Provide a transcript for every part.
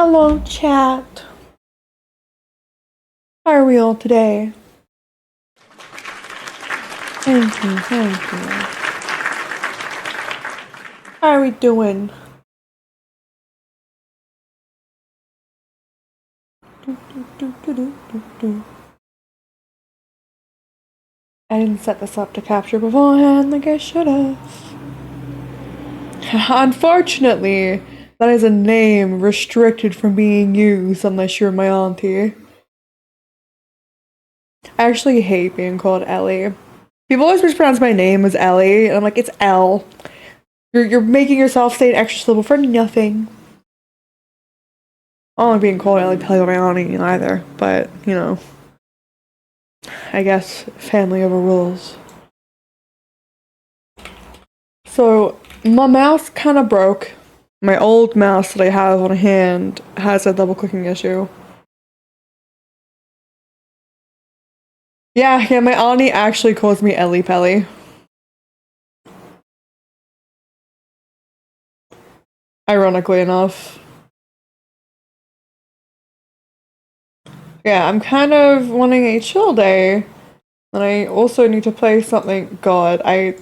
Hello, chat. How are we all today? Thank you, thank you. How are we doing? I didn't set this up to capture beforehand like I should have. Unfortunately, that is a name restricted from being used unless you're my auntie. I actually hate being called Ellie. People always mispronounce my name as Ellie, and I'm like, it's L. You're making yourself say an extra syllable for nothing. I don't like being called Ellie Pelly by my auntie either, but, you know. I guess family overrules. So, my mouse kind of broke. My old mouse that I have on hand has a double clicking issue. Yeah, my auntie actually calls me Ellie Pelly. Ironically enough. Yeah, I'm kind of wanting a chill day. And I also need to play something. God, I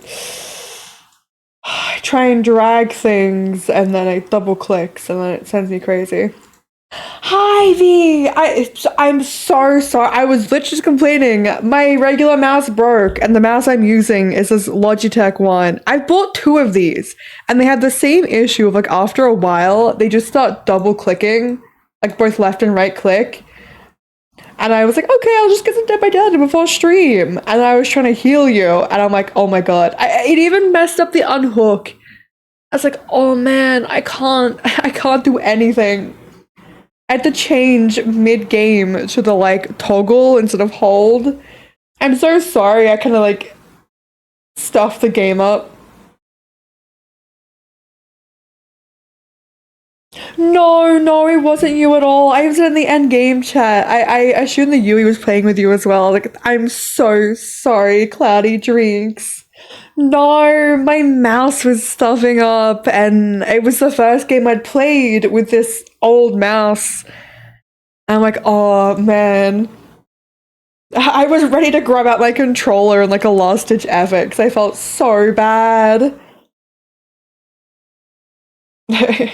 try and drag things and then I double clicks and then it sends me crazy. Hi V! I'm so sorry. I was literally just complaining. My regular mouse broke and the mouse I'm using is this Logitech one. I bought two of these and they had the same issue of like after a while they just start double clicking, like both left and right click. And I was like, okay, I'll just get some Dead by Daylight before stream. And I was trying to heal you and I'm like, oh my god. It even messed up the unhook. I was like, oh man, I can't do anything. I had to change mid-game to the like toggle instead of hold. I'm so sorry, I kind of like stuffed the game up. No, it wasn't you at all. I was in the end game chat. I assumed the Yui was playing with you as well. Like, I'm so sorry, Cloudy Drinks. No, my mouse was stuffing up, and it was the first game I'd played with this old mouse. I'm like, oh man. I was ready to grab out my controller in like a last ditch effort because I felt so bad.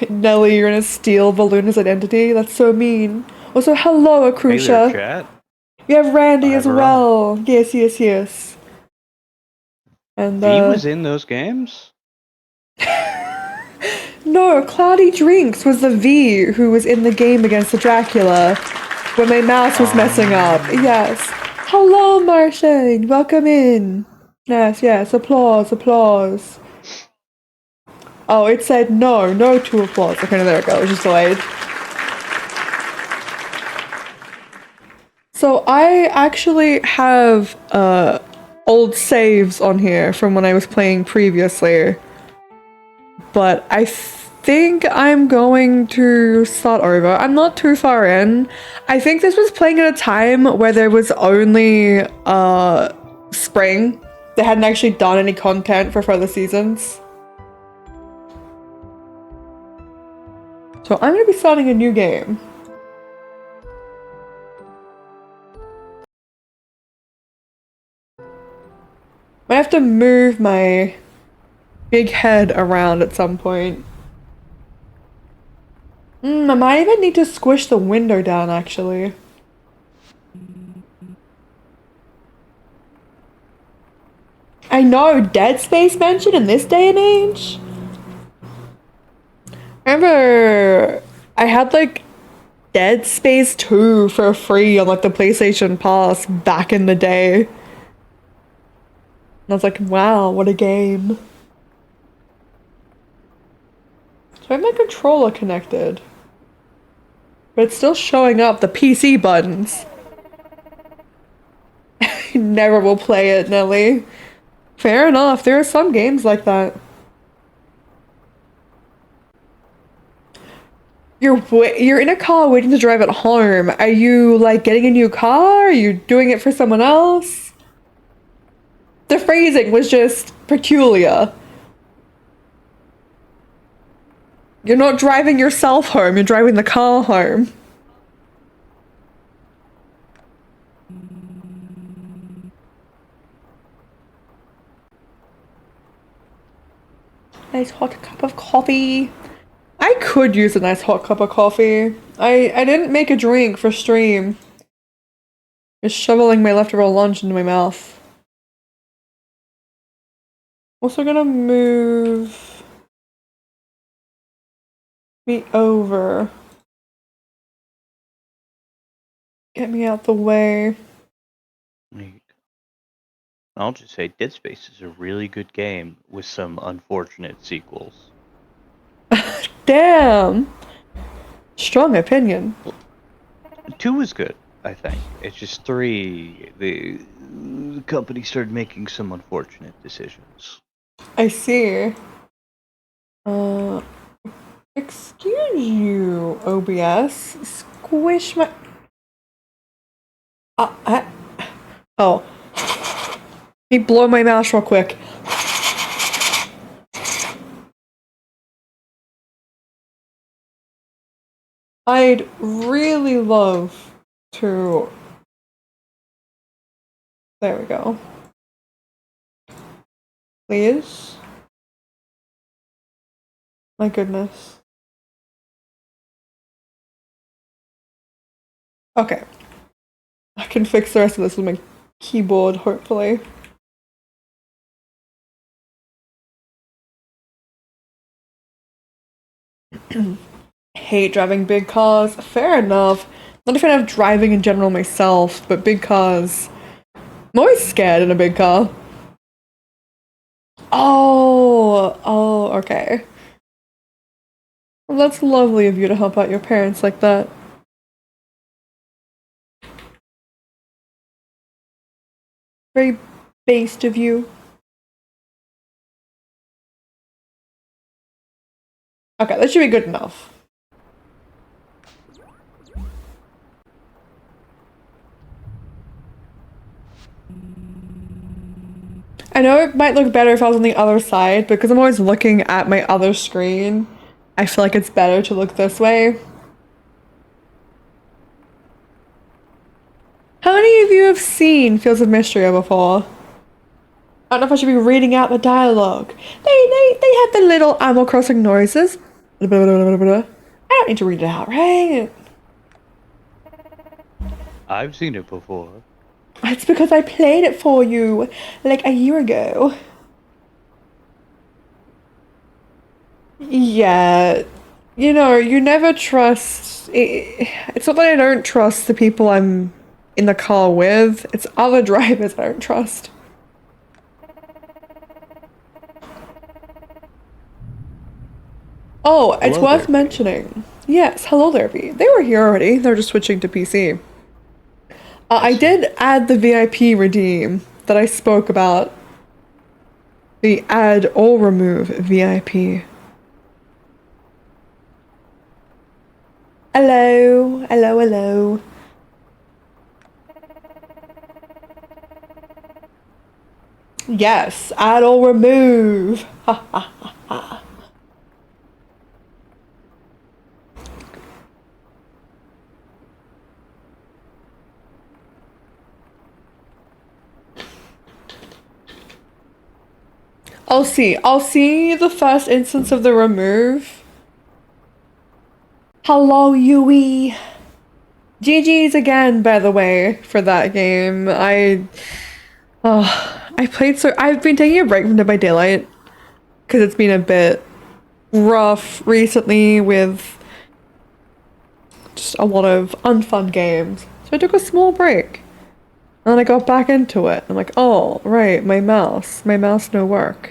Nelly, you're gonna steal Balloon's identity? That's so mean. Also, hello, Hey there, Akrusha. chat. We have Randy Hi, as everyone. well. Yes. And, V was in those games? no, Cloudy Drinks was the V who was in the game against the Dracula when my mouse was messing up. Yes. Hello, Martian. Welcome in. Yes. Applause. Oh, it said no to applause. Okay, no, there it goes. It was just delayed. So I actually have old saves on here from when I was playing previously, but I think I'm going to start over. I'm not too far in. I think this was playing at a time where there was only spring. They hadn't actually done any content for further seasons. So I'm going to be starting a new game. I have to move my big head around at some point. I might even need to squish the window down, actually. I know, Dead Space mentioned in this day and age? I remember I had like Dead Space 2 for free on like the PlayStation Pass back in the day. And I was like, wow, what a game. So I have my controller connected. But it's still showing up the PC buttons. Never will play it, Nelly. Fair enough, there are some games like that. You're in a car waiting to drive it home. Are you like getting a new car? Are you doing it for someone else? The phrasing was just peculiar. You're not driving yourself home, you're driving the car home. Nice hot cup of coffee. I could use a nice hot cup of coffee. I didn't make a drink for stream. Just shoveling my leftover lunch into my mouth. Also gonna move me over. Get me out the way. I'll just say Dead Space is a really good game with some unfortunate sequels. Damn! Strong opinion. 2 was good, I think. It's just 3, the company started making some unfortunate decisions. I see. Excuse you, OBS. Squish my... Oh. Let me blow my mouse real quick. I'd really love to... There we go. Please? My goodness. Okay. I can fix the rest of this with my keyboard, hopefully. Hate driving big cars. Fair enough. Not a fan of driving in general myself, but big cars. I'm always scared in a big car. Oh, okay. Well, that's lovely of you to help out your parents like that. Very based of you. Okay, that should be good enough. I know it might look better if I was on the other side, because I'm always looking at my other screen. I feel like it's better to look this way. How many of you have seen Fields of Mystery before? I don't know if I should be reading out the dialogue. They have the little Animal Crossing noises. I don't need to read it out, right? I've seen it before. It's because I played it for you like a year ago. Yeah, you know, you never trust. It's not that I don't trust the people I'm in the car with, it's other drivers I don't trust. Oh, it's Hello worth there, mentioning. Yes, hello there, V. They were here already. They're just switching to PC. I did add the VIP redeem that I spoke about. The add or remove VIP. Hello, hello, hello. Yes, add or remove. Ha ha ha ha. I'll see the first instance of the remove. Hello, Yui. GG's again, by the way, for that game. I've been taking a break from Dead by Daylight because it's been a bit rough recently with just a lot of unfun games. So I took a small break. And then I got back into it. I'm like, oh, right, my mouse. My mouse no work.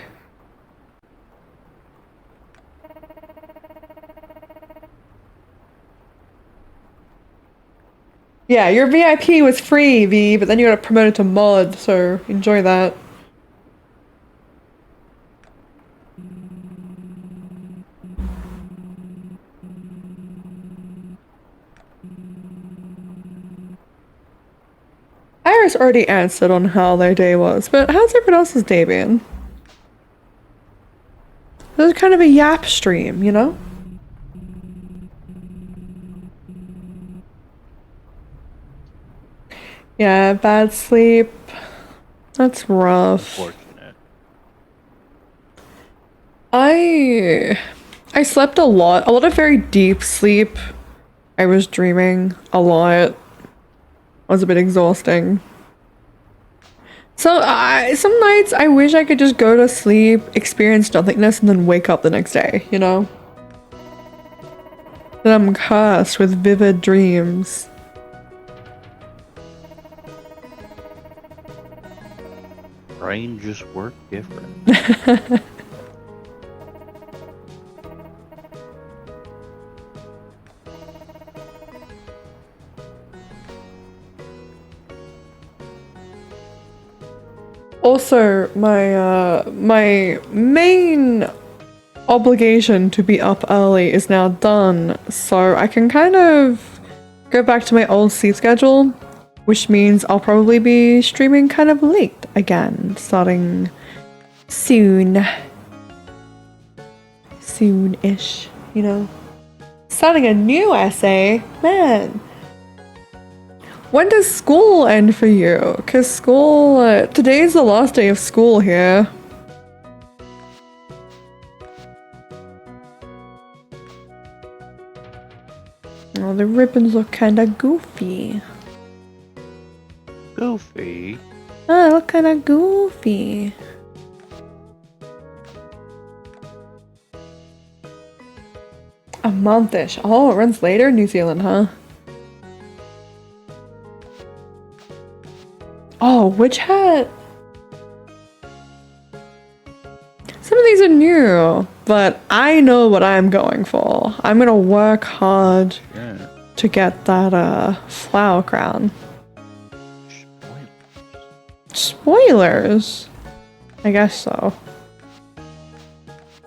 Yeah, your VIP was free, V, but then you got promoted to mod, so enjoy that. Iris already answered on how their day was, but how's everyone else's day been? This is kind of a yap stream, you know? Yeah, bad sleep. That's rough. Unfortunate. I slept a lot of very deep sleep. I was dreaming a lot. It was a bit exhausting. So some nights I wish I could just go to sleep, experience nothingness, and then wake up the next day, you know? Then I'm cursed with vivid dreams. Brain just worked different. Also, my main obligation to be up early is now done, so I can kind of go back to my old sleep schedule, which means I'll probably be streaming kind of late again, starting soon. Soon-ish, you know? Starting a new essay? Man. When does school end for you? Because school, today's the last day of school here. Oh, the ribbons look kinda goofy. Goofy. Oh, they look kinda goofy. A monthish. Oh, it runs later in New Zealand, huh? Oh, witch hat. Some of these are new, but I know what I'm going for. I'm gonna work hard Yeah. to get that flower crown. Spoilers? I guess so.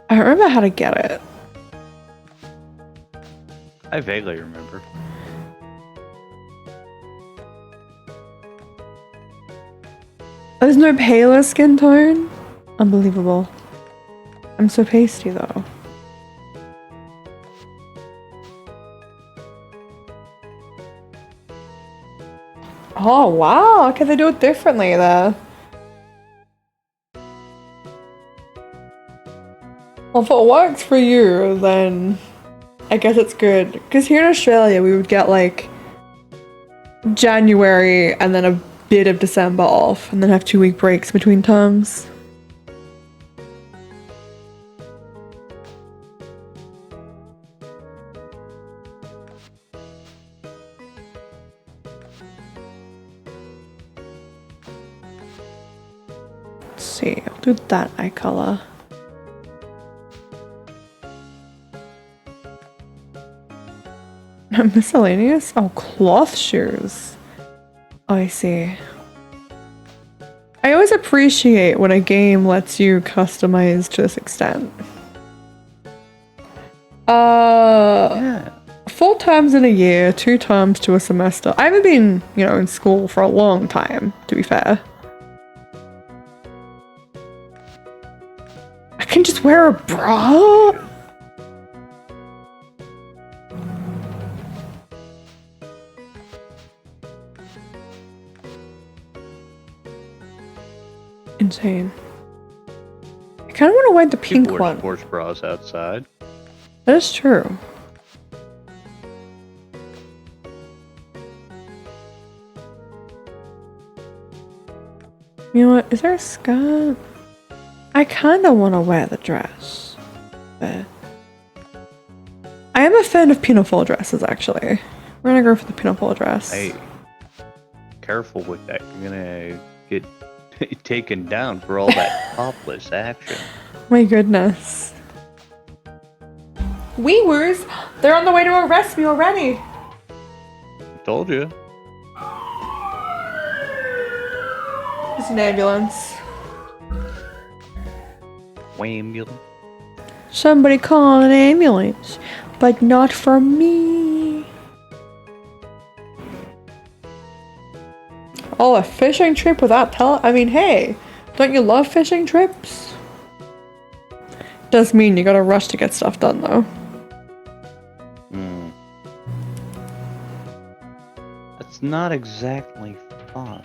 I remember how to get it. I vaguely remember. There's no paler skin tone? Unbelievable. I'm so pasty though. Oh wow, okay, they do it differently there. Well, if it works for you, then I guess it's good. Because here in Australia, we would get like January and then a bit of December off, and then have 2-week breaks between terms. Let's see, I'll do that eye color. Miscellaneous? Oh, cloth shoes. Oh, I see. I always appreciate when a game lets you customize to this extent. Yeah. 4 terms in a year, 2 terms to a semester. I haven't been, you know, in school for a long time, to be fair. I can just wear a bra? Insane. I kind of want to wear the pink People wear one. sports bras outside. That is true. You know what? Is there a skirt? I kind of want to wear the dress. But I am a fan of pinafore dresses, actually. We're gonna go for the pinafore dress. Hey, careful with that. You're gonna get taken down for all that topless action. My goodness. Wee-woos! They're on the way to arrest me already! Told you. It's an ambulance. Ambulance. Somebody call an ambulance, but not for me. Oh, a fishing trip without I mean, hey, don't you love fishing trips? Does mean you gotta rush to get stuff done, though. That's not exactly fun.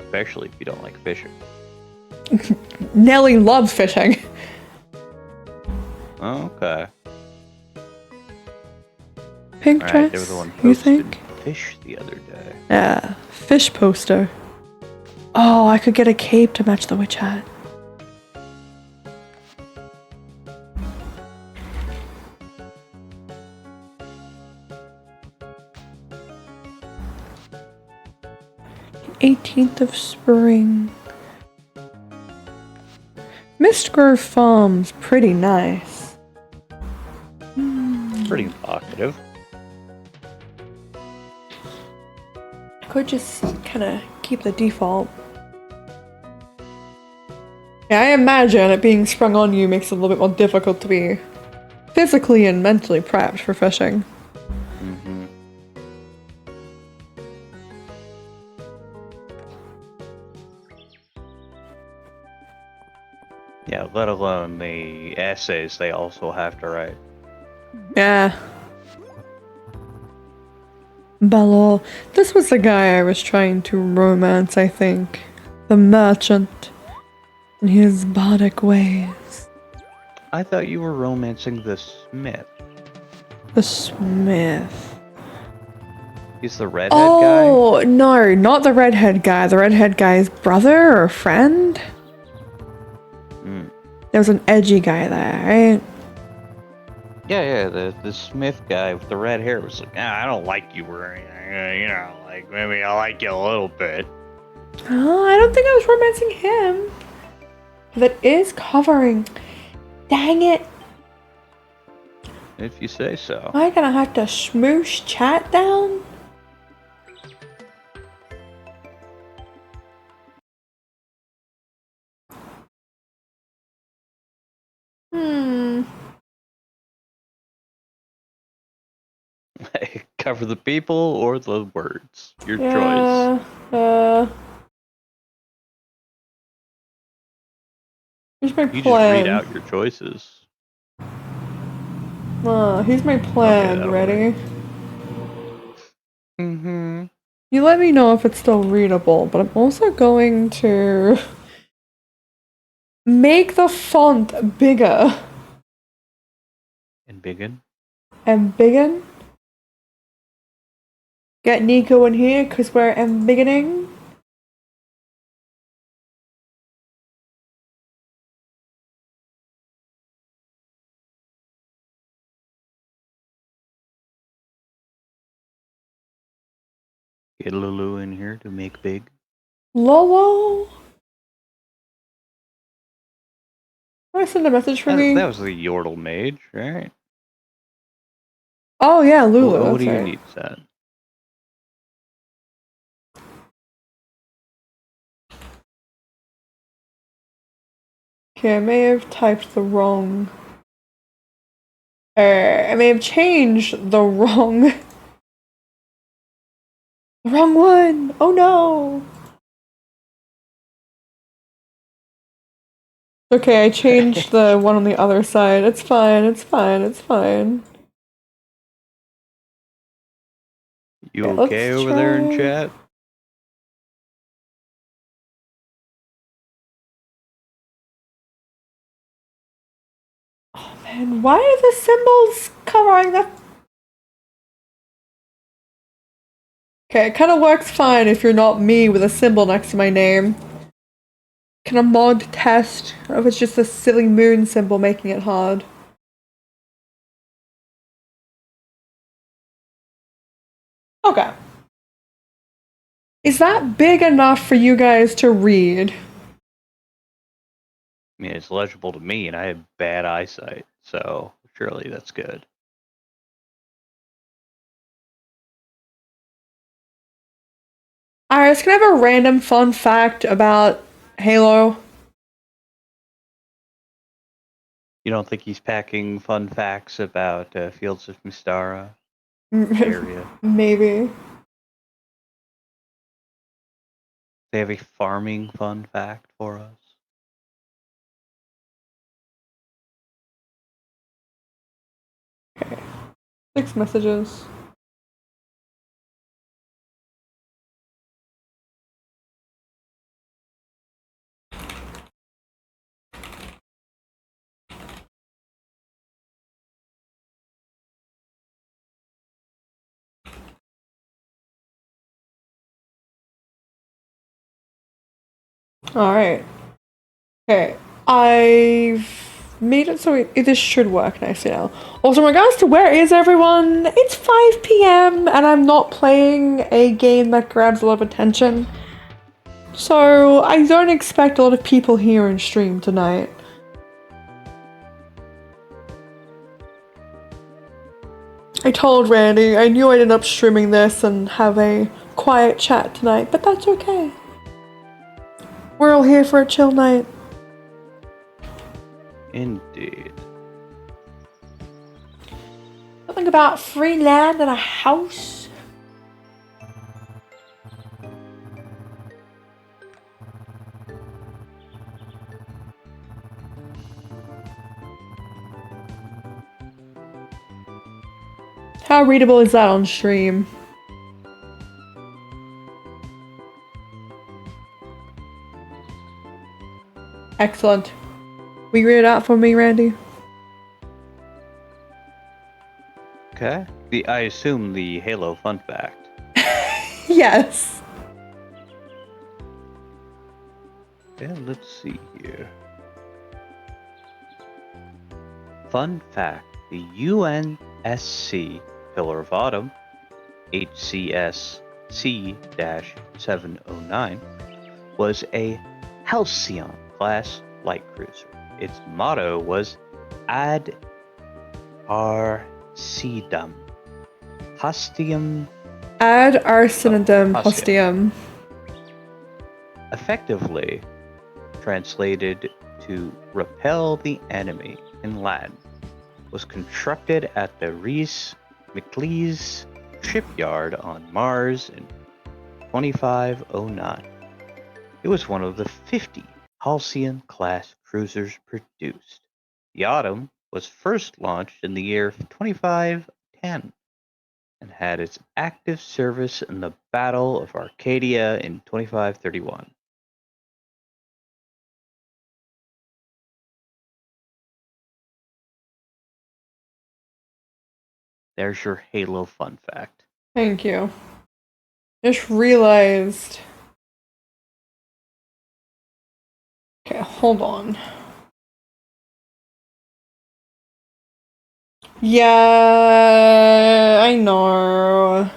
Especially if you don't like fishing. Nelly loves fishing. Okay. Pink Alright, dress, they were the one you posting think? fish the other day. Yeah, fish poster. Oh, I could get a cape to match the witch hat. '18th of spring. Mist Grove Farm's pretty nice. Pretty evocative. I could just kind of keep the default. Yeah, I imagine it being sprung on you makes it a little bit more difficult to be physically and mentally prepped for fishing. Mm-hmm. Yeah, let alone the essays they also have to write. Yeah. Bello. This was the guy I was trying to romance, I think. The merchant. And his bardic ways. I thought you were romancing the Smith. The Smith. He's the redhead guy? Oh, no, not the redhead guy. The redhead guy's brother or friend? Mm. There was an edgy guy there, right? Yeah, the Smith guy with the red hair was like, I don't like you or anything, you know, like maybe I like you a little bit. Oh, I don't think I was romancing him. That is covering. Dang it. If you say so. Am I gonna have to smoosh chat down? Hmm. Cover the people or the words. Your choice. Yeah. Here's my You just read plan. out your choices. Here's my plan. that'll Ready? Mm-hmm. You let me know if it's still readable, but I'm also going to make the font bigger. And biggin. Embiggen? Get Nico in here because we're embiggening. Get Lulu in here to make big. Lolo? Want to send a message for me? That was the Yordle mage, right? Oh yeah, Lulu. What do you right. need, Set? Okay, I may have typed the wrong. I may have changed the wrong. The wrong one. Oh no. Okay, I changed the one on the other side. It's fine. It's fine. It's fine. You Yeah, okay let's over there in try- chat? Man, why are the symbols covering the? Okay, it kind of works fine if you're not me with a symbol next to my name. Can a mod test or if it's just a silly moon symbol making it hard? Okay. Is that big enough for you guys to read? I mean, it's legible to me, and I have bad eyesight, so surely that's good. Iris, can I have a random fun fact about Halo? You don't think he's packing fun facts about Fields of Mystara area? Maybe. They have a farming fun fact for us. Okay. 6 messages. Alright. Okay. I've made it so this should work nicely now. Also, in regards to where is everyone, it's 5 p.m. and I'm not playing a game that grabs a lot of attention. So I don't expect a lot of people here in stream tonight. I told Randy I knew I'd end up streaming this and have a quiet chat tonight, but that's okay. We're all here for a chill night. Indeed. Something about free land and a house. How readable is that on stream? Excellent. Will you read it out for me, Randy? Okay. I assume the Halo fun fact. Yes. Yeah, let's see here. Fun fact, the UNSC Pillar of Autumn, HCS C-709, was a Halcyon class light cruiser. Its motto was Ad Arcidum Hostium, Ad arsenidum hostium. effectively translated to repel the enemy in Latin, was constructed at the Reese McLeese shipyard on Mars in 2509. It was one of the 50 Halcyon class cruisers produced. The Autumn was first launched in the year 2510 and had its active service in the Battle of Arcadia in 2531. There's your Halo fun fact. Thank you. Just realized. Okay, hold on. Yeah, I know.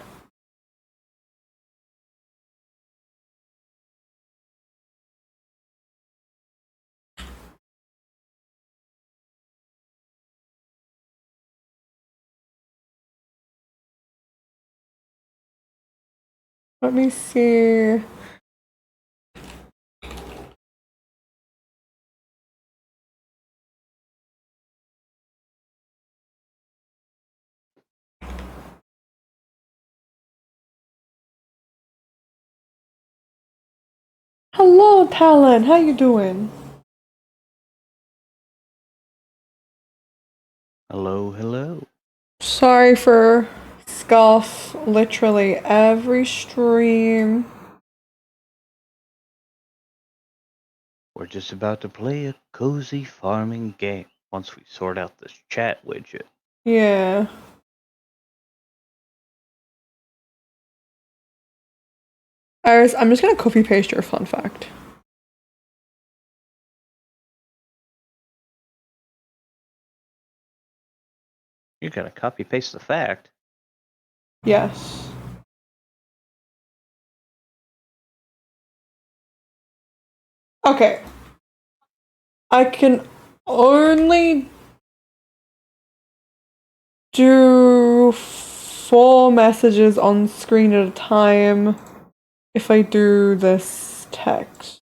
Let me see. Hello, Talon. How you doing? Hello, hello. Sorry for scoff literally every stream. We're just about to play a cozy farming game once we sort out this chat widget. Yeah. Iris, I'm just gonna copy paste your fun fact. You're gonna copy paste the fact. Yes. Okay. I can only do 4 messages on screen at a time if I do this text.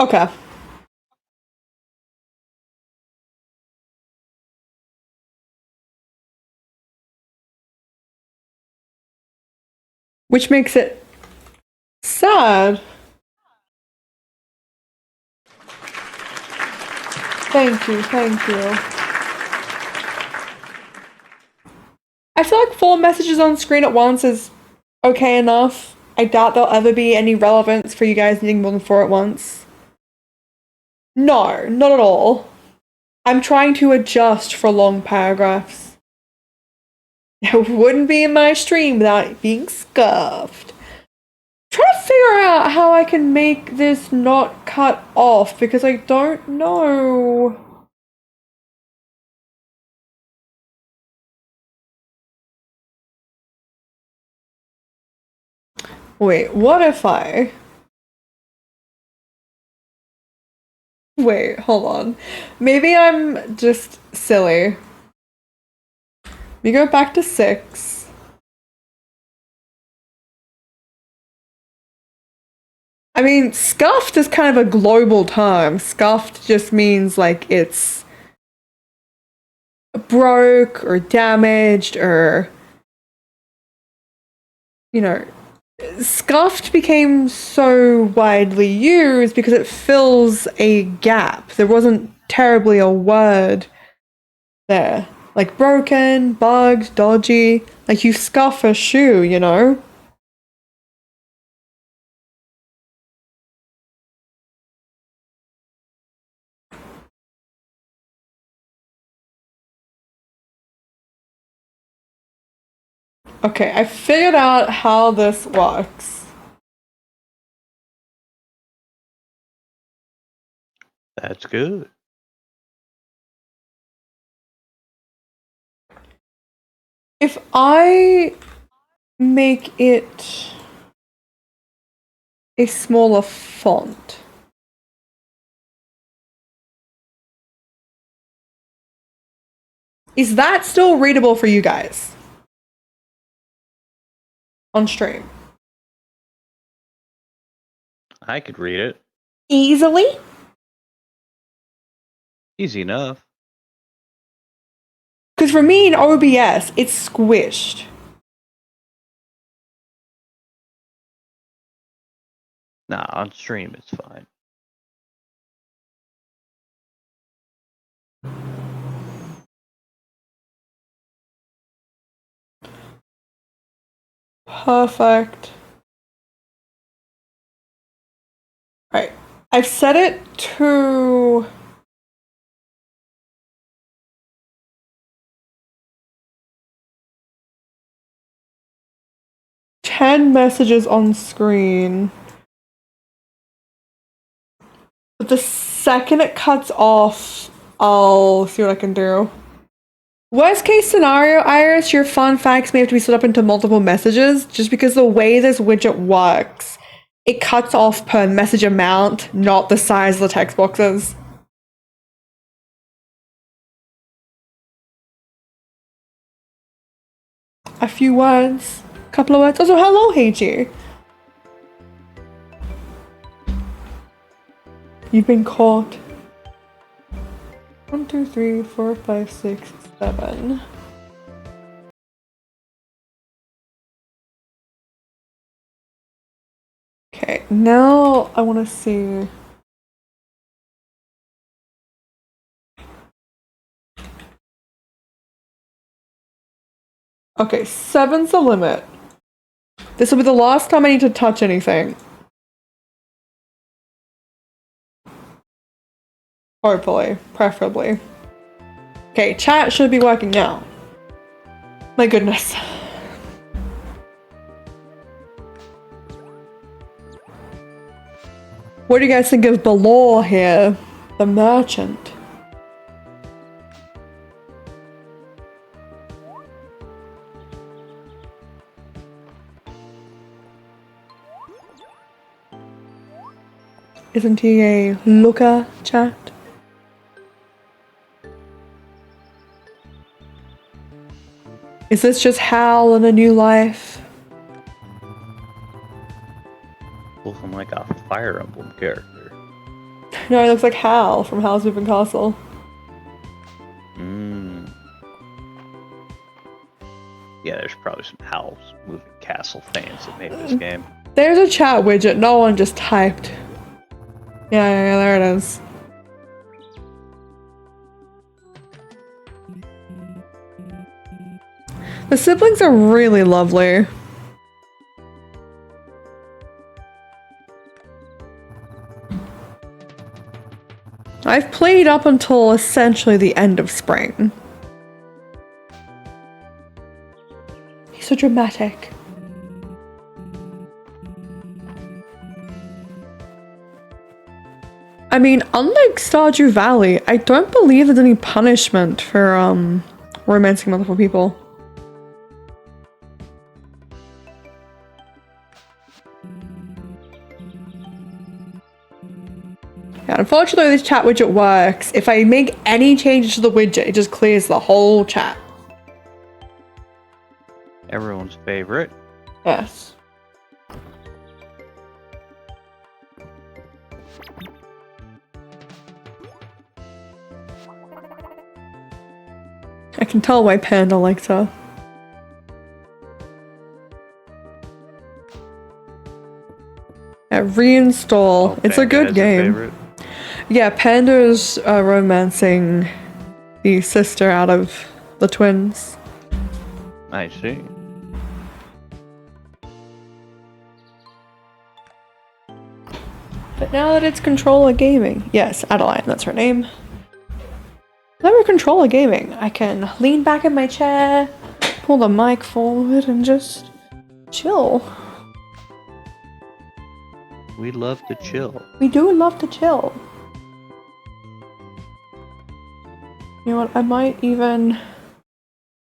Okay. Which makes it sad. Thank you, thank you. I feel like 4 messages on screen at once is okay enough. I doubt there'll ever be any relevance for you guys needing more than 4 at once. No, not at all. I'm trying to adjust for long paragraphs. It wouldn't be in my stream without it being scuffed. Trying to figure out how I can make this not cut off because I don't know. Wait, what if I... Wait, hold on. Maybe I'm just silly. We go back to 6. I mean, scuffed is kind of a global term. Scuffed just means like it's broke or damaged or, you know, scuffed became so widely used because it fills a gap. There wasn't terribly a word there. Like broken, bugged, dodgy. Like you scuff a shoe, you know? Okay, I figured out how this works. That's good. If I make it a smaller font, is that still readable for you guys on stream? I could read it. Easily? Easy enough. Because for me in OBS, it's squished. Nah, on stream it's fine. Perfect. Right. I've set it to... ten messages on screen. But the second it cuts off, I'll see what I can do. Worst case scenario, Iris, your fun facts may have to be split up into multiple messages just because the way this widget works, it cuts off per message amount, not the size of the text boxes. A few words, a couple of words. Also, hello, Heiji. You've been caught. 1, 2, 3, 4, 5, 6, 7. Okay, now I want to see. Okay, 7's the limit. This will be the last time I need to touch anything. Hopefully, preferably. Okay, chat should be working now. My goodness. What do you guys think of Balor here? The merchant. Isn't he a looker, chat? Is this just Hal in a new life? Looking like a Fire Emblem character. No, he looks like Hal from Hal's Moving Castle. Yeah, there's probably some Howl's Moving Castle fans that made this game. There's a chat widget, no one just typed. Yeah, there it is. The siblings are really lovely. I've played up until essentially the end of spring. He's so dramatic. I mean, unlike Stardew Valley, I don't believe there's any punishment for romancing multiple people. Yeah, unfortunately, this chat widget works. If I make any changes to the widget, it just clears the whole chat. Everyone's favorite. Yes. I can tell why Panda likes her. Yeah, reinstall. Oh, It's a good game. Favorite. Yeah, Panda's romancing the sister out of the twins. I see. But now that it's Controller Gaming, yes, Adeline, that's her name. Now we're Controller Gaming, I can lean back in my chair, pull the mic forward, and just chill. We love to chill. We do love to chill. You know what, I might even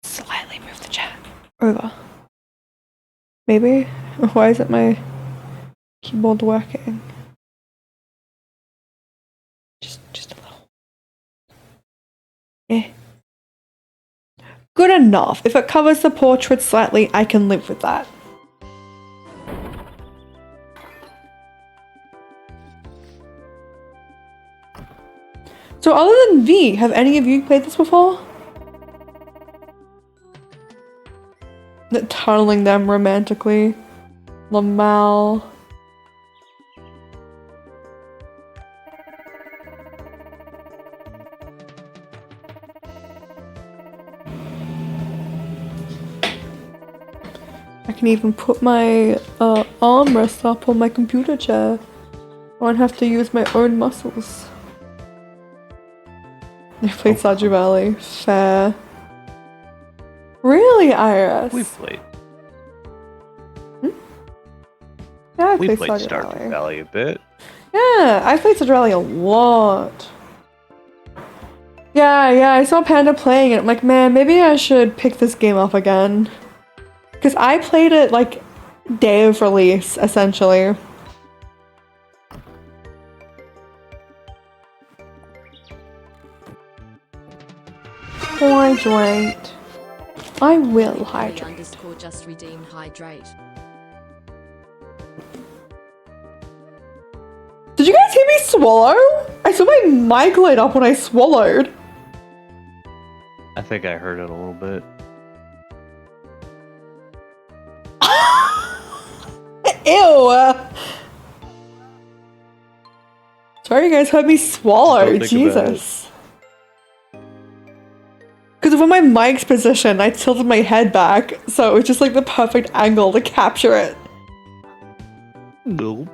slightly move the chat over. Maybe? Why isn't my keyboard working? Just a little. Eh. Good enough. If it covers the portrait slightly, I can live with that. So other than V, have any of you played this before? Tunneling them romantically. Lamal. I can even put my armrest up on my computer chair. I won't have to use my own muscles. I played Stardew Valley. Fair. Really, Iris? We played. Yeah, I We played played Stardew Valley a bit. Yeah, I played Stardew Valley a lot. Yeah, I saw Panda playing it. I'm like, man, maybe I should pick this game up again. Because I played it, like, day of release, essentially. Hydrate. I will hydrate. _ just redeemed hydrate. Did you guys hear me swallow? I saw my mic light up when I swallowed. I think I heard it a little bit. Ew. Sorry you guys heard me swallow. Don't think about Jesus. Because when my mic's positioned, I tilted my head back, so it was just like the perfect angle to capture it. No.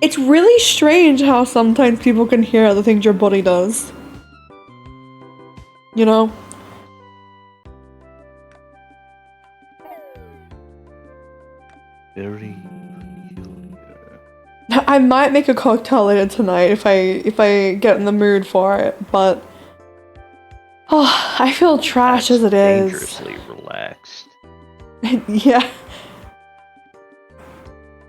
It's really strange how sometimes people can hear other things your body does. You know? Very peculiar. I might make a cocktail later tonight if I get in the mood for it, but oh, I feel trash as it is. Dangerously relaxed. Yeah.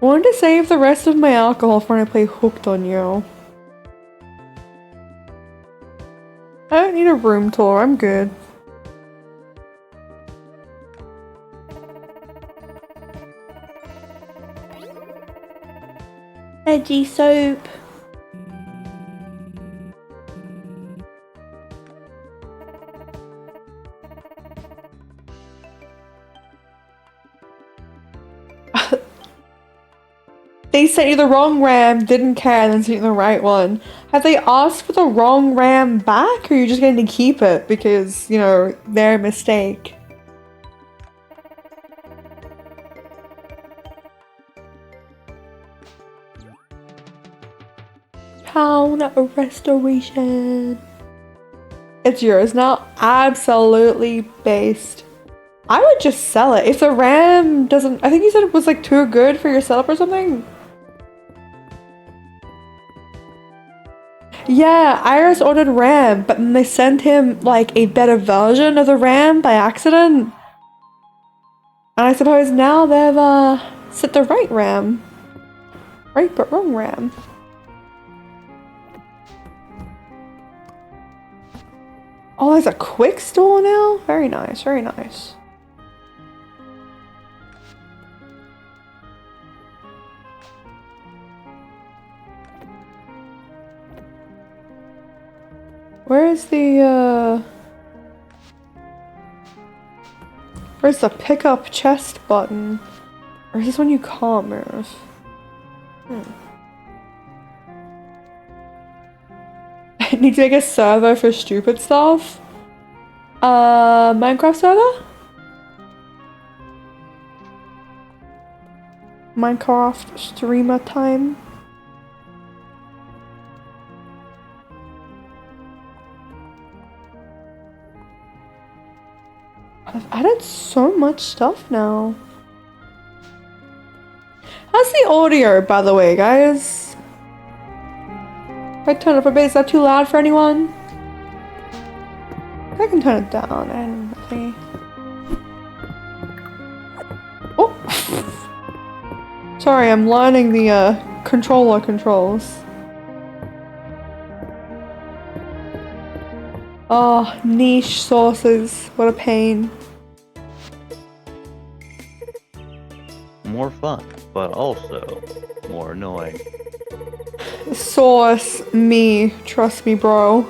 I wanted to save the rest of my alcohol for when I play Hooked on You. I don't need a room tour, I'm good. Veggie soap. They sent you the wrong RAM, didn't care, and then sent you the right one. Have they asked for the wrong RAM back, or are you just going to keep it because, you know, their mistake? town restoration. It's yours now. Absolutely based. I would just sell it. If the RAM doesn't... I think you said it was like too good for your setup or something? Yeah, Iris ordered RAM, but then they sent him like a better version of the RAM by accident. And I suppose now they've set the right RAM. Right but wrong RAM. Oh, there's a quick store now? Very nice, very nice. Where's the pickup chest button? Or is this one you can't move? I need to make a server for stupid stuff. Minecraft server? Minecraft streamer time. I've added so much stuff now. How's the audio, by the way, guys? If I turn it up a bit, is that too loud for anyone? I can turn it down and nothing. Oh! Sorry, I'm learning the controller controls. Oh, niche sources. What a pain. More fun, but also more annoying. Source me. Trust me, bro.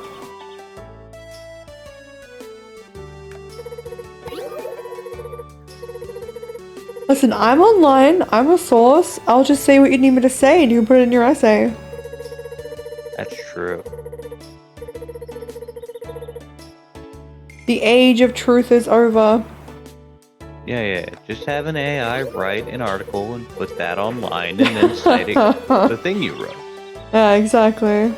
Listen, I'm online. I'm a source. I'll just say what you need me to say and you can put it in your essay. That's true. The age of truth is over. Yeah. Just have an AI write an article and put that online and then citing the thing you wrote. Yeah, exactly.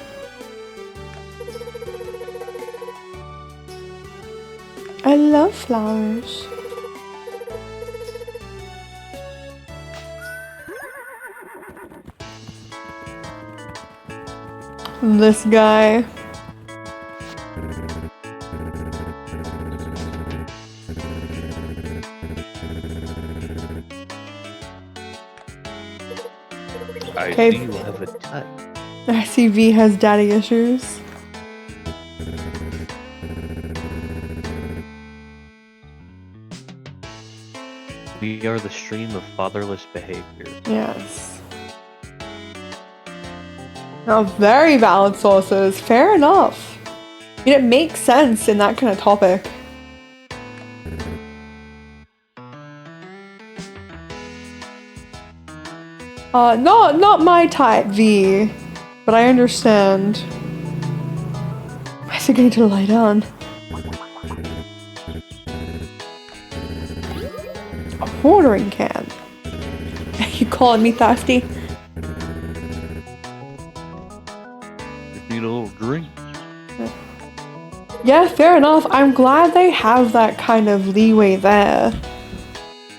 I love flowers. This guy. I Okay. see you have a touch. I see V has daddy issues. We are the stream of fatherless behaviors. Yes. Now, very valid sources. Fair enough. I mean, it makes sense in that kind of topic. Not my type, V. But I understand. Why is it getting to lie down? A watering can. You calling me thirsty? Just need a little drink. Yeah, fair enough. I'm glad they have that kind of leeway there.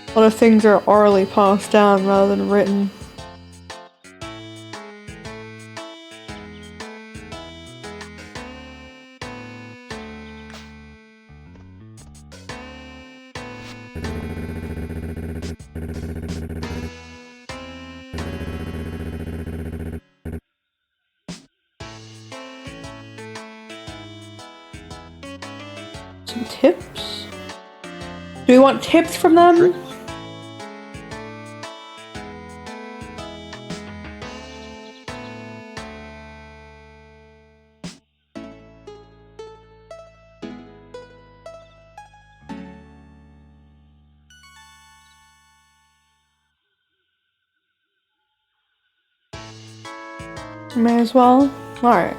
A lot of things are orally passed down rather than written. Some tips? Do we want tips from them? Tricks. May as well. Alright.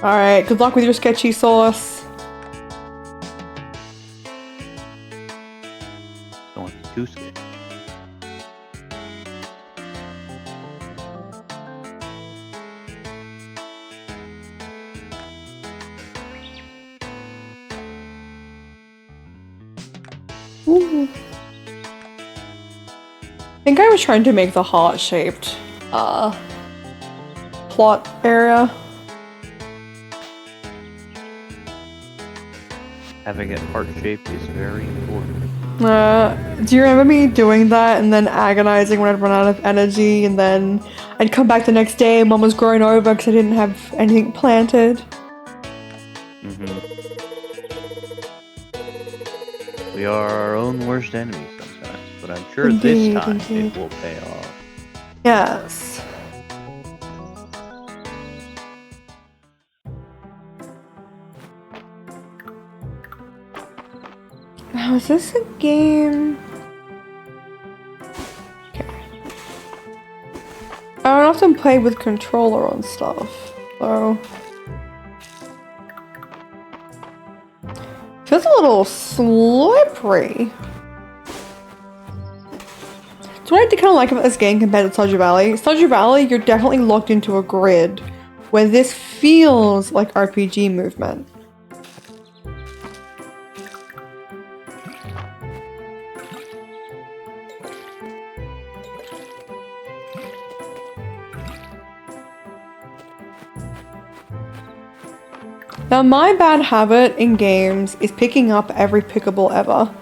Alright, good luck with your sketchy sauce. Don't want to be too scared. Ooh. I think I was trying to make the heart-shaped plot area. Having it heart-shaped is very important. Do you remember me doing that and then agonizing when I'd run out of energy, and then I'd come back the next day and Mom was growing over because I didn't have anything planted? We are our own worst enemies sometimes, but I'm sure Indeed, this time indeed. it will pay off. Yes. Now, is this a game? Okay. I don't often play with controller on stuff, so... Feels a little slippery. That's what I kind of like about this game compared to Stardew Valley. Stardew Valley, you're definitely locked into a grid, where this feels like RPG movement. Now, my bad habit in games is picking up every pickable ever.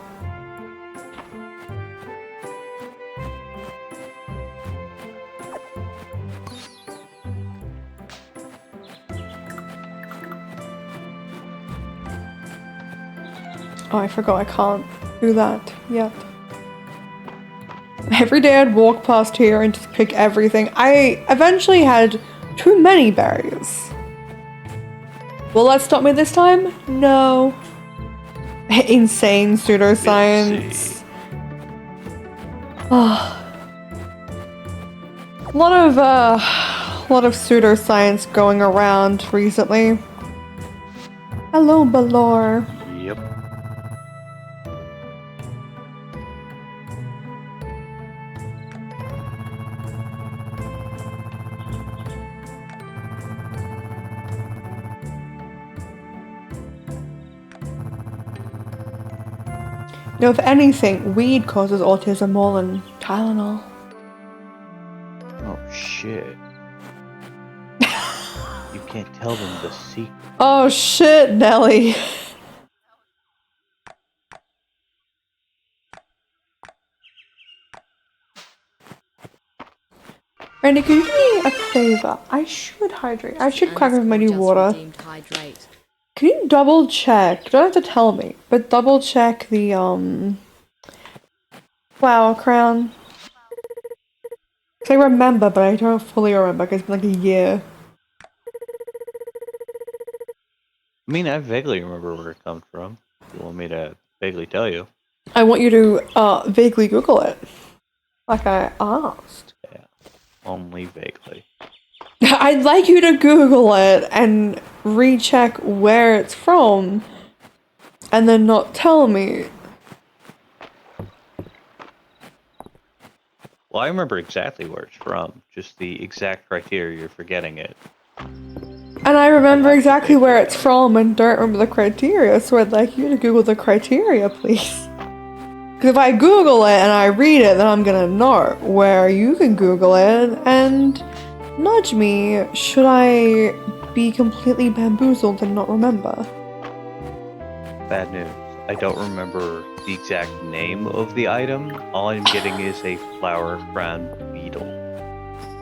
Oh, I forgot I can't do that yet. Every day I'd walk past here and just pick everything. I eventually had too many berries. Will that stop me this time? No. Insane pseudoscience. A lot of pseudoscience going around recently. Hello, Balor. Yep. You know, if anything, weed causes autism more than Tylenol. Oh shit. You can't tell them the secret. Oh shit, Nelly. Randy, could you do me a favor? I should hydrate. I should crack with my new water. Hydrate. Can you double check? You don't have to tell me, but double check the flower crown. Cause I remember, but I don't fully remember because it's been like a year. I mean, I vaguely remember where it comes from. If you want me to vaguely tell you. I want you to vaguely Google it. Like I asked. Yeah. Only vaguely. I'd like you to Google it and recheck where it's from and then not tell me. Well, I remember exactly where it's from. Just the exact criteria, you're forgetting it. And I remember exactly where it's from and don't remember the criteria, so I'd like you to Google the criteria, please. Because if I Google it and I read it, then I'm gonna know where you can Google it and nudge me should I be completely bamboozled and not remember. Bad news. I don't remember the exact name of the item. All I'm getting is a flower crown beetle.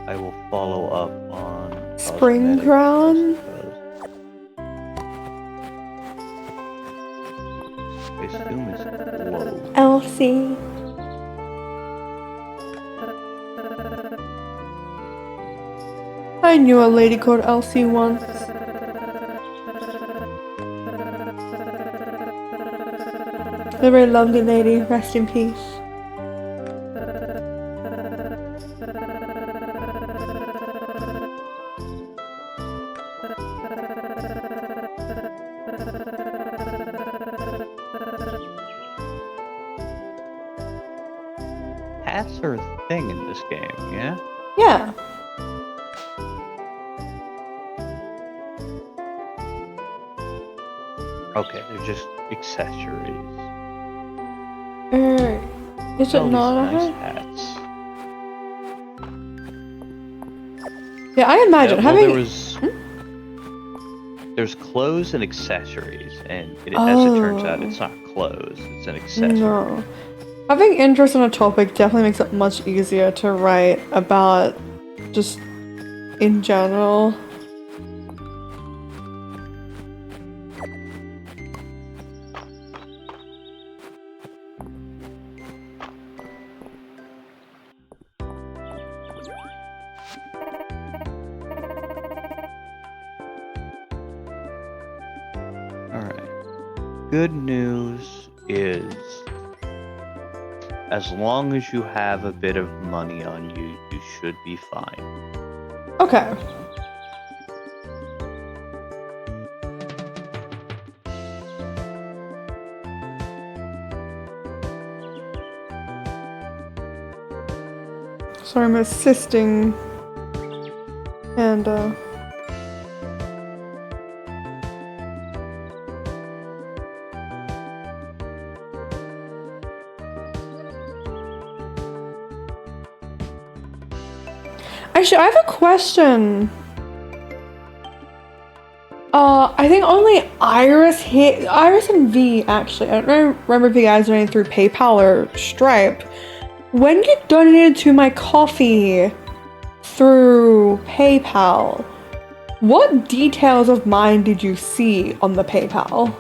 I will follow up on Spring cosmetics, crown? I assume it's glow. Elsie. I knew a lady called Elsie once. A very lovely lady, rest in peace. Hats are a thing in this game, yeah? Yeah. Okay, they're just accessories. Is it All not a these nice hat? hats. Yeah, I imagine Yeah, well, having. there's clothes and accessories, and as it turns out, Oh. it's not clothes; it's an accessory. No. Having interest in a topic definitely makes it much easier to write about just in general. Alright. Good news is, as long as you have a bit of money on you, you should be fine. Okay. So I'm assisting and actually I have a question. I think only Iris and V actually. I don't remember if you guys donated through PayPal or Stripe. When you donated to my coffee through PayPal, what details of mine did you see on the PayPal?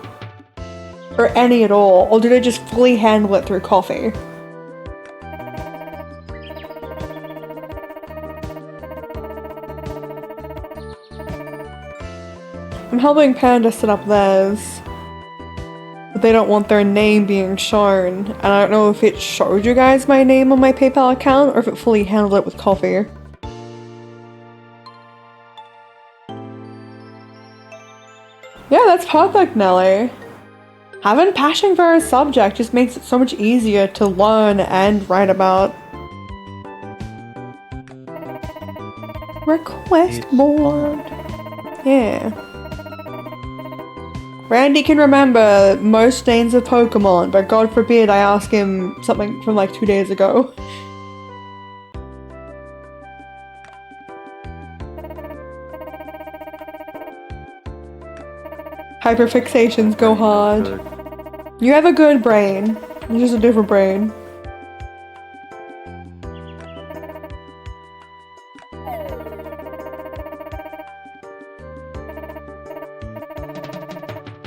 Or any at all? Or did I just fully handle it through coffee? I'm helping Panda set up theirs, but they don't want their name being shown, and I don't know if it showed you guys my name on my PayPal account or if it fully handled it with coffee. Yeah, that's perfect, Nelly. Having passion for a subject just makes it so much easier to learn and write about. Request board. Yeah. Randy can remember most names of Pokemon, but God forbid I ask him something from like 2 days ago. Hyperfixations go hard. You have a good brain. It's just a different brain.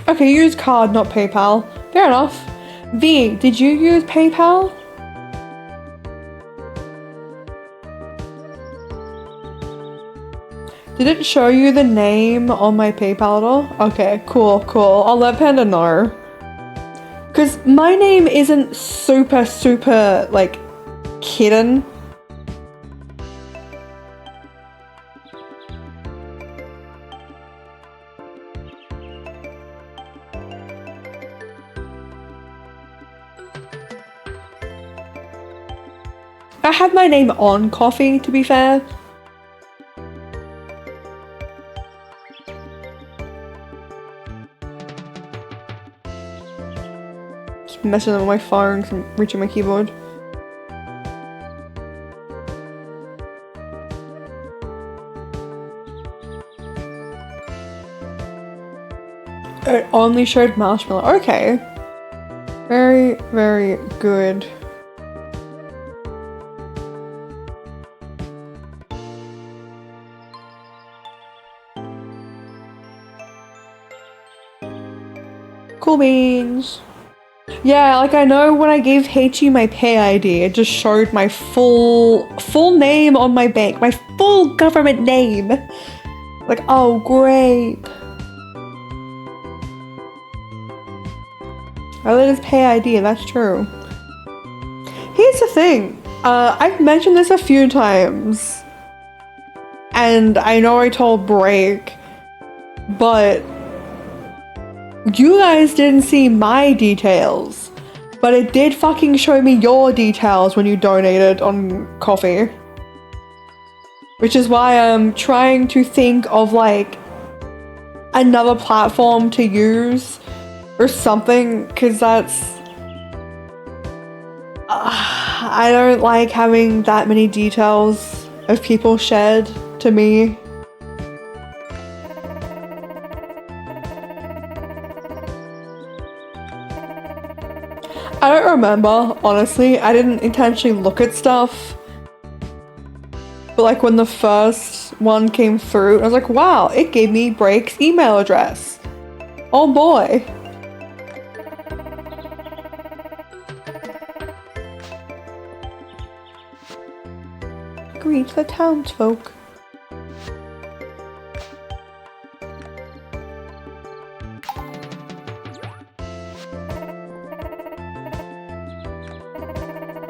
Okay, you use card, not PayPal. Fair enough. V, did you use PayPal? Did it show you the name on my PayPal at all? Okay, cool. I'll let Panda know. Because my name isn't super, like, hidden. I had my name on coffee, to be fair. Just messing with my phone because I'm reaching my keyboard. It only showed marshmallow. Okay. Very, very good. Cool beans. Yeah, like I know when I gave Heichi my pay ID, it just showed my full name on my bank, my full government name. Like, oh great. Oh, that is pay ID, that's true. Here's the thing, I've mentioned this a few times, and I know I told Break, but you guys didn't see my details, but it did fucking show me your details when you donated on coffee. Which is why I'm trying to think of like another platform to use or something, because that's I don't like having that many details of people shared to me. I don't remember, honestly. I didn't intentionally look at stuff. But like when the first one came through, I was like, wow, it gave me Brake's email address. Oh boy. Greet the townsfolk.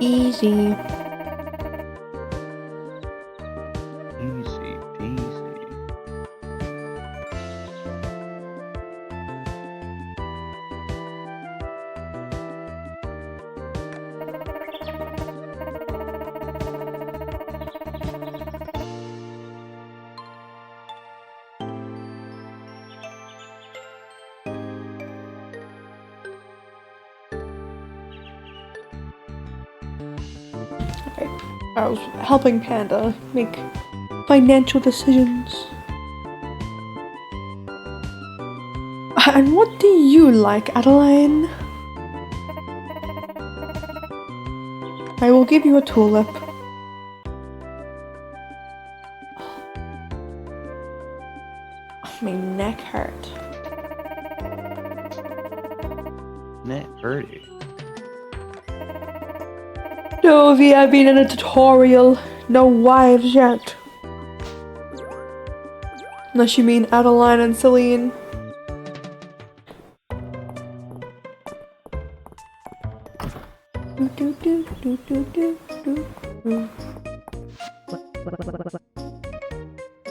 Easy. Easy peasy. Okay. I was helping Panda make financial decisions. And what do you like, Adeline? I will give you a tulip. My neck hurt. Net birdie. No, V, I've been in a tutorial. No wives yet. Unless you mean Adeline and Celine.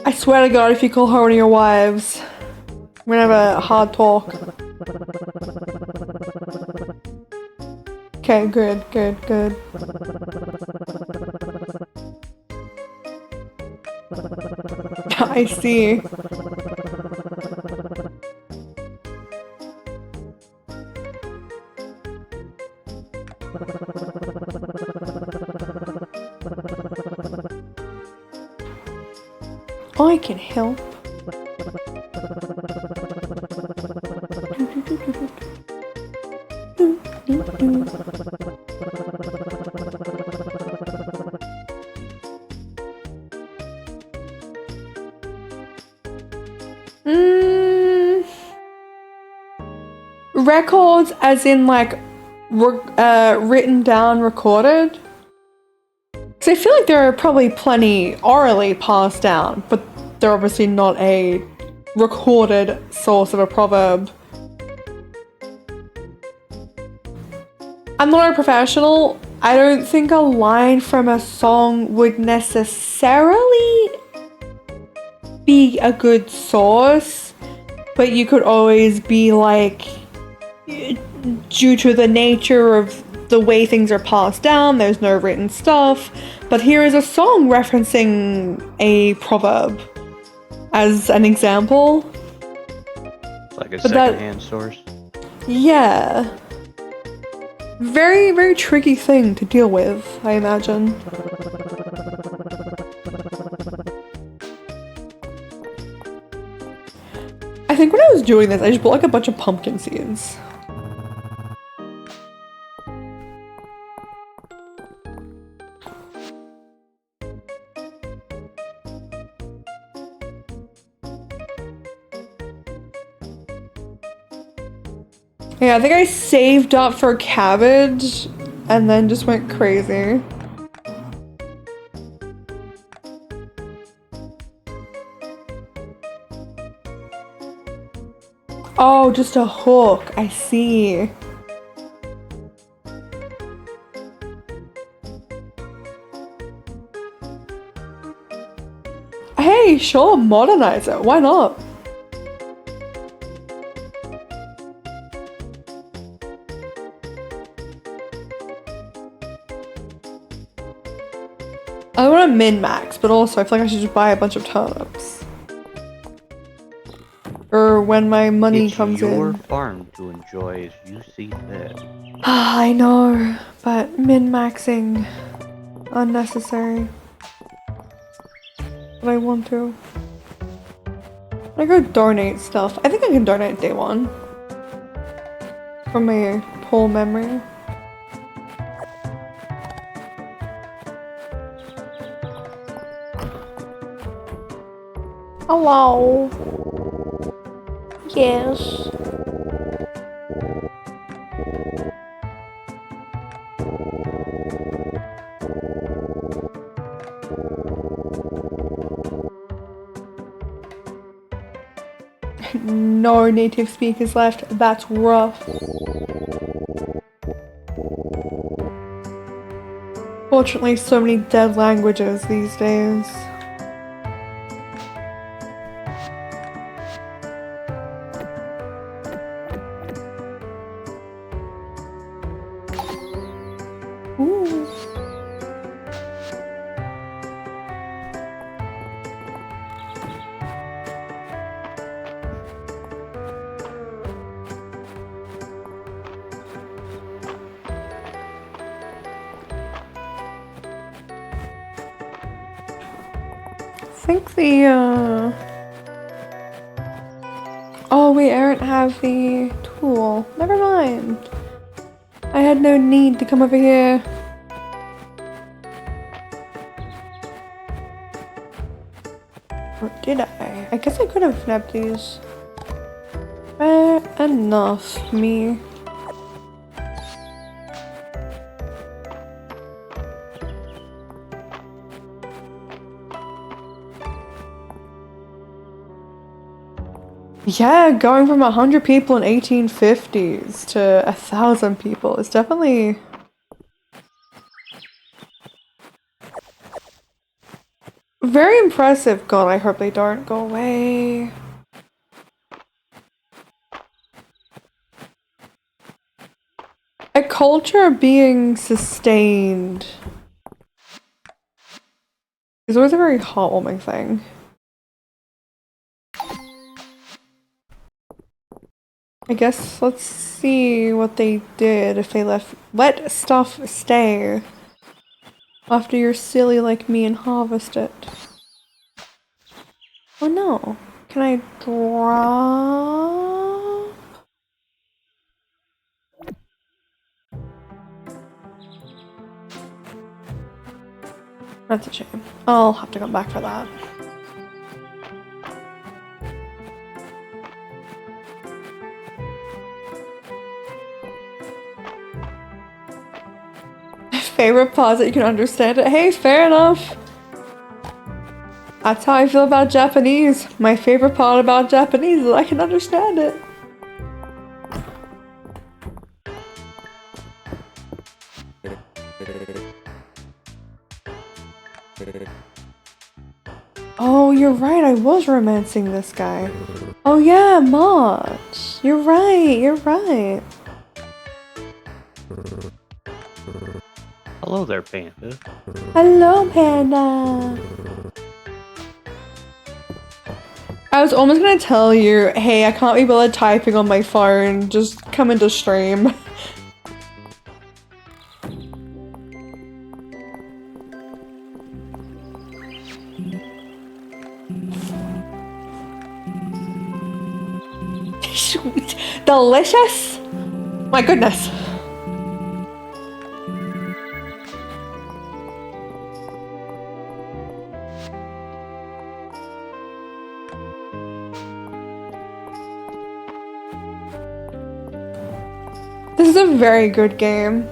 I swear to God, if you call her one of your wives, we're gonna have a hard talk. Okay, good, good, good. I see. I can help. Records as in like written down, recorded? Because I feel like there are probably plenty orally passed down, but they're obviously not a recorded source of a proverb. I'm not a professional. I don't think a line from a song would necessarily be a good source, but you could always be like, due to the nature of the way things are passed down, there's no written stuff, but here is a song referencing a proverb as an example. Like a secondhand source. Yeah. Very, very tricky thing to deal with, I imagine. I think when I was doing this, I just bought like a bunch of pumpkin seeds. Yeah, I think I saved up for cabbage and then just went crazy. Oh, just a hook. I see. Hey, sure, modernize it. Why not? I want to min-max, but also I feel like I should just buy a bunch of turnips. Or when my money It's comes your in. farm to enjoy as you see fit. I know, but min-maxing unnecessary. But I want to. I go donate stuff. I think I can donate day one from my whole memory. Hello. Yes. No native speakers left. That's rough. Fortunately, so many dead languages these days. Ooh. I think the oh wait, I don't have the tool. Never mind. I had no need to come over here. Or did I? I guess I could have nabbed these. Fair enough, me. Yeah, going from 100 people in 1850s to 1,000 people is definitely very impressive. God, I hope they don't go away. A culture being sustained is always a very heartwarming thing. I guess let's see what they did if they let stuff stay after you're silly like me and harvest it. Oh no. Can I drop? That's a shame. I'll have to come back for that. Favorite pause that you can understand it. Hey, fair enough. That's how I feel about Japanese. My favorite part about Japanese is I can understand it. Oh, you're right. I was romancing this guy. Oh yeah, March. You're right. You're right. Hello there, Panda. Hello, Panda. I was almost gonna tell you, hey, I can't be bothered typing on my phone. Just come into stream. Delicious. My goodness. This is a very good game.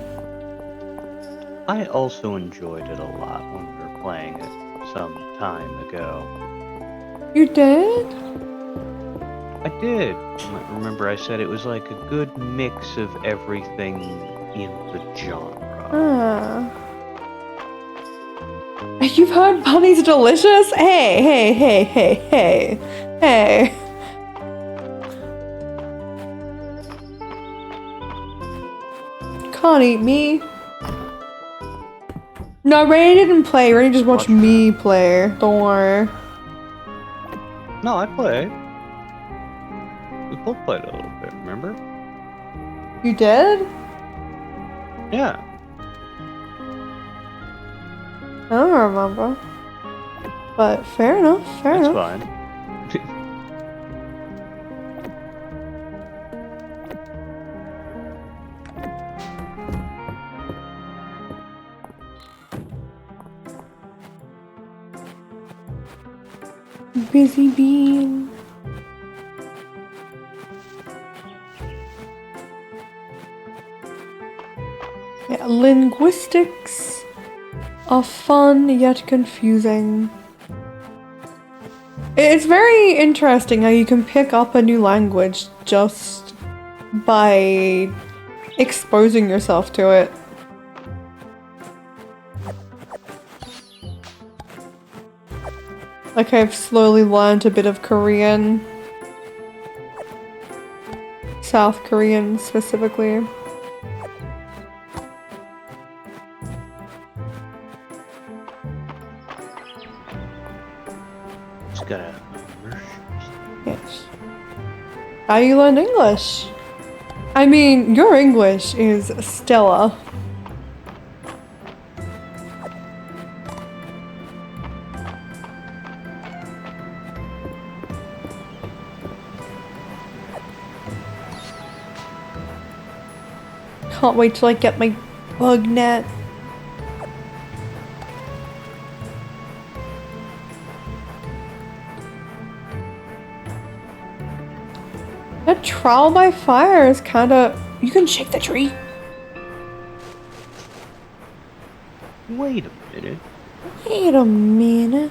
I also enjoyed it a lot when we were playing it some time ago. You did? I did. Remember I said it was like a good mix of everything in the genre. You've heard bunnies are delicious? Hey, hey, hey, hey, hey, hey. Can't eat me. No, Rainy didn't play. Rainy just watched me play. Don't worry. No, I play. Full played a little bit, remember? You did? Yeah. I don't remember. But fair enough, fair That's enough. fine. Busy bean. Yeah, linguistics are fun yet confusing. It's very interesting how you can pick up a new language just by exposing yourself to it. Like I've slowly learned a bit of Korean. South Korean specifically. Just gotta immerse Yes. How you learned English? I mean, your English is stellar. Can't wait till I get my bug net. That trial by fire is kinda... You can shake the tree. Wait a minute. Wait a minute.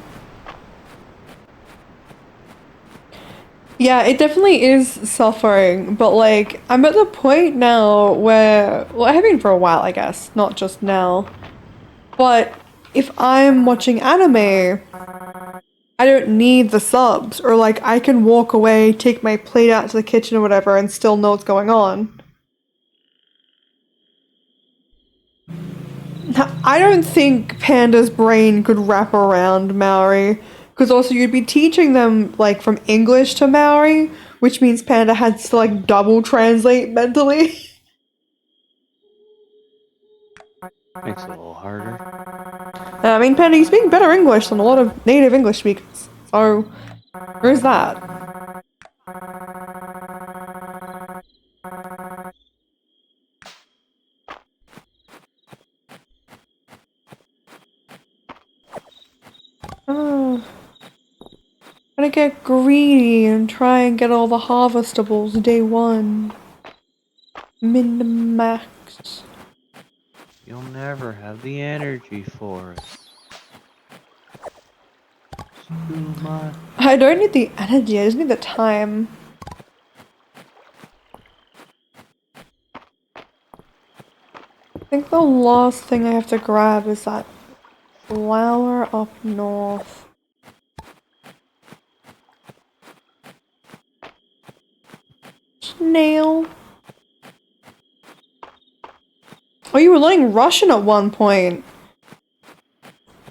Yeah, it definitely is suffering, but like, I'm at the point now where, well, I have been for a while, I guess, not just now. But if I'm watching anime, I don't need the subs, or like, I can walk away, take my plate out to the kitchen or whatever, and still know what's going on. I don't think Panda's brain could wrap around Maori, because also you'd be teaching them like from English to Maori, which means Panda had to like double translate mentally. Makes it a little harder. I mean, Panda, you speak better English than a lot of native English speakers, so there's that. Oh, gonna get greedy and try and get all the harvestables day one. Min-max. You'll never have the energy for it. It's too much. I don't need the energy, I just need the time. I think the last thing I have to grab is that flower up north. Snail. Oh, you were learning Russian at one point.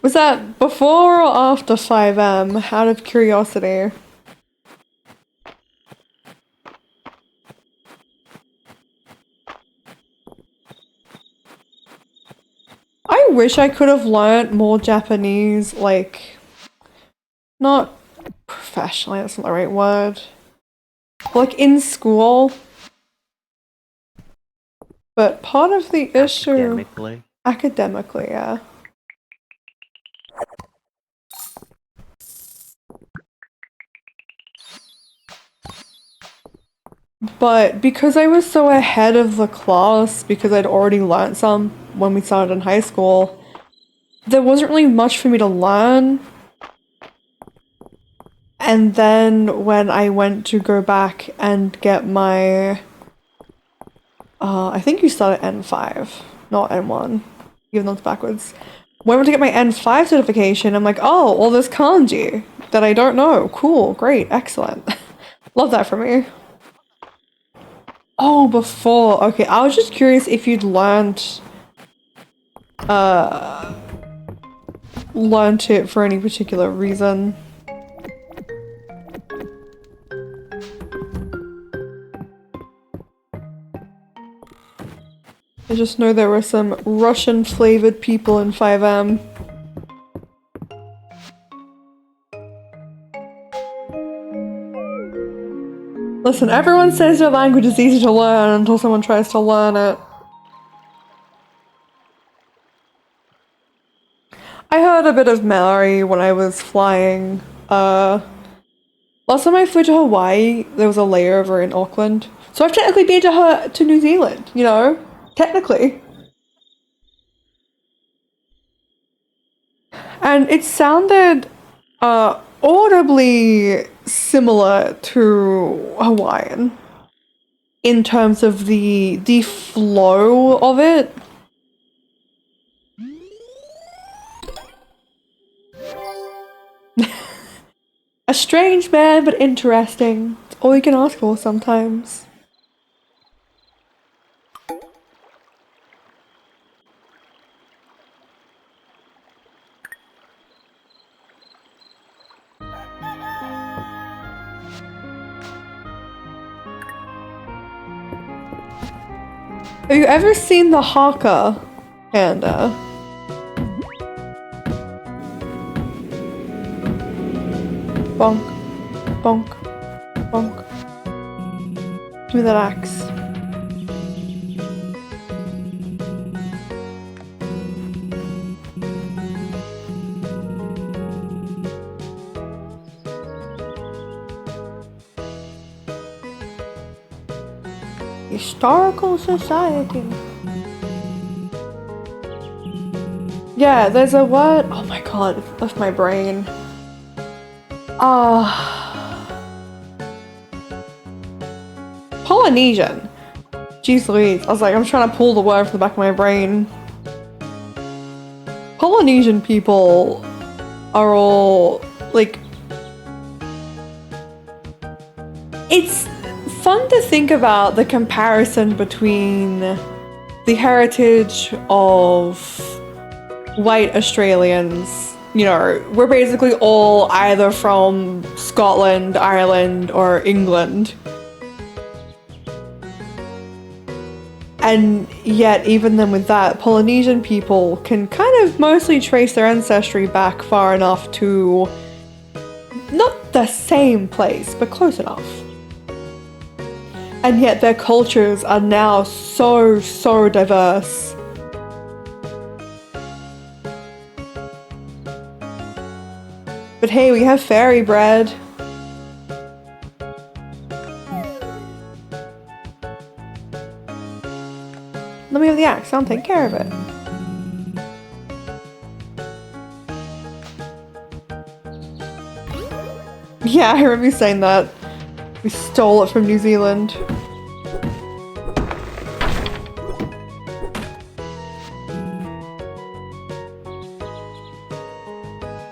Was that before or after 5M? Out of curiosity. I wish I could have learnt more Japanese, like, not professionally, that's not the right word. Like in school. But part of the issue... Academically. Academically, yeah. But because I was so ahead of the class, because I'd already learned some when we started in high school, there wasn't really much for me to learn. And then when I went to go back and get my... I think you start at N5, not N1, even though it's backwards. When I went to get my N5 certification, I'm like, oh, all this kanji that I don't know. Cool, great, excellent. Love that for me. Oh, before. Okay, I was just curious if you'd learned it for any particular reason. I just know there were some Russian flavored people in 5M. Listen, everyone says their language is easy to learn until someone tries to learn it. I heard a bit of Maori when I was flying. Last time I flew to Hawaii, there was a layover in Auckland. So I've technically been to New Zealand, you know? Technically. And it sounded audibly similar to Hawaiian in terms of the flow of it. A strange man, but interesting. It's all you can ask for sometimes. Have you ever seen the haka panda? Bonk, bonk, bonk. Give me that axe. Historical Society. Yeah, there's a word. Oh my god, it left my brain. Polynesian. Jeez Louise. I was like, I'm trying to pull the word from the back of my brain. Polynesian people are all like. It's fun to think about the comparison between the heritage of white Australians. You know, we're basically all either from Scotland, Ireland, or England. And yet, even then with that, Polynesian people can kind of mostly trace their ancestry back far enough to not the same place, but close enough. And yet their cultures are now so diverse. But hey, we have fairy bread. Let me have the axe, I'll take care of it. Yeah, I remember you saying that. We stole it from New Zealand.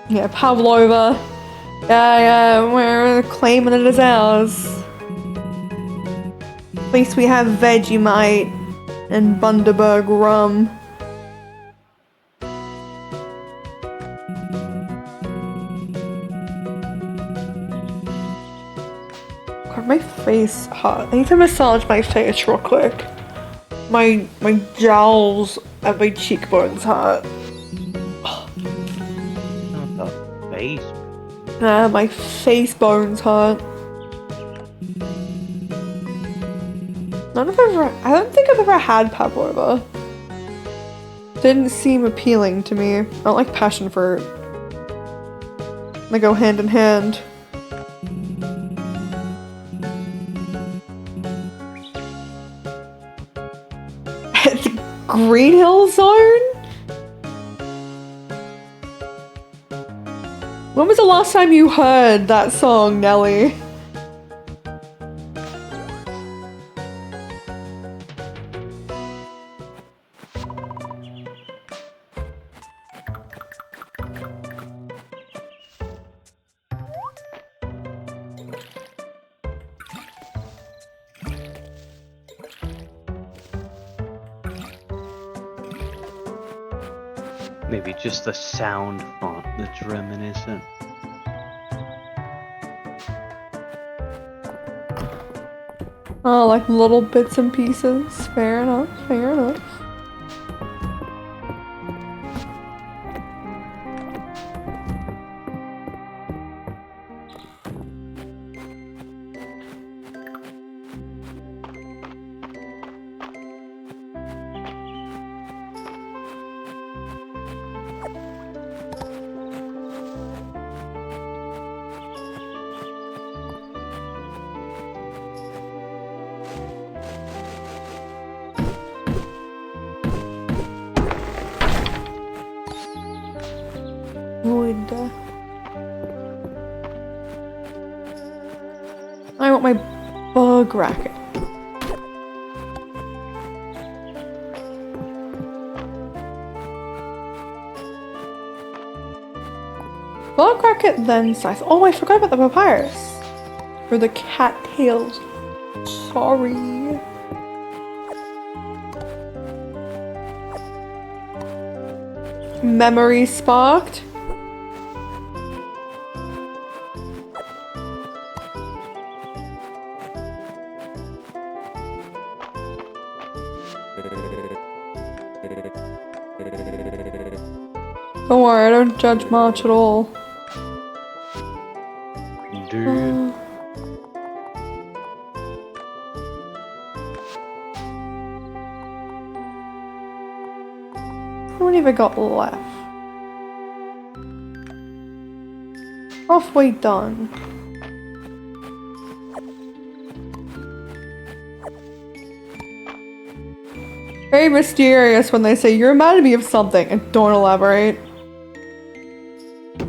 Yeah, Pavlova. Yeah, we're claiming it as ours. At least we have Vegemite and Bundaberg rum. God, my face hurt. I need to massage my face real quick. My jowls and my cheekbones hurt. Not the face. Nah, my face bones hurt. I don't think I've ever had pavlova. Didn't seem appealing to me. I don't like passion fruit. They go hand in hand. Green Hill Zone? When was the last time you heard that song, Nelly? Maybe just the sound font that's reminiscent. Oh, like little bits and pieces. Fair enough, fair enough. wood. I want my bug racket. Bug racket then size. Oh, I forgot about the papyrus. Or the cattails. Sorry. Memory sparked. Don't worry, I don't judge much at all. Dude. What have I got left? Halfway done. Very mysterious when they say you reminded me of something and don't elaborate.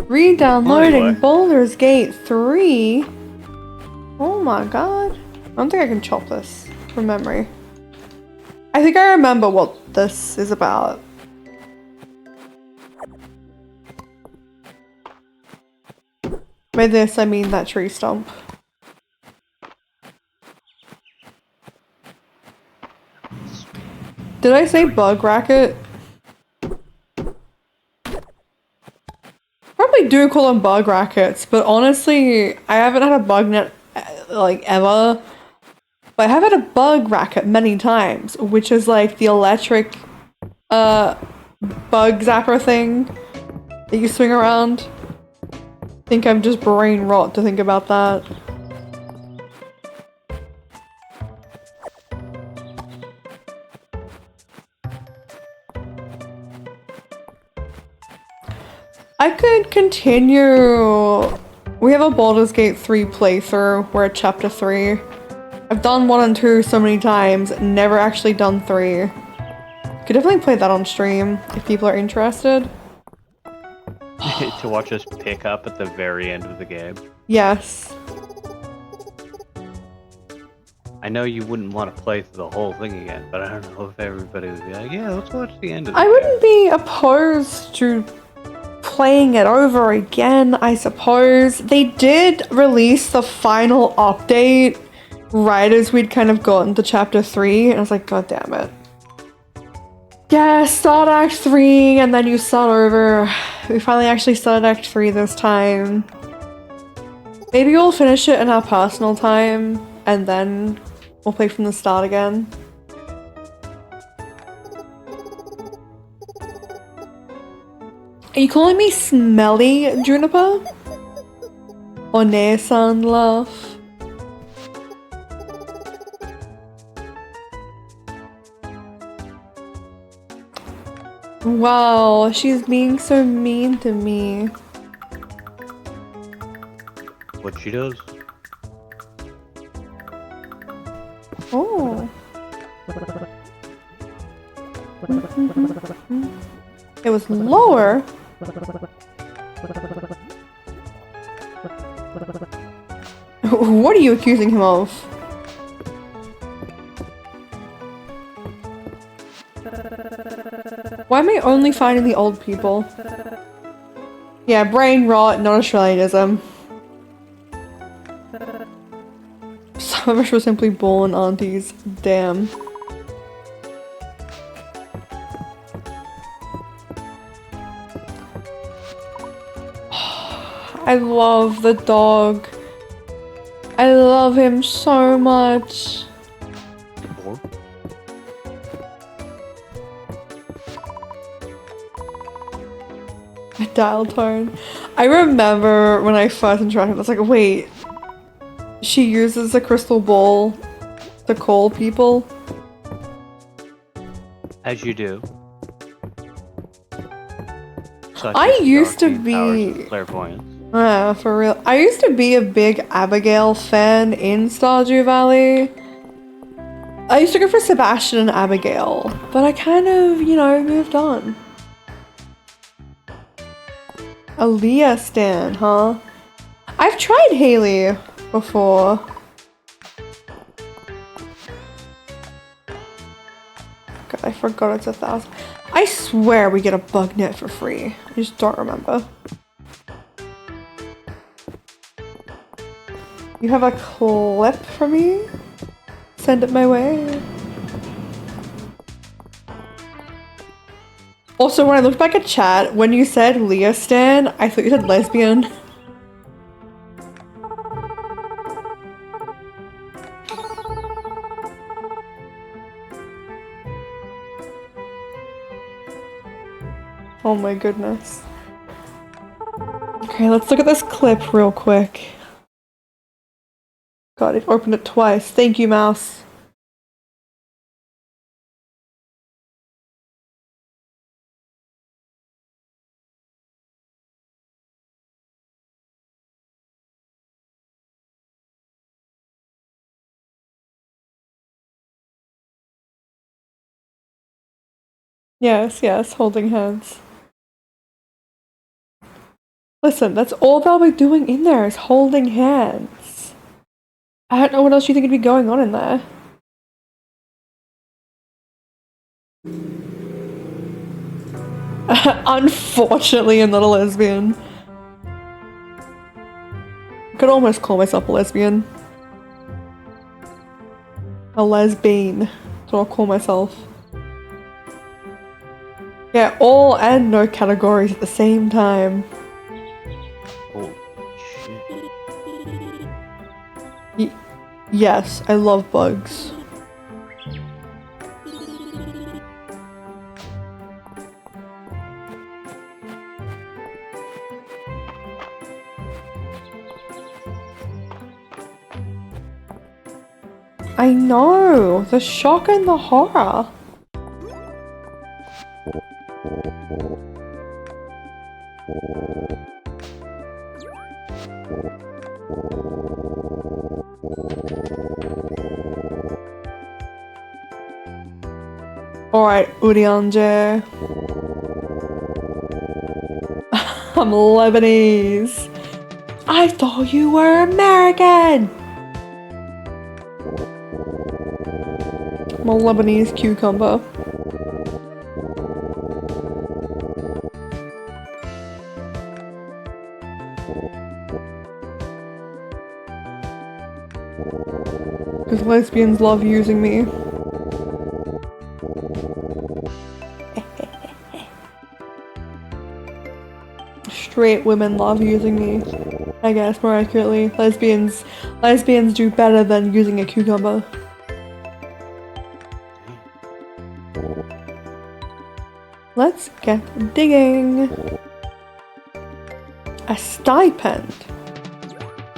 Re-downloading Anyway. Baldur's Gate 3. Oh my god. I don't think I can chop this from memory. I think I remember what this is about. By this I mean that tree stump. Did I say bug racket? Probably do call them bug rackets, but honestly, I haven't had a bug net like ever. But I have had a bug racket many times, which is like the electric bug zapper thing that you swing around. I think I'm just brain rot to think about that. I could continue. We have a Baldur's Gate 3 playthrough. We're at chapter 3. I've done 1 and 2 so many times, never actually done 3. Could definitely play that on stream if people are interested. To watch us pick up at the very end of the game. Yes. I know you wouldn't want to play through the whole thing again, but I don't know if everybody would be like, yeah, let's watch the end of the I game. wouldn't be opposed to playing it over again, I suppose. They did release the final update right as we'd kind of gotten to chapter 3, and I was like, god damn it. Yeah, start Act 3, and then you start over. We finally actually started Act 3 this time. Maybe we'll finish it in our personal time, and then we'll play from the start again. Are you calling me smelly, Juniper? Or Nason, love? Wow, she's being so mean to me. What she does? Oh. It was lower. What are you accusing him of? Why am I only finding the old people? Yeah, brain rot, not Australianism. Some of us were simply born aunties. Damn. I love the dog. I love him so much. Or? Dial tone. I remember when I first interacted, I was like, wait, she uses a crystal ball to call people? As you do. Such I as the used to arcane powers be- of clairvoyance. For real. I used to be a big Abigail fan in Stardew Valley. I used to go for Sebastian and Abigail, but I kind of, you know, moved on. Aaliyah stan, huh? I've tried Haley before. God, I forgot it's 1,000. I swear we get a bug net for free. I just don't remember. You have a clip for me? Send it my way. Also, when I looked back at chat, when you said Leah stan, I thought you said lesbian. Oh my goodness. Okay, let's look at this clip real quick. God, it opened it twice. Thank you, mouse. Yes, yes, holding hands. Listen, that's all they'll be doing in there is holding hands. I don't know what else you think would be going on in there. Unfortunately, I'm not a lesbian. I could almost call myself a lesbian. A lesbian. That's what I'll call myself. Yeah, all and no categories at the same time. Holy shit. Yes, I love bugs. I know! The shock and the horror! Alright, Urianje. I'm Lebanese. I thought you were American! I'm a Lebanese cucumber. Because lesbians love using me. Straight women love using me. I guess more accurately. Lesbians do better than using a cucumber. Let's get digging. A stipend.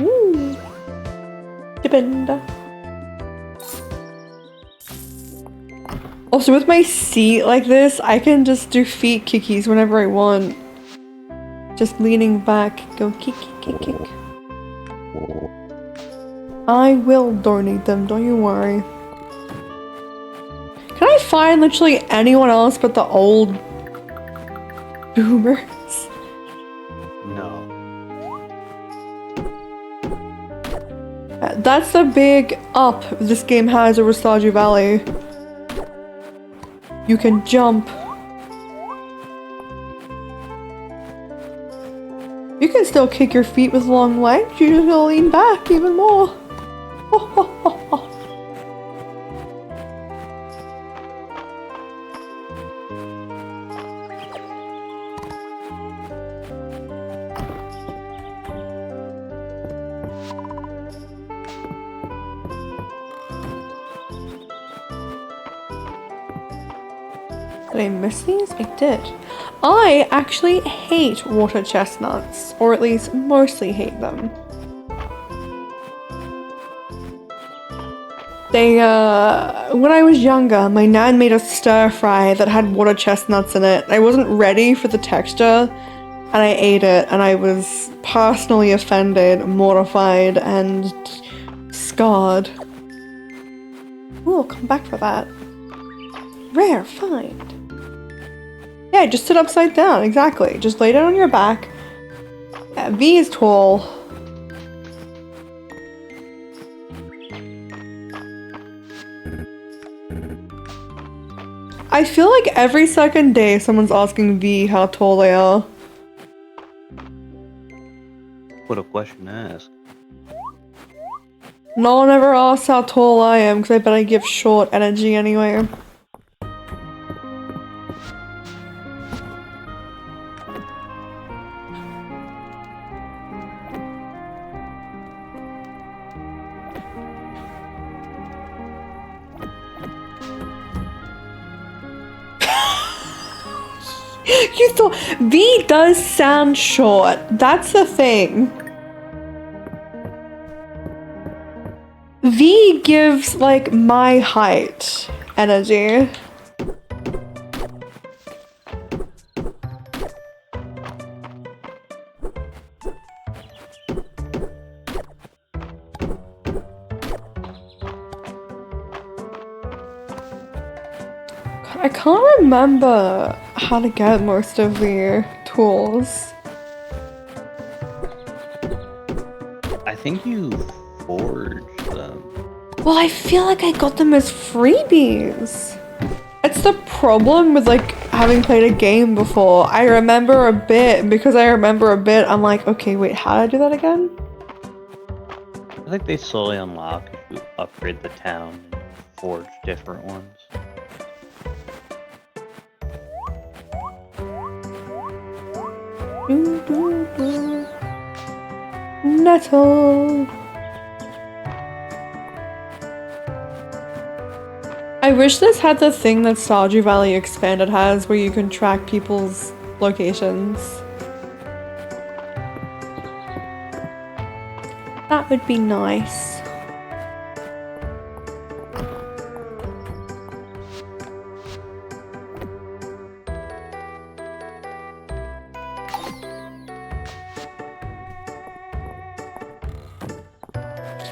Ooh. Stipend. Also, with my seat like this, I can just do feet kickies whenever I want. Just leaning back, go kick, kick, kick, kick. I will donate them, don't you worry. Can I find literally anyone else but the old boomers? No. That's the big up this game has over Stardew Valley. You can jump. You can still kick your feet with long legs, you just gotta lean back even more. Did I miss these? I did. I actually hate water chestnuts, or at least mostly hate them. When I was younger, my nan made a stir fry that had water chestnuts in it. I wasn't ready for the texture, and I ate it, and I was personally offended, mortified, and scarred. Ooh, I'll come back for that. Rare find. Yeah, just sit upside down, exactly. Just lay down on your back, Yeah, V is tall. I feel like every second day someone's asking V how tall they are. What a question to ask. No one ever asks how tall I am because I bet I give short energy anyway. You thought V does sound short. That's the thing. V gives like my height energy. I can't remember how to get most of the tools. I think you forged them. Well, I feel like I got them as freebies. It's the problem with like having played a game before. I remember a bit, and because I remember a bit, I'm like, okay, wait, how did I do that again? I think they slowly unlock if you upgrade the town and forge different ones. Nettle. I wish this had the thing that Stardew Valley Expanded has where you can track people's locations. That would be nice.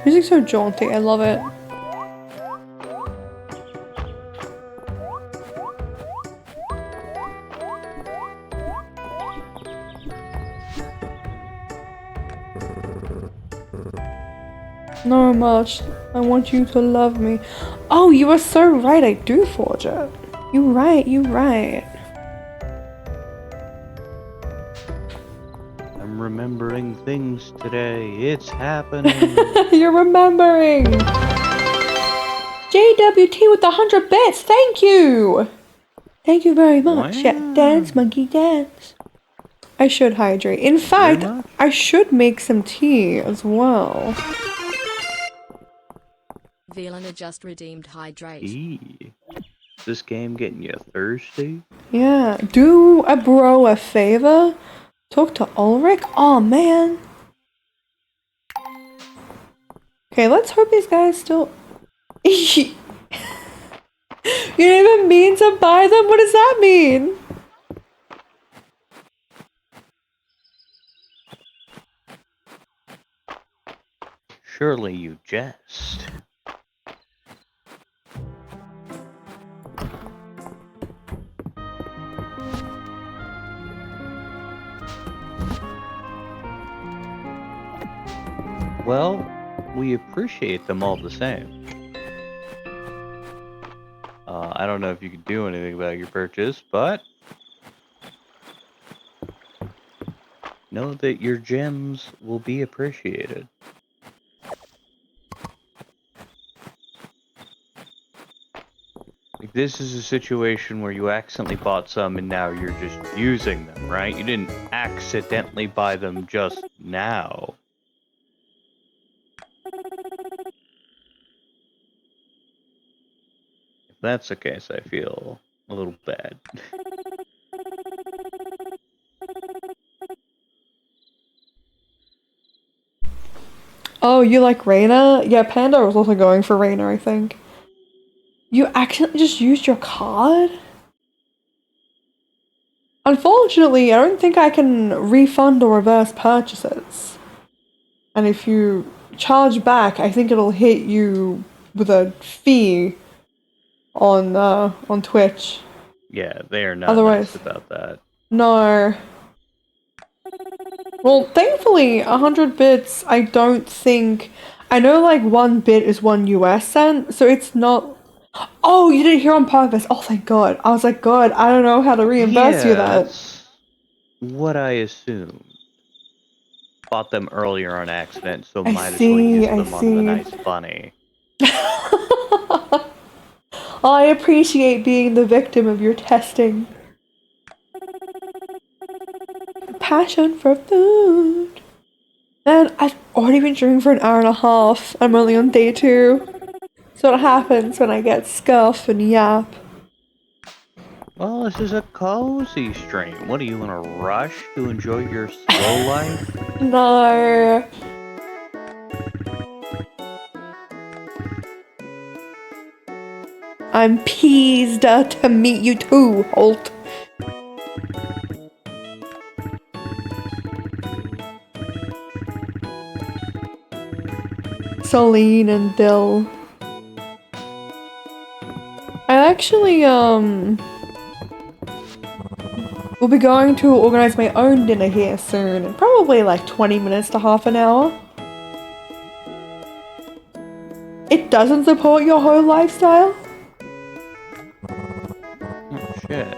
Music's so jaunty, I love it. No, March, I want you to love me. Oh, you are so right, I do forge it. You're right, you're right. I'm remembering things today. It's happening. You're remembering! JWT with 100 bits, thank you! Thank you very much. Wow. Yeah, dance, monkey, dance. I should hydrate. In fact, much. I should make some tea as well. Velana just redeemed hydrate. Gee. Is this game getting you thirsty? Yeah, do a bro a favor. Talk to Ulrich? Oh man. Okay, let's hope these guys still... You didn't even mean to buy them? What does that mean? Surely you jest. Well, we appreciate them all the same. I don't know if you can do anything about your purchase, but know that your gems will be appreciated. Like, this is a situation where you accidentally bought some and now you're just using them, right? You didn't accidentally buy them just now. If that's the case, I feel a little bad. Oh, you like Reina? Yeah, Panda was also going for Reina, I think. You accidentally just used your card? Unfortunately, I don't think I can refund or reverse purchases. And if you charge back, I think it'll hit you with a fee on Twitch. Yeah, they are not Otherwise, nice about that. no. Well, thankfully, 100 bits, I don't think. I know like 1 bit is 1 US cent, so it's not. Oh, you did it here on purpose. Oh, thank God. I was like, God, I don't know how to reimburse you Yeah, that. that's what I assumed. Bought them earlier on accident, so I might as well see, use I them on the see. nice bunny. I appreciate being the victim of your testing. Passion for food. And I've already been drinking for an hour and a half. I'm only on day 2. So what happens when I get scuff and yap? Well, this is a cozy stream. What, are you in a rush to enjoy your slow life? No. I'm pleased to meet you too, Holt. Celine and Dill. I actually, will be going to organize my own dinner here soon, in probably like 20 minutes to half an hour. It doesn't support your whole lifestyle? Oh, shit.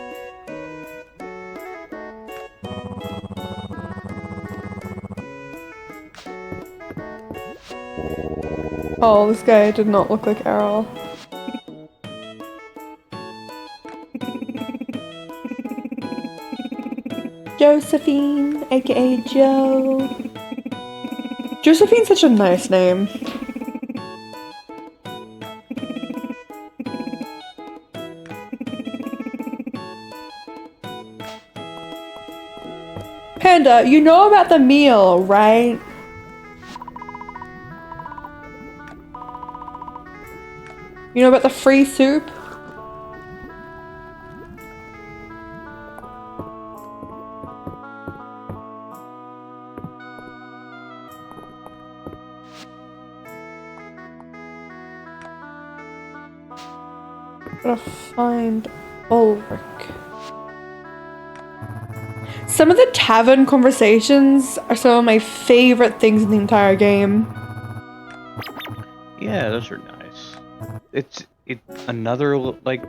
Oh, this guy did not look like Errol. Josephine, aka Joe. Josephine's such a nice name. Panda, you know about the meal, right? You know about the free soup? Gotta find Ulrich. Some of the tavern conversations are some of my favorite things in the entire game. Yeah, those are nice. It's another like.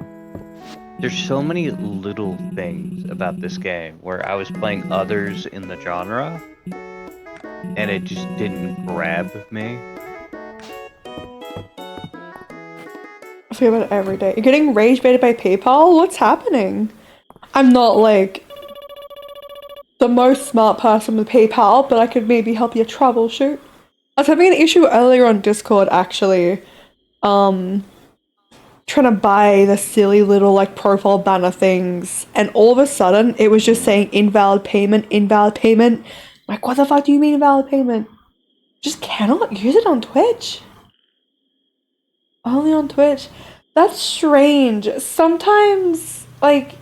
There's so many little things about this game where I was playing others in the genre, and it just didn't grab me. I forget about it every day. You're getting rage baited by PayPal? What's happening? I'm not like the most smart person with PayPal, but I could maybe help you troubleshoot. I was having an issue earlier on Discord actually. Trying to buy the silly little like profile banner things, and all of a sudden it was just saying invalid payment, invalid payment. Like, what the fuck do you mean invalid payment? Just cannot use it on Twitch. Only on Twitch. That's strange. Sometimes, like,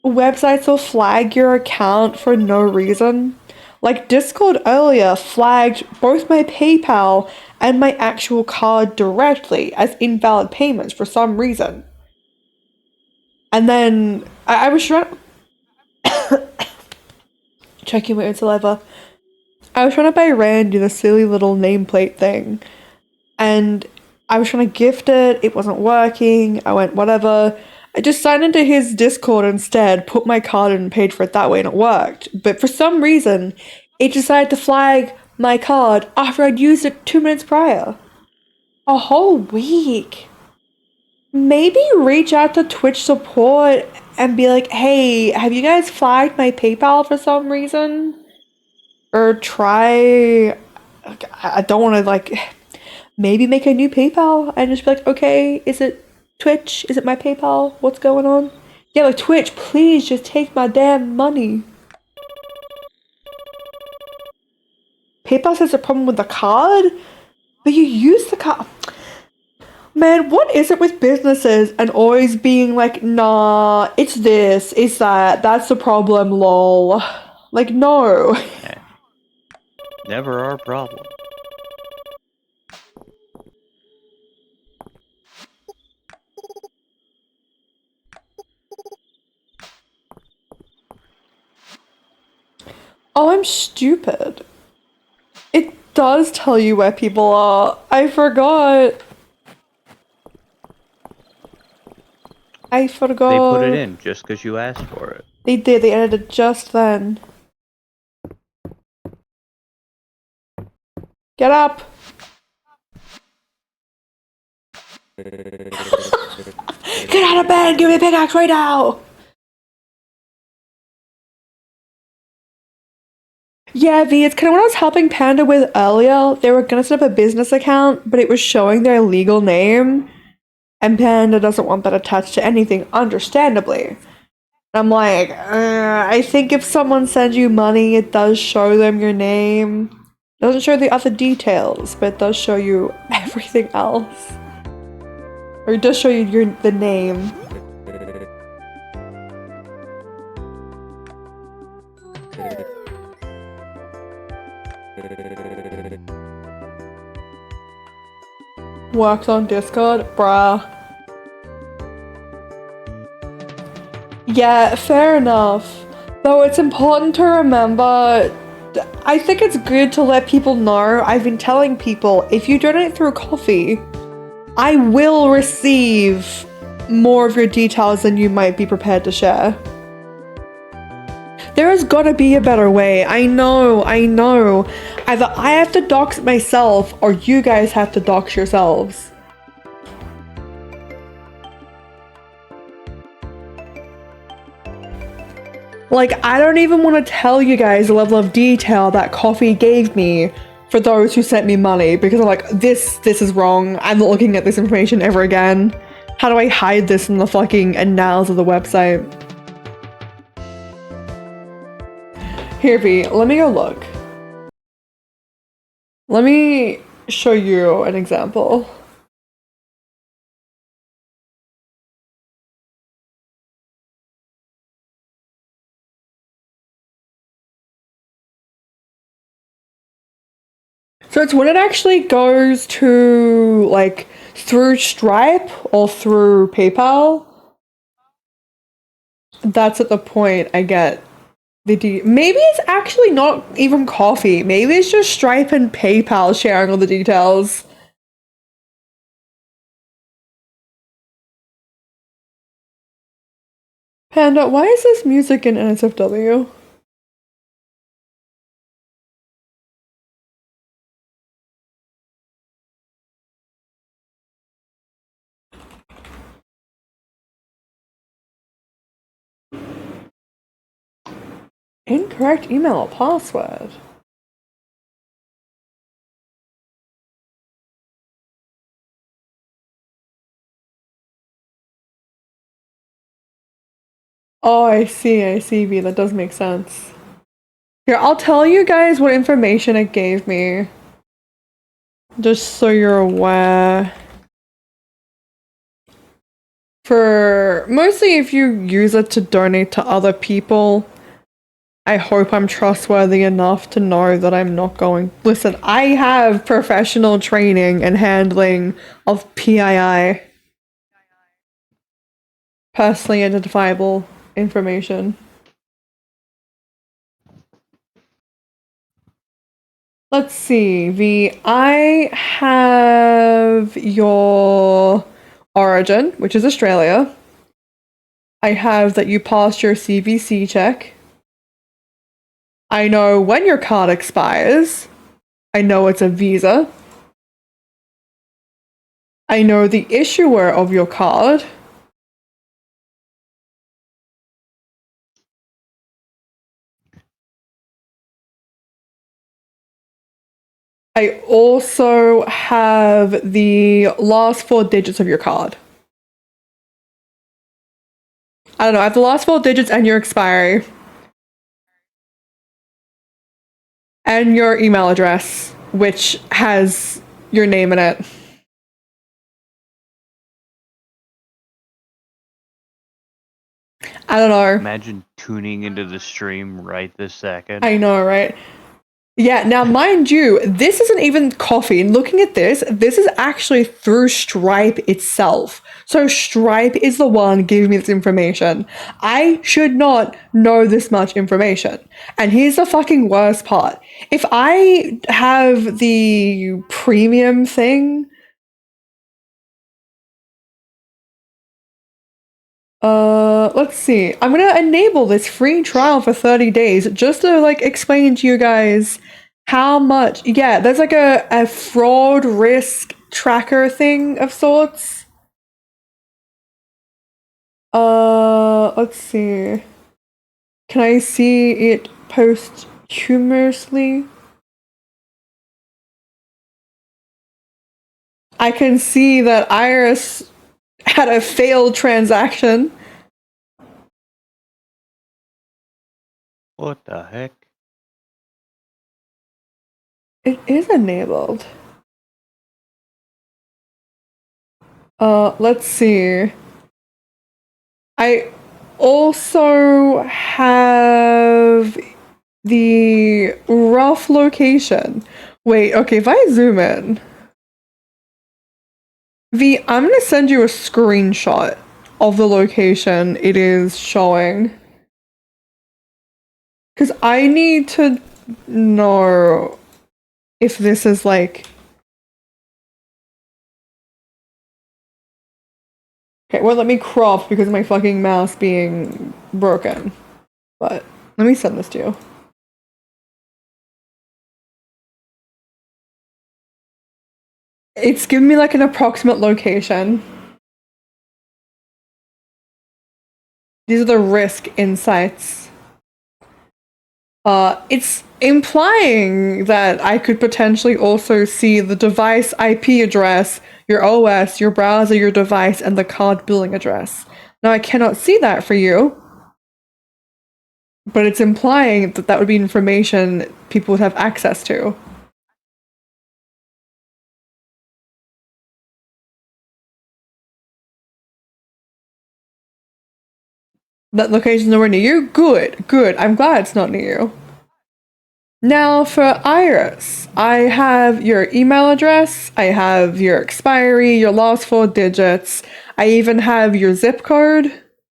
websites will flag your account for no reason. Like, Discord earlier flagged both my PayPal and my actual card directly as invalid payments for some reason. And then I was trying checking my own saliva. I was trying to buy Randy the silly little nameplate thing, and I was trying to gift it. It wasn't working. I went whatever. I just signed into his Discord instead, put my card in and paid for it that way, and it worked. But for some reason, it decided to flag my card after I'd used it 2 minutes prior. A whole week. Maybe reach out to Twitch support and be like, hey, have you guys flagged my PayPal for some reason? Or try. I don't want to, like, maybe make a new PayPal and just be like, okay, is it Twitch? Is it my PayPal? What's going on? Yeah, like, Twitch, please just take my damn money. PayPal says a problem with the card, but you use the card. Man, what is it with businesses and always being like, nah, it's this, it's that, that's the problem, lol. Like, no. Eh, never our problem. Oh, I'm stupid. It does tell you where people are. I forgot. They put it in just because you asked for it. They did. They added it just then. Get up. Get out of bed. Give me a pickaxe right now. Yeah, V, it's kind of what I was helping Panda with earlier. They were gonna set up a business account, but it was showing their legal name, and Panda doesn't want that attached to anything, understandably. I'm like, I think if someone sends you money, it does show them your name. It doesn't show the other details, but it does show you everything else. Or it does show you the name. Works on Discord? Bruh. Yeah, fair enough. Though it's important to remember, I think it's good to let people know. I've been telling people, if you donate through Coffee, I will receive more of your details than you might be prepared to share. There has gotta be a better way. I know. Either I have to dox myself or you guys have to dox yourselves. Like, I don't even want to tell you guys the level of detail that Coffee gave me for those who sent me money, because I'm like, this is wrong. I'm not looking at this information ever again. How do I hide this in the fucking annals of the website? Here, V, let me go look. Let me show you an example. So it's when it actually goes to, like, through Stripe or through PayPal. That's at the point I get the maybe it's actually not even Coffee. Maybe it's just Stripe and PayPal sharing all the details. Panda, why is this music in NSFW? Incorrect email or password. Oh, I see, V. That does make sense. Here, I'll tell you guys what information it gave me. Just so you're aware. For mostly if you use it to donate to other people, I hope I'm trustworthy enough to know that I'm not going. Listen, I have professional training and handling of PII. Personally identifiable information. Let's see, V. I have your origin, which is Australia. I have that you passed your CVC check. I know when your card expires. I know it's a Visa. I know the issuer of your card. I also have the last 4 digits of your card. I don't know, I have the last 4 digits and your expiry. And your email address, which has your name in it. I don't know. Imagine tuning into the stream right this second. I know, right? Yeah, now mind you, this isn't even coffee. And looking at this is actually through Stripe itself. So Stripe is the one giving me this information. I should not know this much information. And here's the fucking worst part. If I have the premium thing, let's see. I'm gonna enable this free trial for 30 days just to like explain to you guys how much. Yeah, there's like a fraud risk tracker thing of sorts. Let's see. Can I see it posthumously? I can see that Iris had a failed transaction. What the heck? It is enabled. Let's see. I also have the rough location. Wait, okay, if I zoom in. V, I'm gonna send you a screenshot of the location it is showing. Because I need to know if this is like... Okay, well, let me crop because of my fucking mouse being broken. But let me send this to you. It's giving me like an approximate location. These are the risk insights. It's implying that I could potentially also see the device IP address, your OS, your browser, your device, and the card billing address. Now, I cannot see that for you, but it's implying that that would be information people would have access to. That location's nowhere near you? Good, good. I'm glad it's not near you. Now for Iris, I have your email address, I have your expiry, your last 4 digits, I even have your zip code,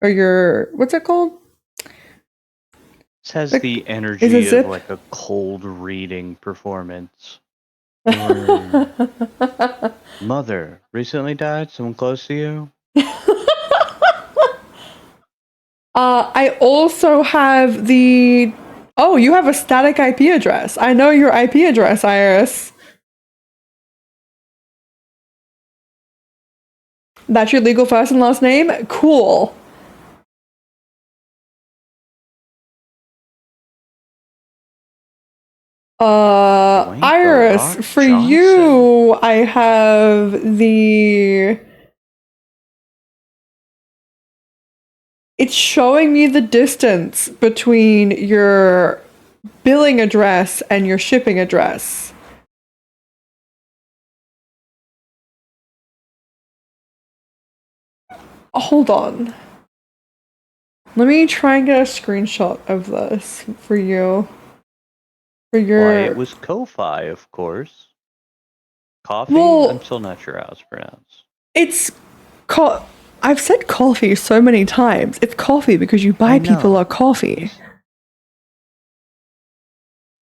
or your, what's it called? This has Like, the is energy it zip? of like a cold reading performance. Mother recently died. Someone close to you? I also have the... Oh, you have a static IP address. I know your IP address, Iris. That's your legal first and last name? Cool. Dwayne The Iris, Rock for Johnson. you, I have the... It's showing me the distance between your billing address and your shipping address. Hold on. Let me try and get a screenshot of this for you. For Why, your... it was Ko-Fi, of course. Coffee? Well, I'm still not sure how it's pronounced. it's... I've said coffee so many times. It's coffee because you buy I people know. a coffee.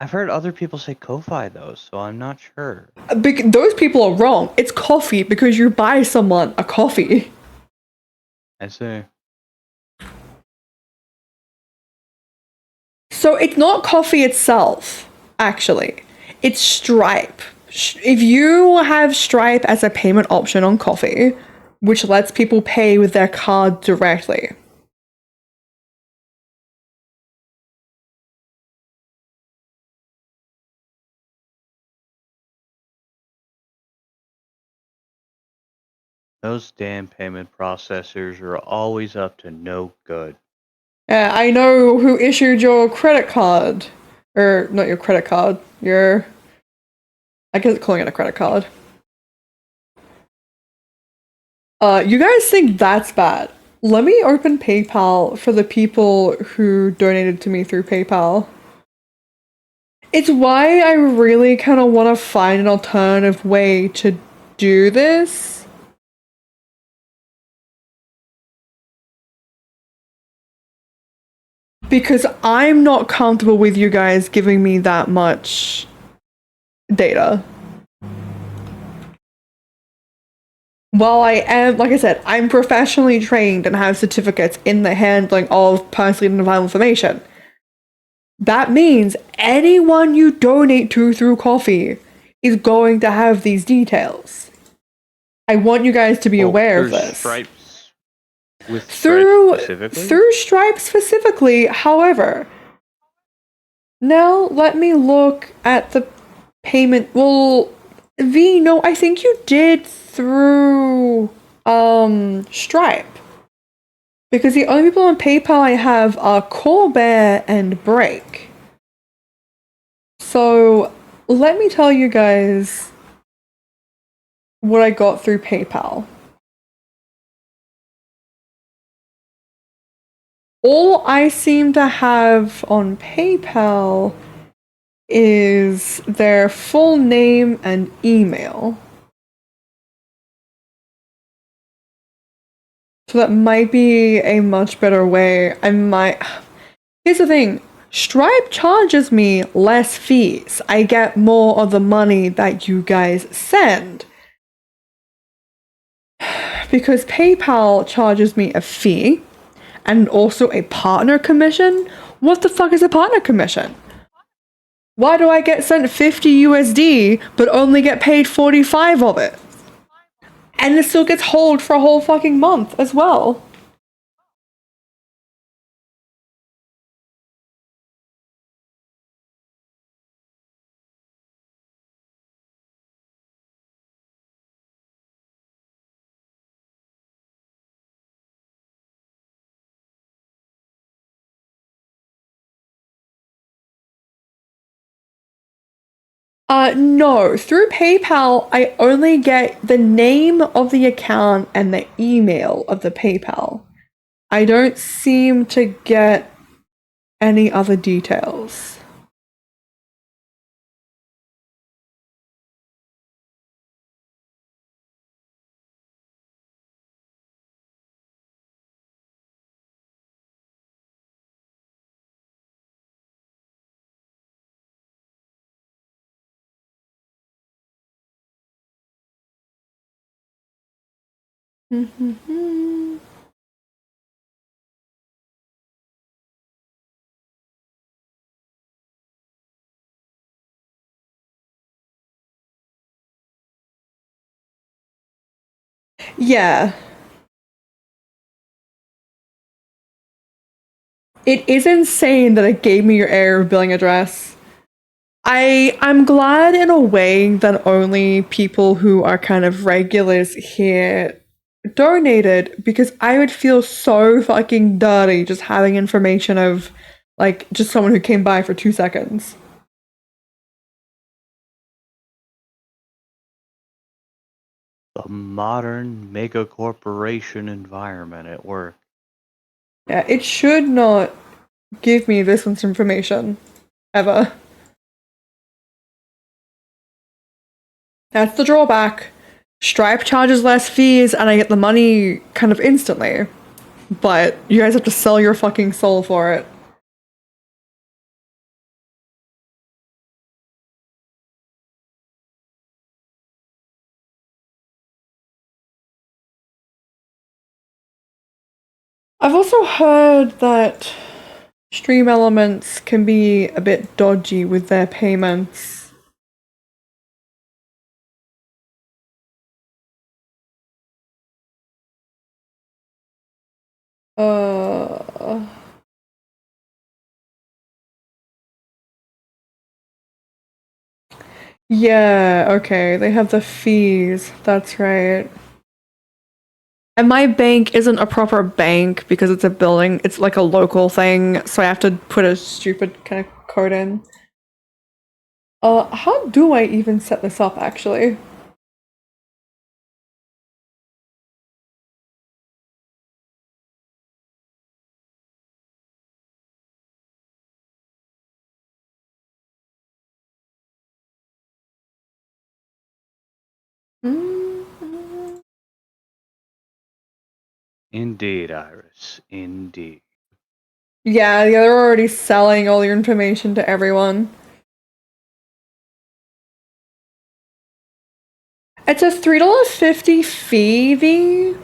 I've heard other people say Ko-Fi though, so I'm not sure. Those people are wrong. It's coffee because you buy someone a coffee. I see. So it's not coffee itself, actually. It's Stripe. If you have Stripe as a payment option on coffee, which lets people pay with their card directly. Those damn payment processors are always up to no good. I know who issued your credit card. Or, not your credit card, your... I guess calling it a credit card. You guys think that's bad? Let me open PayPal for the people who donated to me through PayPal. It's why I really kind of want to find an alternative way to do this. Because I'm not comfortable with you guys giving me that much data. While I am, like I said, I'm professionally trained and have certificates in the handling of personally identifiable information. That means anyone you donate to through coffee is going to have these details. I want you guys to be aware of this. Stripes with Through Stripes specifically? through Stripe specifically, however. Now let me look at the payment. Well, V, no, I think you did through Stripe. Because the only people on PayPal I have are Colbert and Break. So let me tell you guys what I got through PayPal. All I seem to have on PayPal is their full name and email. So that might be a much better way. Here's the thing. Stripe charges me less fees. I get more of the money that you guys send. Because PayPal charges me a fee and also a partner commission. What the fuck is a partner commission? Why do I get sent 50 USD but only get paid 45 of it? And it still gets hold for a whole fucking month as well. No. Through PayPal, I only get the name of the account and the email of the PayPal. I don't seem to get any other details. Yeah. It is insane that it gave me your area of billing address. I'm glad in a way that only people who are kind of regulars here donated, because I would feel so fucking dirty just having information of like just someone who came by for 2 seconds. The modern mega corporation environment at work. Yeah, it should not give me this much information ever. That's the drawback. Stripe charges less fees and I get the money kind of instantly. But you guys have to sell your fucking soul for it. I've also heard that Stream Elements can be a bit dodgy with their payments. Uh... Yeah, okay, they have the fees, that's right. And my bank isn't a proper bank because it's a building, it's like a local thing, so I have to put a stupid kind of code in. How do I even set this up actually? Mm. Indeed, Iris. Indeed. Yeah, they're already selling all your information to everyone. It's a $3.50 fee, V.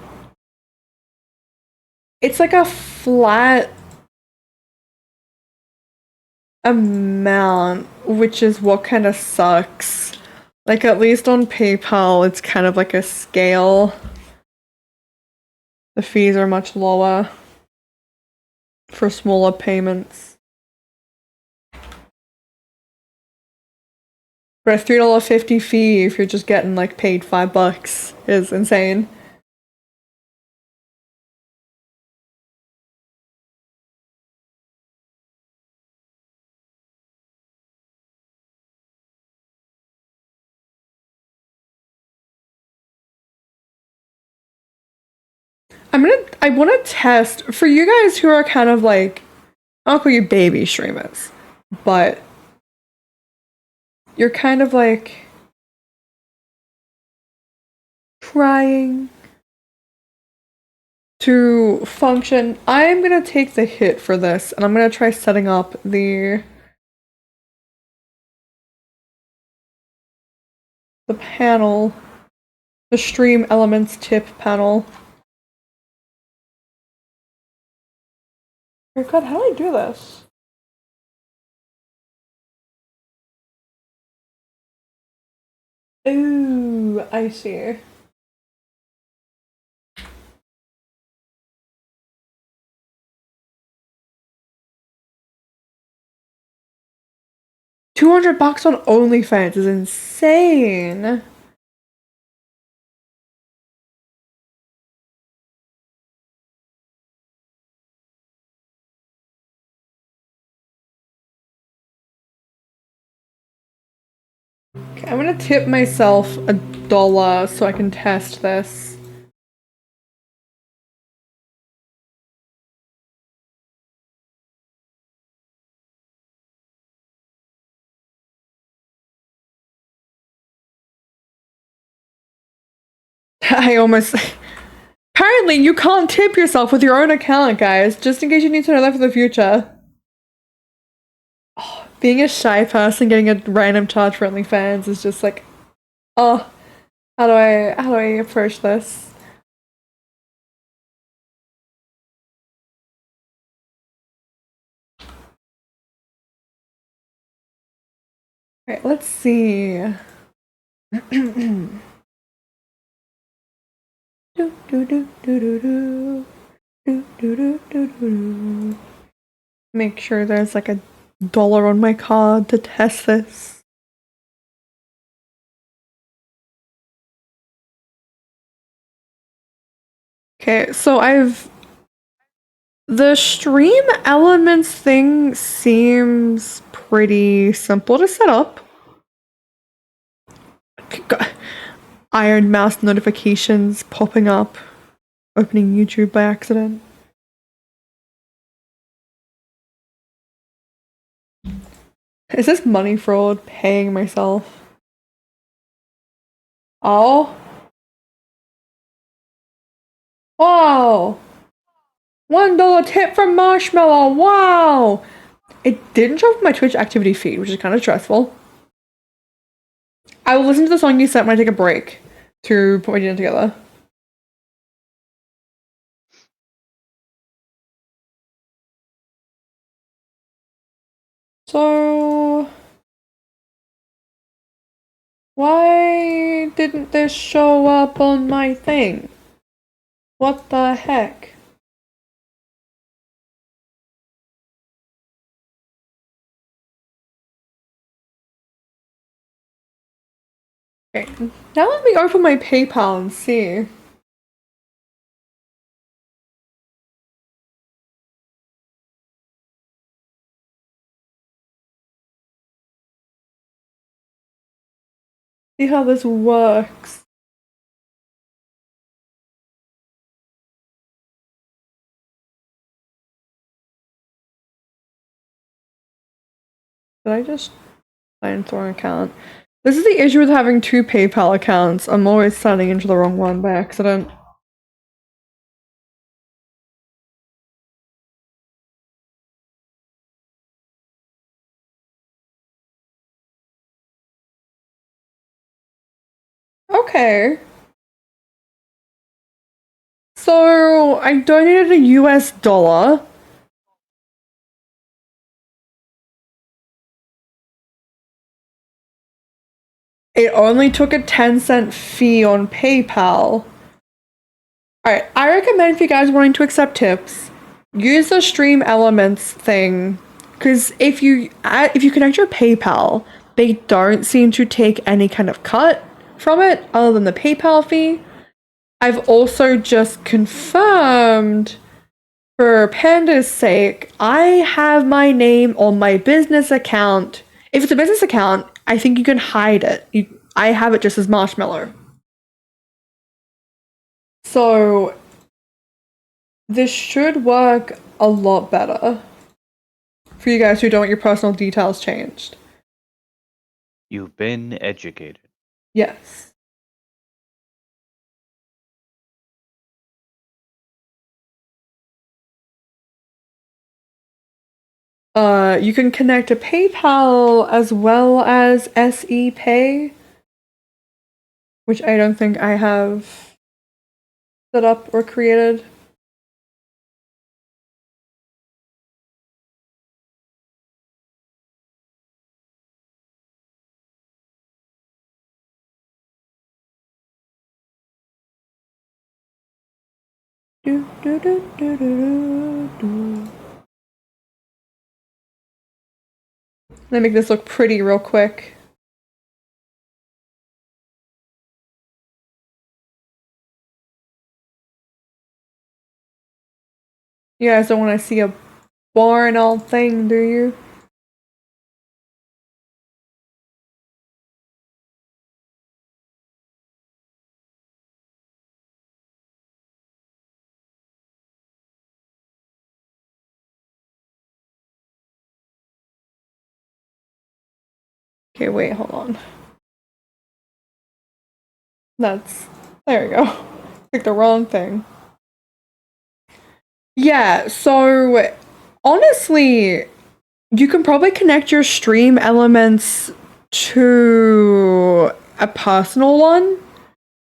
It's like a flat amount, which is what kind of sucks. Like, at least on PayPal, it's kind of like a scale. The fees are much lower for smaller payments. But a $3.50 fee if you're just getting like paid $5 is insane. I wanna test for you guys who are kind of like, I'll call you baby streamers, but you're kind of like trying to function. I'm gonna take the hit for this and I'm gonna try setting up the panel, the stream elements tip panel. Oh god, how do I do this? Ooh, I see. $200 on OnlyFans is insane. Okay, I'm gonna tip myself $1 so I can test this. I almost. Apparently, you can't tip yourself with your own account, guys, just in case you need to know that for the future. Oh, being a shy person getting a random charge for OnlyFans is just like, oh, how do I approach this? Alright, let's see. Make sure there's like $1 on my card to test this. Okay, so the stream elements thing seems pretty simple to set up. Iron Mouse notifications popping up, opening YouTube by accident. Is this money fraud? Paying myself? Oh. Wow. $1 tip from Marshmallow. Wow. It didn't show up my Twitch activity feed, which is kind of stressful. I will listen to the song you sent when I take a break to put my dinner together. So, why didn't this show up on my thing? What the heck? Okay, now let me open my PayPal and see. See how this works. Did I just sign into an account? This is the issue with having 2 PayPal accounts. I'm always signing into the wrong one by accident. Okay. So I donated a US dollar. It only took a 10-cent fee on PayPal. Alright, I recommend if you guys wanting to accept tips, use the Stream Elements thing. Because if you connect your PayPal, they don't seem to take any kind of cut from it other than the PayPal fee. I've also just confirmed, for Panda's sake, I have my name on my business account. If it's a business account, I think you can hide it. I have it just as Marshmallow. So this should work a lot better for you guys who don't want your personal details changed. You've been educated. Yes. You can connect to PayPal as well as SEPay, which I don't think I have set up or created. Do, do, do, do, do, do. Let me make this look pretty real quick. You guys don't want to see a boring old thing, do you? Okay, wait, hold on. There we go. Picked the wrong thing. Yeah, so honestly, you can probably connect your Stream Elements to a personal one.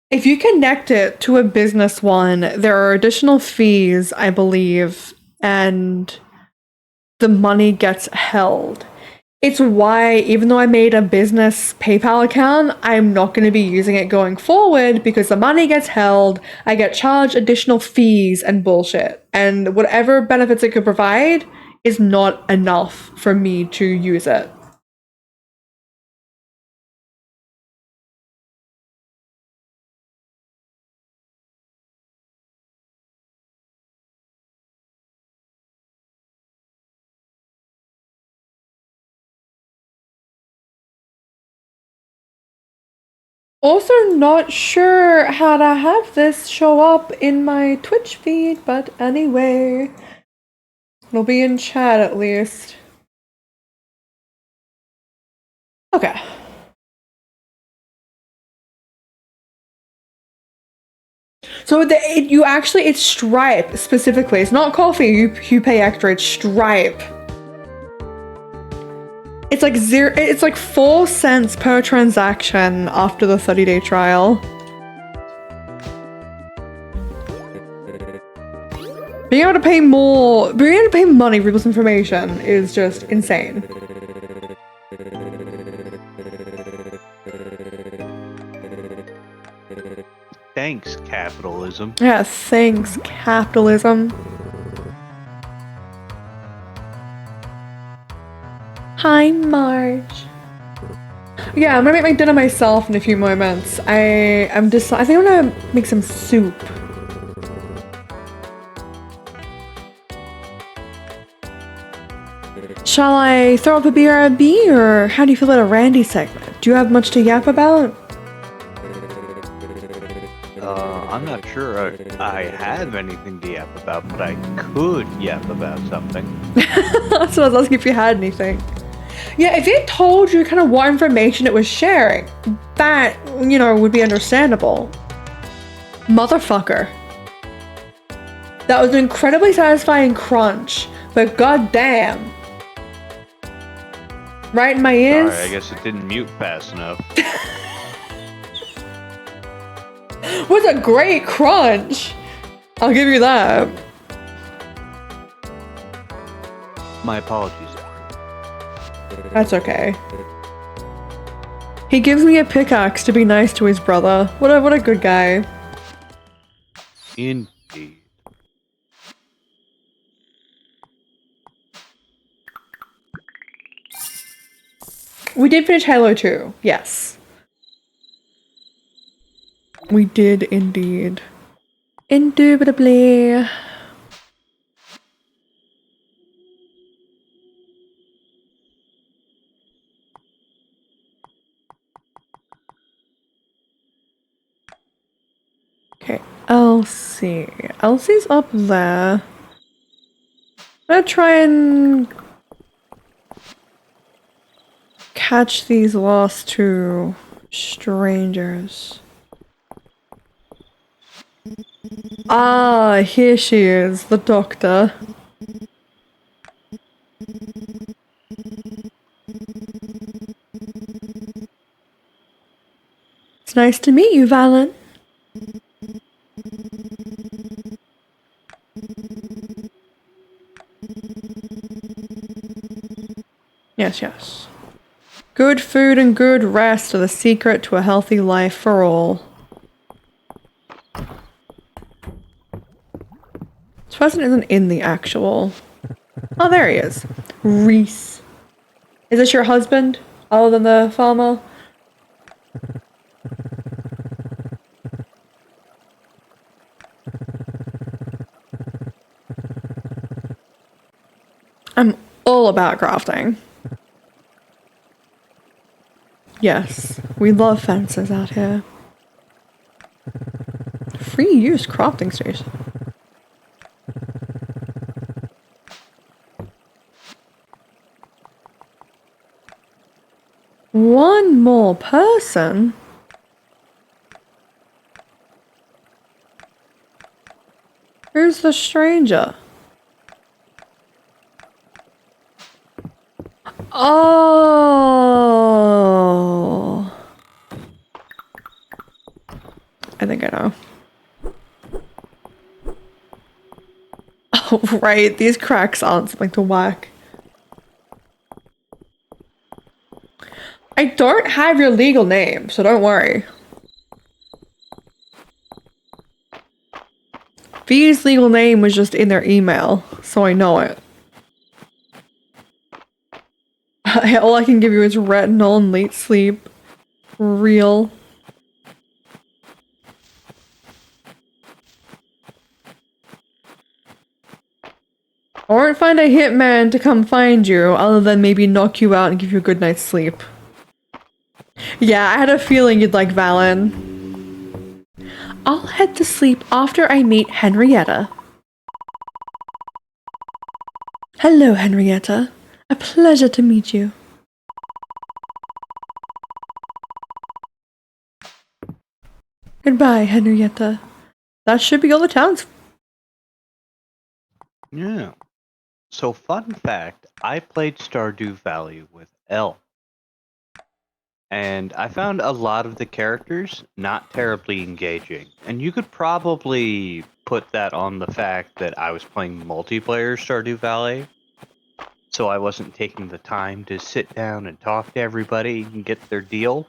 If you connect it to a business one, there are additional fees, I believe, and the money gets held. It's why, even though I made a business PayPal account, I'm not going to be using it going forward because the money gets held, I get charged additional fees and bullshit. And whatever benefits it could provide is not enough for me to use it. Also not sure how to have this show up in my Twitch feed, but anyway. It'll be in chat at least. Okay. So it's Stripe specifically. It's not coffee. You pay extra. It's Stripe. It's like it's like 4 cents per transaction after the 30-day trial. Being able to pay money for people's information is just insane. Thanks, capitalism. Yeah, thanks, capitalism. Hi, Marge. Yeah, I'm gonna make my dinner myself in a few moments. I think I'm gonna make some soup. Shall I throw up a BRB, or how do you feel about a Randy segment? Do you have much to yap about? I'm not sure I have anything to yap about, but I could yap about something. That's what I was asking if you had anything. Yeah, if it told you kind of what information it was sharing, that, you know, would be understandable. Motherfucker. That was an incredibly satisfying crunch, but goddamn. Right in my ears. Sorry, I guess it didn't mute fast enough. Was a great crunch. I'll give you that. My apologies. That's okay. He gives me a pickaxe to be nice to his brother. What a good guy. Indeed. We did finish Halo 2. Yes. We did indeed. Indubitably. Okay, Elsie. Elsie's up there. I'm gonna try and catch these last two strangers. Ah, here she is, the doctor. It's nice to meet you, Valen. Yes, yes. Good food and good rest are the secret to a healthy life for all. This person isn't in the actual... Oh, there he is. Reese. Is this your husband? Other than the farmer? I'm all about crafting. Yes, we love fences out here. Free use crafting station. One more person? Who's the stranger? Oh. I think I know. Oh, right. These cracks aren't something to whack. I don't have your legal name, so don't worry. V's legal name was just in their email, so I know it. All I can give you is retinol and late sleep. Real. I won't find a hitman to come find you, other than maybe knock you out and give you a good night's sleep. Yeah, I had a feeling you'd like Valen. I'll head to sleep after I meet Henrietta. Hello, Henrietta. A pleasure to meet you. Goodbye, Henrietta. That should be all the towns. Yeah. So, fun fact, I played Stardew Valley with Elle. And I found a lot of the characters not terribly engaging. And you could probably put that on the fact that I was playing multiplayer Stardew Valley. So I wasn't taking the time to sit down and talk to everybody and get their deal.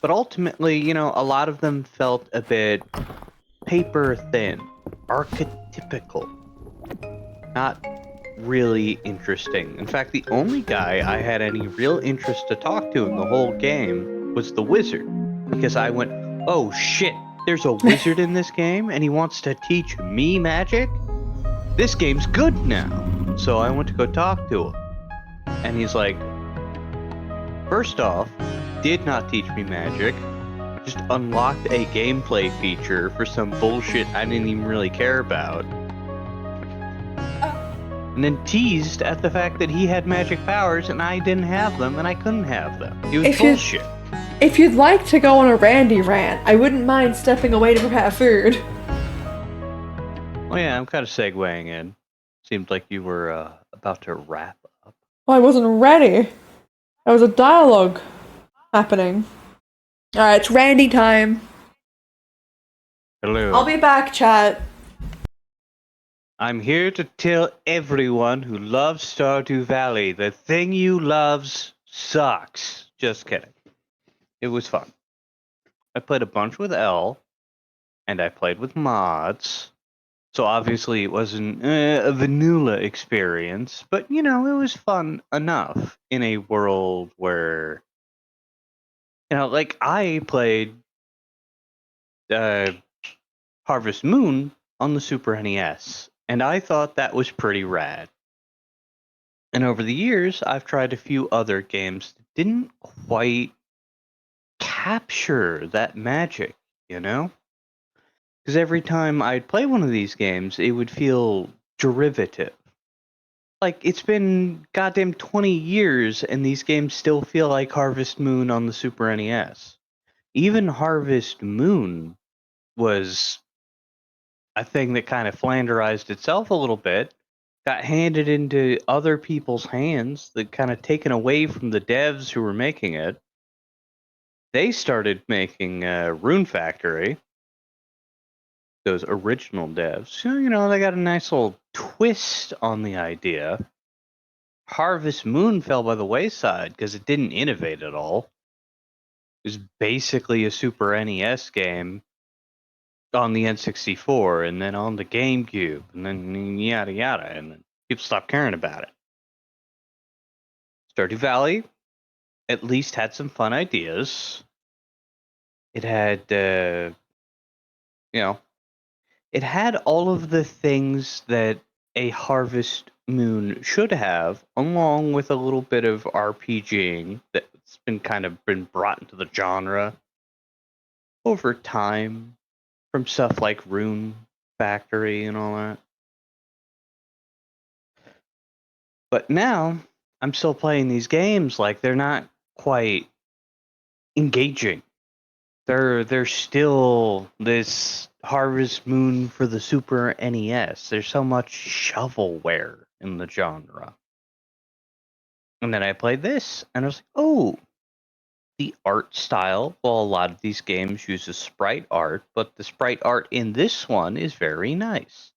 But ultimately, you know, a lot of them felt a bit paper thin, archetypical, not really interesting. In fact, the only guy I had any real interest to talk to in the whole game was the wizard. Because I went, oh shit, there's a wizard in this game and he wants to teach me magic? This game's good now. So I went to go talk to him. And he's like, first off, did not teach me magic. Just unlocked a gameplay feature for some bullshit I didn't even really care about. and then teased at the fact that he had magic powers and I didn't have them and I couldn't have them. It was bullshit. If you'd like to go on a Randy rant, I wouldn't mind stepping away to prepare food. Well, yeah, I'm kind of segueing in. Seemed like you were about to wrap up. Well, I wasn't ready. There was a dialogue happening. Alright, it's Randy time. Hello. I'll be back, chat. I'm here to tell everyone who loves Stardew Valley the thing you loves sucks. Just kidding. It was fun. I played a bunch with L, and I played with mods. So obviously it wasn't a vanilla experience, but you know, it was fun enough in a world where, you know, like I played Harvest Moon on the Super NES, and I thought that was pretty rad. And over the years, I've tried a few other games that didn't quite capture that magic, you know? Because every time I'd play one of these games, it would feel derivative. Like, it's been goddamn 20 years, and these games still feel like Harvest Moon on the Super NES. Even Harvest Moon was a thing that kind of flanderized itself a little bit, got handed into other people's hands, that kind of taken away from the devs who were making it. They started making Rune Factory, those original devs. So, you know, they got a nice little twist on the idea. Harvest Moon fell by the wayside because it didn't innovate at all. It was basically a Super NES game on the N64 and then on the GameCube and then yada yada, and then people stopped caring about it. Stardew Valley at least had some fun ideas. It had, you know, it had all of the things that a Harvest Moon should have, along with a little bit of RPGing that's been brought into the genre over time from stuff like Rune Factory and all that. But now I'm still playing these games like they're not quite engaging. They're still this Harvest Moon for the Super NES. There's so much shovelware in the genre. And then I played this, and I was like, oh, the art style. Well, a lot of these games use a sprite art, but the sprite art in this one is very nice.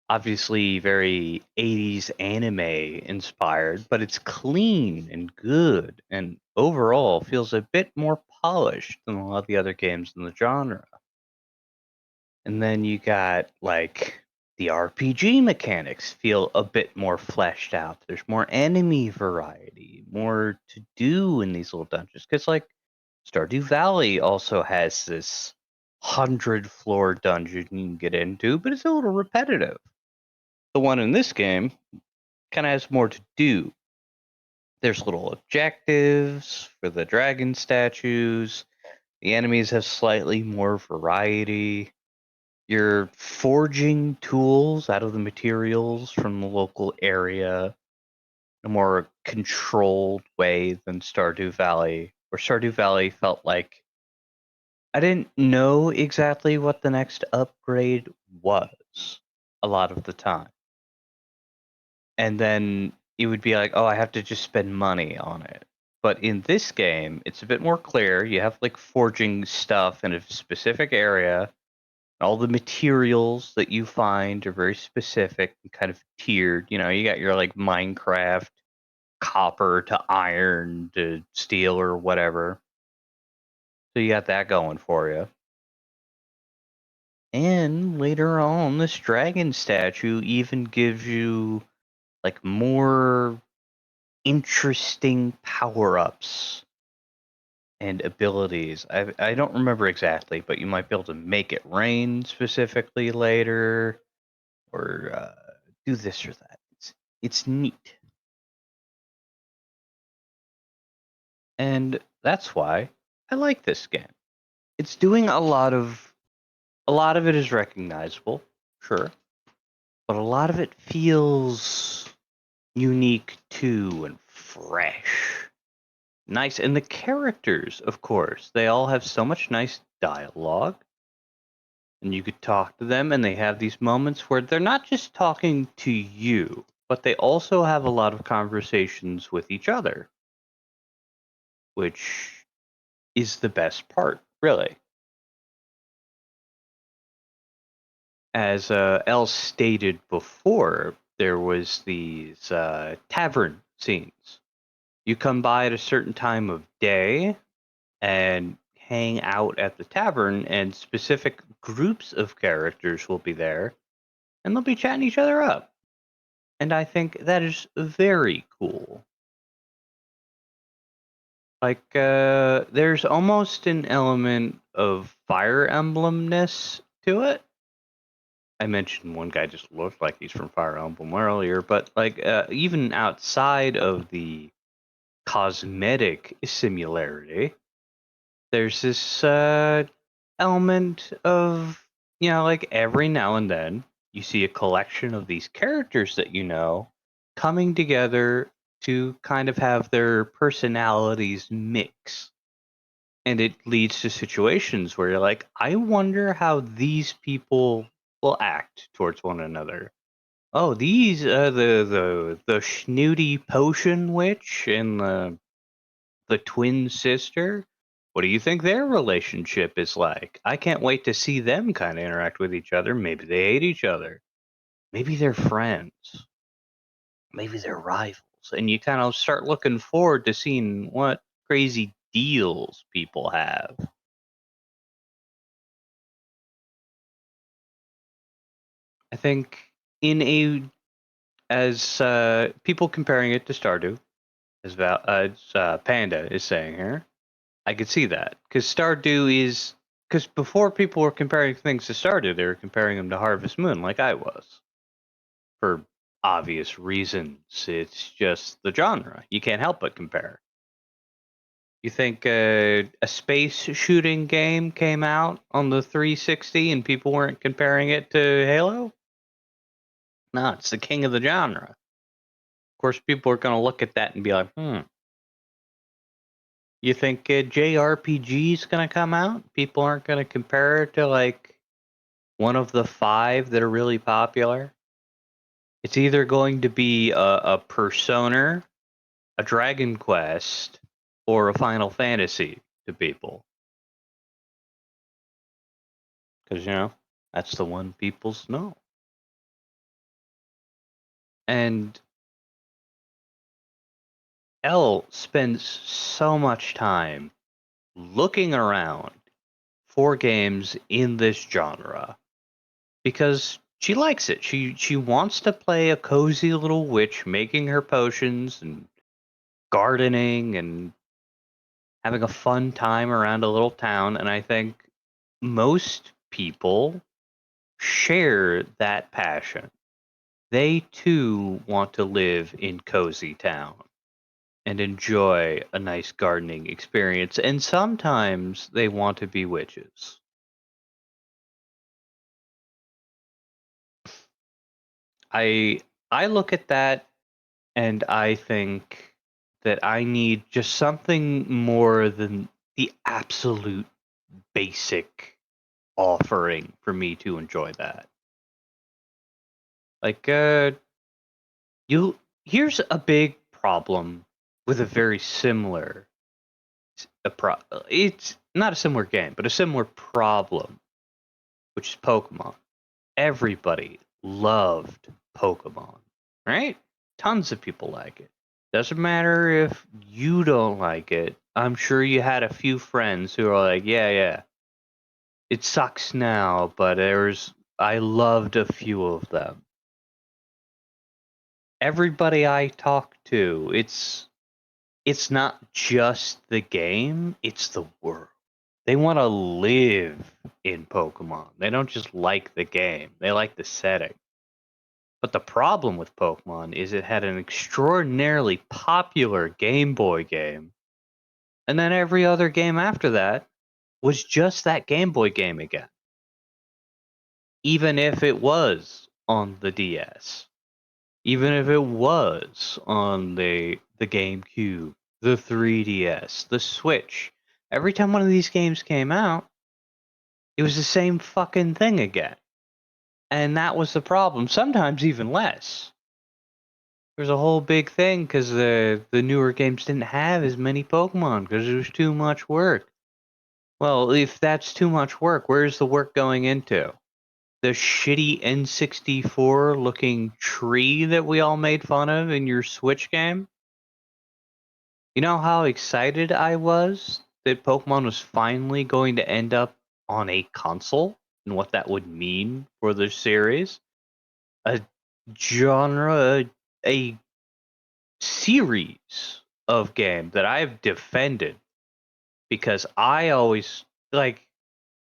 Obviously, very 80s anime inspired, but it's clean and good, and overall feels a bit more polished than a lot of the other games in the genre. And then you got like the RPG mechanics feel a bit more fleshed out. There's more enemy variety, more to do in these little dungeons. Because like Stardew Valley also has this 100-floor dungeon you can get into, but it's a little repetitive. The one in this game kind of has more to do. There's little objectives for the dragon statues. The enemies have slightly more variety. You're forging tools out of the materials from the local area in a more controlled way than Stardew Valley, where Stardew Valley felt like I didn't know exactly what the next upgrade was a lot of the time. And then it would be like, oh, I have to just spend money on it. But in this game, it's a bit more clear. You have like forging stuff in a specific area. All the materials that you find are very specific and kind of tiered. You know, you got your like Minecraft copper to iron to steel or whatever. So you got that going for you. And later on, this dragon statue even gives you like more interesting power-ups and abilities. I don't remember exactly, but you might be able to make it rain specifically later, or do this or that. It's neat, and that's why I like this game. It's doing a lot of it is recognizable, sure, but a lot of it feels unique too and fresh. Nice. And the characters, of course, they all have so much nice dialogue. And you could talk to them, and they have these moments where they're not just talking to you, but they also have a lot of conversations with each other, which is the best part, really. As Elle stated before, there was these tavern scenes. You come by at a certain time of day and hang out at the tavern, and specific groups of characters will be there, and they'll be chatting each other up. And I think that is very cool. Like, there's almost an element of Fire Emblemness to it. I mentioned one guy just looked like he's from Fire Emblem earlier, but like, even outside of the cosmetic similarity, there's this element of, like every now and then you see a collection of these characters that you know coming together to kind of have their personalities mix. And it leads to situations where you're like, I wonder how these people will act towards one another. Oh, these the snooty potion witch and the twin sister. What do you think their relationship is like? I can't wait to see them kind of interact with each other. Maybe they hate each other. Maybe they're friends. Maybe they're rivals. And you kind of start looking forward to seeing what crazy deals people have. I think in a as people comparing it to Stardew, as Panda is saying here, I could see that because before people were comparing things to Stardew, they were comparing them to Harvest Moon, like I was, for obvious reasons. It's just the genre; you can't help but compare. You think a space shooting game came out on the 360 and people weren't comparing it to Halo? No, it's the king of the genre. Of course, people are going to look at that and be like, You think JRPG is going to come out? People aren't going to compare it to like one of the 5 that are really popular? It's either going to be a Persona, a Dragon Quest, or a Final Fantasy to people. Because, that's the one people's know. And Elle spends so much time looking around for games in this genre because she likes it. She wants to play a cozy little witch making her potions and gardening and having a fun time around a little town, and I think most people share that passion. They too want to live in cozy town and enjoy a nice gardening experience, and sometimes they want to be witches. I I look at that and I think that I need just something more than the absolute basic offering for me to enjoy that. Like you here's a big problem with a very similar it's not a similar game, but a similar problem, which is Pokemon. Everybody loved Pokemon, right? Tons of people like it. Doesn't matter if you don't like it. I'm sure you had a few friends who are like, yeah, yeah, it sucks now, but I loved a few of them. Everybody I talk to, it's not just the game, it's the world. They want to live in Pokemon. They don't just like the game, they like the setting. But the problem with Pokemon is it had an extraordinarily popular Game Boy game, and then every other game after that was just that Game Boy game again, even if it was on the DS. Even if it was on the GameCube, the 3DS, the Switch, every time one of these games came out, it was the same fucking thing again. And that was the problem. Sometimes even less. There's a whole big thing because the newer games didn't have as many Pokemon because it was too much work. Well, if that's too much work, where's the work going into? The shitty N64 looking tree that we all made fun of in your Switch game? You know how excited I was that Pokemon was finally going to end up on a console and what that would mean for the series? A genre, a series of game that I've defended because I always like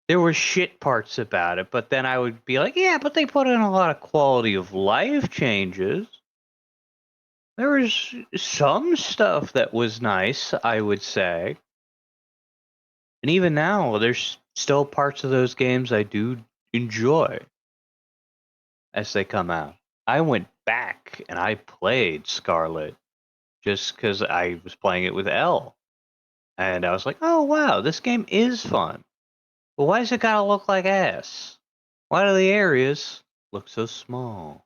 there were shit parts about it, but then I would be like, yeah, but they put in a lot of quality of life changes. There was some stuff that was nice, I would say. And even now, there's still parts of those games I do enjoy as they come out. I went back and I played Scarlet just because I was playing it with L. And I was like, oh, wow, this game is fun. But why does it gotta look like ass? Why do the areas look so small?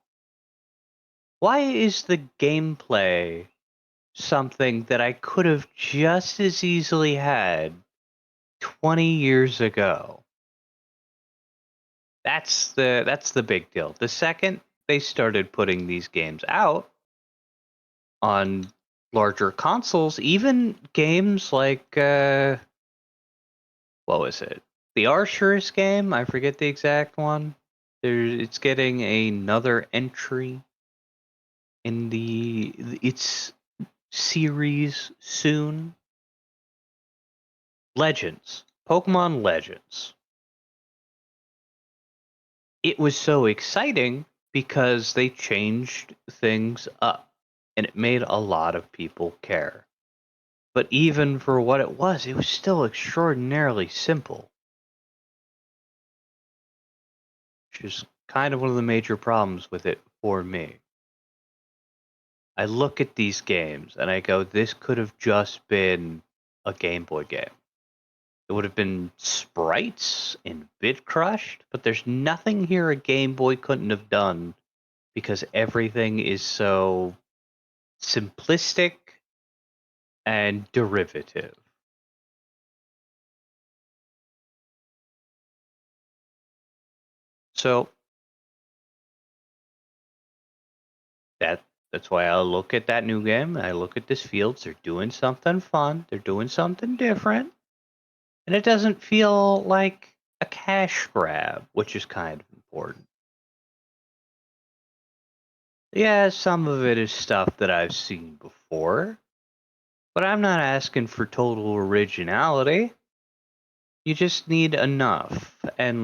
Why is the gameplay something that I could have just as easily had 20 years ago? That's the big deal. The second they started putting these games out on larger consoles, even games like what was it? The Archer's game, I forget the exact one. It's getting another entry in its series soon. Legends. Pokemon Legends. It was so exciting because they changed things up and it made a lot of people care. But even for what it was still extraordinarily simple, which is kind of one of the major problems with it for me. I look at these games and I go, this could have just been a Game Boy game. It would have been sprites and bit crushed, but there's nothing here a Game Boy couldn't have done because everything is so simplistic and derivative. So that's why I look at that new game and I look at this Fields. They're doing something fun. They're doing something different. And it doesn't feel like a cash grab, which is kind of important. Yeah, some of it is stuff that I've seen before, but I'm not asking for total originality. You just need enough and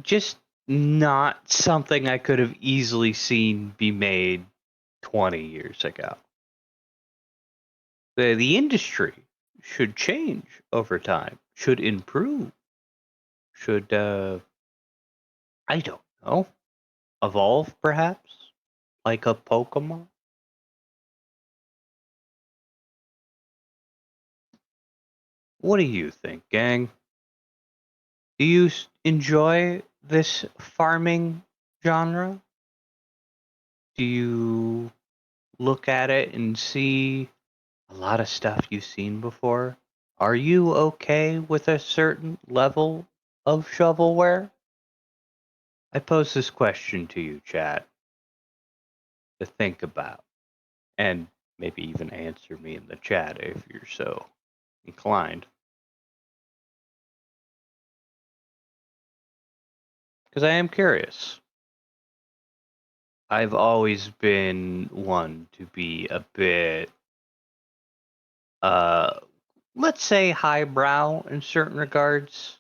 just not something I could have easily seen be made 20 years ago. The industry should change over time, should improve, should, I don't know, evolve perhaps, like a Pokemon. What do you think, gang? Do you enjoy this farming genre? Do you look at it and see a lot of stuff you've seen before? Are you okay with a certain level of shovelware? I pose this question to you, chat, to think about, and maybe even answer me in the chat if you're so inclined. Because I am curious. I've always been one to be a bit, uh, let's say, highbrow in certain regards.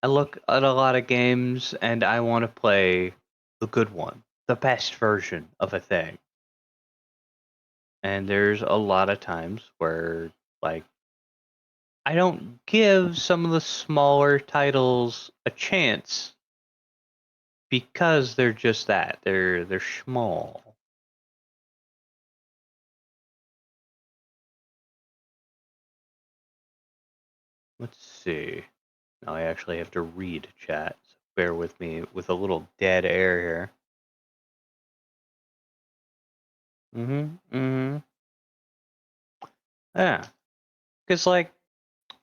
I look at a lot of games and I want to play the good one, the best version of a thing. And there's a lot of times where, like, I don't give some of the smaller titles a chance because they're just that. They're small. Let's see. Now I actually have to read chat. So bear with me with a little dead air here. Yeah. Because, like,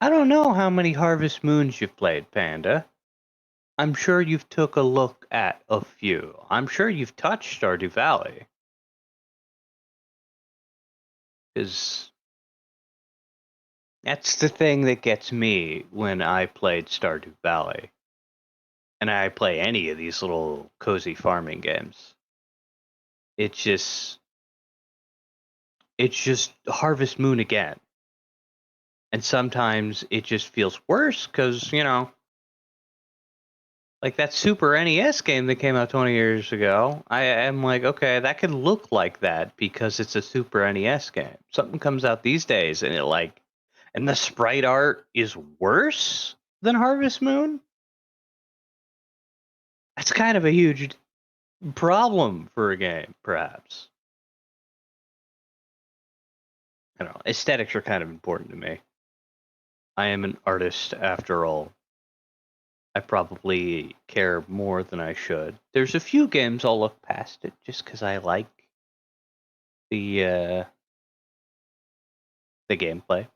I don't know how many Harvest Moons you've played, Panda. I'm sure you've took a look at a few. I'm sure you've touched Stardew Valley. Because that's the thing that gets me when I played Stardew Valley. And I play any of these little cozy farming games. It's just Harvest Moon again. And sometimes it just feels worse because, like that Super NES game that came out 20 years ago, I am like, okay, that could look like that because it's a Super NES game. Something comes out these days and and the sprite art is worse than Harvest Moon? That's kind of a huge problem for a game, perhaps. I don't know. Aesthetics are kind of important to me. I am an artist after all. I probably care more than I should. There's a few games I'll look past it just because I like the gameplay.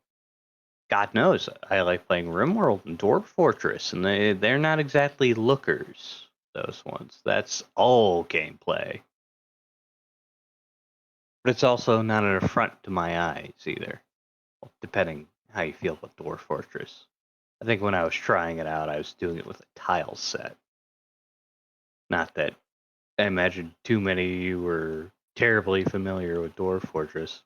God knows, I like playing RimWorld and Dwarf Fortress, and they're not exactly lookers. Those ones. That's all gameplay, but it's also not an affront to my eyes either. Well, depending how you feel about Dwarf Fortress. I think when I was trying it out, I was doing it with a tile set. Not that I imagine too many of you were terribly familiar with Dwarf Fortress.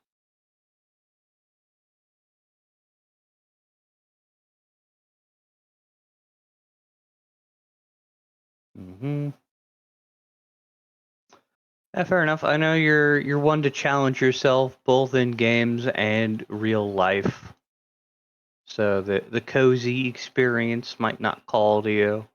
Mm-hmm. Yeah, fair enough. I know you're one to challenge yourself both in games and real life. So the cozy experience might not call to you.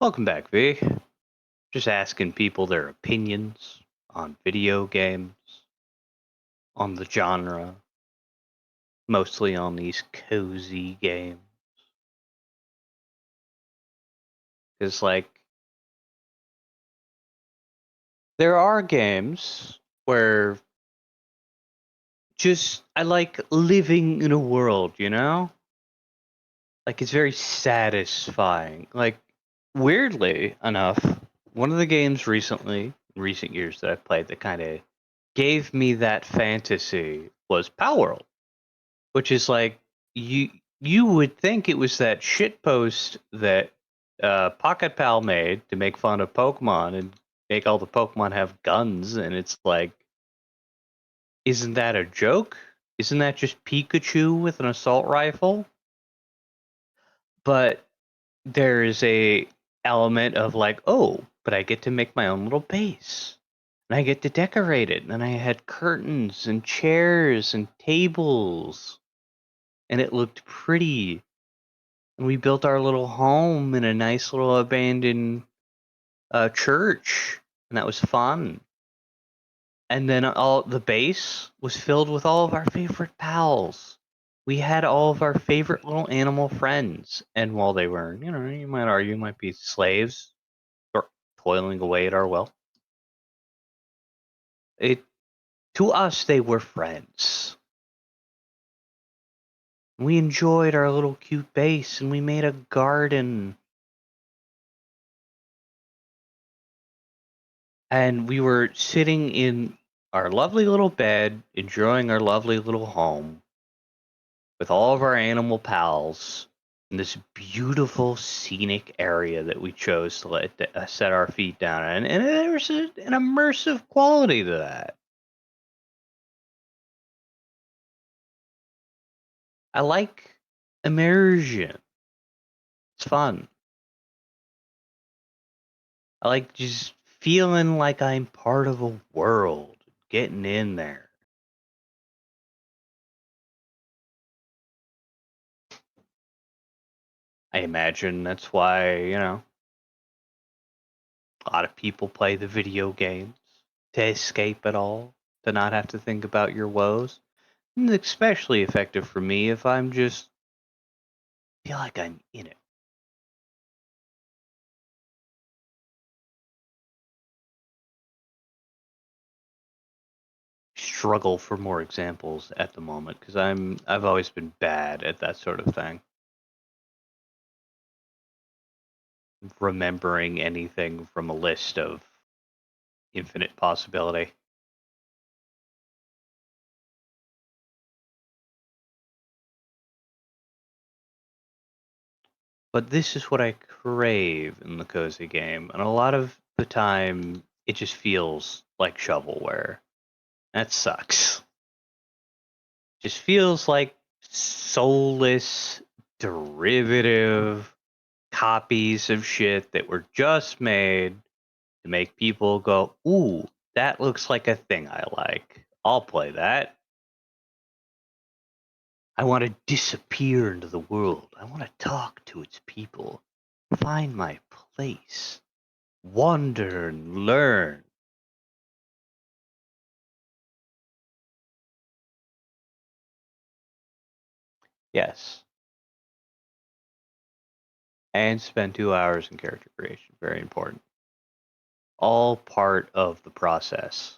Welcome back, V. Just asking people their opinions on video games, on the genre, mostly on these cozy games. Because, like, there are games where just I like living in a world, Like, it's very satisfying. Like, weirdly enough, one of the games recent years that I played that kind of gave me that fantasy was Palworld, which is like you you would think it was that shit post that Pocket Pal made to make fun of Pokemon and make all the Pokemon have guns, and it's like, isn't that a joke? Isn't that just Pikachu with an assault rifle? But there is a element of like, oh, but I get to make my own little base. And I get to decorate it. And I had curtains and chairs and tables. And it looked pretty. And we built our little home in a nice little abandoned church. And that was fun. And then all the base was filled with all of our favorite pals. We had all of our favorite little animal friends. And while they were, you might argue, might be slaves or toiling away at our well, it to us they were friends. We enjoyed our little cute base and we made a garden. And we were sitting in our lovely little bed, enjoying our lovely little home with all of our animal pals in this beautiful scenic area that we chose to set our feet down in. And there was an immersive quality to that. I like immersion. It's fun. I like just feeling like I'm part of a world, getting in there. I imagine that's why, a lot of people play the video games to escape it all, to not have to think about your woes. And it's especially effective for me if I'm just feel like I'm in it. Struggle for more examples at the moment because I've always been bad at that sort of thing. Remembering anything from a list of infinite possibility. But this is what I crave in the cozy game, and a lot of the time it just feels like shovelware. That sucks. Just feels like soulless, derivative copies of shit that were just made to make people go, ooh, that looks like a thing I like. I'll play that. I want to disappear into the world. I want to talk to its people. Find my place. Wander and learn. Yes. And spend 2 hours in character creation. Very important. All part of the process.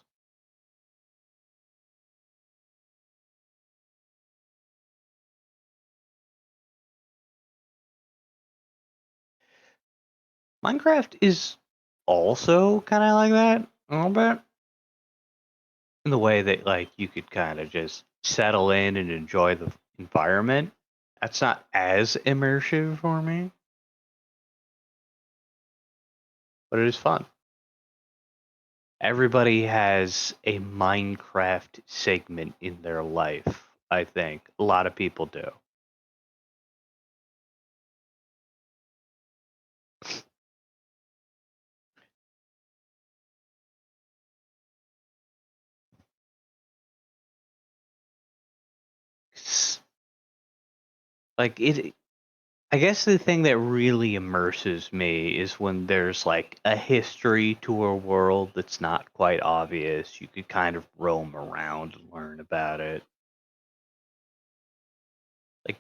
Minecraft is also kind of like that a little bit. In the way that like you could kind of just settle in and enjoy the environment. That's not as immersive for me, but it is fun. Everybody has a Minecraft segment in their life, I think. A lot of people do. Like it I guess the thing that really immerses me is when there's like a history to a world that's not quite obvious. You could kind of roam around and learn about it. Like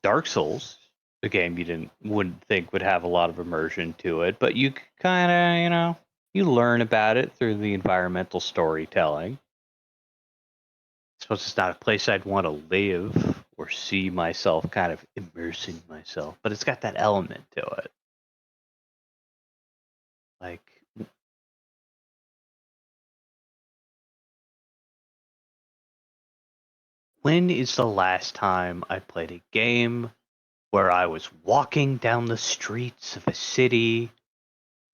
Dark Souls, a game you wouldn't think would have a lot of immersion to it, but you kind of, you learn about it through the environmental storytelling. I suppose it's not a place I'd want to live or see myself kind of immersing myself, but it's got that element to it. Like, when is the last time I played a game where I was walking down the streets of a city,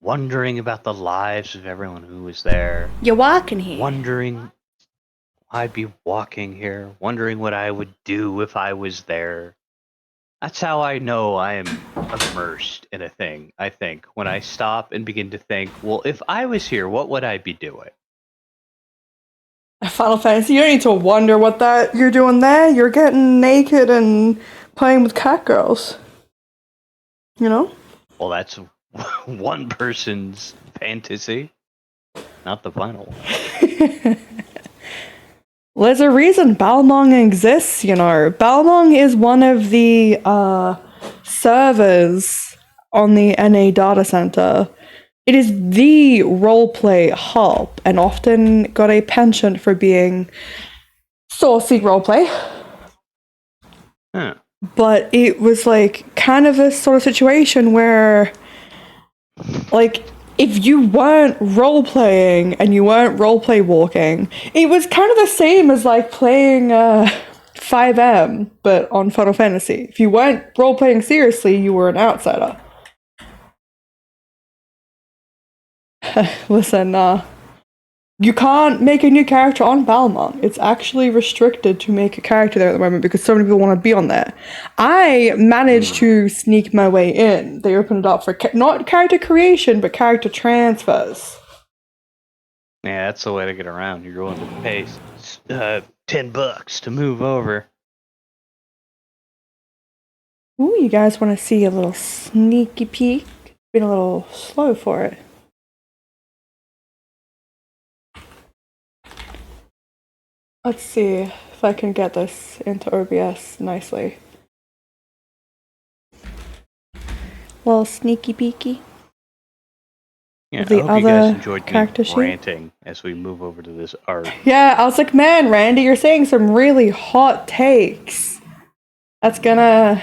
wondering about the lives of everyone who was there, You're walking here. wondering I'd be walking here, wondering what I would do if I was there. That's how I know I am immersed in a thing, I think, when I stop and begin to think, well, if I was here, what would I be doing? Final Fantasy, you don't need to wonder what that you're doing there. You're getting naked and playing with cat girls. You know? Well, that's one person's fantasy, not the final one. Well, there's a reason Balmong exists, you know. Balmong is one of the servers on the NA data center. It is the roleplay hub and often got a penchant for being saucy roleplay. Huh. But it was like kind of a sort of situation where, like, if you weren't role playing and you weren't roleplay walking, it was kind of the same as like playing 5M, but on Final Fantasy. If you weren't role playing seriously, you were an outsider. Listen, you can't make a new character on Balmont. It's actually restricted to make a character there at the moment because so many people want to be on there. I managed to sneak my way in. They opened it up for not character creation, but character transfers. Yeah, that's the way to get around. You're willing to pay $10 to move over. Ooh, you guys want to see a little sneaky peek? Been a little slow for it. Let's see if I can get this into OBS nicely. Little sneaky peeky. Yeah, The I hope you guys other enjoyed me character sheet? ranting as we move over to this art. Yeah, I was like, man, Randy, you're saying some really hot takes. That's gonna...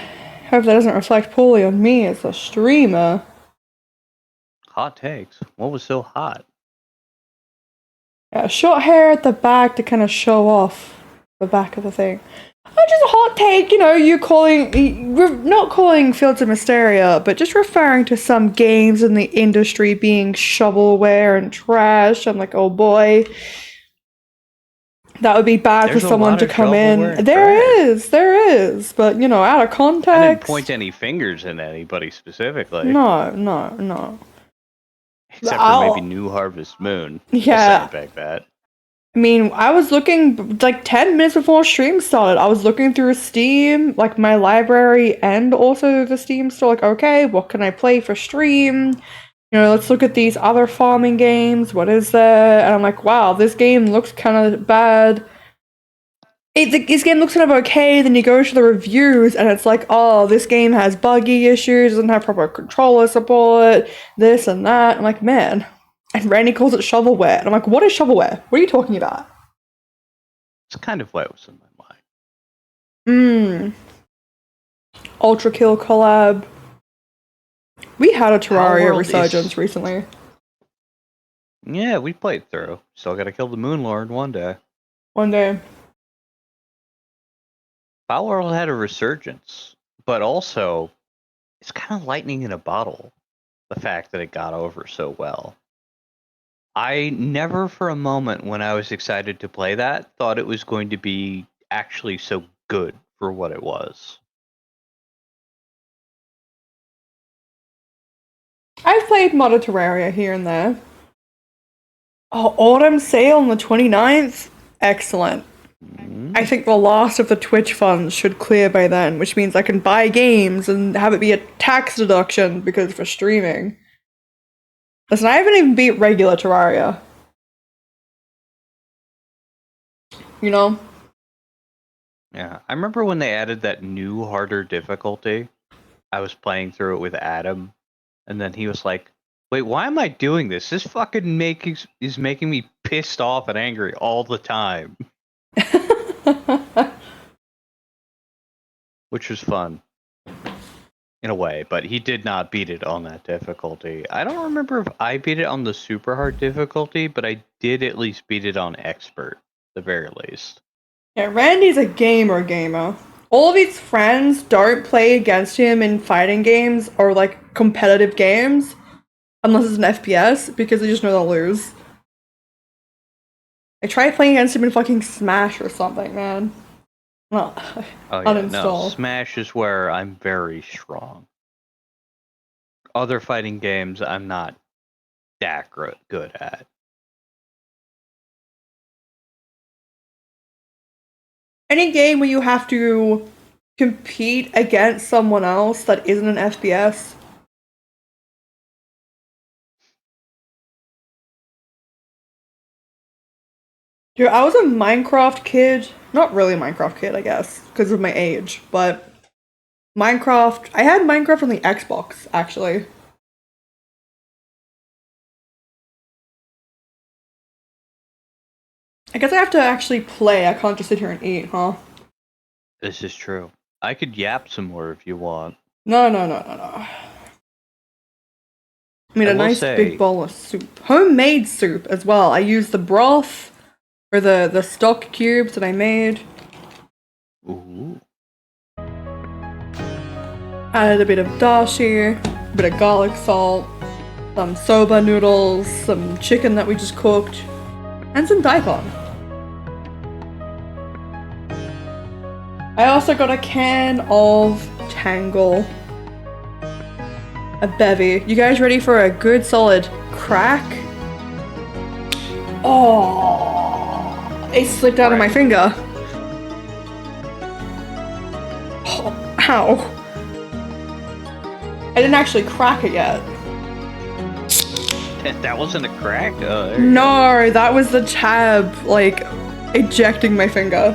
Hope that doesn't reflect poorly on me as a streamer. Hot takes. What was so hot? Yeah, short hair at the back to kind of show off the back of the thing. Just a hot take, you know, we're not calling Fields of Mysteria, but just referring to some games in the industry being shovelware and trash. I'm like, oh boy, that would be bad There's for a someone lot to of come shovelware in. and There is, but you know, out of context. I didn't point any fingers at anybody specifically. No. Except for maybe New Harvest Moon. Yeah. I'll sandbag that. I mean, I was looking like 10 minutes before stream started. I was looking through Steam, like my library and also the Steam store. Like, okay, what can I play for stream? You know, let's look at these other farming games. What is there? And I'm like, wow, this game looks kind of bad. This game looks kind of okay. Then you go to the reviews and it's like, oh, this game has buggy issues, doesn't have proper controller support, this and that. I'm like, man. And Randy calls it shovelware. And I'm like, what is shovelware? What are you talking about? It's kind of what was in my mind. Ultra Kill collab. We had a Terraria World resurgence is- recently. Yeah, we played through. Still gotta kill the Moon Lord one day. One day. Foul World had a resurgence, but also, it's kind of lightning in a bottle. The fact that it got over so well. I never for a moment when I was excited to play that thought it was going to be actually so good for what it was. I've played Modern Terraria here and there. Oh, Autumn Sale on the 29th? Excellent. I think the last of the Twitch funds should clear by then, which means I can buy games and have it be a tax deduction because for streaming. Listen, I haven't even beat regular Terraria. You know? Yeah, I remember when they added that new harder difficulty. I was playing through it with Adam, and then he was like, "Wait, why am I doing this? This fucking is making me pissed off and angry all the time." Which was fun. In a way, but he did not beat it on that difficulty. I don't remember if I beat it on the super hard difficulty, but I did at least beat it on expert, at the very least. Yeah, Randy's a gamer. All of his friends don't play against him in fighting games or like competitive games unless it's an FPS because they just know they'll lose. I tried playing against him in fucking Smash or something, man. Well, Oh yeah, uninstall. no, Smash is where I'm very strong. Other fighting games I'm not that good at. Any game where you have to compete against someone else that isn't an FPS. Dude, I was a Minecraft kid. Not really a Minecraft kid, I guess, because of my age, but Minecraft. I had Minecraft on the Xbox, actually. I guess I have to actually play. I can't just sit here and eat, huh? This is true. I could yap some more if you want. No. I mean, I a will nice say- big bowl of soup. Homemade soup as well. I used the broth or the stock cubes that I made. Ooh. Added a bit of dashi, a bit of garlic salt, some soba noodles, some chicken that we just cooked, and some daikon. I also got a can of Tangle. A bevy. You guys ready for a good solid crack? Oh, it slipped out of my finger. Oh, ow. I didn't actually crack it yet. That wasn't a crack? Oh, there you No, that was the tab, like, ejecting my finger.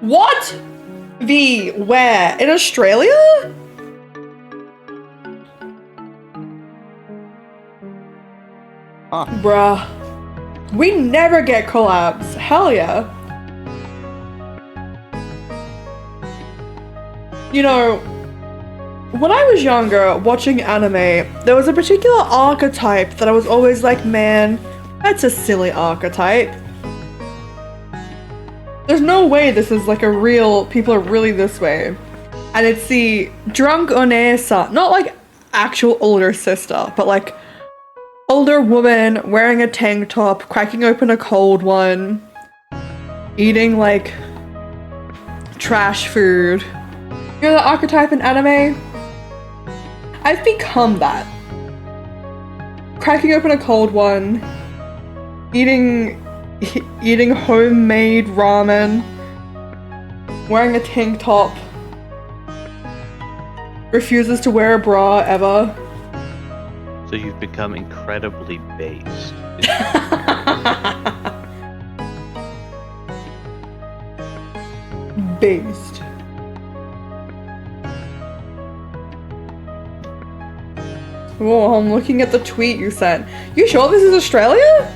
What? V, where? In Australia? Huh. Bruh. We never get collabs. Hell yeah. You know, when I was younger, watching anime, there was a particular archetype that I was always like, man, that's a silly archetype. There's no way this is like a real, people are really this way. And it's the drunk onesa, not like actual older sister, but like older woman wearing a tank top, cracking open a cold one, eating like trash food. You know the archetype in anime? I've become that. Cracking open a cold one, eating homemade ramen, wearing a tank top, refuses to wear a bra ever. So you've become incredibly based. Based. Whoa, I'm looking at the tweet you sent. You sure this is Australia?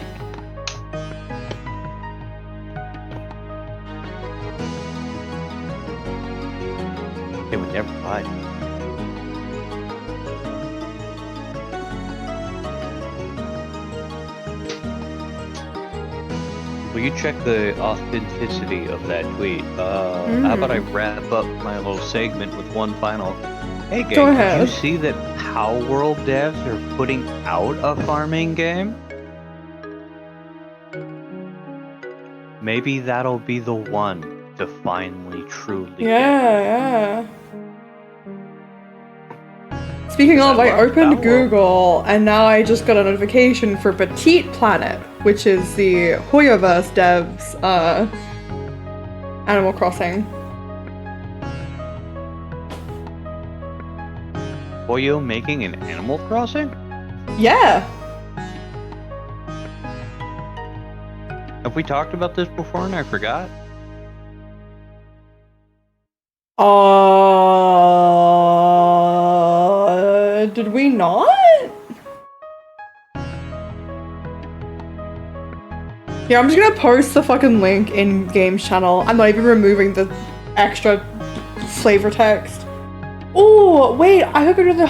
They would never lie. Will you check the authenticity of that tweet? How about I wrap up my little segment with one final? Hey, gang, Go did ahead. you see that Power World devs are putting out a farming game? Maybe that'll be the one to finally truly get. Yeah. Speaking of, I love opened Power World. Google and now I just got a notification for Petite Planet, which is the Hoyoverse devs Animal Crossing. Hoyo making an Animal Crossing? Yeah. Have we talked about this before and I forgot? Did we not? Yeah, I'm just gonna post the fucking link in Games Channel. I'm not even removing the extra flavor text. Oh, wait, I hope I do the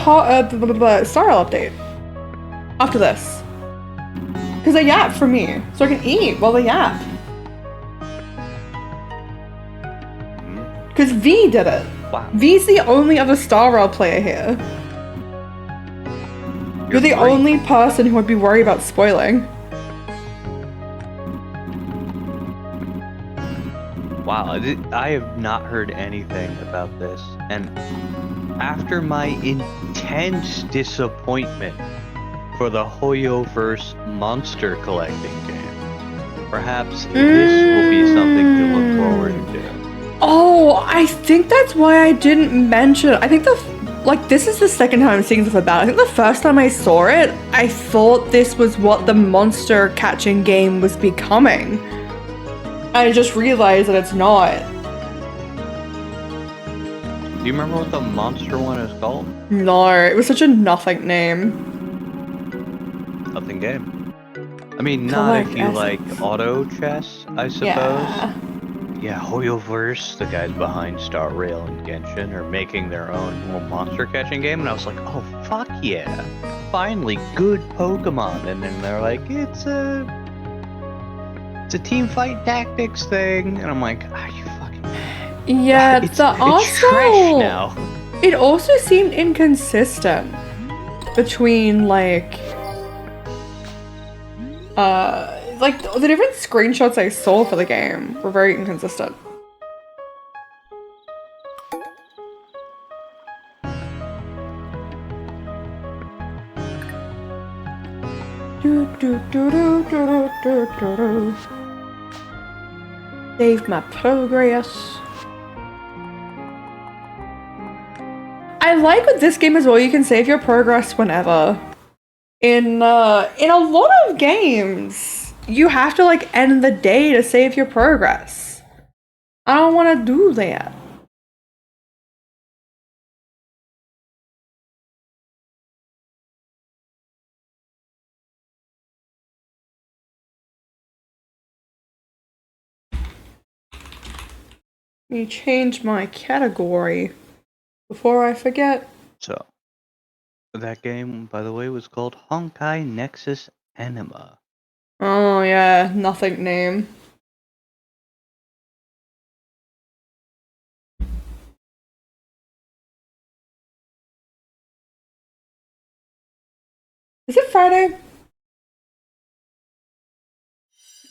style update after this. Because they yap for me, so I can eat while they yap. Because V did it. Wow. V's the only other Star Rail player here. You're the free. only person who would be worried about spoiling. Wow, I have not heard anything about this. And after my intense disappointment for the Hoyoverse monster collecting game, perhaps this will be something to look forward to. Oh, I think that's why I didn't mention. I think this is the second time I'm seeing stuff about it. I think the first time I saw it, I thought this was what the monster catching game was becoming. I just realized that it's not. Do you remember what the monster one is called? No, it was such a nothing name. Nothing game. I mean, not if you like auto chess, I suppose. Yeah, Hoyoverse, the guys behind Star Rail and Genshin, are making their own little monster catching game, and I was like, oh, fuck yeah. Finally, good Pokemon. And then they're like, it's a team fight tactics thing. And I'm like, are you fucking... Yeah, it's the art trash style, now. it also seemed inconsistent between like the different screenshots I saw for the game were very inconsistent. Save my progress. I like with this game as well, you can save your progress whenever. In a lot of games, you have to like end the day to save your progress. I don't want to do that. Let me change my category before I forget. So, that game, by the way, was called Honkai Nexus Anima. Oh yeah, nothing name. Is it Friday?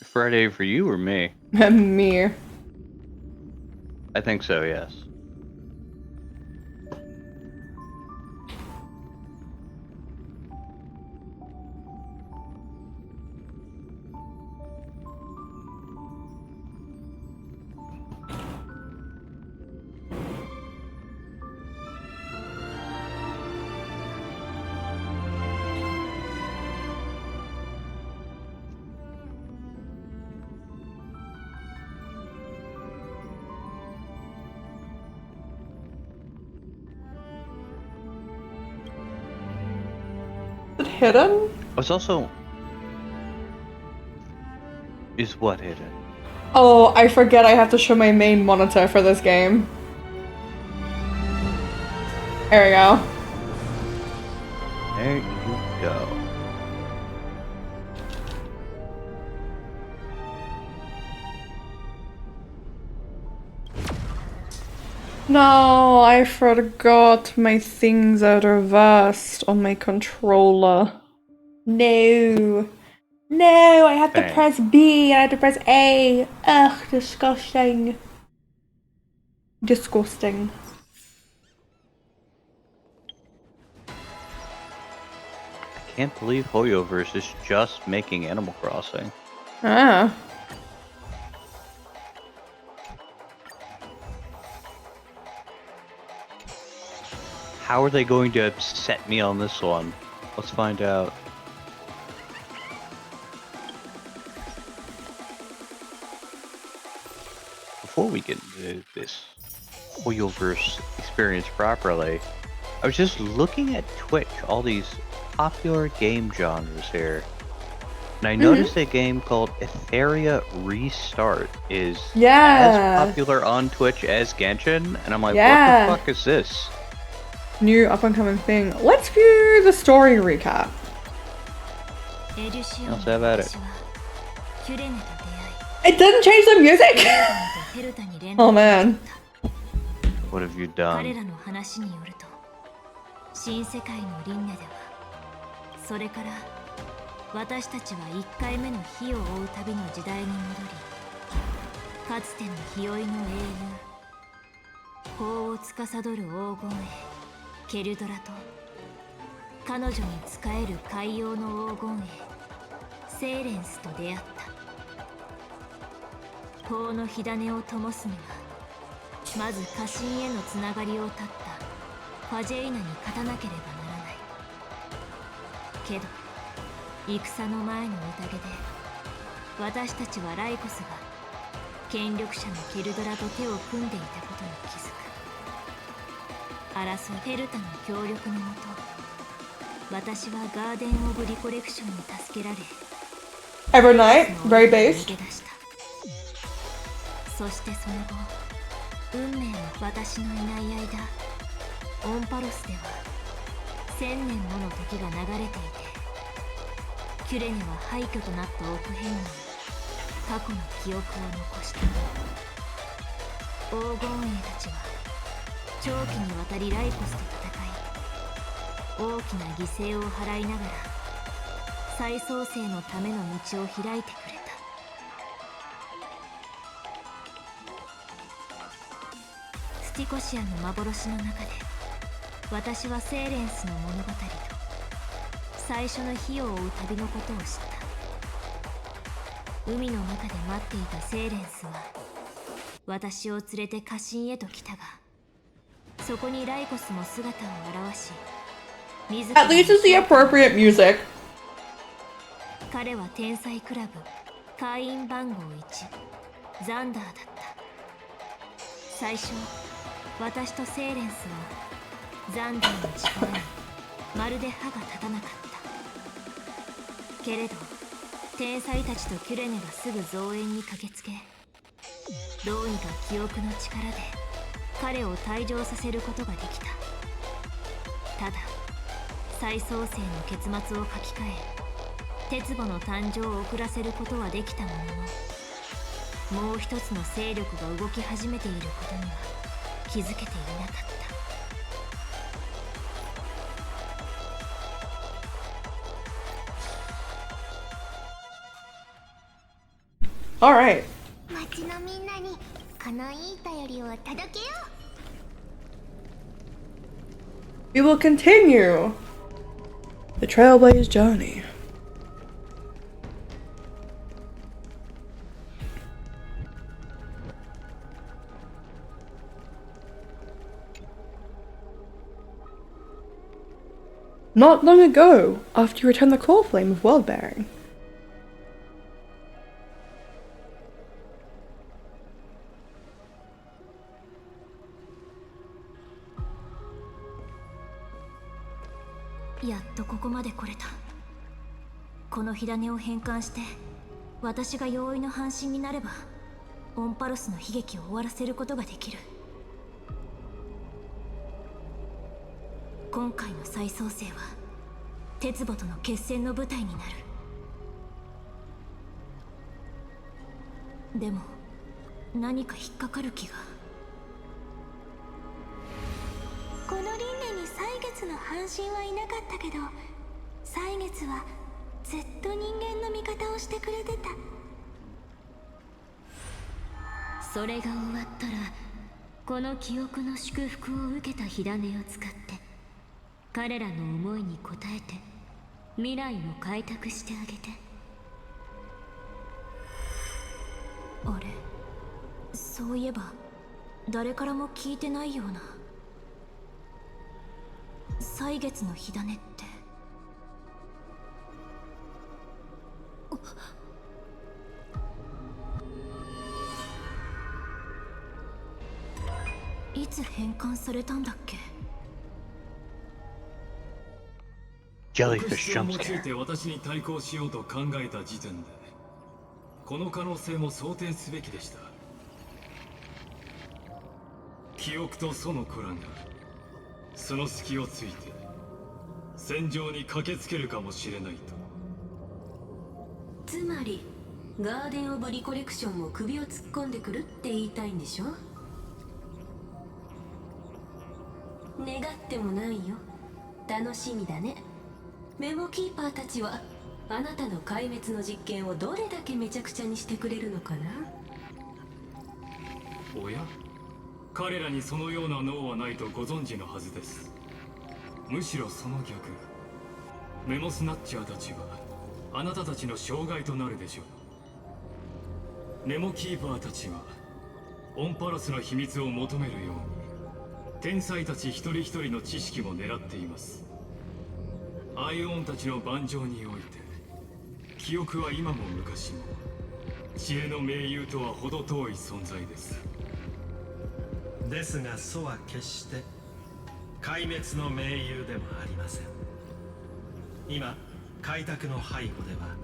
Friday for you or me? Me. I think so, yes. Is it hidden? It's also... Is what hidden? Oh, I forget I have to show my main monitor for this game. There we go. There you go. No, I forgot my things are reversed on my controller. No. No, I have to Dang. press B and I have to press A. Ugh, disgusting. Disgusting. I can't believe Hoyoverse is just making Animal Crossing. Ah. How are they going to upset me on this one? Let's find out. Before we get into this Hoyoverse experience properly, I was just looking at Twitch, all these popular game genres here. And I noticed a game called Etheria Restart is Yeah. as popular on Twitch as Genshin, and I'm like, Yeah. what the fuck is this? New up and coming thing. Let's view the story recap. Let's have at it. It didn't change the music? Oh man. What have you done? 彼らの話によると、新世界の輪廻では、それから私たちは1回目の火を追う旅の時代に戻り、かつての日酔いの英雄、法を司る黄金兵ケルドラと、彼女に仕える海洋の黄金兵セーレンスと出会った。法の火種を灯すには、まず家臣へのつながりを断ったファジェイナに勝たなければならない。けど戦の前の宴で私たちはライコスが権力者のケルドラと手を組んでいたことに気づく。争いヘルタの協力のもと、私はガーデン・オブ・リコレクションに助けられ Every night, very based. 逃げ出した。そしてその後、運命の私のいない間、オンパロスでは1000年もの時が流れていて、キュレネは廃墟となった奥辺に過去の記憶を残した。黄金衛たちは長期にわたりライコスと戦い、大きな犠牲を払いながら再創生のための道を開いてくれた。スティコシアの幻の中で、私はセーレンスの物語と最初の火を追う旅のことを知った。海の中で待っていたセーレンスは私を連れて家臣へと来たが、そこにライコスも姿を現し、自 At least it's the appropriate music. 彼は天才クラブ会員番号1ザンダーだった。最初私とセーレンスはザンダーの力にまるで歯が立たなかった。けれど天才たちとキュレネがすぐ増援に駆けつけ、どうにか記憶の力で彼を退場させることができた。ただ再創生の結末を書き換え、鉄母の誕生を遅らせることはできたものの、もう一つの勢力が動き始めていることには気づけていなかった。Alright. 町のみんなにこのいい便りを届けよ We will continue the Trailblaze journey. Not long ago, after you returned the core flame of world bearing.「やっとここまで来れた。この火種を変換して私が容易の半身になればオンパロスの悲劇を終わらせることができる。今回の再創生は鉄母との決戦の舞台になる。でも何か引っかかる気が。この輪廻に歳月の半身はいなかったけど、歳月はずっと人間の味方をしてくれてた。それが終わったらこの記憶の祝福を受けた火種を使って彼らの思いに応えて未来を開拓してあげて。あれ、そういえば誰からも聞いてないような。歳月の火種っていつ変換されたんだっけ。 Jellyfish を jump 用い scare. て私に対抗しようと考えた時点でこの可能性も想定すべきでした。記憶とその子らがその隙をついて戦場に駆けつけるかもしれないと。つまりガーデン・オブ・リコレクションも首を突っ込んでくるって言いたいんでしょ。願ってもないよ。楽しみだね。メモキーパーたちはあなたの壊滅の実験をどれだけめちゃくちゃにしてくれるのかな。おや、彼らにそのような脳はないとご存知のはずです。むしろその逆、メモスナッチャーたちはあなたたちの障害となるでしょう。メモキーパーたちはオンパロスの秘密を求めるように天才たち一人一人の知識も狙っています。アイオンたちの盤上において記憶は今も昔も知恵の盟友とは程遠い存在です。ですが祖は決して壊滅の盟友でもありません。今開拓の背後では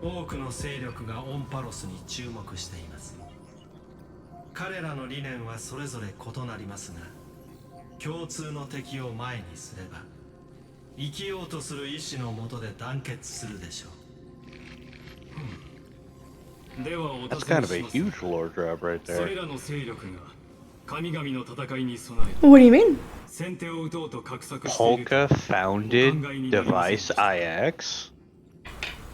多くの勢力がオンパロスに注目しています。彼らの理念はそれぞれ異なりますが、共通の敵を前にすれば生きようとする意志のもとで団結するでしょう。ではお That's 尋 kind ね of a します。 huge lore drop right それ there. らの勢力が神々の戦いに備え What do you mean? 先手を打とうと画策していると Polka founded Device IX,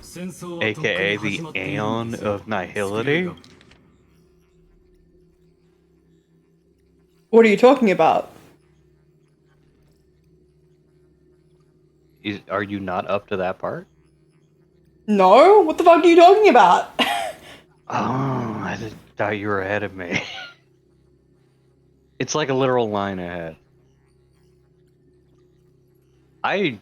戦争はとっくに aka 始 the まっているの Aeon です of Nihility. What are you talking about? Are you not up to that part? No? What the fuck are you talking about? Oh, thought you were ahead of me. It's like a literal line ahead. I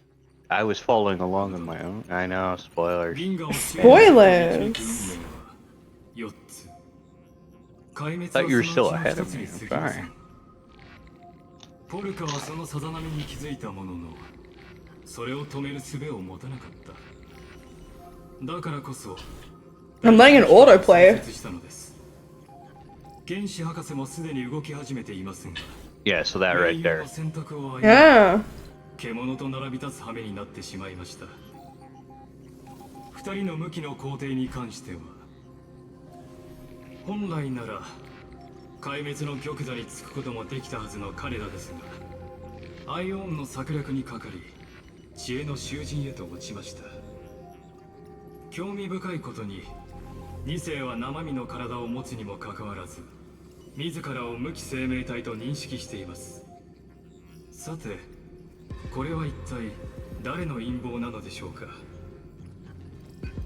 was following along on my own. I know, spoilers. 銀河を支配 Spoilers する運命は4つ。壊滅 Thought you were はそ still のうちの ahead 一 of つ me. に I'm 過ぎませ sorry. ん。ポルカはそのさざ波に気づいたものの、それを止める術を持たなかった。だからこそ I'm letting an autoplay. 設したのです。原子博士もすでに動き始めていますが、 Yeah, so that right 英雄 there. の選択を誤り Yeah. 獣と並び立つ羽目になってしまいました。二人の向きの工程に関しては、本来なら壊滅の玉座につくこともできたはずの彼らですが、アイオンの策略にかかり、知恵の囚人へと落ちました。興味深いことに、2世は生身の体を持つにもかかわらず、自らを無機生命体と認識しています。さて、これは一体誰の陰謀なのでしょうか。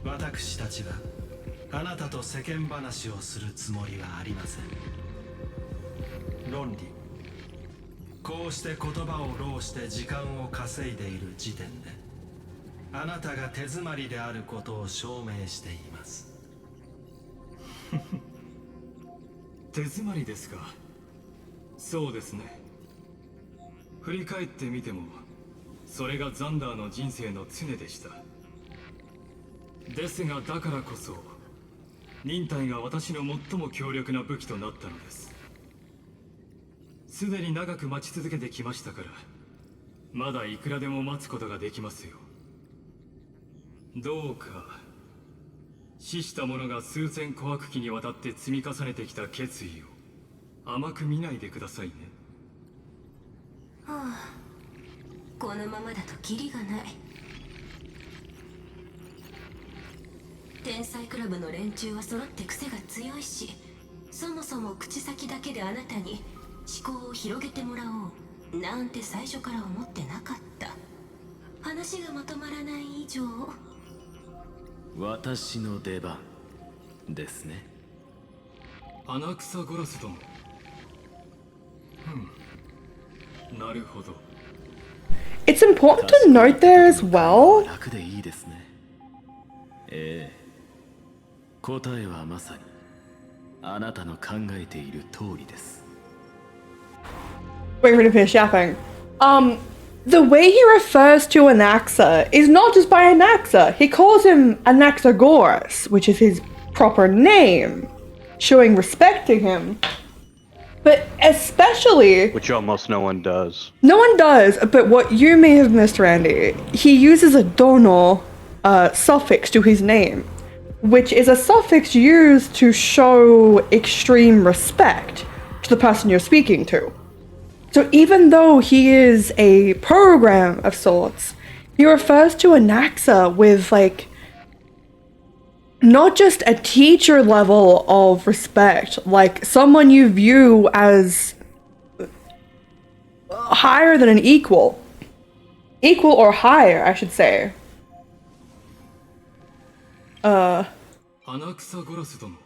私たちはあなたと世間話をするつもりはありません。論理、こうして言葉を浪して時間を稼いでいる時点であなたが手詰まりであることを証明しています。手詰まりですか。そうですね。振り返ってみても、それがザンダーの人生の常でした。ですがだからこそ、忍耐が私の最も強力な武器となったのです。すでに長く待ち続けてきましたから、まだいくらでも待つことができますよ。どうか死した者が数千古悪期にわたって積み重ねてきた決意を甘く見ないでくださいね。はあ、このままだとキリがない。天才クラブの連中は揃って癖が強いし、そもそも口先だけであなたに思考を広げてもらおうなんて最初から思ってなかった。話がまとまらない以上、私の出番ですね。穴草ゴラス殿。なるほど。It's important to note there as well. 楽でいいですね。ええ、答えはまさにあなたの考えている通りです。Wait for him to finish yapping. The way he refers to Anaxa is not just by Anaxa. He calls him Anaxagoras, which is his proper name, showing respect to him. But especially... Which almost no one does. No one does, but what you may have missed, Randy, he uses a dono suffix to his name, which is a suffix used to show extreme respect to the person you're speaking to. So even though he is a program of sorts, he refers to Anaxa with, like, not just a teacher level of respect, like someone you view as higher than an equal. Equal or higher, I should say. 穴草ゴラス殿。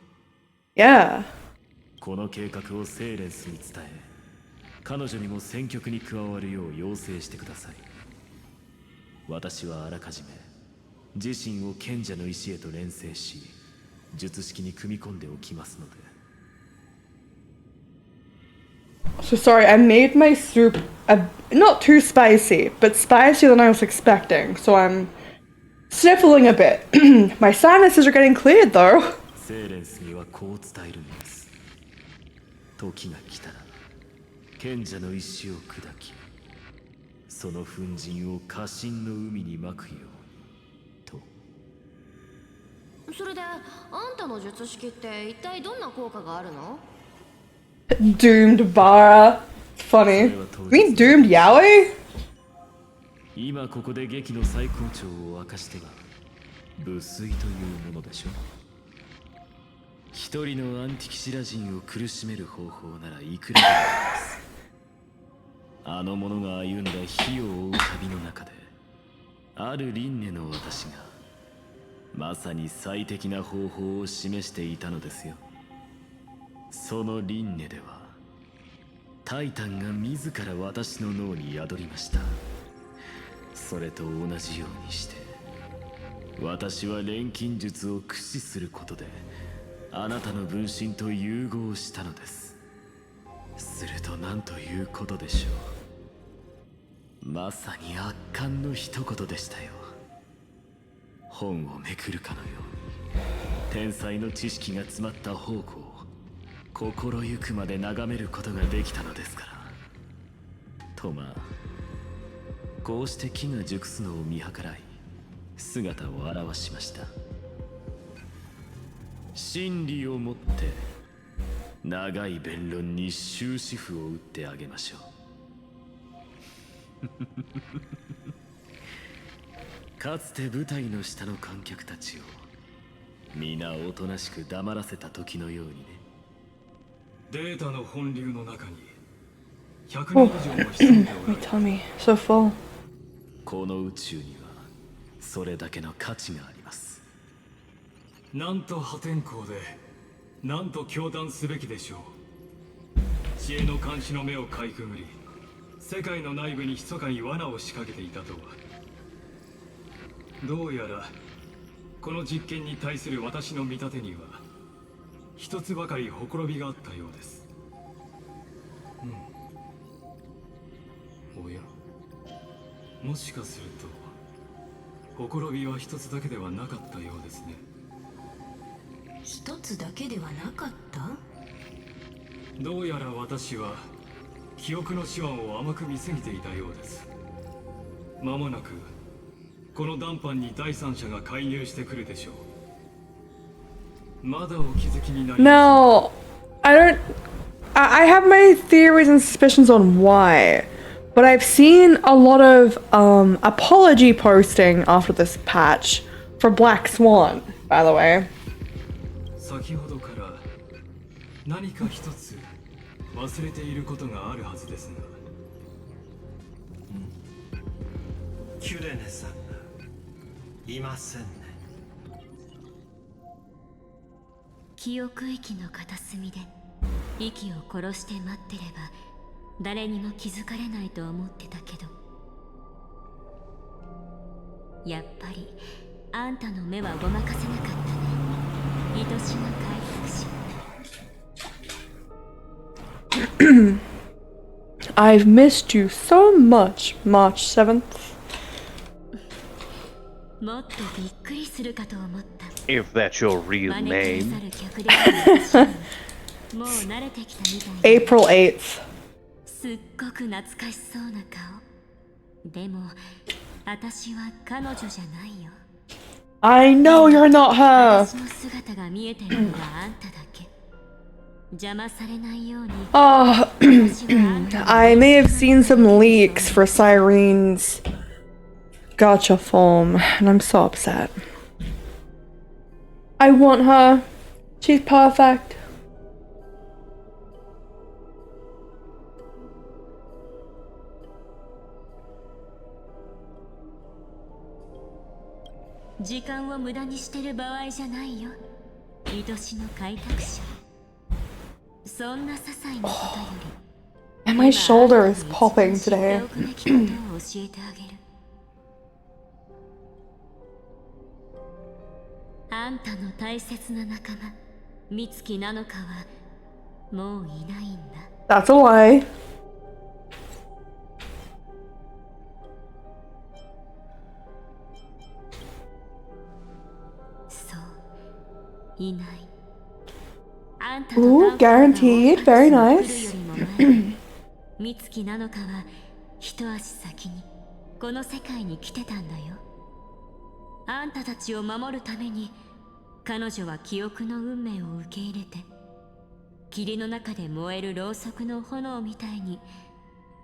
Yeah. この計画をセーレンスに伝え、彼女にも戦局に加わるよう要請してください。私はあらかじめ自身を賢者の石へと錬成し、術式に組み込んでおきますので。So sorry, I made my soup not too spicy, but spicier than I was expecting, so I'm sniffling a bit. My sinuses are getting cleared though. セーレンスにはこう伝えるのです。時が来たら賢者の石を砕き、その粉塵を家臣の海に撒くようにと。それであんたの術式って一体どんな効果があるの？ Doomed Bara. Funny. You mean Doomed Yaoi? 今ここで劇の最高潮を明かしては無粋というものでしょう。一人のアンティキシラ人を苦しめる方法ならいくらでもあります。あの者が歩んだ火を追う旅の中で、ある輪廻の私がまさに最適な方法を示していたのですよ。その輪廻ではタイタンが自ら私の脳に宿りました。それと同じようにして私は錬金術を駆使することであなたの分身と融合したのです。すると何ということでしょう。まさに圧巻の一言でしたよ。本をめくるかのように天才の知識が詰まった宝庫を心ゆくまで眺めることができたのですから。とまあこうして木が熟すのを見計らい姿を現しました。真理をもって長い弁論に終止符を打ってあげましょう。かつて舞台の下の観客たちを皆おとなしく黙らせた時のようにね。データの本流の中に100人以上も潜んでおら My れる。 tummy, so full. この宇宙にはそれだけの価値があります。なんと破天荒で、なんと驚嘆すべきでしょう。知恵の監視の目をかいくぐり、世界の内部に密かに罠を仕掛けていたとは。どうやらこの実験に対する私の見立てには一つばかりほころびがあったようです。おや、もしかするとほころびは一つだけではなかったようですね。一つだけではなかった？どうやら私は記憶の手腕を甘く見すぎていたようです。間もなくこの談判に第三者が介入してくるでしょう。まだお気づきになりま No, I don't. I have my theories and suspicions on why, but I've seen a lot of apology posting after this patch for Black Swan, by the way. せん。先ほどから何か一つ忘れていることがあるはずですが。キュレネさんがいませんね。記憶域の片隅で息を殺して待ってれば誰にも気づかれないと思ってたけど、やっぱりあんたの目はごまかせなかったね。愛しの開拓者。 I've missed you so much, March 7th. もっとびっくりするかと思った。 If that's your real 招きな name. さる客である私にもう慣れてきたみたい。 April 8th. すっごく懐かしそうな顔。でも私は彼女じゃないよ。 I know you're not her. 私の姿が見えてるのはあんただけ。邪魔されないように。 Oh, 私はあんたの I may have seen some leaks for Cyrene's gacha form, and I'm so upset. I want her. She's perfect. 時間を無駄にしてる場合じゃないよ。愛しの開拓者。そんな些細なことより And my shoulder is popping today. 今あんたに一番知っておくべきことを教えてあげる。あんたの大切な仲間美月なのかはもういないんだ。 That's a lie. そういない。あんた Ooh, とダンファー guaranteed. が Very 来 nice. るよりも前美月なのかは一足先にこの世界に来てたんだよ。あんたたちを守るために彼女は記憶の運命を受け入れて霧の中で燃えるろうそくの炎みたいに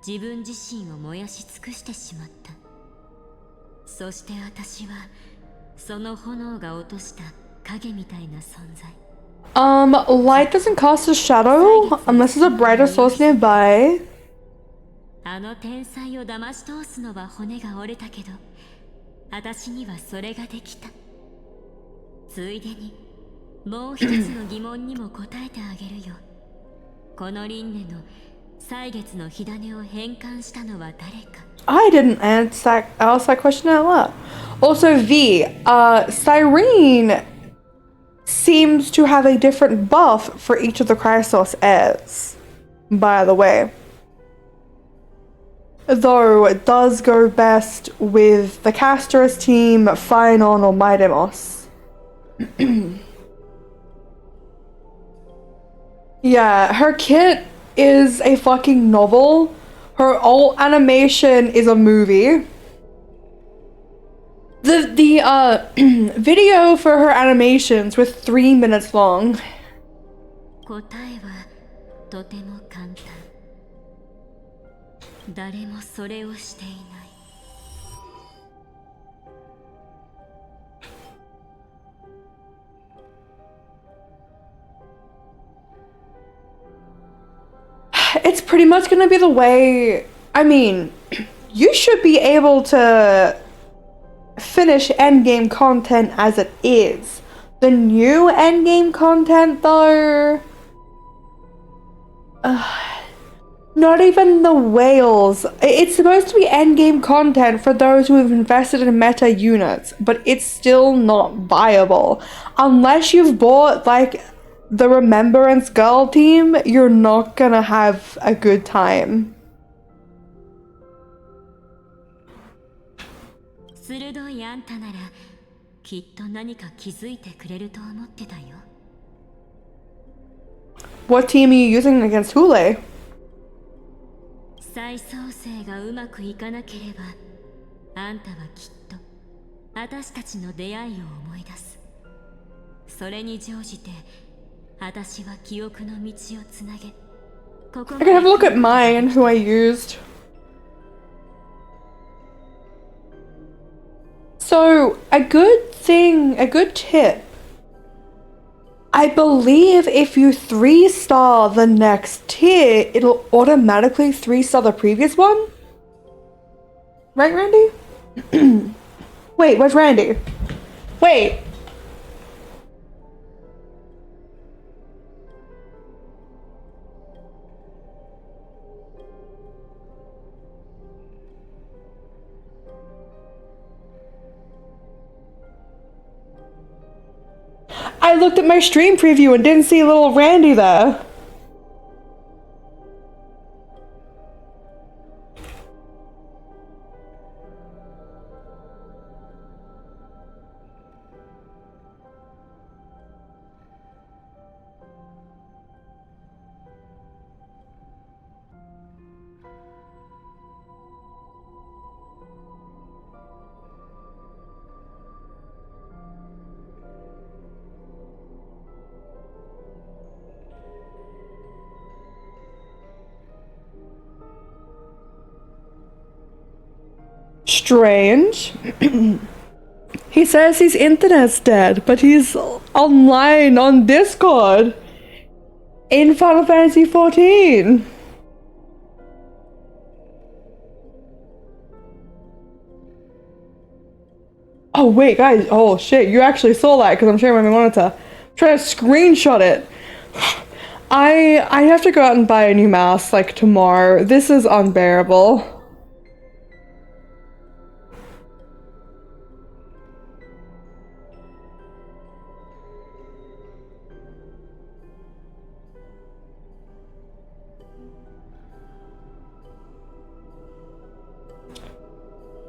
自分自身を燃やし尽くしてしまった。そして私はその炎が落とした影みたいな存在。 Light doesn't cast a shadow unless there's a brighter source nearby. あの天才を騙し通すのは骨が折れたけど私にはそれができた。ついでにもう一つの疑問にも答えてあげるよ。この輪廻の歳月の火種を変換したのは誰か。I didn't ask that question out loud. Also, V, Cyrene seems to have a different buff for each of the Chrysos heirs, by the way. Though it does go best with the Castros team, Phynon, or Midemos. Yeah, her kit is a fucking novel. Her alt animation is a movie. The video for her animations was 3 minutes long. 答えはとても簡単。誰もそれをしていない。It's pretty much gonna be the way. I mean, you should be able to finish endgame content as it is. The new endgame content, though. Not even the whales. It's supposed to be endgame content for those who have invested in meta units, but it's still not viable. Unless you've bought, like, the Remembrance Girl team, you're not gonna have a good time. 鋭いあんたならきっと何か気づいてくれると思ってたよ。 What team are you using against Hule? 再創生がうまくいかなければあんたはきっと私たちの出会いを思い出す。それに乗じて私は記憶の道をつなげここ I can have a look at mine, who I used. So, a good tip. I believe if you 3-star the next tier, it'll automatically 3-star the previous one? Right, Randy? Wait, where's Randy? Wait. I looked at my stream preview and didn't see little Randy there. Strange. He says his internet's dead, but he's online on Discord in Final Fantasy XIV. Oh wait, guys. Oh shit, you actually saw that because I'm sharing my monitor. I'm trying to screenshot it. I have to go out and buy a new mouse like tomorrow. This is unbearable.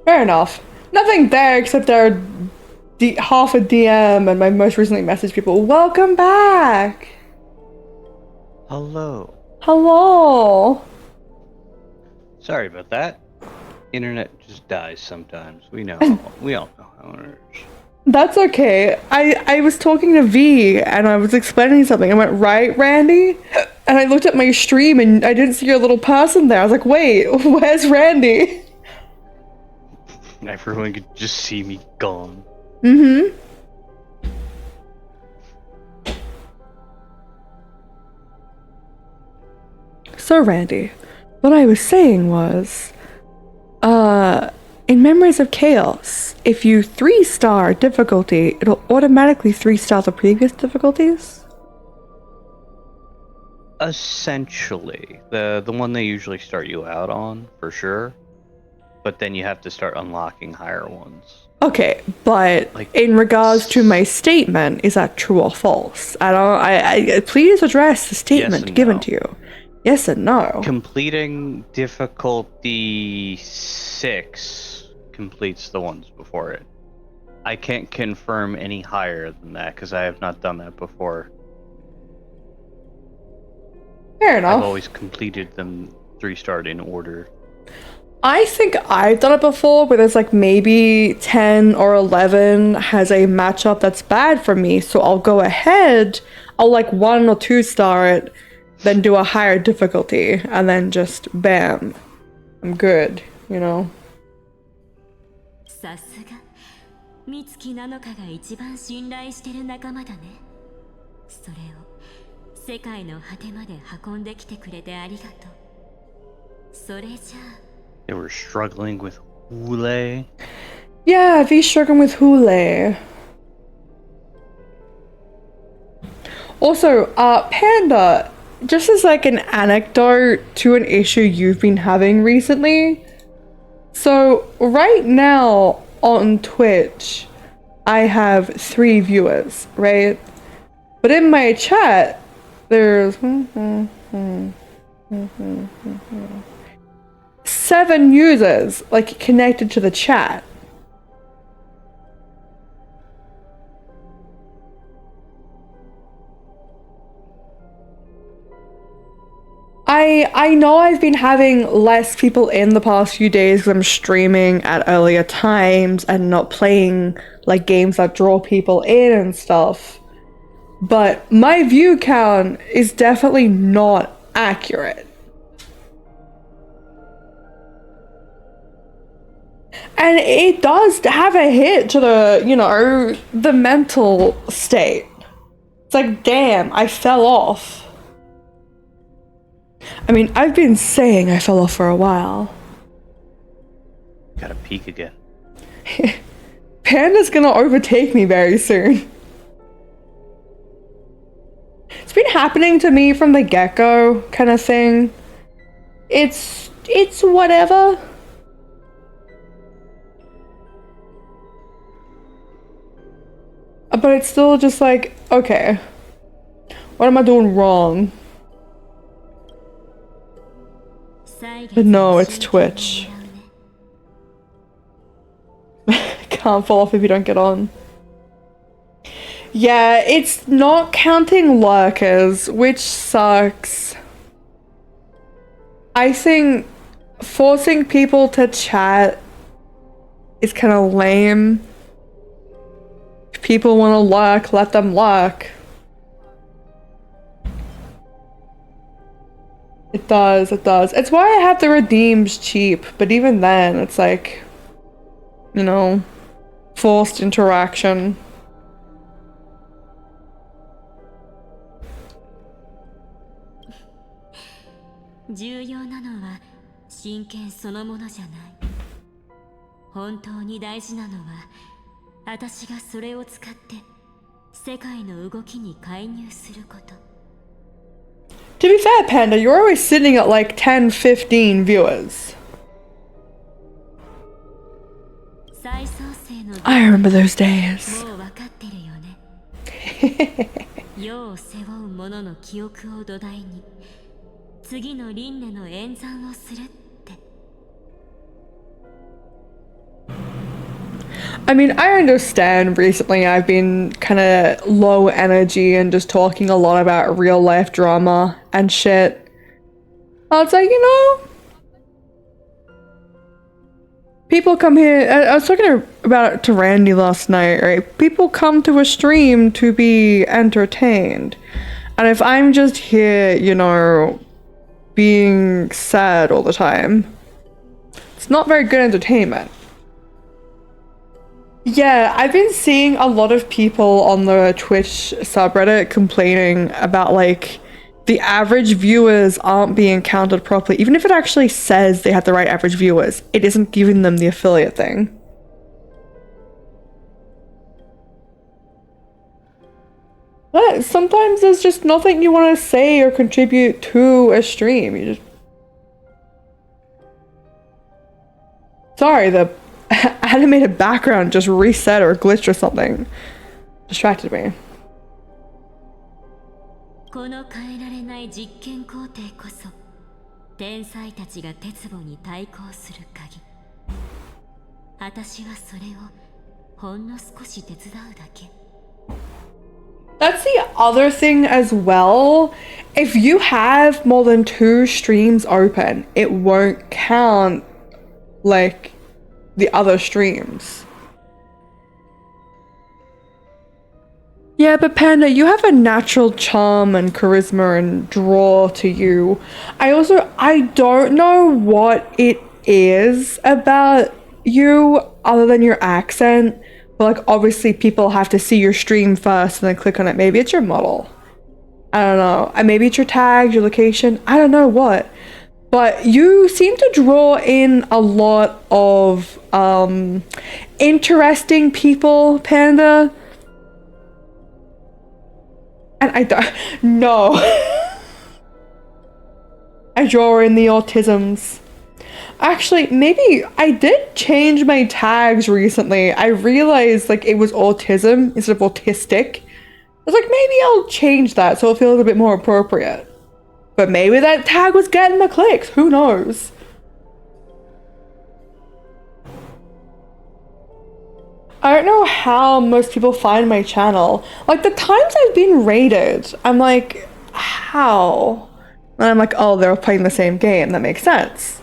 Fair enough. Nothing there except our half a DM and my most recently messaged people. Welcome back! Hello. Hello! Sorry about that. Internet just dies sometimes. We know. We all know how it is. That's okay. I was talking to V and I was explaining something. I went, right, Randy? And I looked at my stream and I didn't see your little person there. I was like, wait, where's Randy? Everyone could just see me gone. Mm-hmm. So, Randy, what I was saying was, in Memories of Chaos, if you 3-star difficulty, it'll automatically 3-star the previous difficulties? Essentially. The one they usually start you out on, for sure. but then you have to start unlocking higher ones. Okay, but Like, in regards to my statement, is that true or false? I please address the statement and given no. to you. Yes and no. Completing difficulty 6 completes the ones before it. I can't confirm any higher than that because I have not done that before. Fair enough. I've always completed them 3-starred in order. I think I've done it before, but it's like maybe 10 or 11 has a matchup that's bad for me, so I'll go ahead, I'll like 1 or 2-star it, then do a higher difficulty, and then just bam, I'm good, you know? さすが美月なのかが一番信頼してる仲間だね。それを世界の果てまで運んできてくれてありがとう。それじゃあ They were struggling with Hule. Yeah, V struggling with Hule. Also, Panda, just as like an anecdote to an issue you've been having recently. So right now on Twitch, I have 3 viewers, right? But in my chat, there's 7 users like connected to the chat. I know I've been having less people in the past few days because I'm streaming at earlier times and not playing like games that draw people in and stuff. But my view count is definitely not accurate. And it does have a hit to the, you know, the mental state. It's like, damn, I fell off. I mean, I've been saying I fell off for a while. Gotta peek again. Panda's gonna overtake me very soon. It's been happening to me from the get-go kind of thing. It's whatever. But it's still just like, okay, what am I doing wrong? But no, it's Twitch. Can't fall off if you don't get on. Yeah, it's not counting lurkers, which sucks. I think forcing people to chat is kind of lame. If people want to lurk, let them lurk. It does, it does. It's why I have the redeems cheap, but even then, it's like, you know, forced interaction. To be fair, Panda, you're always sitting at like 10, 15 viewers. I remember those days. I mean, I understand recently I've been kind of low energy and just talking a lot about real life drama and shit. I was like, you know, people come here. I was talking about it to Randy last night, right? People come to a stream to be entertained. And if I'm just here, you know, being sad all the time, it's not very good entertainment. Yeah, I've been seeing a lot of people on the Twitch subreddit complaining about like the average viewers aren't being counted properly. Even if it actually says they have the right average viewers, it isn't giving them the affiliate thing. But sometimes there's just nothing you want to say or contribute to a stream. You just... Sorry, the animated background just reset or glitched or something. Distracted me. この変えられない実験工程こそ天才たちが鉄母に対抗する鍵。私はそれをほんの少し手伝うだけ。 That's the other thing as well. If you have more than 2 streams open, it won't count like the other streams. Yeah, but Panda, you have a natural charm and charisma and draw to you. I don't know what it is about you other than your accent. But like obviously people have to see your stream first and then click on it. Maybe it's your model. I don't know. And maybe it's your tags, your location. I don't know what. But you seem to draw in a lot of interesting people, Panda. And I don't no. I draw in the autisms. Actually, maybe I did change my tags recently. I realized like it was autism instead of autistic. I was like, maybe I'll change that so it feels a bit more appropriate. But maybe that tag was getting the clicks. Who knows? I don't know how most people find my channel. Like the times I've been rated, I'm like, how? And I'm like, oh, they're playing the same game. That makes sense.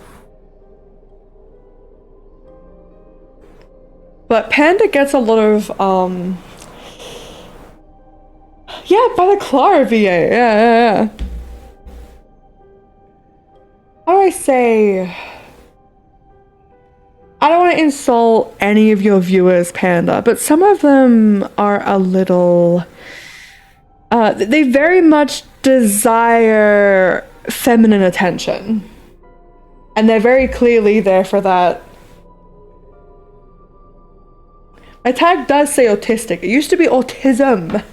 But Panda gets a lot of, yeah, by the Clara VA, yeah. How do I say? I don't want to insult any of your viewers, Panda, but some of them are a little, they very much desire feminine attention. And they're very clearly there for that. My tag does say autistic. It used to be autism.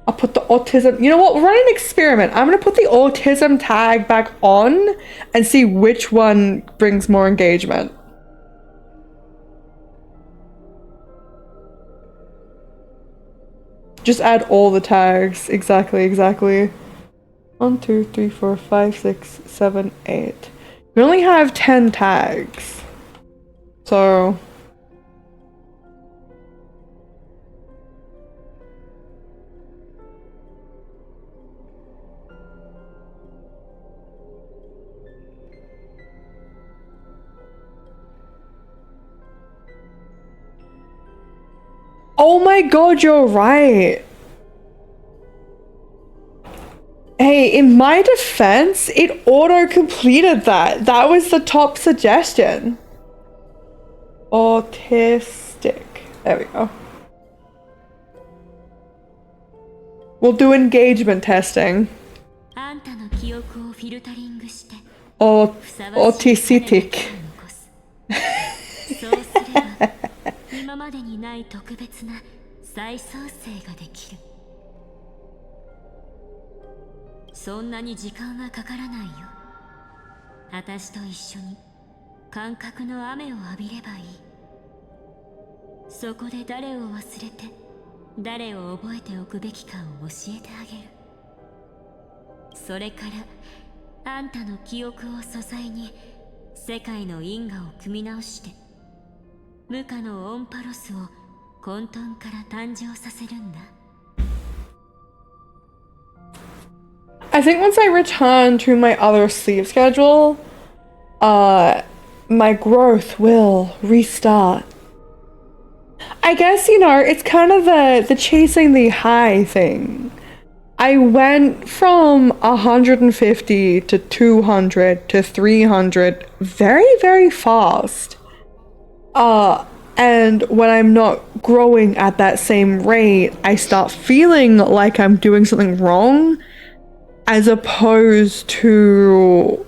I'll put the autism. You know what? We'll run an experiment. I'm going to put the autism tag back on and see which one brings more engagement. Just add all the tags. Exactly. 1, 2, 3, 4, 5, 6, 7, 8. We only have 10 tags. So... Oh my god, you're right. Hey, in my defense, it auto-completed that. That was the top suggestion. Autistic. There we go. We'll do engagement testing. Autistic. 今までにない特別な再創生ができる。そんなに時間はかからないよ。私と一緒に感覚の雨を浴びればいい。そこで誰を忘れて誰を覚えておくべきかを教えてあげる。それからあんたの記憶を素材に世界の因果を組み直して無価のオンパロスを混沌から誕生させるんだ。I think once I return to my other sleep schedule, my growth will restart. I guess, you know, it's kind of the chasing the high thing. I went from 150 to 200 to 300 very, very fast. And when I'm not growing at that same rate, I start feeling like I'm doing something wrong, as opposed to,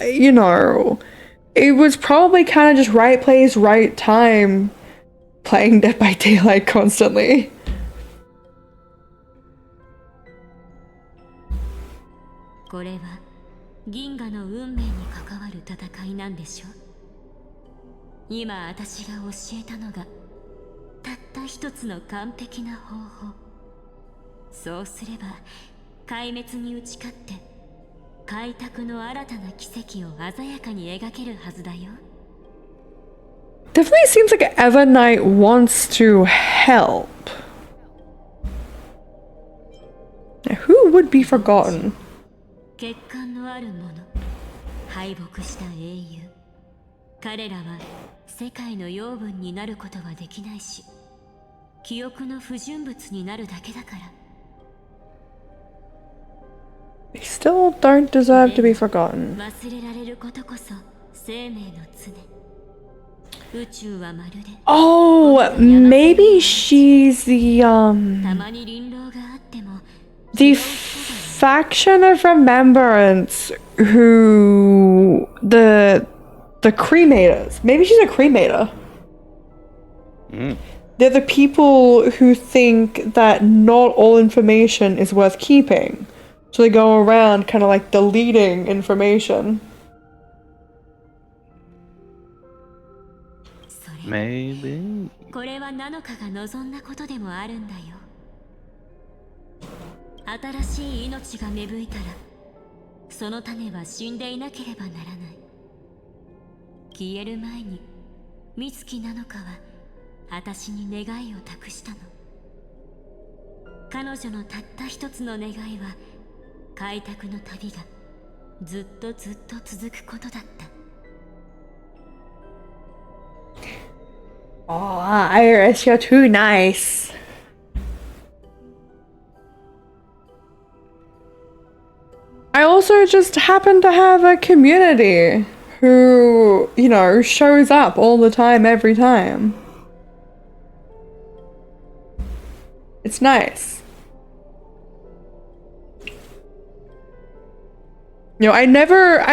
you know, it was probably kind of just right place, right time, playing Dead by Daylight constantly. 銀河の運命に関わる戦いなんでしょ。今私が教えたのがたった一つの完璧な方法。そうすれば壊滅に打ち勝って開拓の新たな奇跡を鮮やかに描けるはずだよ。Definitely seems like Evernight wants to help. Now, who would be forgotten? 欠陥のある者、敗北した英雄。彼らは世界の養分になることはできないし、記憶の不純物になるだけだから。They still don't deserve to be forgotten. 忘れられることこそ生命の常。宇宙はまるで。Oh, maybe she's the たまに輪浪があっても。the faction of remembrance who the cremators. Maybe she's a cremator. They're the people who think that not all information is worth keeping. So they go around kind of like deleting information. Maybe. これはナノカが望んだことでもあるんだよ。新しい命が芽吹いたら、その種は死んでいなければならない。消える前に、美月なのかは私に願いを託したの。彼女のたった一つの願いは、開拓の旅がずっとずっと続くことだった。Oh, Iris, you're too nice. I also just happen to have a community who, you know, shows up all the time, every time. It's nice. You know, I remember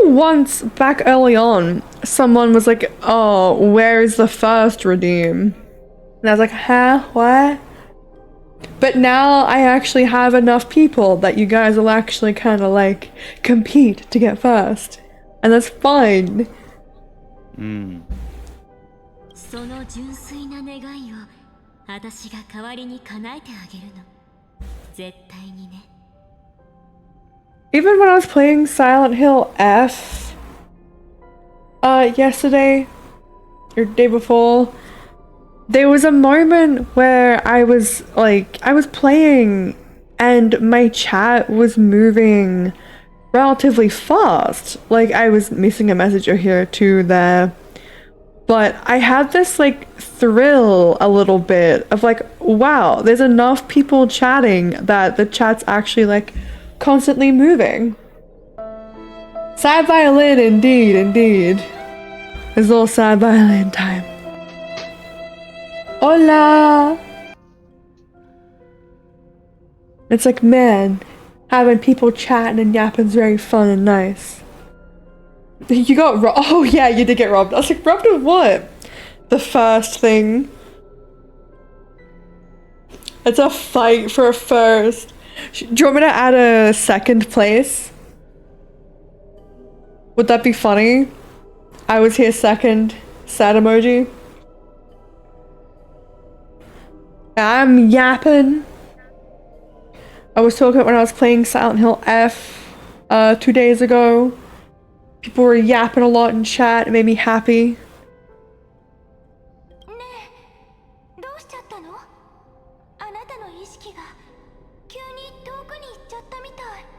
once back early on, someone was like, oh, where's the first redeem? And I was like, huh, what? But now I actually have enough people that you guys will actually kind of like compete to get first. And that's fine. その純粋な願いを私が代わりに叶えてあげるの。絶対にね。Even when I was playing Silent Hill F yesterday or day before, there was a moment where I was playing and my chat was moving relatively fast. Like I was missing a message here too there. But I had this like thrill a little bit of like, wow, there's enough people chatting that the chat's actually like constantly moving. Sad violin, indeed, indeed. There's a little sad violin time. Hola! It's like, man, having people chatting and yapping's very fun and nice. You got robbed. Oh yeah, you did get robbed. I was like, robbed of what? The first thing. It's a fight for a first. Do you want me to add a second place? Would that be funny? I was here second. Sad emoji. I'm yapping. I was talking when I was playing Silent Hill F 2 days ago. People were yapping a lot in chat. It made me happy.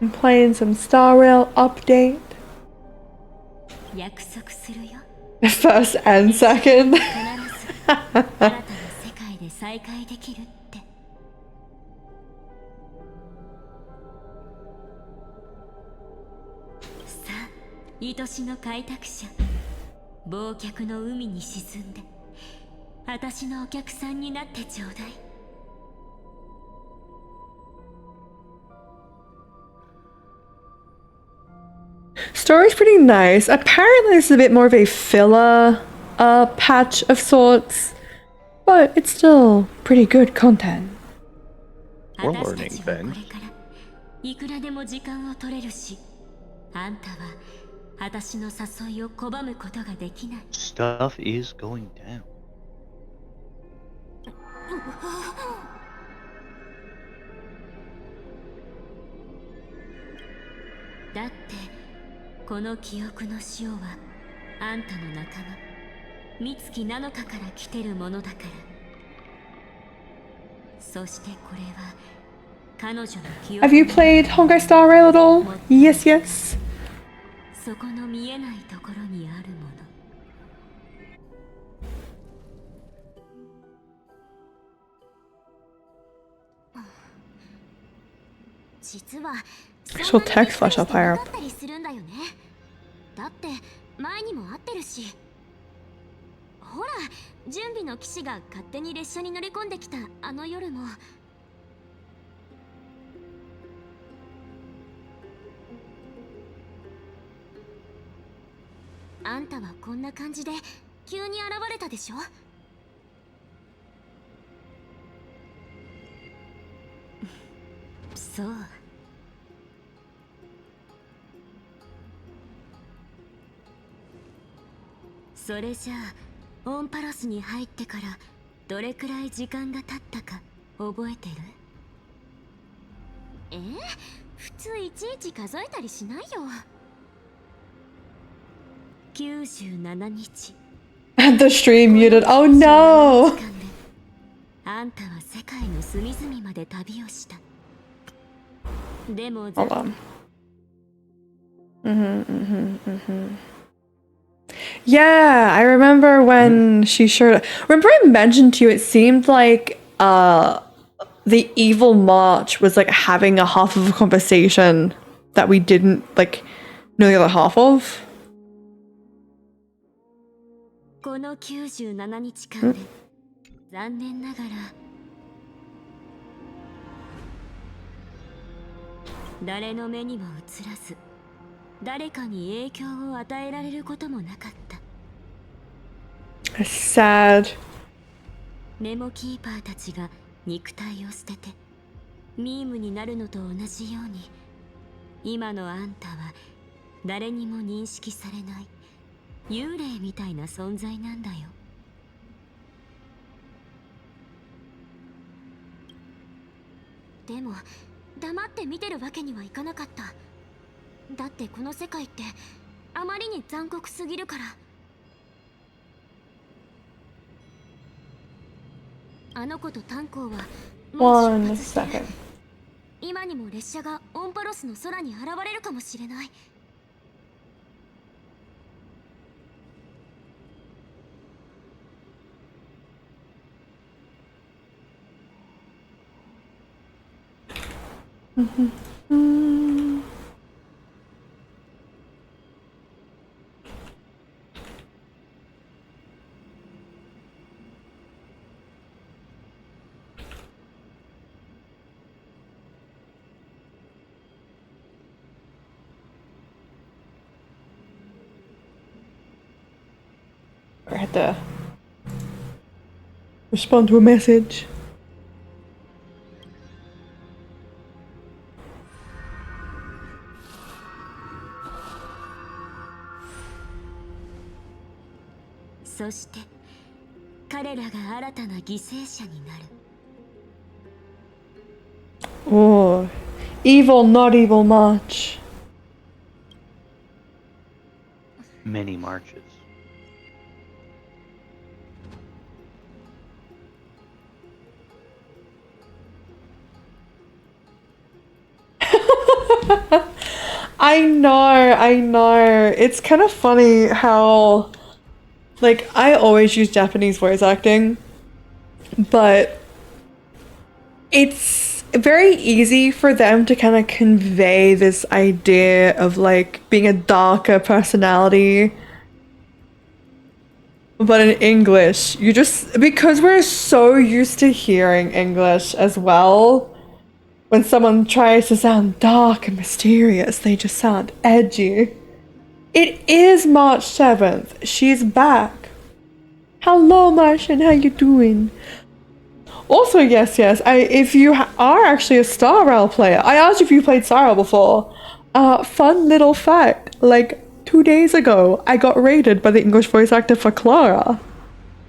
I'm playing some Star Rail update. First and second. Story's pretty nice. Apparently this is a bit more of a filler patch of sorts, but it's still pretty good content. We're learning things. あんたは私の誘いを拒むことができない。 Stuff is going down. だってこの記憶の塩はあんたの仲間美月なのかから来てるものだから。そしてこれは彼女の記憶。 Have you played Honkai Star Rail at all? Yes, yes. そこの見えないところにあるもの。実は Actual text flash up higher up. だったりするんだよね。だって前にも会ってるし。ほら、準備の騎士が勝手に列車に乗り込んできたあの夜も。あんたはこんな感じで急に現れたでしょ。そう。それじゃあオンパロスに入ってからどれくらい時間が経ったか覚えてる？普通いちいち数えたりしないよ。97日。 The stream muted. Oh no! あんたは世界の隅々まで旅をした。でも Hold on. Yeah, I remember when she showed. Remember I mentioned to you it seemed like the evil march was like having a half of a conversation that we didn't like know the other half of. この97日間で残念ながら誰の目にも映らず誰かに影響を与えられることもなかった。 Sad. メモキーパーたちが肉体を捨ててミームになるのと同じように今のあんたは誰にも認識されない幽霊みたいな存在なんだよ。でも黙って見てるわけにはいかなかった。だってこの世界ってあまりに残酷すぎるから。あの子と炭鉱はもう One 出発してる。 second. 今にも列車がオンパロスの空に現れるかもしれない。I had to respond to a message. So そして彼らが新たな犠牲者になる。 Oh, evil, not evil march. Many marches. I know. It's kind of funny how, like, I always use Japanese voice acting, but it's very easy for them to kind of convey this idea of, like, being a darker personality. But in English, you just, because we're so used to hearing English as well, when someone tries to sound dark and mysterious, they just sound edgy. It is March 7th. She's back. Hello, Martian. How you doing? Also, yes. If you are actually a Star Rail player, I asked you if you played Star Rail before. Fun little fact. Like 2 days ago, I got rated by the English voice actor for Clara.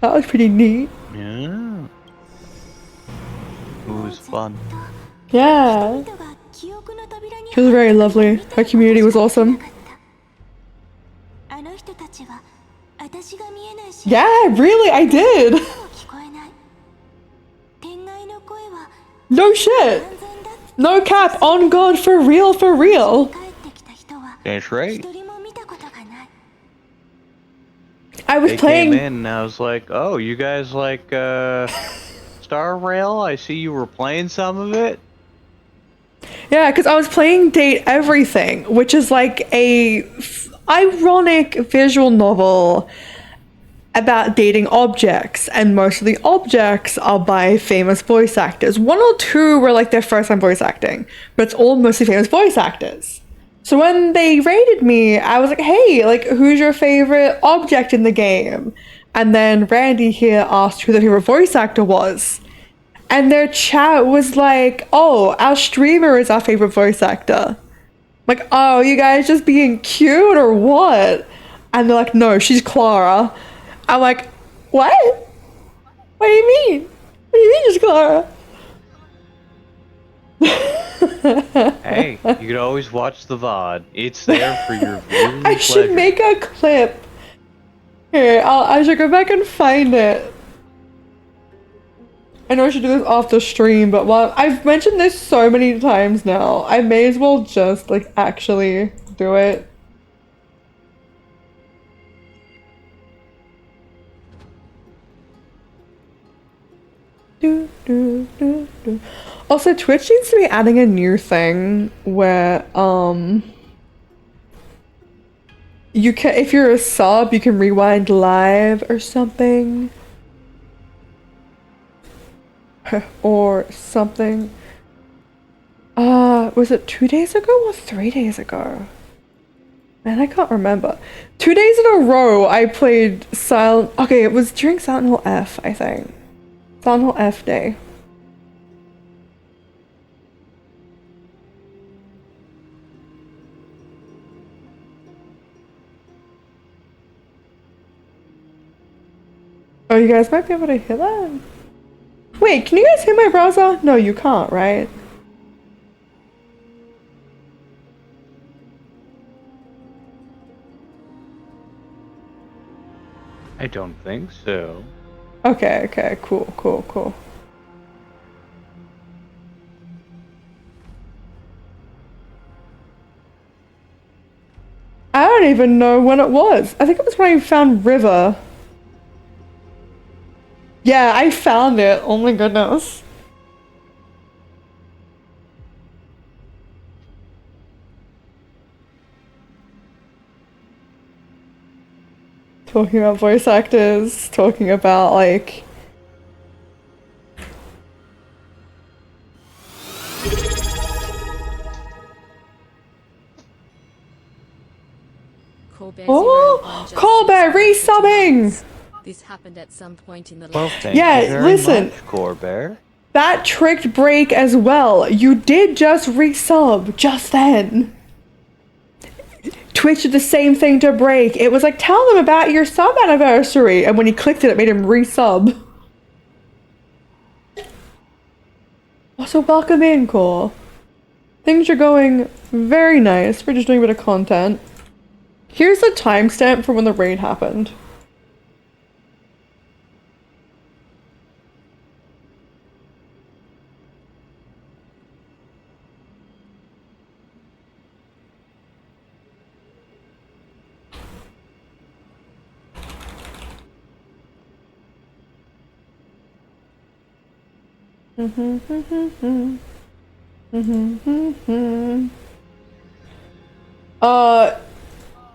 That was pretty neat. Yeah. It was fun. Yeah. She was very lovely. Her community was awesome. Yeah, really, I did. No shit. No cap, on God, for real, for real. That's right. I was They playing. came in and I was like, oh, you guys like Star Rail? I see you were playing some of it. Yeah, because I was playing Date Everything, which is like a ironic visual novel about dating objects, and most of the objects are by famous voice actors. 1 or 2 were like their first time voice acting, but it's all mostly famous voice actors. So when they rated me, I was like, hey, like, who's your favorite object in the game? And then Randy here asked who their favorite voice actor was. And their chat was like, oh, our streamer is our favorite voice actor. I'm like, oh, you guys just being cute or what? And they're like, no, she's Clara. I'm like, what? What do you mean? What do you mean she's Clara? Hey, you could always watch the VOD. It's there for your viewing I should pleasure. make a clip. Here, I should go back and find it. I know I should do this off the stream, but while I've mentioned this so many times now, I may as well just like actually do it. Also, Twitch seems to be adding a new thing where you can, if you're a sub, you can rewind live or something. Or something. Was it 2 days ago or 3 days ago? Man, I can't remember. 2 days in a row I played Silent... Okay, it was during Silent Hill F, I think. Silent Hill F day. Oh, you guys might be able to hear that? Wait, can you guys hear my browser? No, you can't, right? I don't think so. Okay, okay, cool, cool, cool. I don't even know when it was. I think it was when I found River. Yeah, I found it. Oh my goodness. Talking about voice actors, talking about like... Oh, Colbert resubbing! This happened at some point in the Well, last thank Yeah, you very listen. much, Corbear. That tricked break as well. You did just resub just then. Twitch did the same thing to break. It was like, tell them about your sub anniversary. And when he clicked it, it made him resub. Also, welcome in, Core. Things are going very nice. We're just doing a bit of content. Here's the timestamp for when the raid happened.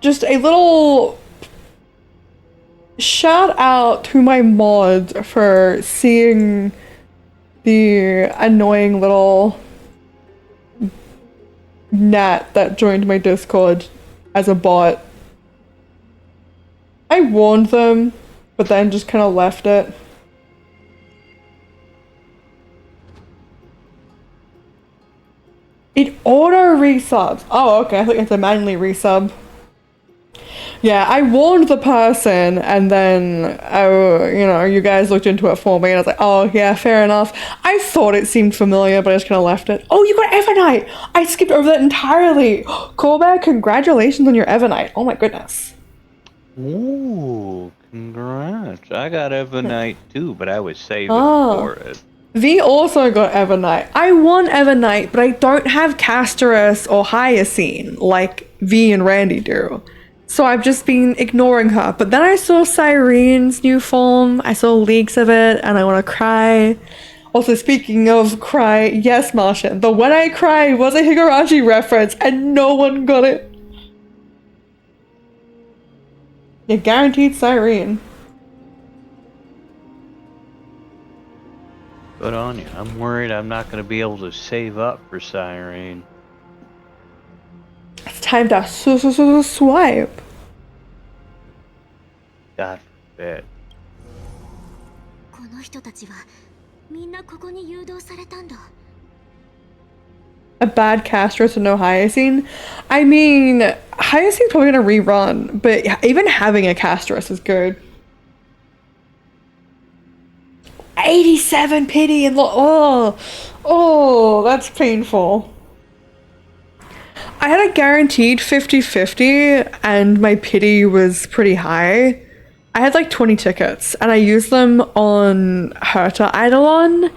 Just a little shout out to my mod for seeing the annoying little gnat that joined my Discord as a bot. I warned them, but then just kind of left it. It auto resubs. Oh, okay. I think it's a manually resub. Yeah, I warned the person, and then you guys looked into it for me, and I was like, oh yeah, fair enough. I thought it seemed familiar, but I just kind of left it. Oh, you got Evernight! I skipped over that entirely. Corbett, congratulations on your Evernight. Oh my goodness. Ooh, congrats. I got Evernight too, but I was saving for it. V also got Evernight. I want Evernight, but I don't have Castorus or Hyacine like V and Randy do. So I've just been ignoring her. But then I saw Cyrene's new form. I saw leaks of it, and I want to cry. Also, speaking of cry, yes, Martian, the When I Cry was a Higurashi reference, and no one got it. You're guaranteed Cyrene. Good on you. I'm worried I'm not going to be able to save up for Cyrene. It's time to swipe. God forbid. この人たちはみんなここに誘導されたんだ。 A bad Castorus and no Hyacine? I mean, Hyacine's probably gonna rerun, but even having a Castorus is good. 87 pity and oh, that's painful. I had a guaranteed 50-50 and my pity was pretty high. I had like 20 tickets and I used them on Herta Eidolon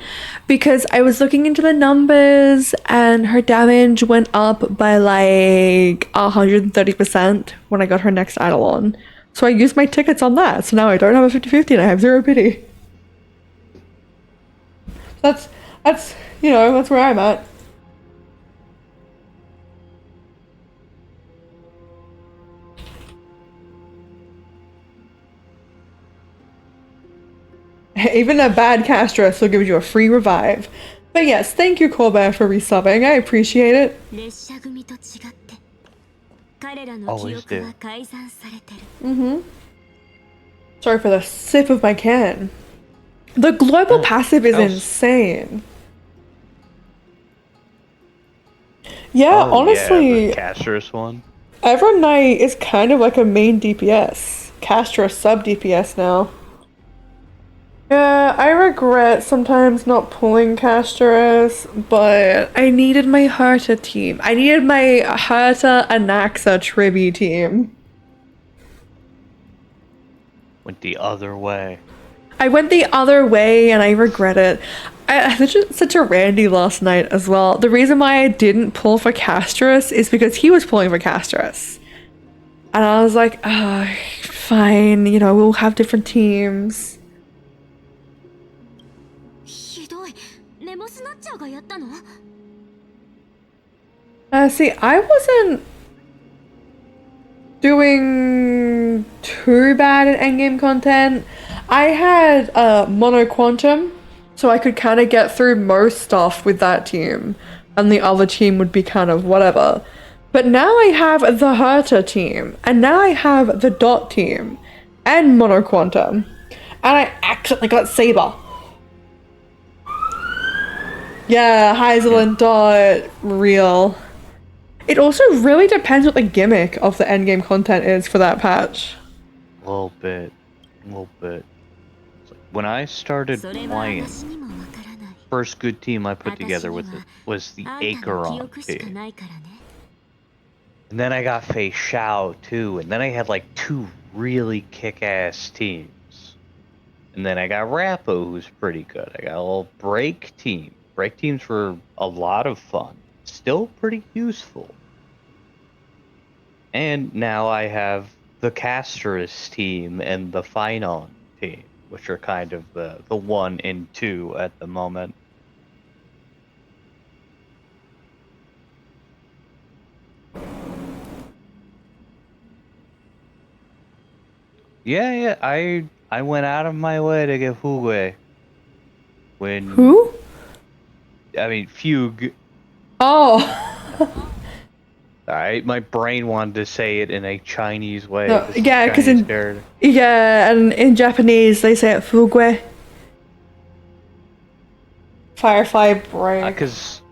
because I was looking into the numbers and her damage went up by like 130% when I got her next Eidolon. So I used my tickets on that. So now I don't have a 50-50 and I have 0 pity. That's that's where I'm at. Even a bad Castorus will give you a free revive. But yes, thank you, Corbett, for resubbing. I appreciate it. Always do. Sorry for the sip of my can. The global passive is insane. Yeah, honestly, yeah, the Castorus one. Evernight is kind of like a main DPS. Castorus sub DPS now. Yeah, I regret sometimes not pulling Castorus, but I needed my Herta team. I needed my Herta Anaxa Tribi team. Went the other way. I went the other way and I regret it. I was such a Randy last night as well. The reason why I didn't pull for Castorus is because he was pulling for Castorus. And I was like, fine, we'll have different teams. See, I wasn't doing too bad in endgame content. I had Mono Quantum, so I could kind of get through most stuff with that team, and the other team would be kind of whatever. But now I have the Herta team, and now I have the Dot team, and Mono Quantum, and I accidentally got Saber. Yeah, Hazel and Dot, real. It also really depends what the gimmick of the endgame content is for that patch. A little bit. When I started playing, first good team I put together with it was the Acheron team. And then I got Fei Xiao too, and then I had like 2 really kick-ass teams. And then I got Rappo, who's pretty good. I got a little Break team. Break teams were a lot of fun. Still pretty useful. And now I have the Castorus team and the Phynon team, which are kind of the 1 and 2 at the moment. Yeah, I went out of my way to get Fugue. When Who? I mean Fugue. Oh. Alright, my brain wanted to say it in a Chinese way. No, yeah, because in Japanese they say it Fugue. Firefly brain. Because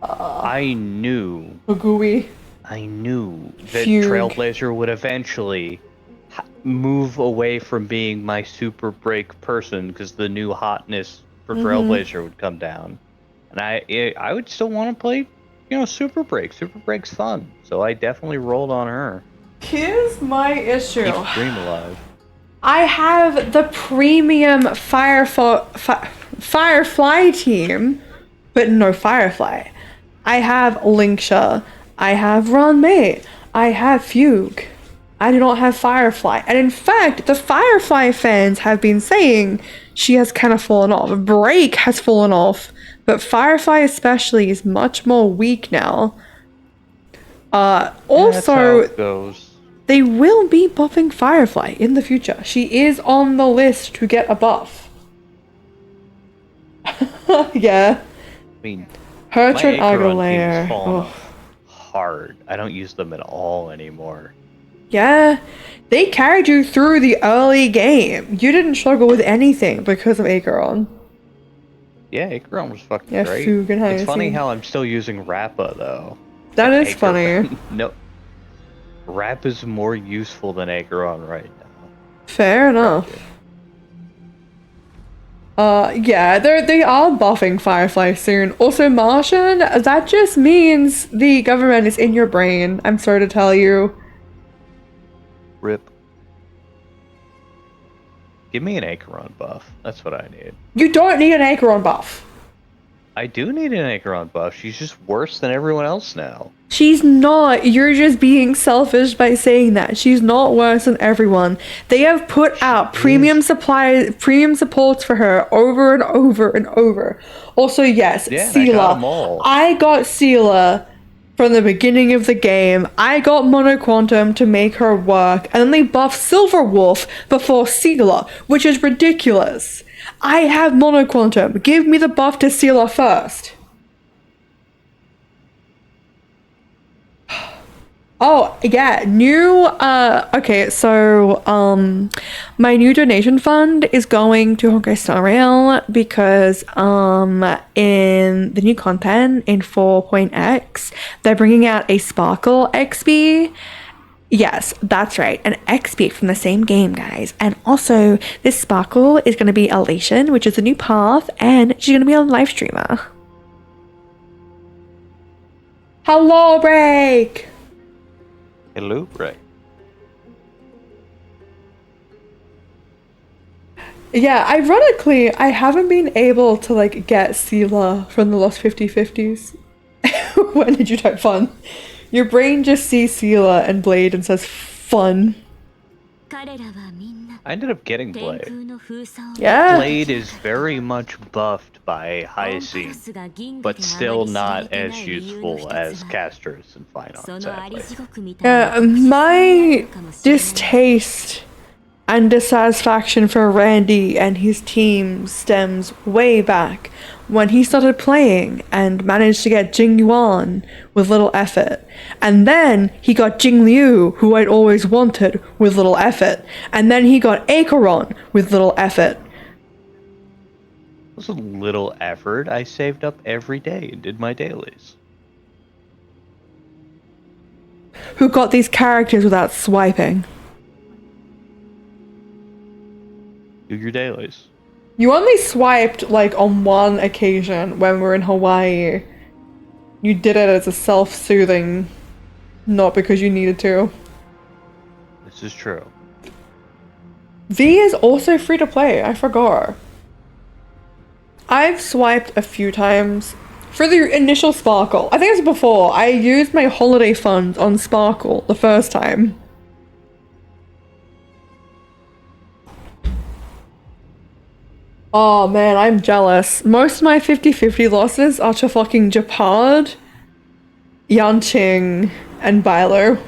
I knew Ogui. that Fugue. Trailblazer would eventually move away from being my super break person because the new hotness for Trailblazer would come down, and I would still want to play, Super Break. Super Break's fun, so I definitely rolled on her. Here's my issue. Keep the dream alive. I have the premium Firefly team, but no Firefly. I have Linksha, I have Ron May, I have Fugue. I do not have Firefly. And in fact, the Firefly fans have been saying she has kind of fallen off. Break has fallen off, but Firefly especially is much more weak now. Also, That's how it goes. they will be buffing Firefly in the future. She is on the list to get a buff. Yeah. I mean, Hertr and my Acheron Agalair. team's fallen off hard. I don't use them at all anymore. Yeah. They carried you through the early game. You didn't struggle with anything because of Acheron. Yeah, Acheron was fucking Yeah, great. Fugue and It's funny Hyacinth. how I'm still using Rappa though. That is Acheron- funny. No, Rappa's more useful than Acheron right now. Fair enough. Yeah, they are buffing Firefly soon. Also, Martian, that just means the government is in your brain. I'm sorry to tell you. Rip. Give me an Acheron buff. That's what I need. You don't need an Acheron buff. I do need an Acheron buff. She's just worse than everyone else now. She's not. You're just being selfish by saying that. She's not worse than everyone. They have put out premium supports for her over and over and over. Also, yes, Yeah, and I got 'em Seela. all. I got Seela from the beginning of the game. I got Monoquantum to make her work, and then they buffed Silverwolf before Seela, which is ridiculous. I have Monoquantum. Give me the buff to Seela first. Oh, yeah, okay, so, my new donation fund is going to Honkai Star Rail because, in the new content in 4.x, they're bringing out a Sparkle XP. Yes, that's right, an XP from the same game, guys. And also, this Sparkle is going to be Elation, which is a new path, and she's going to be a live streamer. Hello, Break! Hello, right? Yeah, ironically, I haven't been able to, like, get Seela from the Lost 50/50s. When did you type fun? Your brain just sees Seela and Blade and says fun. I ended up getting Blade. Yeah. Blade is very much buffed by Hyacinth, but still not as useful as Casters and Final, sadly. My distaste and dissatisfaction for Randy and his team stems way back when he started playing and managed to get Jing Yuan with little effort. And then he got Jing Liu, who I'd always wanted, with little effort. And then he got Acheron with little effort. It was a little effort. I saved up every day and did my dailies. Who got these characters without swiping. Do your dailies. You only swiped, like, on one occasion when we were in Hawaii. You did it as a self-soothing, not because you needed to. This is true. V is also free to play, I forgot. I've swiped a few times for the initial Sparkle. I think it was before. I used my holiday funds on Sparkle the first time. Oh man, I'm jealous. Most of my 50/50 losses are to fucking Japad, Yanqing, and Bilo.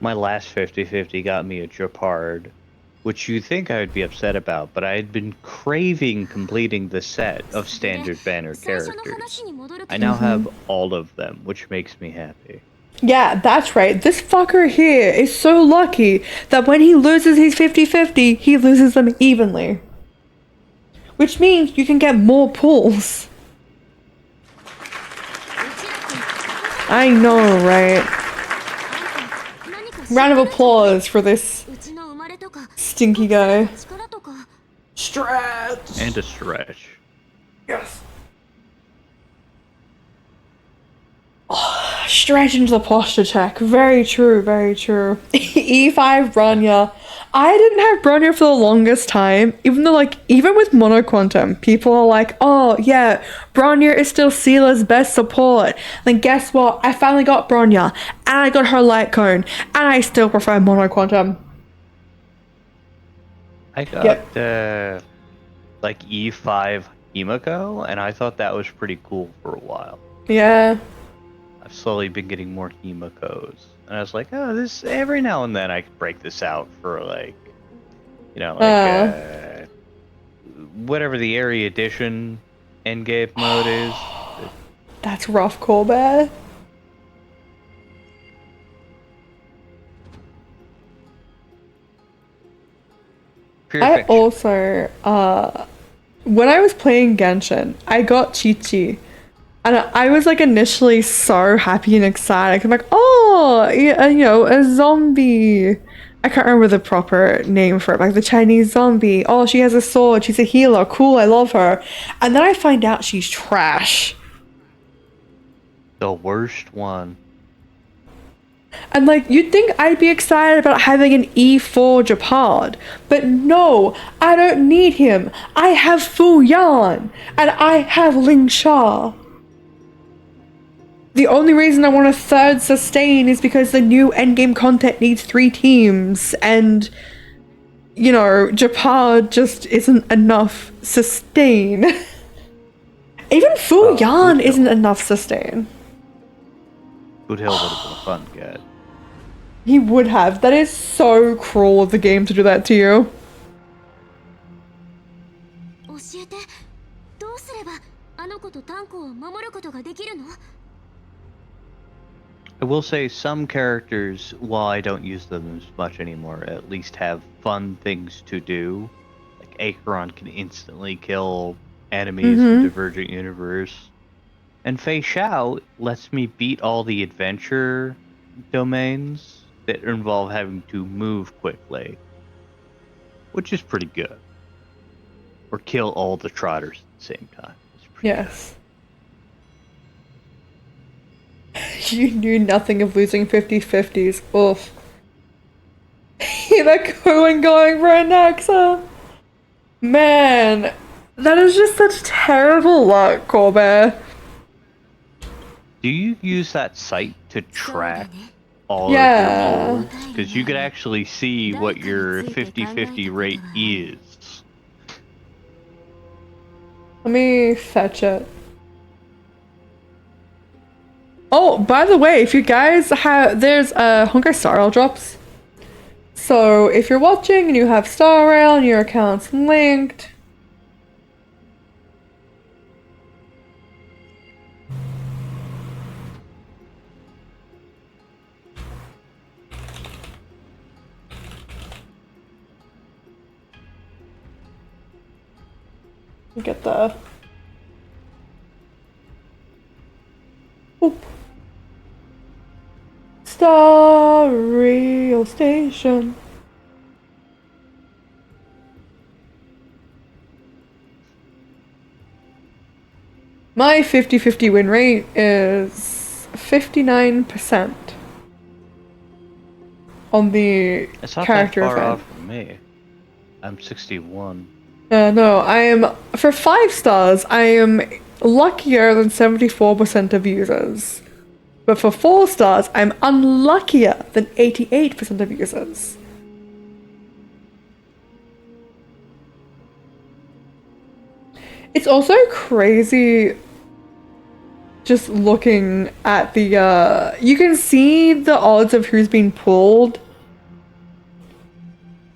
My last 50/50 got me a Japard, which you'd think I would be upset about, but I had been craving completing the set of standard banner characters. I now have all of them, which makes me happy. Yeah, that's right. This fucker here is so lucky that when he loses his 50/50, he loses them evenly. which means you can get more pulls. I know, right? Round of applause for this stinky guy. Stretch! And a stretch. Yes. Stretch into the posture check. Very true, very true. E5 Bronya. I didn't have Bronya for the longest time, even though, like, even with Mono Quantum, people are like, oh, yeah, Bronya is still Seala's best support. Then guess what? I finally got Bronya, and I got her Light Cone, and I still prefer Mono Quantum. I got, like, E5 Himiko, and I thought that was pretty cool for a while. Yeah. I've slowly been getting more Himikos. And I was like, oh, this, every now and then I could break this out for, like, you know, like, whatever the area edition endgame mode is. That's rough, Colbert. I also, when I was playing Genshin, I got Chi-Chi. And I was like initially so happy and excited. I'm like, oh, you know, a zombie. I can't remember the proper name for it, like the Chinese zombie. Oh, she has a sword. She's a healer. Cool, I love her. And then I find out she's trash. The worst one. And like, you'd think I'd be excited about having an E4 Japard. But no, I don't need him. I have Fu Yan. And I have Ling Sha. The only reason I want a third sustain is because the new endgame content needs 3 teams, and, you know, Japard just isn't enough sustain. Even Fu Yan isn't enough sustain. Good Hill would have been a fun get. He would have. That is so cruel of the game to do that to you. I will say some characters, while I don't use them as much anymore, at least have fun things to do. Like Acheron can instantly kill enemies in Divergent Universe. And Fei Xiao lets me beat all the adventure domains that involve having to move quickly. Which is pretty good. Or kill all the trotters at the same time. Yes. You knew nothing of losing 50-50s. Oof. That Cohen going for a Naxa. Man, that is just such terrible luck, Colbert. Do you use that site to track all of your molds? Because you could actually see what your 50-50 rate is. Let me fetch it. Oh, by the way, if you guys have, there's Honkai Star Rail drops. So if you're watching and you have Star Rail and your account's linked, you get the oop. Star Rail Station. My 50-50 win rate is 59% on the It's not character that far event. off from me. I'm 61. No, I am, for 5 stars, I am luckier than 74% of users. But for 4 stars, I'm unluckier than 88% of users. It's also crazy just looking at the, you can see the odds of who's been pulled.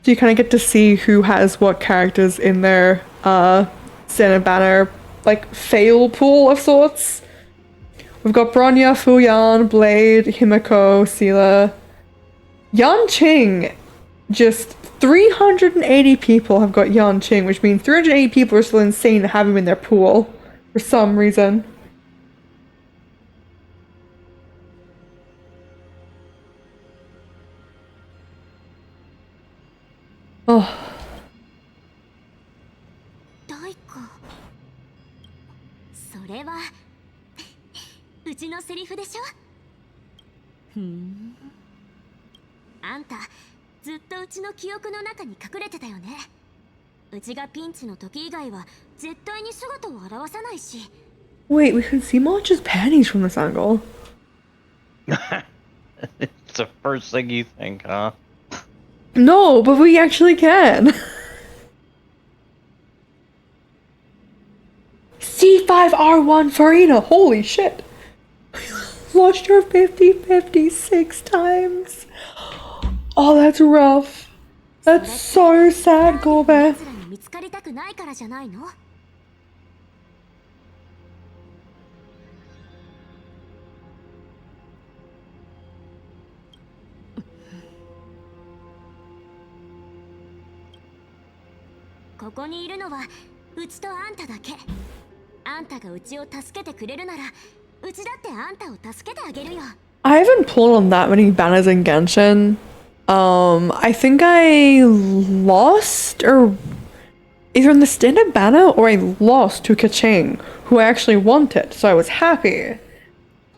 So you kind of get to see who has what characters in their Center Banner, like, fail pool of sorts. We've got Bronya, Fu Yan, Blade, Himiko, Seela. Yan Qing just 380 people have got Yanqing, which means 380 people are still insane to have him in their pool for some reason. Oh. 大工それはうちのセリフでしょ。ふんあんたずっとうちの記憶の中に隠れてたよね。うちがピンチの時以外は絶対に姿を現さないし。 Wait, we can see March's panties from this angle. It's the first thing you think, huh? No, but we actually can. C5R1 Farina, holy shit. Lost her 50-50 6 times. Oh, that's rough. That's so sad, Gobe. 奴らに見つかりたくないからじゃないの。ここにいるのはうちとあんただけ。あんたがうちを助けてくれるならうちだってあんたを助けてあげるよ。 I haven't pulled on that many banners in Genshin. I think I lost, or either in the standard banner or I lost to Kaching, who I actually wanted, so I was happy.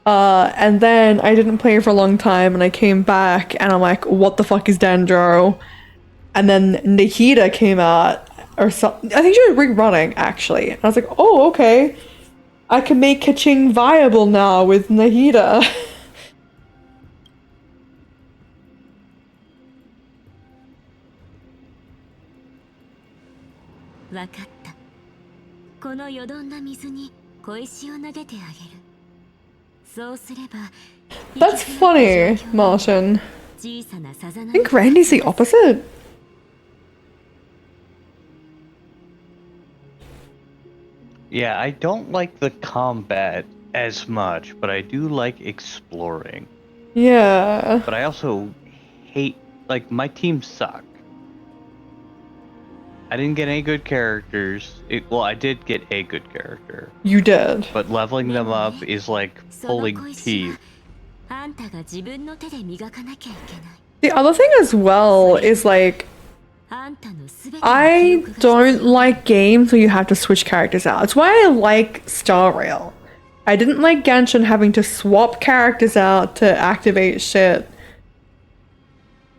And then I didn't play for a long time and I came back and I'm like, what the fuck is Dendro? And then Nahida came out, or something. I think she was rerunning actually. And I was like, oh, okay. I can make Kaching viable now with Nahida. わかった。このよどんだ水に小石を投げてあげる。そうすれば。 That's funny, Martian. I think Randy's the opposite. Yeah, I don't like the combat as much, but I do like exploring. Yeah. But I also hate, like, my team suck. I didn't get any good characters. Well, I did get a good character. You did. But leveling them up is like pulling teeth. The other thing as well is like, I don't like games where you have to switch characters out. It's why I like Star Rail. I didn't like Genshin having to swap characters out to activate shit.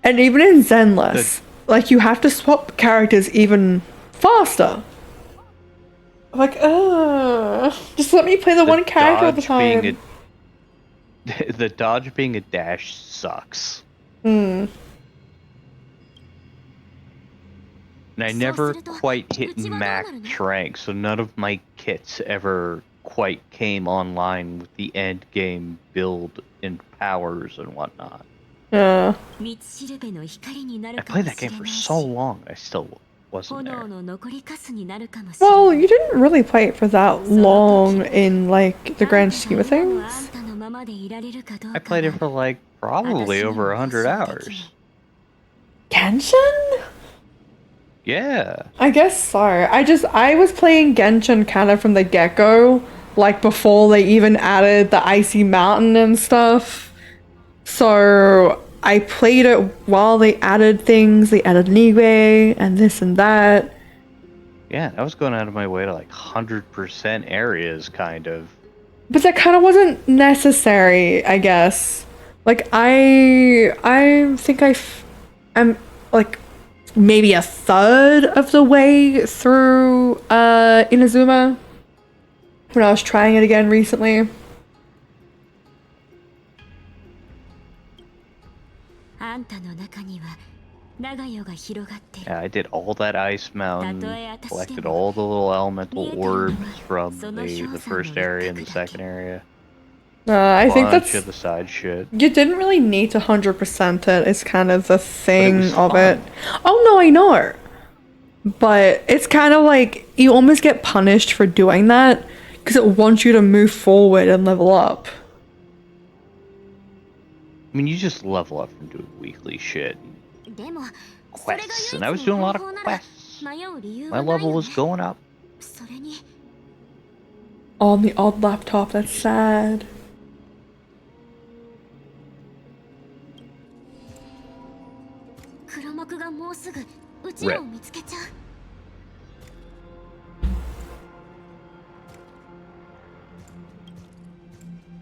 And even in Zenless, like you have to swap characters even faster. Like, just let me play the one character at the time. The dodge being a dash sucks. Hmm. And I never quite hit max rank, so none of my kits ever quite came online with the end game build and powers and whatnot. Yeah. I played that game for so long, I still wasn't there. Well, you didn't really play it for that long in like the grand scheme of things. I played it for like probably over 100 hours. Genshin? Yeah. I guess so. I was playing Genshin kind of from the get-go, like before they even added the Icy Mountain and stuff. So I played it while they added things. They added Nigue and this and that. Yeah, I was going out of my way to like 100% areas, kind of. But that kind of wasn't necessary, I guess. Like, I think I'm like maybe a third of the way through Inazuma when I was trying it again recently. Yeah, I did all that Ice Mountain, collected all the little elemental orbs from the first area and the second area. I think that's of the side shit. You didn't really need to 100% it. It's kind of the thing of fun. it. Oh no, I know. But it's kind of like you almost get punished for doing that because it wants you to move forward and level up. I mean, you just level up from doing weekly shit. でもそれが quests, 唯 and I 一 was の doing a 方 lot of 法なら quests. 迷う理由 My はない level よね was going up. それに On the old laptop, that's sad. 黒幕がもうすぐうちらを見つけちゃう。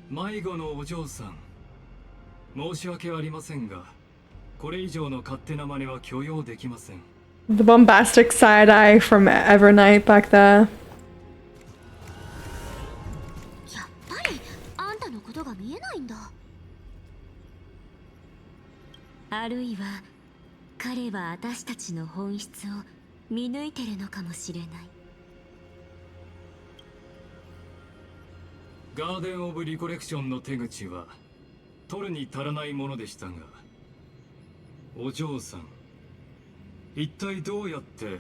迷子のお嬢さん、申し訳ありませんが、これ以上の勝手な真似は許容できません。 The bombastic side eye from Evernight back there. やっぱりあんたのことが見えないんだ。あるいは彼は私たちの本質を見抜いてるのかもしれない。ガーデン・オブ・リコレクションの手口は取るに足らないものでしたが、お嬢さん、一体どうやって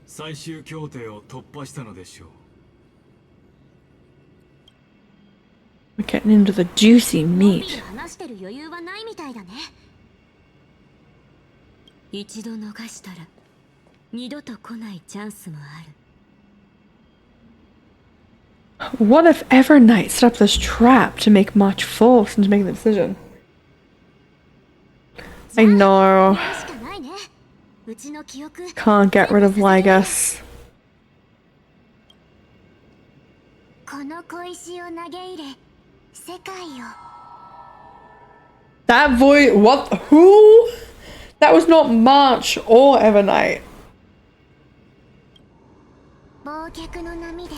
最終協定を突破したのでしょう。 We're getting into the juicy のんびり meat. 話してる余裕はないみたいだね。一度逃したら二度と来ないチャンスもある。 What if Evernight set up this trap to make March forced into making the decision? I know. やるしかないね。うちの記憶 Can't get rid of Lygus. この小石を投げ入れ世界を That voice. What? Who? That was not March or Evernight. 忘却の波で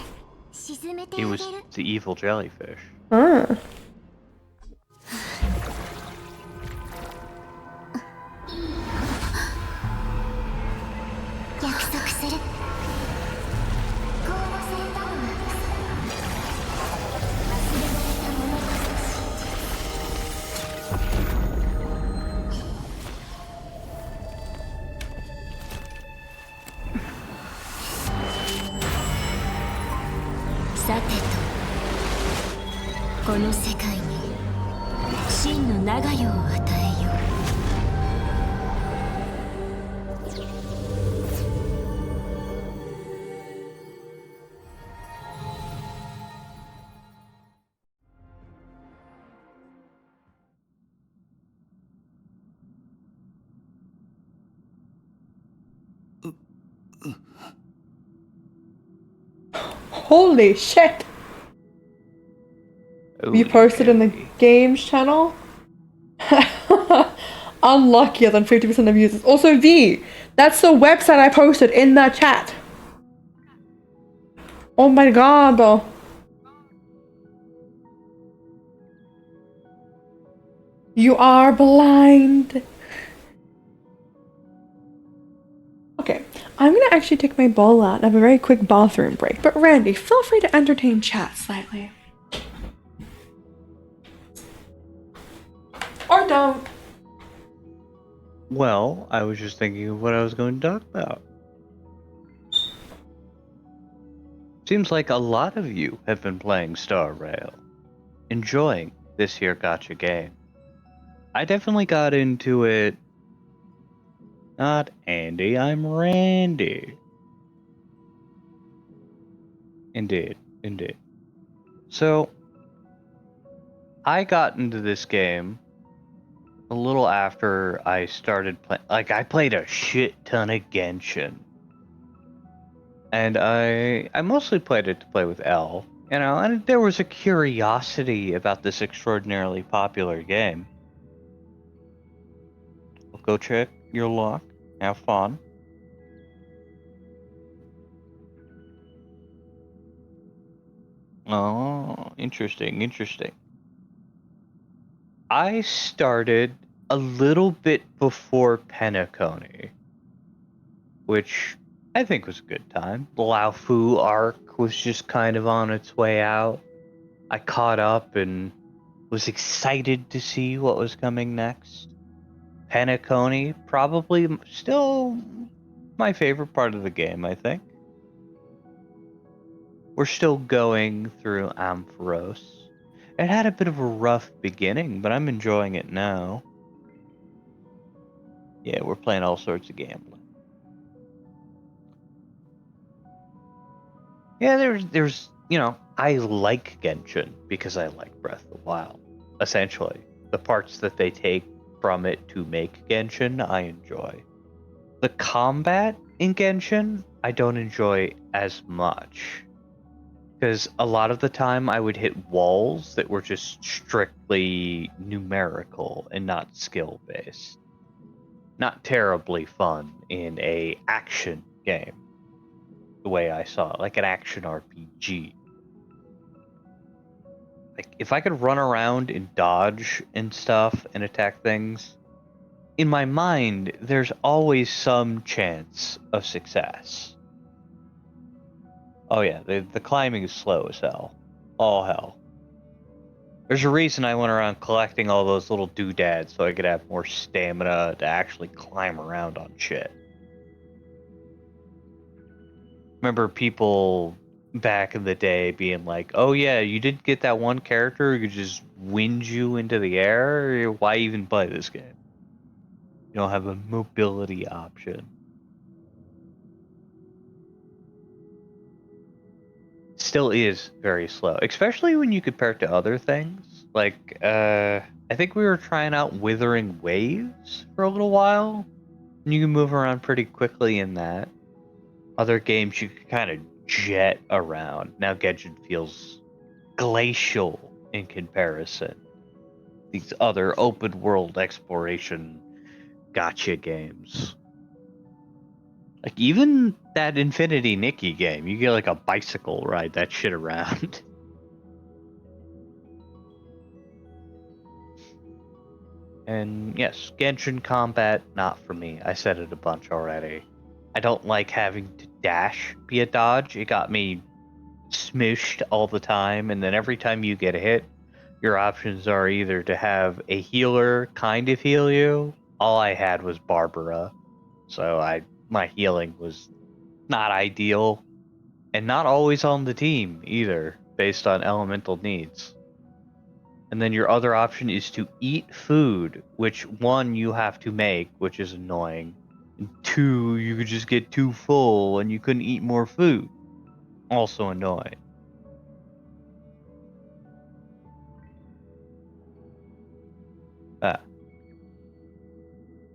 沈めて He あげ was る。 the evil jellyfish. Ah. 約束する。凍らせたのは忘れられたものこそさてとこの世界に真の長与を与えよう。 Holy shit! You posted in the Okay. games channel? Unluckier than 50% of users. Also, V, that's the website I posted in the chat. Oh my god. You are blind. Okay, I'm gonna actually take my bowl out and have a very quick bathroom break. But Randy, feel free to entertain chat slightly. Or don't. Well, I was just thinking of what I was going to talk about. Seems like a lot of you have been playing Star Rail, enjoying this here gacha game. I definitely got into it. Not Andy, I'm Randy. Indeed, indeed. So, I got into this game a little after I started playing. Like, I played a shit ton of Genshin. And I mostly played it to play with L, you know, and there was a curiosity about this extraordinarily popular game. Well, go check your luck. Have fun. Oh, interesting, interesting. I started a little bit before Penacony, which I think was a good time. The Lao Fu arc was just kind of on its way out. I caught up and was excited to see what was coming next. Penacony, probably still my favorite part of the game, I think. We're still going through Ampharos. It had a bit of a rough beginning, but I'm enjoying it now. Yeah, we're playing all sorts of gambling. Yeah, there's I like Genshin because I like Breath of the Wild. Essentially, the parts that they take from it to make Genshin, I enjoy. The combat in Genshin, I don't enjoy as much. Because a lot of the time I would hit walls that were just strictly numerical and not skill based. Not terribly fun in a action game, the way I saw it, like an action RPG. Like if I could run around and dodge and stuff and attack things, in my mind there's always some chance of success. Oh yeah, the climbing is slow as hell. All hell. There's a reason I went around collecting all those little doodads so I could have more stamina to actually climb around on shit. Remember people back in the day being like, oh yeah, you didn't get that one character who could just wind you into the air? Why even play this game? You don't have a mobility option. Still is very slow, especially when you compare it to other things. Like, I think we were trying out Withering Waves for a little while, and you can move around pretty quickly in that. Other games you can kind of jet around. Now Genshin feels glacial in comparison. These other open world exploration gotcha games. Like even that Infinity Nikki game, you get like a bicycle ride that shit around. And yes, Genshin combat, not for me. I said it a bunch already. I don't like having to dash be a dodge. It got me smooshed all the time, and then every time you get hit, your options are either to have a healer kind of heal you. All I had was Barbara, so my healing was not ideal, and not always on the team either, based on elemental needs. And then your other option is to eat food, which one you have to make, which is annoying. And two, you could just get too full and you couldn't eat more food. Also annoying. Ah.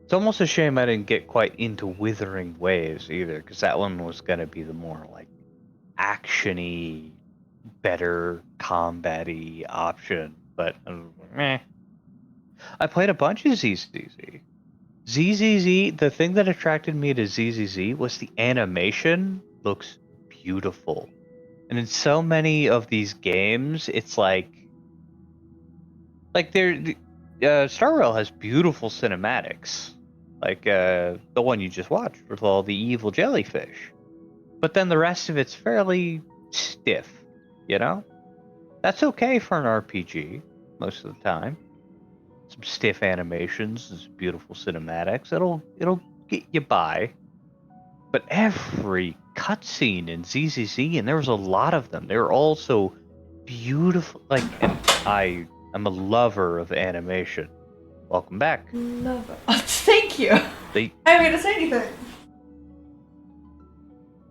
It's almost a shame I didn't get quite into Withering Waves either, because that one was going to be the more like actiony, better combat-y option. But meh. I played a bunch of ZZZ. ZZZ, the thing that attracted me to ZZZ was the animation looks beautiful. And in so many of these games, it's like Star Rail has beautiful cinematics. Like the one you just watched with all the evil jellyfish. But then the rest of it's fairly stiff, you know? That's okay for an RPG most of the time. Some stiff animations, some beautiful cinematics. It'll get you by. But every cutscene in ZZZ, and there was a lot of them, they were all so beautiful. Like, and I'm a lover of animation. Welcome back. Love it. Thank you. They, I didn't mean to say anything.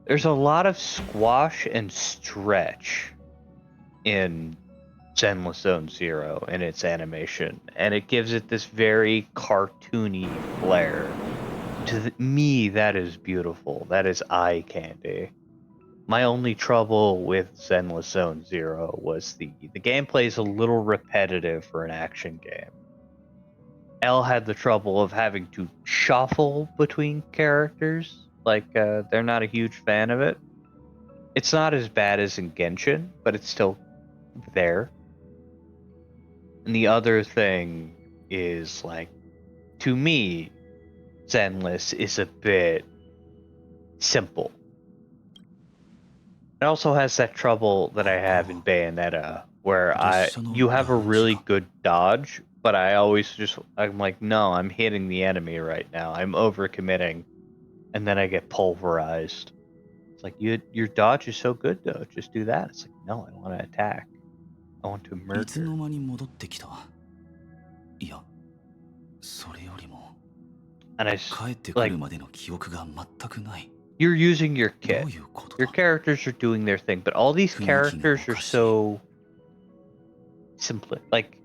there's a lot of squash and stretch in Zenless Zone Zero in its animation, and it gives it this very cartoony flair. To me, that is beautiful. That is eye candy. My only trouble with Zenless Zone Zero was the gameplay is a little repetitive for an action game. L had the trouble of having to shuffle between characters. Like, they're not a huge fan of it. It's not as bad as in Genshin, but it's still there. And the other thing is, like, to me, Zenless is a bit simple. It also has that trouble that I have in Bayonetta, where you have a really good dodge, but I'm like, no, I'm hitting the enemy right now. I'm overcommitting, and then I get pulverized. It's like your dodge is so good though. Just do that. It's like, no, I want to attack. I want to murder. いや、それよりも And I like you're you're using your kit. どういうことだ Your characters are doing their thing, but all these 雰囲気が characters お are かしい so simple. Like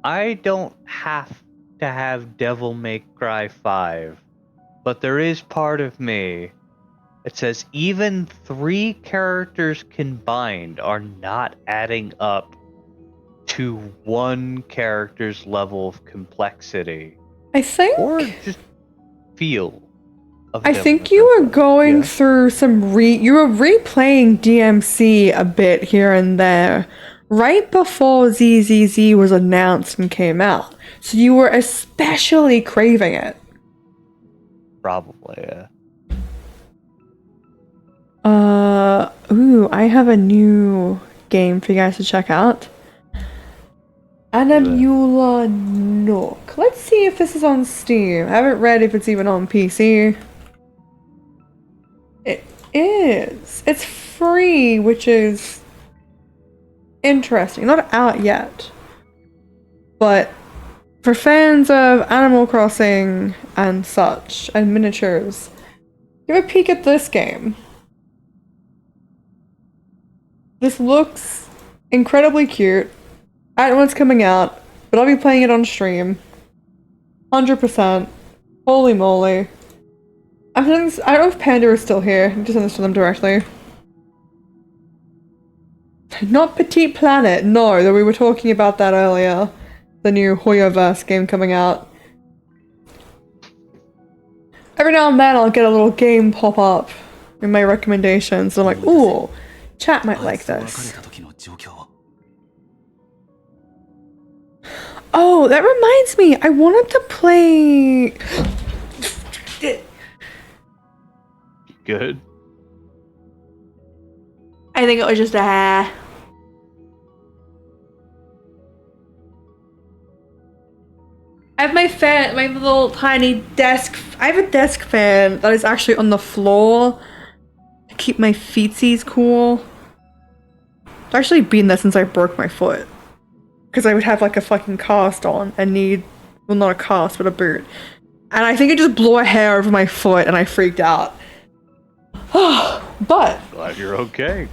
I don't have to have Devil May Cry 5, but there is part of me that says even 3 characters combined are not adding up to one character's level of complexity I think or just feel of I Devil think May you Cry were 5. going Yeah? through you were replaying DMC a bit here and there right before ZZZ was announced and came out. So you were especially craving it. Probably, yeah. Ooh, I have a new game for you guys to check out. Anamula Nook. Let's see if this is on Steam. I haven't read if it's even on PC. It is. It's free, which is interesting. Not out yet. But for fans of Animal Crossing and such, and miniatures, give a peek at this game. This looks incredibly cute. I don't know when it's coming out, but I'll be playing it on stream. 100%. Holy moly. I don't know if Panda is still here. I'm just send this to them directly. Not Petite Planet, no, though we were talking about that earlier. The new Hoyoverse game coming out. Every now and then I'll get a little game pop up in my recommendations. I'm like, ooh, chat might like 別れ this. た時の状況 Oh, that reminds me, I wanted to play... Good. I think it was just a hair. I have my fan, my little tiny desk. I have a desk fan that is actually on the floor to keep my feetsies cool. It's actually been there since I broke my foot. Because I would have like a fucking cast on and need, well, not a cast, but a boot. And I think it just blew a hair over my foot and I freaked out. But, Glad you're okay.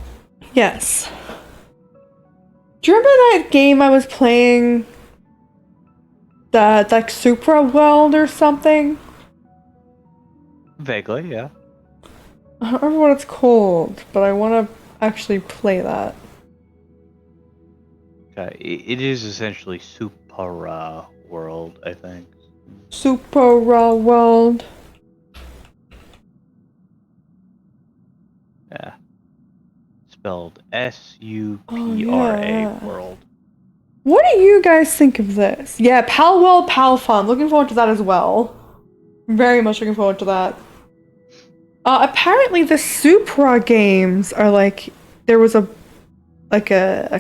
yes. Do you remember that game I was playing? That like Supra World or something? Vaguely, yeah. I don't remember what it's called, but I want to actually play that. Okay. It is essentially Supra World, I think. Supra World. Yeah. Spelled S-U-P-R-A Oh, yeah. World. What do you guys think of this? Yeah, Pal World, Pal Fun. Looking forward to that as well. Very much looking forward to that. Apparently the Supra games are like, there was a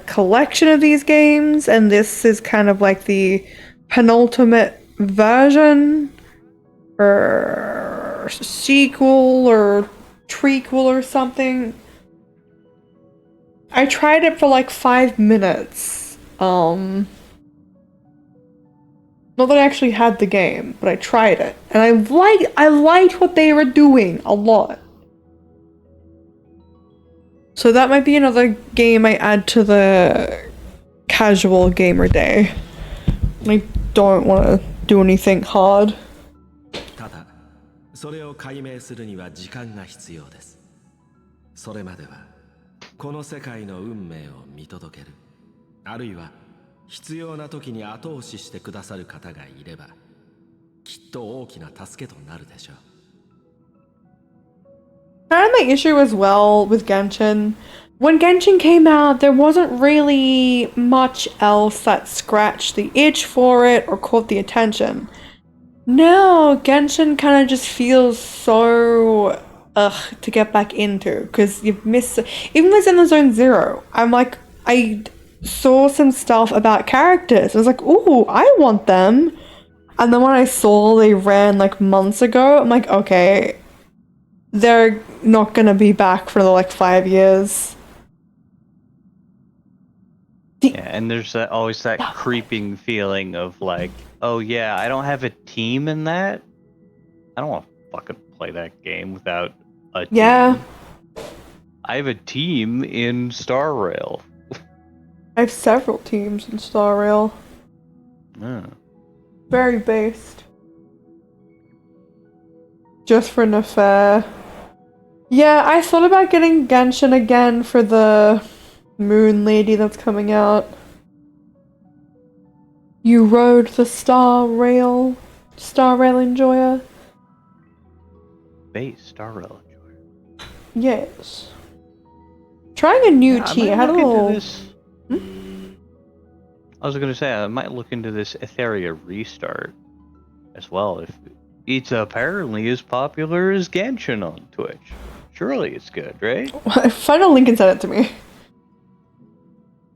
collection of these games, and this is kind of like the penultimate version, or sequel, or trequel, or something. I tried it for like 5 minutes. Not that I actually had the game, but I tried it, and I liked what they were doing a lot. So that might be another game I add to the casual gamer day. I don't want to do anything hard. ただそれを解明するには時間が必要ですそれまではこの世界の運命を見届けるあるいは必要な時に後押ししてくださる方がいればきっと大きな助けとなるでしょう I had my issue as well with Genshin. When Genshin came out, there wasn't really much else that scratched the itch for it or caught the attention. Now, Genshin kind of just feels so to get back into, because you've missed, even with Zenless Zone Zero, I'm like, I saw some stuff about characters. I was like, ooh, I want them. And then when I saw they ran like months ago, I'm like, okay, they're not gonna be back for like 5 years. Yeah, and there's always that creeping feeling of like, oh yeah, I don't have a team in that, I don't want to fucking play that game without a team. Yeah. I have a team in Star Rail. I have several teams in Star Rail. Very based. Just for an affair. Yeah, I thought about getting Genshin again for the Moon Lady that's coming out. You rode the Star Rail enjoyer? Base Star Rail enjoyer. Yes. Trying a new Yeah, team. I had a little. I was gonna say I might look into this Etheria restart as well. If it's apparently as popular as Genshin on Twitch, surely it's good, right? Find a link and send it to me.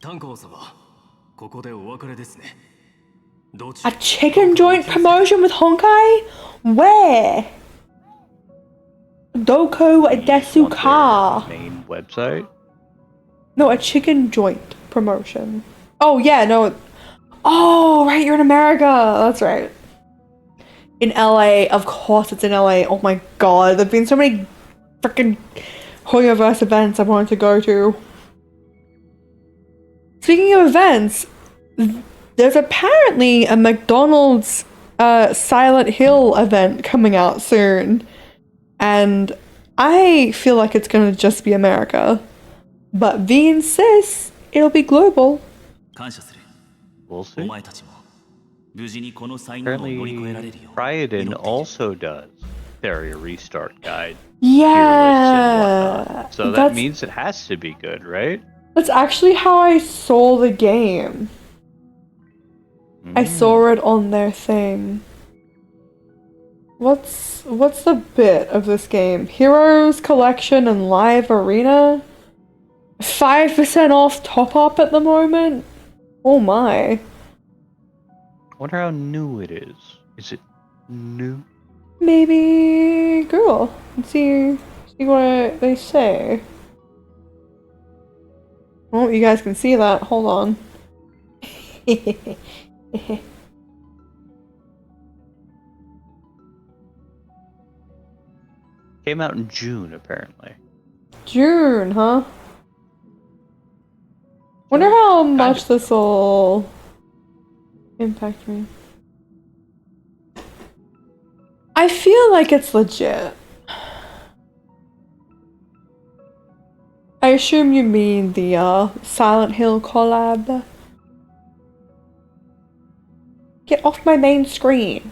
炭鉱様、ここでお別れですね。 A chicken joint promotion with Honkai? Where? Doko Desuka. Main website. No, a chicken joint promotion. Oh yeah, no. Oh right, you're in America. That's right. In LA, of course it's in LA. Oh my god, there've been so many freaking Hoyoverse events I wanted to go to. Speaking of events, there's apparently a McDonald's Silent Hill event coming out soon. And I feel like it's gonna just be America. But V insists it'll be global. We'll see. Apparently, Riotun also does Theria Restart Guide. Yeah. So that means it has to be good, right? That's actually how I saw the game. I saw it on their thing. What's the bit of this game? Heroes Collection and Live Arena? 5% off top up at the moment? Oh my. Wonder how new it is. Is it new? Maybe Google and see what they say. Oh, you guys can see that. Hold on. Came out in June, apparently. June, huh? Wonder how much this will impact me. I feel like it's legit. I assume you mean the Silent Hill collab. Get off my main screen.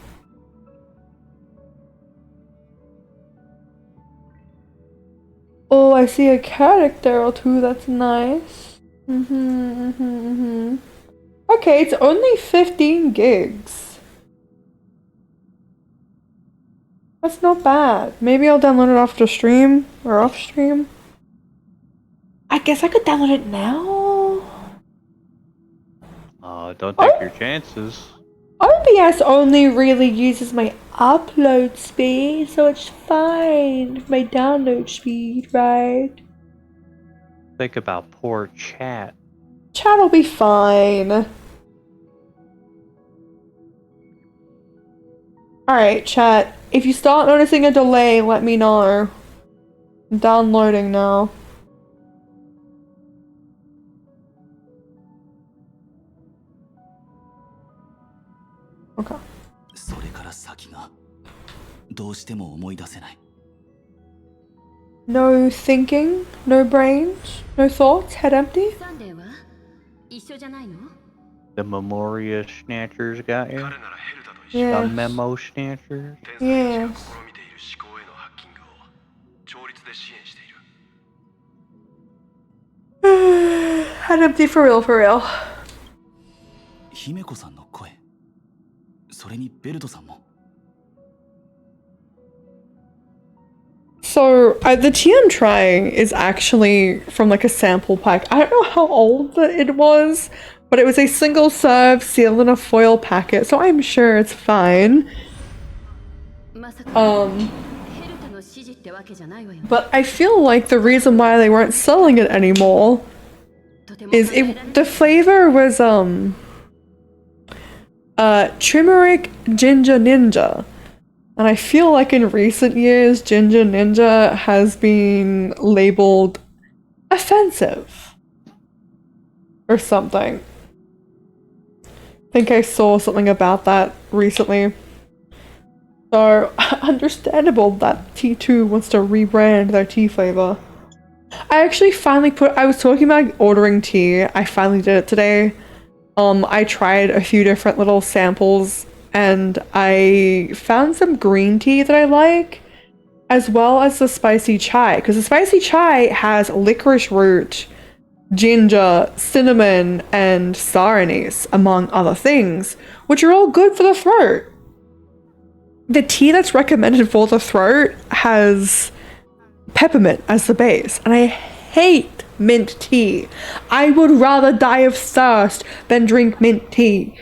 Oh, I see a character or two, that's nice. Okay, it's only 15 gigs. That's not bad. Maybe I'll download it after stream or off stream. I guess I could download it now. Don't take your chances. OBS only really uses my upload speed, so it's fine with my download speed, right? Think about poor chat. Chat'll be fine. Alright, chat. If you start noticing a delay, let me know. I'm downloading now. Okay. No thinking, no brains, no thoughts, head empty? The Memoria Snatchers got you? Yes. The Memo Snatchers? Yes. Head empty for real, for real. So, the tea I'm trying is actually from like a sample pack. I don't know how old it was, but it was a single serve sealed in a foil packet, so I'm sure it's fine. But I feel like the reason why they weren't selling it anymore is the flavor was turmeric ginger ninja. And I feel like in recent years, Ginger Ninja has been labeled offensive or something. I think I saw something about that recently. So, understandable that T2 wants to rebrand their tea flavor. I actually finally I was talking about ordering tea. I finally did it today. I tried a few different little samples and I found some green tea that I like, as well as the spicy chai, because the spicy chai has licorice root, ginger, cinnamon, and star anise, among other things, which are all good for the throat. The tea that's recommended for the throat has peppermint as the base, and I hate mint tea. I would rather die of thirst than drink mint tea.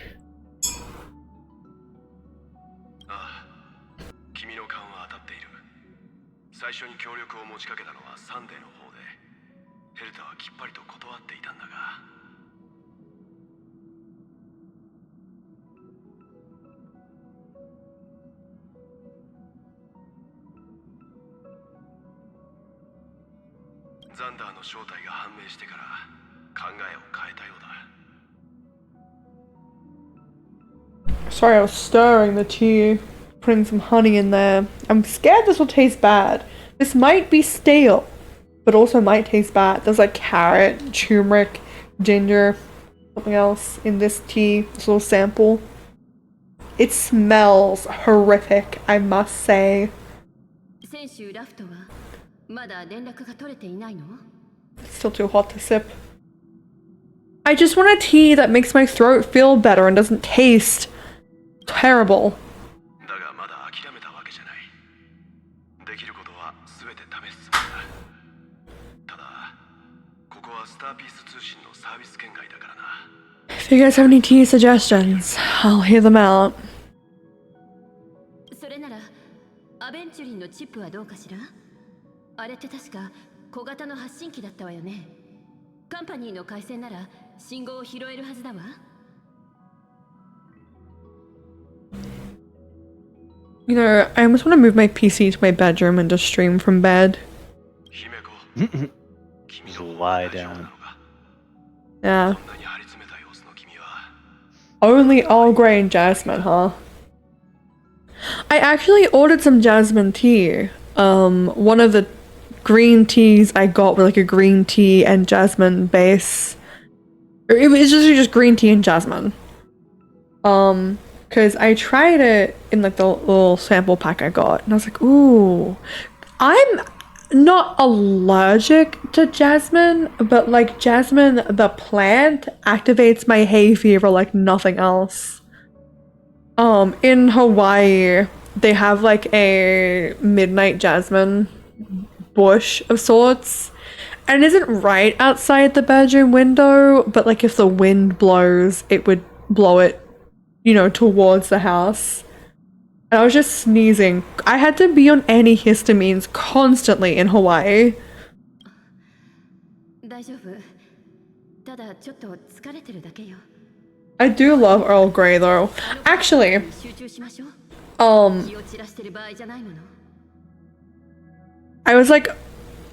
Sorry, I was stirring the tea, putting some honey in there. I'm scared this will taste bad. This might be stale, but also might taste bad. There's like carrot, turmeric, ginger, something else in this tea, this little sample. It smells horrific, I must say. Still too hot to sip. I just want a tea that makes my throat feel better and doesn't taste terrible. If you guys have any tea suggestions, I'll hear them out. You know, I almost want to move my PC to my bedroom and just stream from bed. Just lie down. Yeah. Only Earl Grey and jasmine, huh? I actually ordered some jasmine tea. One of the green teas I got were like a green tea and jasmine base. It was just green tea and jasmine. Because I tried it in like the little sample pack I got, and I was like, ooh, I'm not allergic to jasmine, but like jasmine, the plant, activates my hay fever like nothing else. In Hawaii, they have like a midnight jasmine bush of sorts, and it isn't right outside the bedroom window, but like if the wind blows, it would blow it, you know, towards the house. And I was just sneezing. I had to be on antihistamines constantly in Hawaii. I do love Earl Grey though. Actually, I was like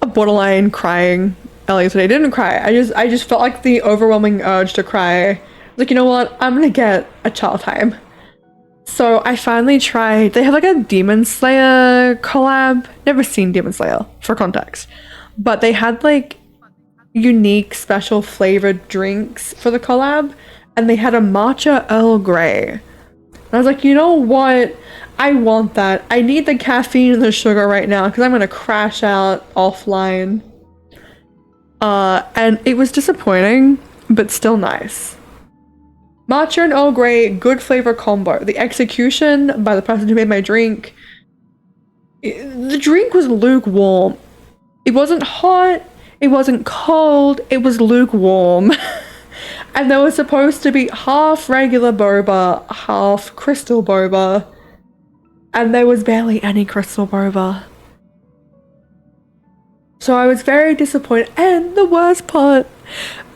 a borderline crying earlier today. I didn't cry. I just felt like the overwhelming urge to cry. Like, you know what? I'm gonna get a child time. So I finally tried. They have like a Demon Slayer collab. Never seen Demon Slayer, for context. But they had like unique special flavored drinks for the collab. And they had a matcha Earl Grey. And I was like, you know what? I want that. I need the caffeine and the sugar right now because I'm gonna crash out offline. And it was disappointing, but still nice. Matcha and Earl Grey, good flavor combo. The execution by the person who made my drink, the drink was lukewarm. It wasn't hot, it wasn't cold, it was lukewarm. And there was supposed to be half regular boba, half crystal boba. And there was barely any crystal boba. So I was very disappointed. And the worst part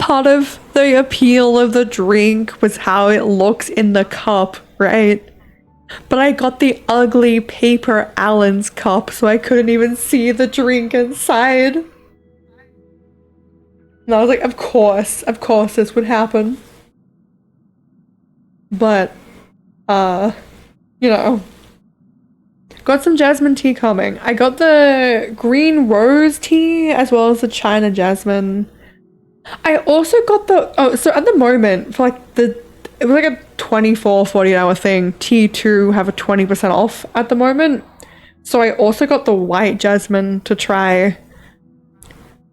of the appeal of the drink was how it looks in the cup, right? But I got the ugly paper Allen's cup, so I couldn't even see the drink inside. And I was like, of course this would happen. But, you know. Got some jasmine tea coming. I got the green rose tea as well as the China jasmine. I also got the, so at the moment, for like it was like a 24, 40-hour thing, T2 have a 20% off at the moment. So I also got the white jasmine to try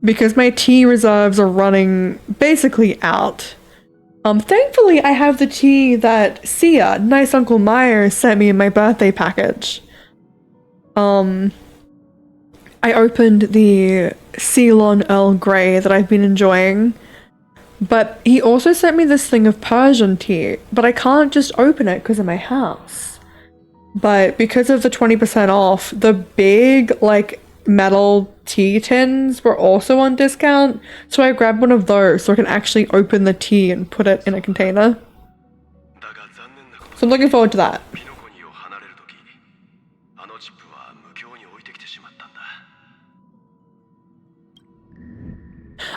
because my tea reserves are running basically out. Thankfully I have the tea that Sia, Nice Uncle Myers, sent me in my birthday package. I opened the Ceylon Earl Grey that I've been enjoying, but he also sent me this thing of Persian tea, but I can't just open it because of my house. But because of the 20% off, the big, like, metal tea tins were also on discount, so I grabbed one of those so I can actually open the tea and put it in a container. So I'm looking forward to that.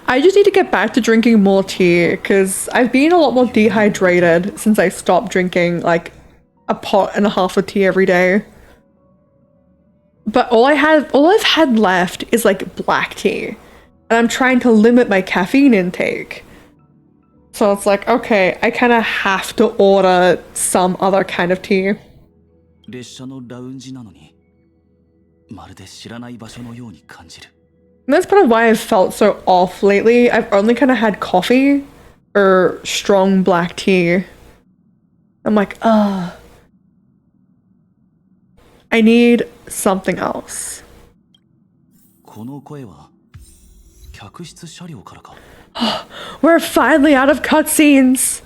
I just need to get back to drinking more tea because I've been a lot more dehydrated since I stopped drinking like a pot and a half of tea every day. But all I've had left is like black tea, and I'm trying to limit my caffeine intake. So it's like, okay, I kind of have to order some other kind of tea. And that's part of why I've felt so off lately. I've only kind of had coffee or strong black tea. I'm like, ugh. I need something else. We're finally out of cutscenes!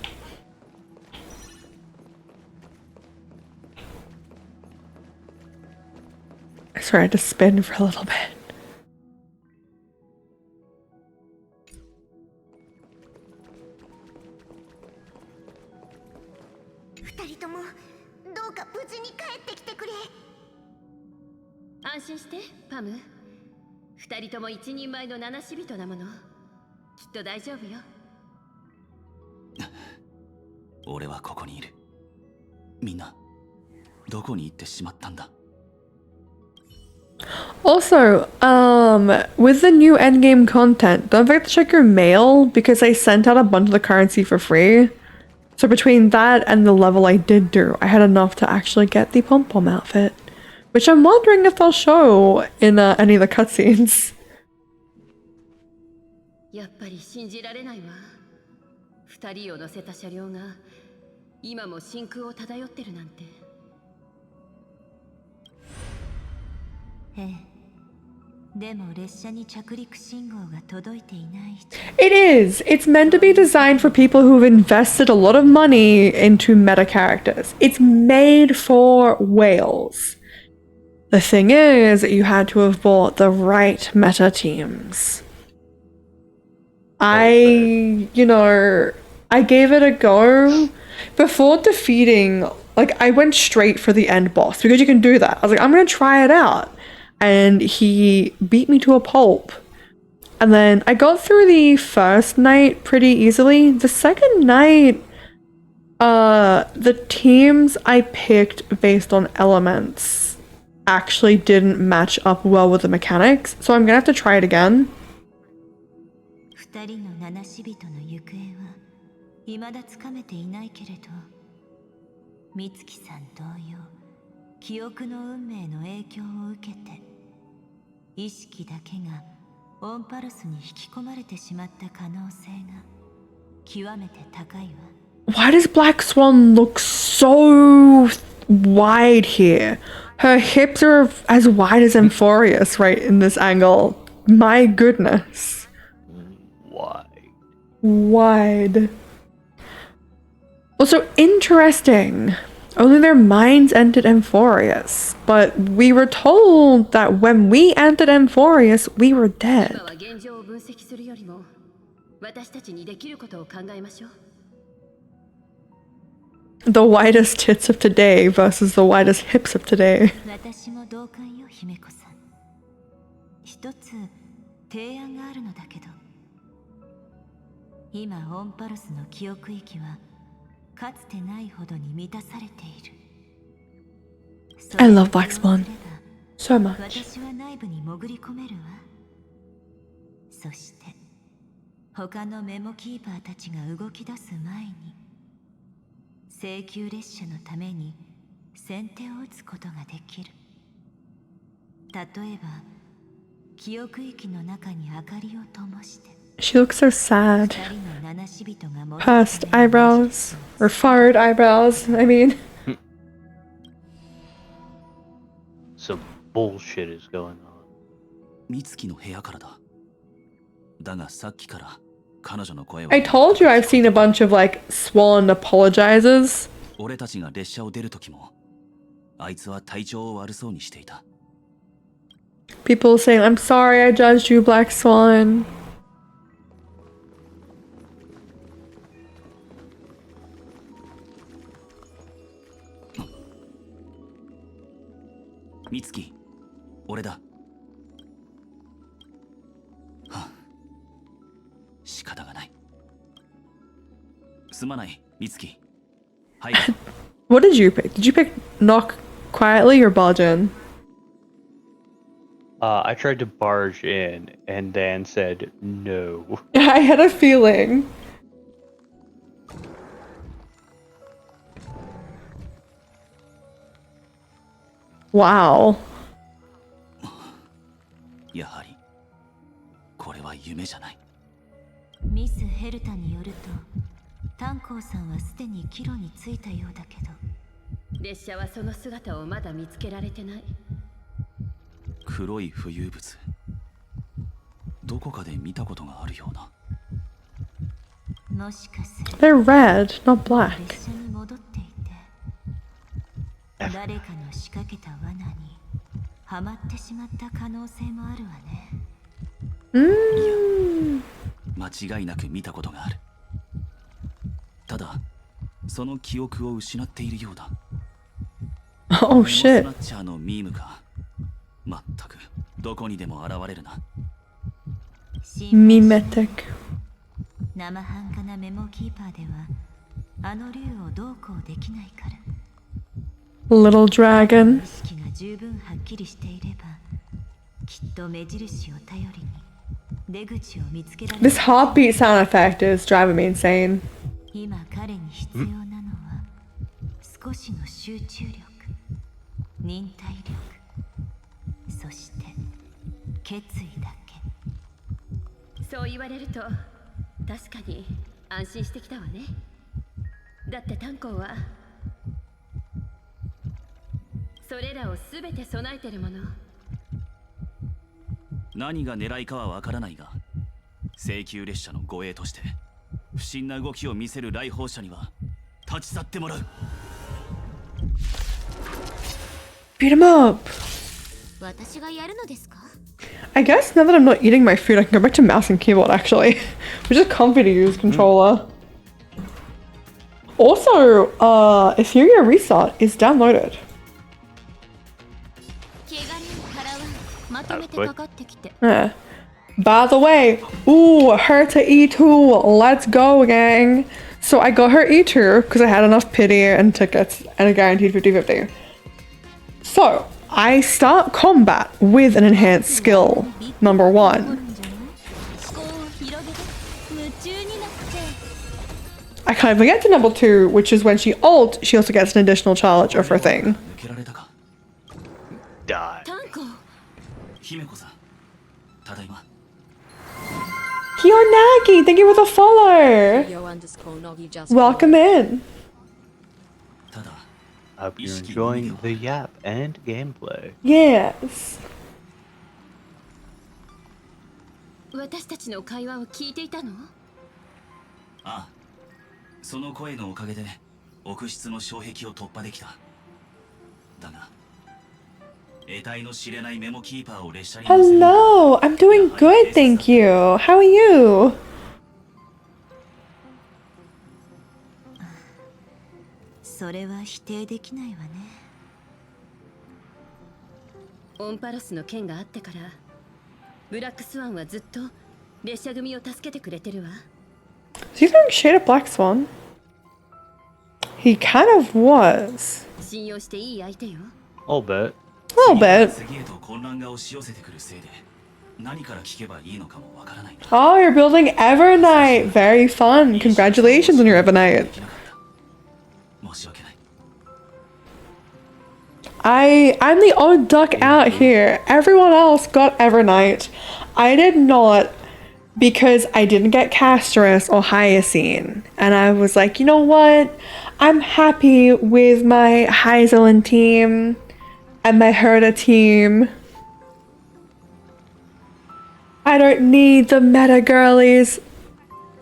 Sorry, I had to spin for a little bit. Also, with the new endgame content, don't forget to check your mail because I sent out a bunch of the currency for free. So between that and the level I did do, I had enough to actually get the pom-pom outfit. Which I'm wondering if they'll show in any of the cutscenes. It is! It's meant to be designed for people who've invested a lot of money into meta characters. It's made for whales. The thing is, you had to have bought the right meta teams. I gave it a go. Before defeating, like, I went straight for the end boss because you can do that. I was like, I'm gonna try it out. And he beat me to a pulp. And then I got through the first night pretty easily. The second night, the teams I picked based on elements actually didn't match up well with the mechanics, so I'm gonna have to try it again. Why does Black Swan look so wide here? Her hips are as wide as Amphorius right in this angle. My goodness. Wide. Also interesting. Only their minds entered Amphorius, but we were told that when we entered Amphorius, we were dead. The widest tits of today versus the widest hips of today. 私も同感よ姫子さん。一つ提案があるのだけど、今オンパルスの記憶域はかつてないほどに満たされている。 I love Black Swan so much. 私は内部に潜り込めるわ。そして他のメモキーパーたちが動き出す前に請求列車のために先手を打つことができる。例えば記憶域の中に明かりを灯して She looks so sad. 二人の七死人が戻る Pursed eyebrows. Or furrowed eyebrows, I mean. Some bullshit is going on. 美月の部屋からだ。だがさっきから彼女の声は I told you I've seen a bunch of like Swan apologizes. 俺たちが列車を出る時もあいつは体調を悪そうにしていた。 People saying, I'm sorry I judged you, Black Swan. 美月、俺だ。はあ、仕方がない。すまない、美月。はい。What did you pick? Did you pick knock quietly or barge in? I tried to barge in, and Dan said no. I had a feeling. Wow. やはりこれは夢じゃない。ミス・ヘルタによると炭鉱さんはすでに帰路に着いたようだけど、列車はその姿をまだ見つけられてない。黒い浮遊物、どこかで見たことがあるような。もしかすると They're red, not black. 列車に戻っていて誰かの仕掛けた罠にはまってしまった可能性もあるわね。間違いなく見たことがある。ただその記憶を失っているようだ。 Oh ス shit. ナッチャーのミームか。まったくどこにでも現れるな。Mimetic. 生半可なメモキーパーではあの竜をどうこうできないから。 Little dragon. 意識が十分はっきりしていればきっと目印を頼りに出口を見つけられる。 This heartbeat sound effect is driving me insane. 今彼に必要なのは少しの集中力、忍耐力、そして決意だけ。そう言われると確かに安心してきたわね。だって炭鉱はそれらを全て備えてるもの。何が狙いかはわからないが、請求列車の護衛として不審な動きを見せる来訪者には立ち去ってもらう。 Beat him up. 私がやるのですか？ I guess now that I'm not eating my food, I can go back to mouse and keyboard actually. Which is comfy to use controller. Also, Etheria Restart is downloaded. 怪我人払わん。まとめてかかってきて。 Yeah. By the way, ooh, her to E2. Let's go, gang. So I got her E2 because I had enough pity and tickets and a guaranteed 50-50. So I start combat with an enhanced skill, number 1. I can't even get to number 2, which is when she ult, she also gets an additional charge of her thing. Die. 姫子さん、ただいま。 Kionagi, thank you for the follow. Yo_Nogi just Welcome in. ただ Hope you're enjoying the yap and gameplay. Yes. 私たちの会話を聞いていたの？ああ、その声のおかげで奥室の障壁を突破できた。だが得体の知れないメモキーパーを列車に乗せる。 Hello, I'm doing good, thank you. How are you? そそれは否定できないわね。オンパロスの件があってからブラックスワンはずっと列車組を助けてくれてるわ。 Is he throwing shade at Black Swan? He kind of was. 信用していい相手よ。 I'll bet. A little bit. 次へと混乱が押し寄せてくるせいで何から聞けばいいのかもわからない。 Oh, you're building Evernight. Very fun. Congratulations on your Evernight. 申し訳ない。 I'm the odd duck out here. Everyone else got Evernight. I did not, because I didn't get Casterus or Hyacine. And I was like, you know what? I'm happy with my Hyzelin team and my Herda team. I don't need the meta girlies.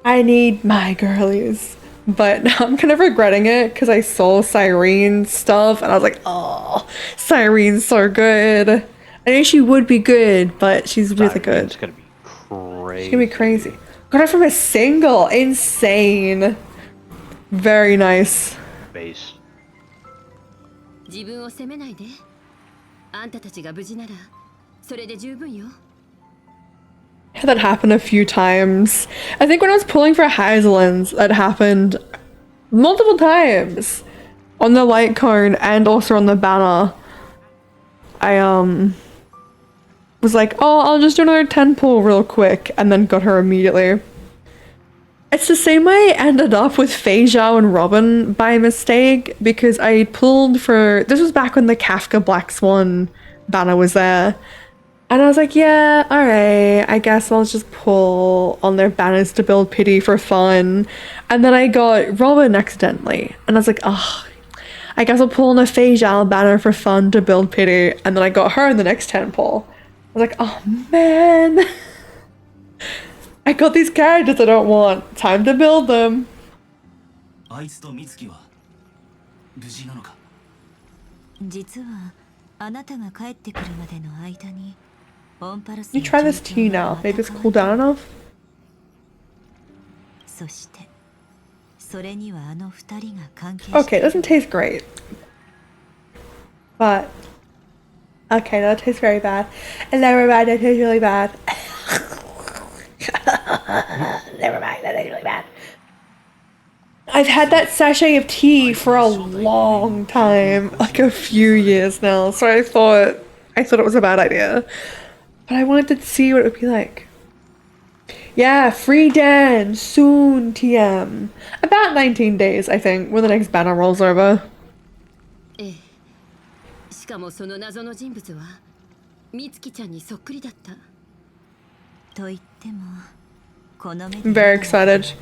I need my girlies. But now I'm kind of regretting it because I saw Cyrene's stuff and I was like, oh, Cyrene's so good. I knew she would be good, but she's really good. It's gonna be crazy. She's gonna be crazy. Got her from a single. Insane. Very nice. Base. 自分を責めないで。あんたたちが無事ならそれで十分よ。 Had that happen a few times. I think when I was pulling for Hyzelins, that happened multiple times on the light cone and also on the banner. I was like, oh, I'll just do another 10 pull real quick, and then got her immediately. It's the same way I ended up with Fei Zhao and Robin by mistake, because I pulled for, this was back when the Kafka Black Swan banner was there. And I was like, yeah, alright, I guess I'll just pull on their banners to build pity for fun. And then I got Robin accidentally. And I was like, oh, I guess I'll pull on a Fei Zhao banner for fun to build pity. And then I got her in the next 10 pull. I was like, oh man. I got these characters I don't want. Time to build them. あいつと美月は無事なのか。実はあなたが帰ってくるまでの間にオンパルス You try this tea now. Maybe it's cool down enough. そしてそれにはあの二人が関係 Okay, it doesn't taste great. But okay, that tastes very bad. And never mind, that tastes really bad. Never mind, that tastes really bad. I've had that sachet of tea for a long time, like a few years now. So I thought it was a bad idea, but I wanted to see what it would be like. Yeah, free Dan soon. TM about 19 days, I think, when the next banner rolls over. ええ。しかもその謎の人物は美月ちゃんにそっくりだった。と言ってもこの目 I'm very excited.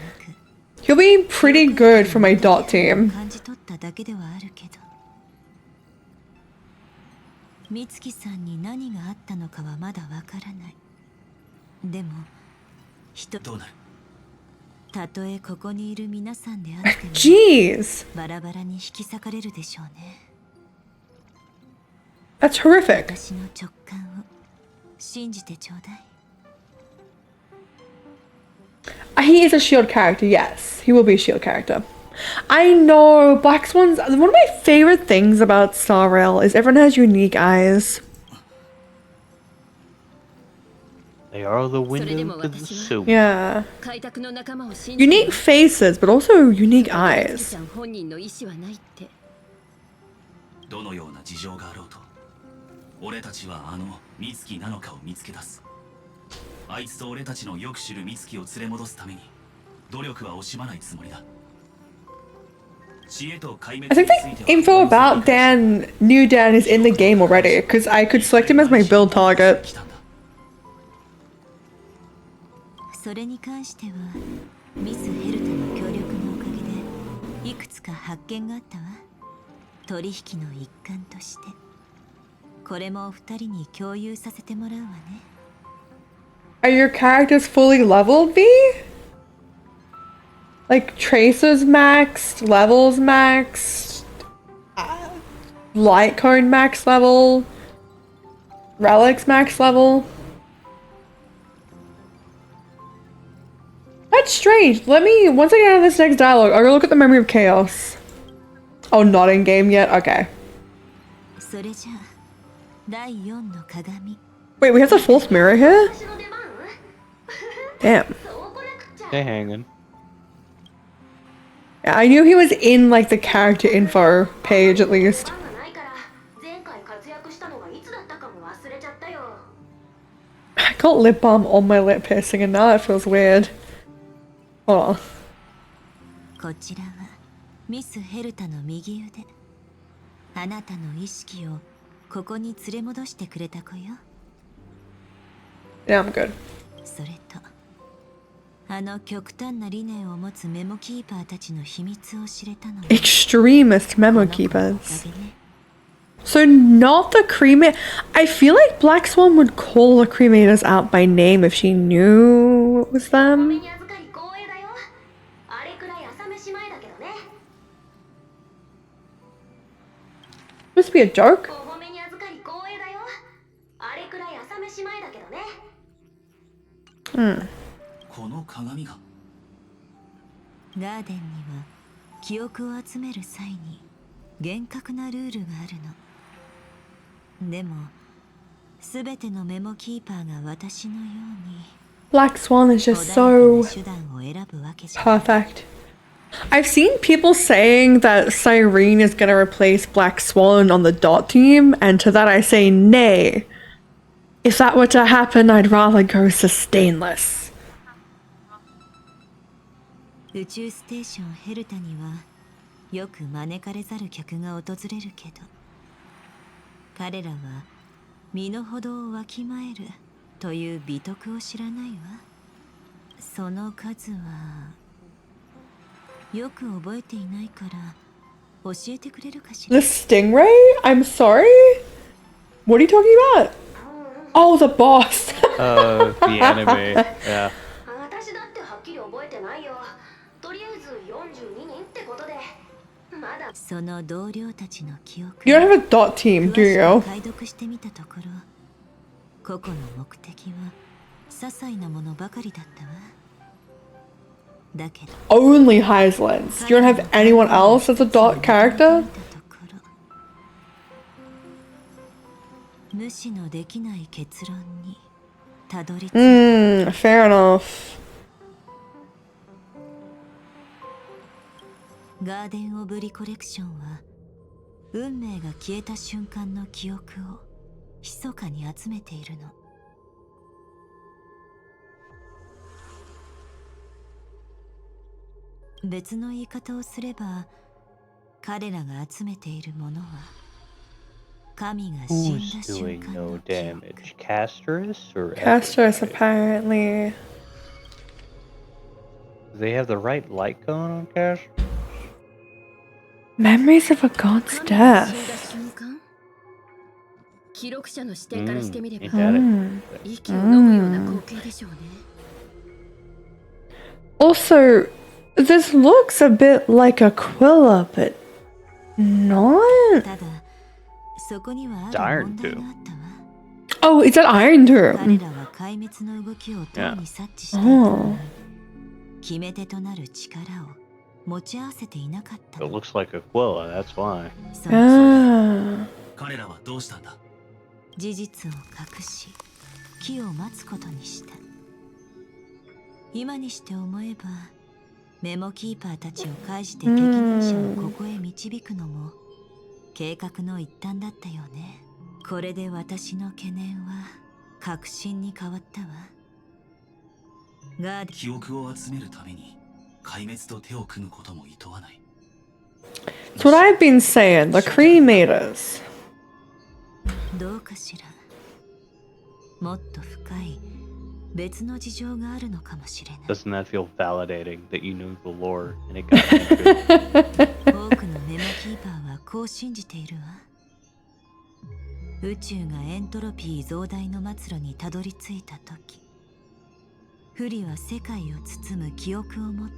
He'll be pretty good for my dot team. 感じ取っただけではあるけど美月さんに何があったのかはまだわからない。でも人どうなる。たとえここにいる皆さんであっても Jeez, バラバラに引き裂かれるでしょうね。 that's horrific. 私の直感を信じてちょうだい。 He is a shield character, yes. He will be a shield character. I know, Black Swans, one of my favorite things about Star Rail is everyone has unique eyes. They are the window to the soup. Yeah. 開拓の仲間を信じて Unique faces, but also unique 美月 eyes. ちゃん本人の意思はないって。どのような事情があろうと俺たちはあの美月なのかを見つけ出す。あいつと俺たちのよく知る美月を連れ戻すために努力は惜しまないつもりだ。 I think the info about Dan, new Dan, is in the game already, because I could select him as my build target. それに関してはミス・ヘルタの協力のおかげでいくつか発見があったわ。取引の一環としてこれもお二人に共有させてもらうわね。 Are your characters fully leveled, V? Like Tracer's maxed, Levels maxed, Light Cone max level, Relics max level? That's strange. Let me, once I get out of this next dialogue, I'll go look at the Memory of Chaos. Oh, not in game yet? Okay. それじゃあ第4の鏡 Wait, we have the fourth mirror here? Damn. They hanging. Yeah, I knew he was in like the character info page at least. I got lip balm on my lip piercing and now it feels weird. Hold on. こちらはミス・ヘルタの右腕あなたの意識をここに連れ戻してくれた子よ Yeah, I'm good. それとあの極端な理念を持つメモキーパーたちの秘密を知れたのは Extremist memo keepers. So not the cremator. I feel like Black Swan would call the cremators out by name if she knew it was them. Must be a joke. この鏡がガーデンには記憶を集める際に厳格なルールがあるのでもすべてのメモキーパーが私のように Black Swan is just so perfect. I've seen people saying that Cyrene is gonna replace Black Swan on the dot team, and to that I say nay. If that were to happen, I'd rather go sustainless. 宇宙ステーションヘルタにはよく招かれざる客が訪れるけど彼らは身の程をわきまえるという美徳を知らないわその数はよく覚えていないから教えてくれるかしら The Stingray? I'm sorry? What are you talking about? Oh, the boss! The anime. Yeah. 私だってはっきり覚えてないよとりあえず42人ってことでまだその同僚たちの記憶 You don't have a dot team, do you? 解読してみたところ個々の目的は些細なものばかりだったわだけど Only Heislands. You don't have anyone else as a dot character? 無視のできない結論にたどり着いた Fair enough. ガーデン・オブ・リコレクションは運命が消えた瞬間の記憶を密かに集めているの別の言い方をすれば彼らが集めているものは神が死んだ Who's 瞬 doing 間 no の記憶 damage? Casterus or Casters, apparently. Do they have the right light cone on Casterus? Memories of a god's death. 記録者の視点からしてみれば、 Ain't that it? 息を飲むような光景でしょうね。 Also, this looks a bit like Aquila, but not. ただそこにはある問題があったわ Oh, it's an Iron 彼 Tomb. らは壊滅の動きをとうに察知していたのに決め手となる力を持ち合わせていなかったの It looks like Aquila, that's why. その Ah. 彼らはどうしたんだ事実を隠し機を待つことにした今にして思えばメモキーパーたちを介して適任者をここへ導くのも計画の一端だったよねこれで私の懸念は確信に変わったわガーデ記憶を集めるために壊滅と手を組むことも厭わない That's what I've been saying. The cremators. どうかしらもっと深い別の事情があるのかもしれない Doesn't that feel validating that you knew the lore and it got you good? 多くのメモキーパーはこう信じているわ宇宙がエントロピー増大の末路にたどり着いた時不利は世界を包む記憶を持って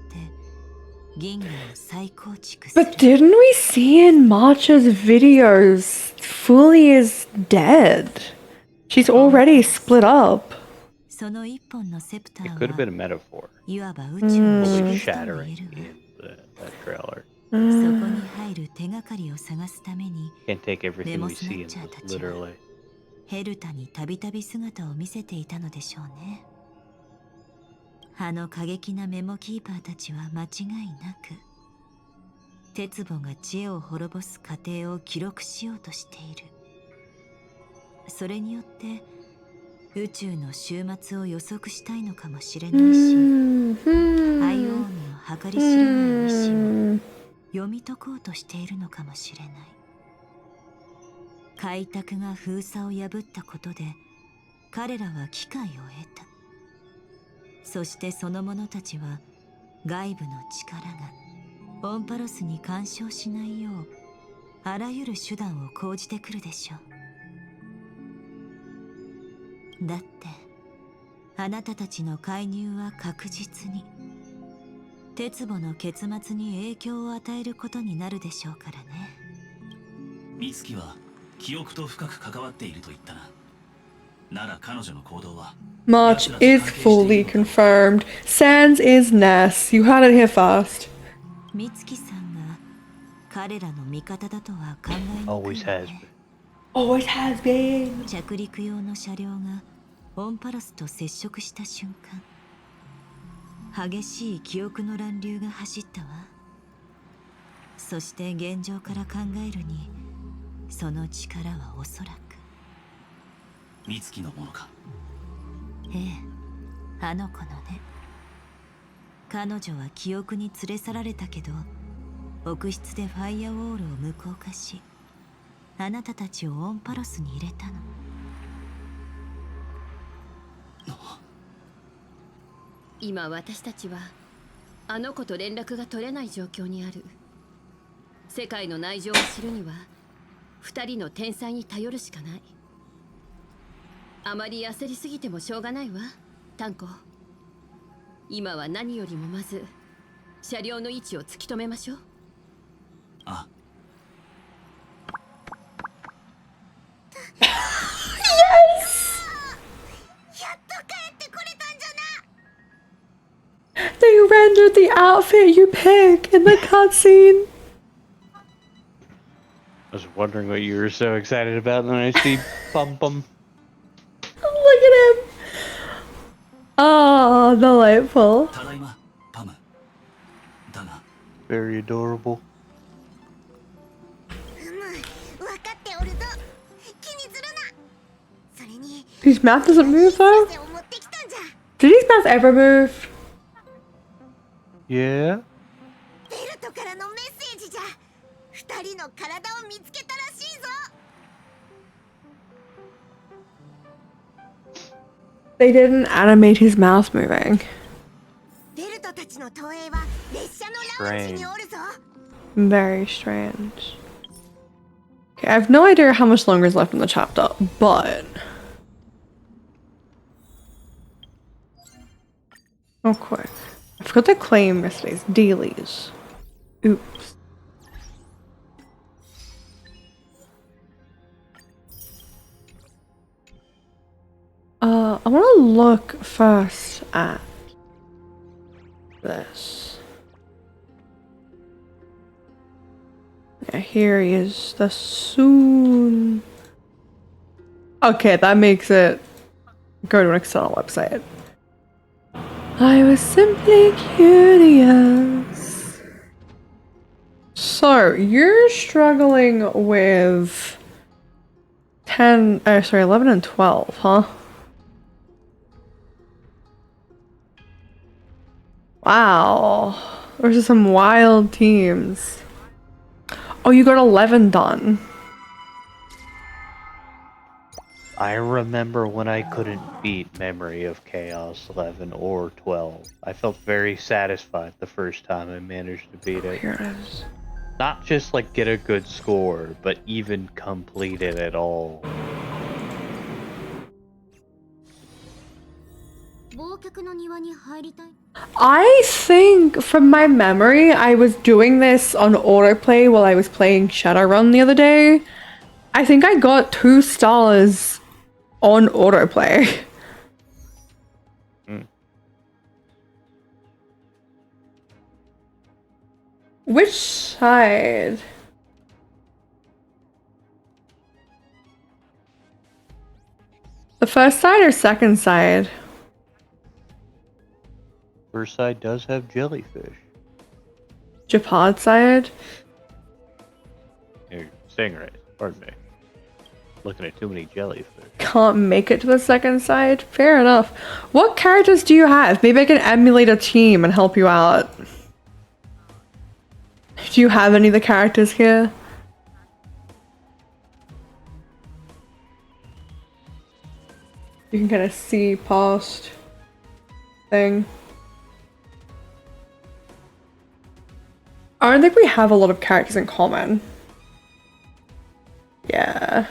銀河を再構築する But didn't we see in March's videos Fully is dead? She's already split up. その一本のセプタ It ー could have been は a metaphor. いわば宇宙の Fully 終焉とも言 shattering えるわ in that trailer. そこに入る手がかりを探すために Can't take メ everything モ we スナ see ッ in チャー this, たちは literally. ヘルタにたびたび姿を見せていたのでしょうね。あの過激なメモキーパーたちは間違いなく鉄母が知恵を滅ぼす過程を記録しようとしている。それによって宇宙の終末を予測したいのかもしれないし、アイオームの計り知れない意志を読み解こうとしているのかもしれない。開拓が封鎖を破ったことで彼らは機会を得た。そしてその者たちは外部の力がオンパロスに干渉しないようあらゆる手段を講じてくるでしょう。だってあなたたちの介入は確実に鉄母の結末に影響を与えることになるでしょうからね。美月は記憶と深く関わっていると言ったな。なら彼女の行動は March is fully confirmed. Sans is Ness. You heard it here first. 美月さんが彼らの味方だとは考えにくい Always has been. Always has been. 着陸用の車両がオンパロスと接触した瞬間、激しい記憶の乱流が走ったわ。そして現状から考えるにその力はおそらく美月のものか。ええ、あの子のね。彼女は記憶に連れ去られたけど奥室でファイアウォールを無効化しあなたたちをオンパロスに入れたの。今私たちはあの子と連絡が取れない状況にある。世界の内情を知るには二人の天才に頼るしかない。あまり焦りすぎてもしょうがないわ、タンコ。今は何よりもまず車両の位置を突き止めましょう。あ。They rendered the outfit you pick in the cutscene. I was wondering what you were so excited about, and then I see Bum Bum. Look at him. Oh, delightful. ただいま、パム。だが、 Very adorable. 分かっておるぞ。気にするな。それに His mouth doesn't move though. を持ってきたんじゃ。 Did his mouth ever move? Yeah? ベルトからのメッセージじゃ。二人の体を見つけたらしいぞ。They didn't animate his mouth moving. ベルトたちの投影は列車のラウンジにおるぞ。 Very strange. Okay, I have no idea how much longer is left in the chapter, but... Oh, quick. I forgot to claim yesterday's dailies. Oops. I want to look first at this. Yeah, here he is. The soon. Okay, that makes it go to an external website. I was simply curious. So, you're struggling with 11 and 12, huh? Wow. Those are some wild teams. Oh, you got 11 done. I remember when I couldn't beat Memory of Chaos 11 or 12. I felt very satisfied the first time I managed to beat it. Here it is. Not just like get a good score, but even complete it at all. I think, from my memory, I was doing this on autoplay while I was playing Shadowrun the other day. I think I got 2 stars on autoplay. Which side? The first side or second side? First side does have jellyfish. Japad side? You're saying right. Pardon me. Looking at too many jellyfish. Can't make it to the second side? Fair enough. What characters do you have? Maybe I can emulate a team and help you out. Do you have any of the characters here? You can kind of see past thing. I don't think we have a lot of characters in common. Yeah.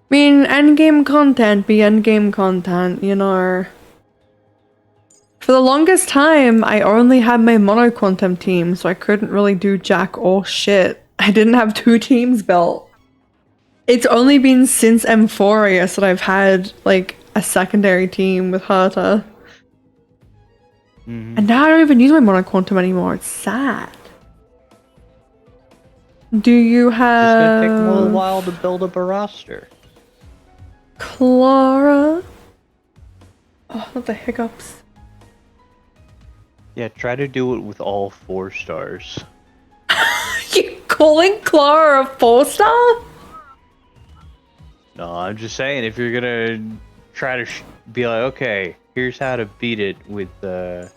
I mean, endgame content be endgame content, you know. For the longest time, I only had my mono quantum team, so I couldn't really do jack or shit. I didn't have 2 teams built. It's only been since Emphoria that I've had, like, a secondary team with Herta. And now I don't even use my mono quantum anymore. It's sad. Do you have... It's gonna take them a little while to build up a roster. Clara? Oh, not the hiccups. Yeah, try to do it with all 4 stars. You calling Clara a 4-star? No, I'm just saying, if you're gonna try to be like, okay, here's how to beat it with the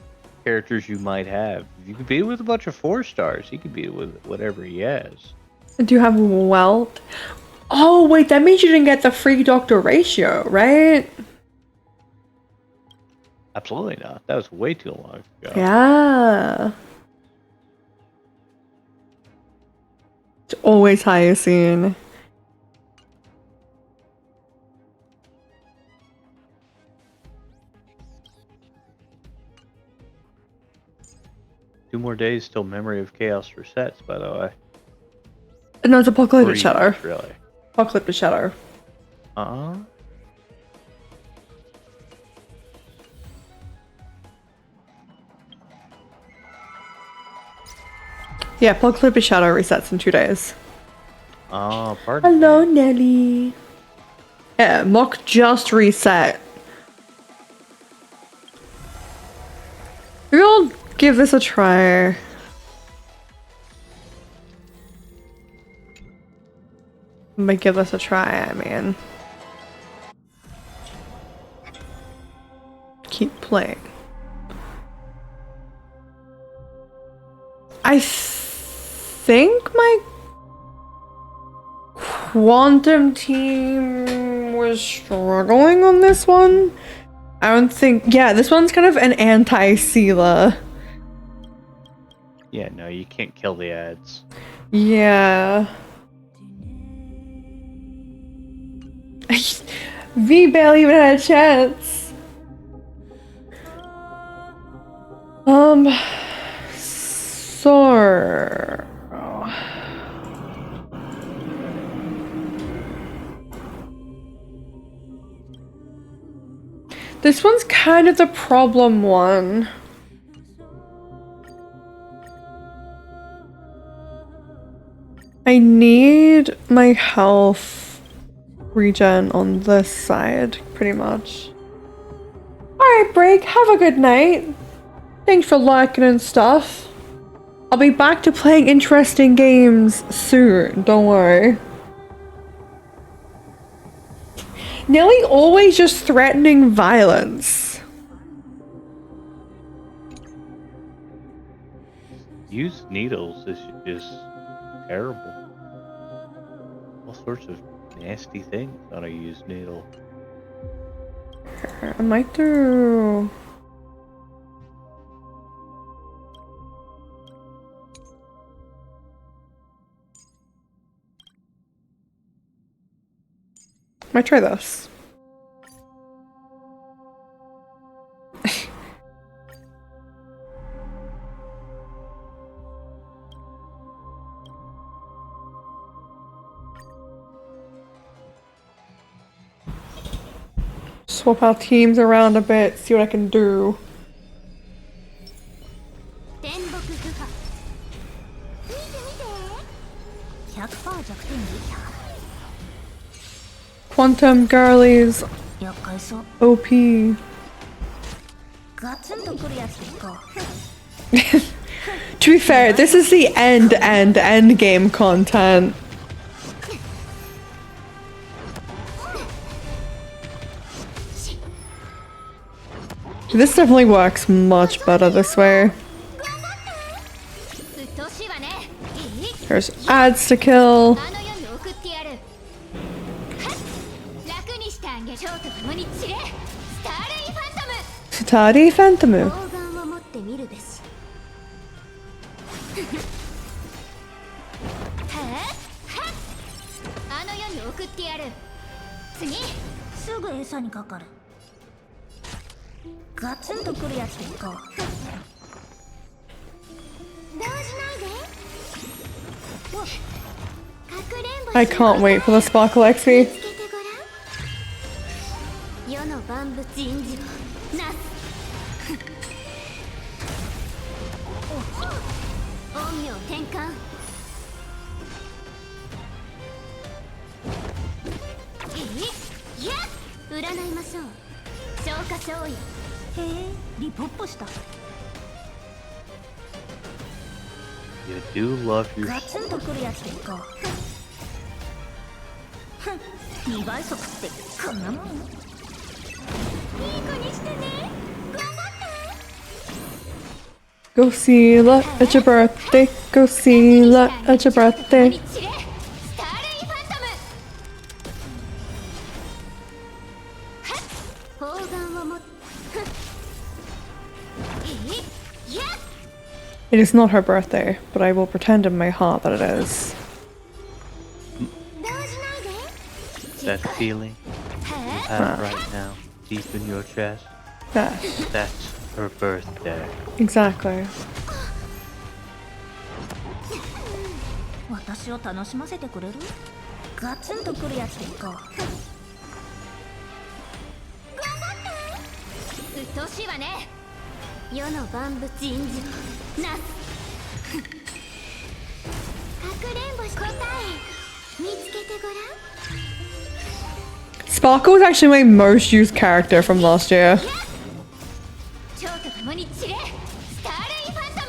characters you might have. If you can beat it with a bunch of 4 stars, he can beat it with whatever he has. Do you have Welt? Oh, wait, that means you didn't get the free doctor ratio, right? Absolutely not. That was way too long ago. Yeah. It's always Hyacine. Two more days till Memory of Chaos resets, by the way. No, it's Apocalyptic 3 Shadow. years, really. Apocalyptic Shadow. Yeah, Apocalyptic Shadow resets in 2 days. Oh, pardon. Hello, Nelly. Yeah, Mock just reset. We'll give this a try. By give this a try, I mean keep playing. I think my quantum team was struggling on this one. I don't think... Yeah, this one's kind of an anti-Seela. Yeah, no, you can't kill the ads. Yeah. V barely even had a chance. So... This one's kind of the problem one. I need my health regen on this side, pretty much. Alright, Break, have a good night. Thanks for lurking and stuff. I'll be back to playing interesting games soon, don't worry. Nelly always just threatening violence. Use needles is just terrible. All sorts of nasty things on a used needle. I might do... Might try this. swap our teams around a bit, see what I can do. 天木不破見て見て100%弱点に Quantum girlies 厄介そう OP. ガツンとくるやつでいこう To be fair, this is the end game content. This definitely works much better this way. うっとうしいわね。いい？ There's ads to kill. あの世に送ってやる。はっ楽にしてあげる。蝶と共に散れ。スターレイファントム。 Tatari Phantomu. 砲丸を持ってみるべしはっあの世に送ってやる。次。すぐ餌にかかるガツンとくるやつでいこう動じないでかくれんぼ I can't wait for the Sparkle XP. つけてごらん世の万物人事をなす陰陽転換。いや占いましょう。消化勝利。へえリポッポした You do love your ガツンとくるやつでいこうふん2倍速ってこんなもんいい子にしてね頑張って Go see La at your birthday. Go see La at your birthday. 散れ。スターレイファントム。はっ砲丸を持って。いや It is not her birthday, but I will pretend in my heart that it is. 動じないで that feeling you have right now, deep in your chest. Yeah, That's her birthday. exactly. 私を楽しませてくれるガツンとくるやつでいこううっとうしいわね。世の万物人事をなすかくれんぼし答え見つけてごらん Sparkle was actually my most used character from last year. 蝶と共に散れ。スターレイファント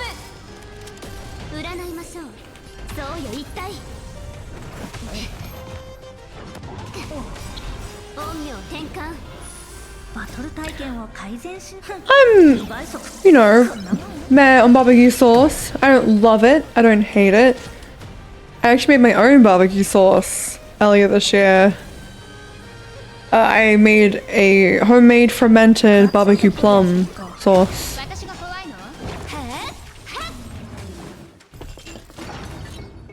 ム。占いましょうそうよ一体陰陽転換。バトル体験を改善し I'm, 2倍速 you know, meh on barbecue sauce. I don't love it. I don't hate it. I actually made my own barbecue sauce earlier this year. I made a homemade fermented barbecue plum sauce. 私が怖いの？はっ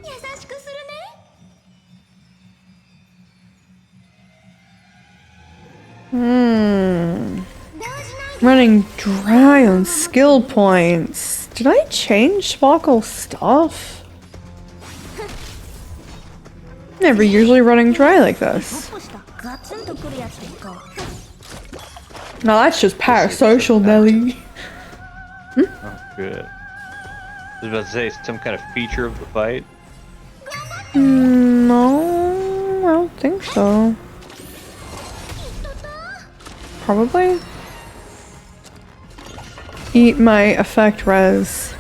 優しくするね Running dry on skill points. Did I change Sparkle's stuff? Never usually running dry like ポ this. ッポしたガツンとくるやつでいこう Now that's just parasocial, Nelly. Oh, good. I was about to say some kind of feature of the fight. No, I don't think so. Probably. Eat my effect res.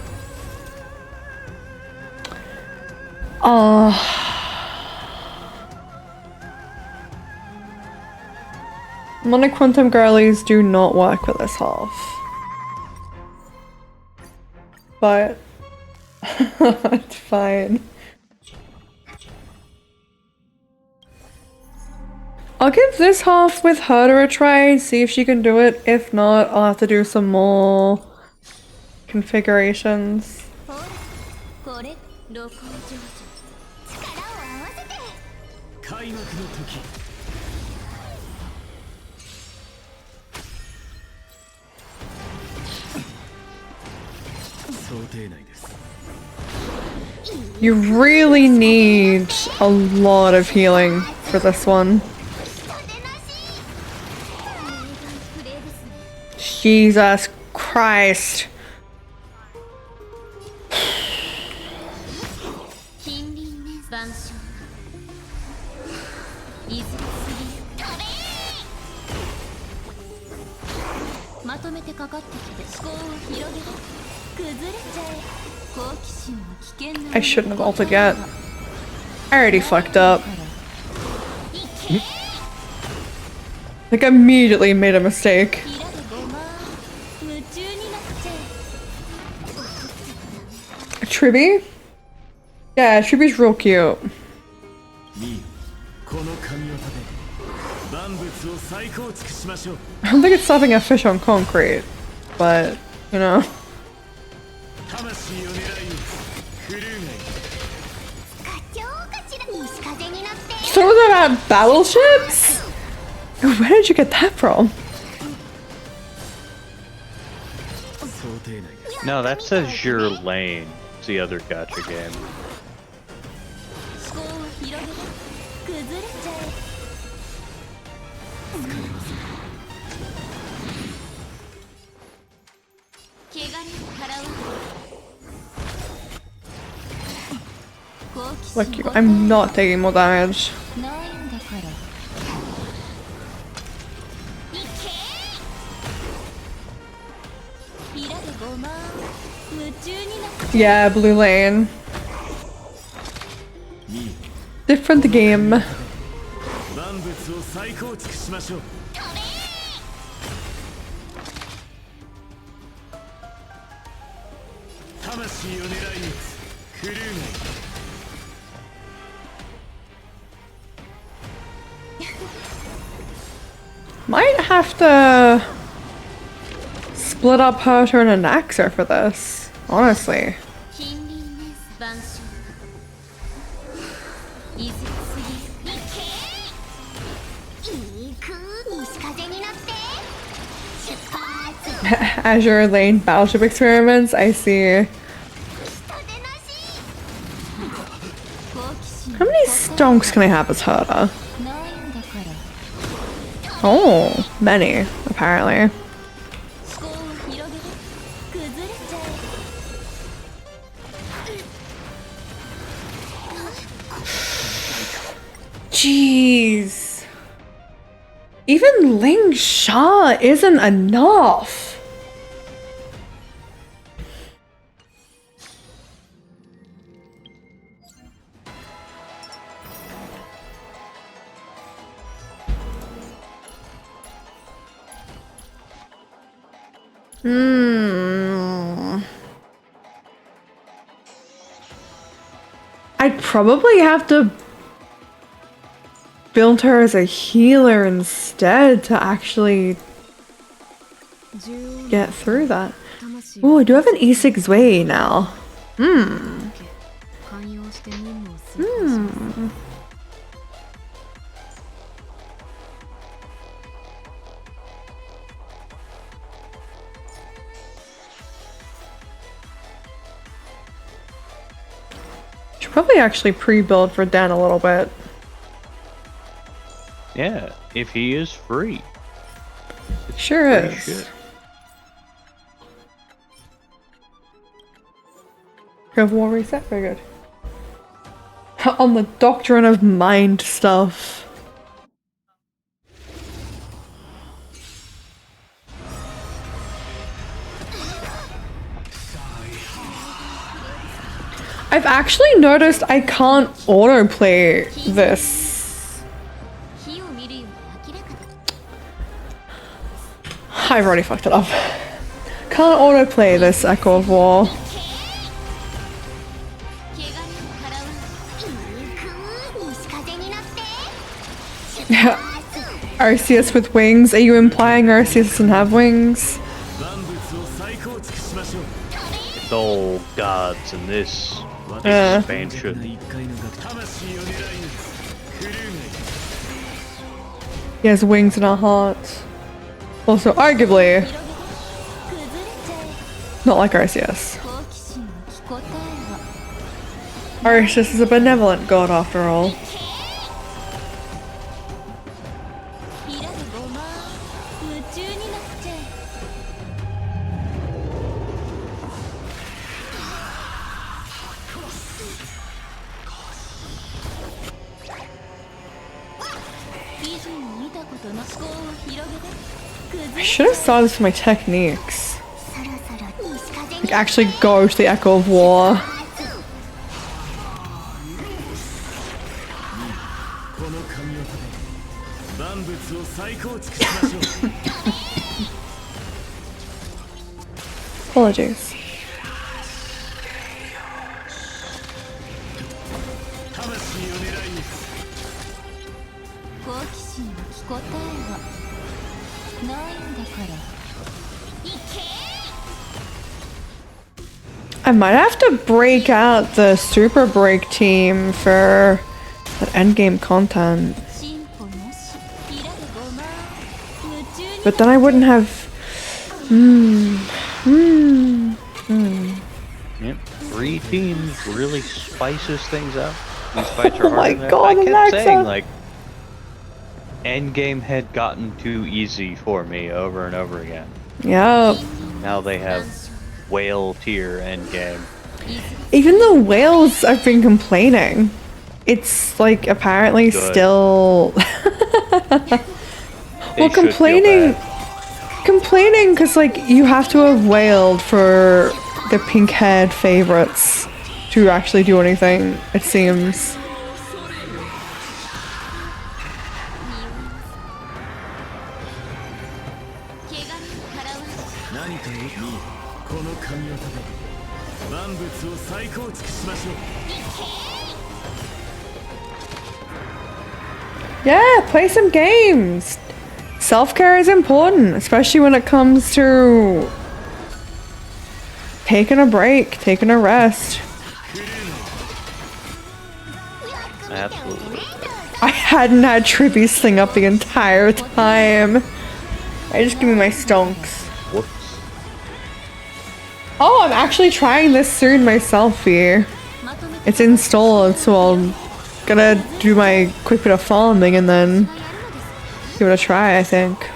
Mono quantum girlies do not work with this half. But it's fine. I'll give this half with her a try, see if she can do it. If not, I'll have to do some more configurations. これ露光上手。力を合わせて開幕の時想定内です You really need a lot of healing for this one. 人でなし Jesus Christ. 近隣ね晩鐘いずれすぎまとめてかかってきて思考を広げる崩れちゃえ好奇心は危険な I shouldn't have ulted yet. I already fucked up. Like, immediately made a mistake. 夢中になっちゃえ Tribby? Yeah, Tribby's real cute. ミーこの髪を立て万物を再構築しましょう I don't think it's stopping a fish on concrete, but, you know. 魂を狙い撃つクルーガイ課長かしら西風になって So about battleships? Where did you get that from? 想定内です No, that says your lane. It's the other gacha game. 思考を広げる崩れちゃえ汚れを払う好奇心 Like, I'm not taking more damage. ないんだからいけーイラでごま夢中になって Yeah, blue lane. Different game. 万物を再構築しましょう魂を狙い撃つクルーガイ Might have to split up Herter and Anaxa for this, honestly. 近隣ね晩鐘いずれすぎいけーいく西風になって出発 Azure Lane Battleship Experiments, I see. 人でなし好奇心 How many stonks can I have as Herter? ないんだから Oh, many, apparently. 思考を広げる崩れちゃえ Jeez. Even Ling Sha isn't enough. I'd probably have to build her as a healer instead to actually get through that. Oh, I do have an E6 way now. Should probably actually pre-build for Dan a little bit. Yeah, if he is free. Sure Pretty is. shit. Have war reset, very good. On the Doctrine of Mind stuff. I've actually noticed I can't autoplay this. 火を見るより明らかだ I've already fucked it up. Can't autoplay this Echo of War. 汚れを払ういく西風になって Arceus with wings? Are you implying Arceus doesn't have wings? 万物を再構築しましょう It's all gods in this Yeah. expansion. 一回の学魂を狙い撃つクルーガイ He has wings in our hearts. Also, arguably, 崩れちゃえ not like Arceus. 好奇心の聞こえは Arceus is a benevolent god after all. イラでごま夢中になっちゃえ I should have saw this for my techniques. Like actually go to the Echo of War. Apologies. I might have to break out the Super Break team for that endgame content. But then I wouldn't have... Yep. 3 teams really spices things up. These fights are Oh my hard enough. god, I kept Alexa! saying, like, endgame had gotten too easy for me over and over again. Yep. Now they have whale tier endgame. Even the whales have been complaining. It's like apparently Good. still... They well, should feel bad. complaining because like you have to have wailed for the pink-haired favorites to actually do anything, it seems. Yeah, play some games. Self-care is important, especially when it comes to taking a break, taking a rest. Absolutely. I hadn't had Tribby's thing up the entire time. I just give me my stonks. Whoops. Oh, I'm actually trying this soon myself here. It's installed, so I'm gonna do my quick bit of farming and then give it a try, I think.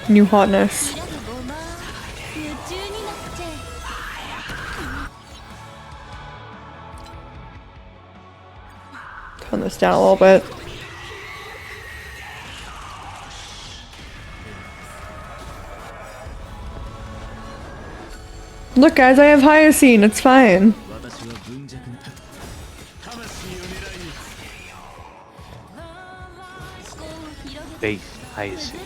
New hotness. Turn this down a little bit. Look guys, I have Hyoscene, it's fine. Base Hyacinth.